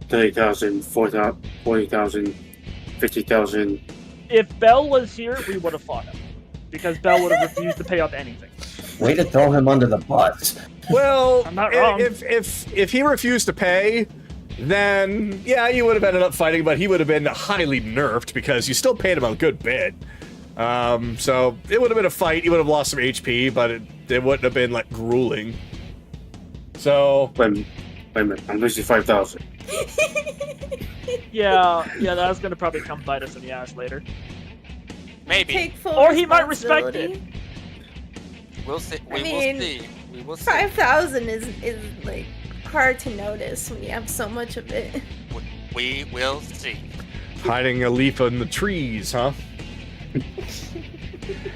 30,000, 40,000, 50,000. If Bell was here, we would have fought him. Because Bell would have refused to pay up anything. Way to throw him under the bus. Well, I'm not wrong. If he refused to pay, then yeah, you would have ended up fighting, but he would have been highly nerfed because you still paid him a good bit. So it would have been a fight. He would have lost some HP, but it wouldn't have been like grueling. So Wait a minute, I'm losing 5,000. Yeah, that was gonna probably come bite us in the ass later. Maybe. Take full Or he might respect it. responsibility. We'll see. I mean, We will see. 5,000 is like hard to notice when you have so much of it. We will see. hiding a leaf in the trees, huh?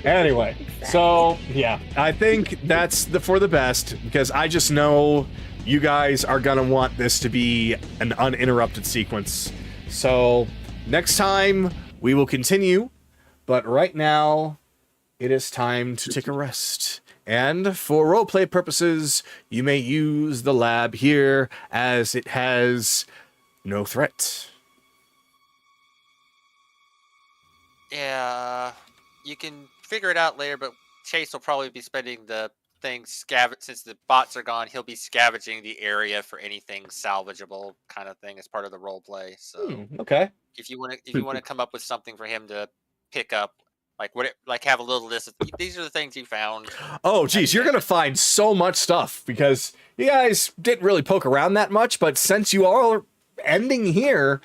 Anyway, so yeah, I think that's for the best because I just know you guys are gonna want this to be an uninterrupted sequence. So next time we will continue, but right now it is time to take a rest. And for roleplay purposes, you may use the lab here as it has no threat. Yeah, you can figure it out later, but Chase will probably be spending the thing since the bots are gone. He'll be scavenging the area for anything salvageable, kind of thing, as part of the role play. So, Okay. if you want to come up with something for him to pick up, have a little list of these are the things you found. Oh, geez, you're gonna find so much stuff because you guys didn't really poke around that much, but since you are ending here,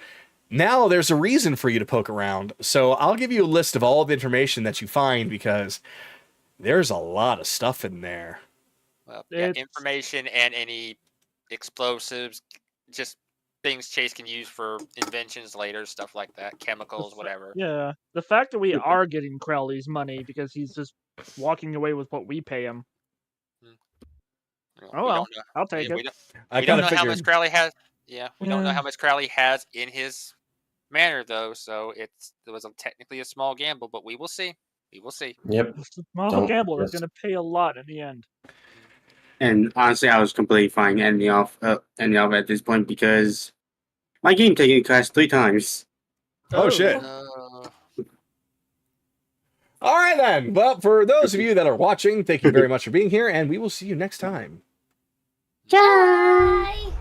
now there's a reason for you to poke around. So I'll give you a list of all the information that you find because there's a lot of stuff in there. Well, yeah, It's- information and any explosives, just things Chase can use for inventions later, stuff like that, chemicals, whatever. Yeah, the fact that we are getting Crowley's money because he's just walking away with what we pay him. You know, Oh we well, don't know- I'll take yeah, it. I We don't kind know of how much figured. Crowley has. Yeah, we don't know Yeah. how much Crowley has in his manor, though. So it was technically a small gamble, but we will see. We will see. Yep. It's a small Don't gamble is risk. going to pay a lot in the end. And honestly, I was completely fine ending off at this point because my game taking class 3 times. Oh shit. All right then. Well, for those of you that are watching, thank you very much for being here, and we will see you next time. Bye.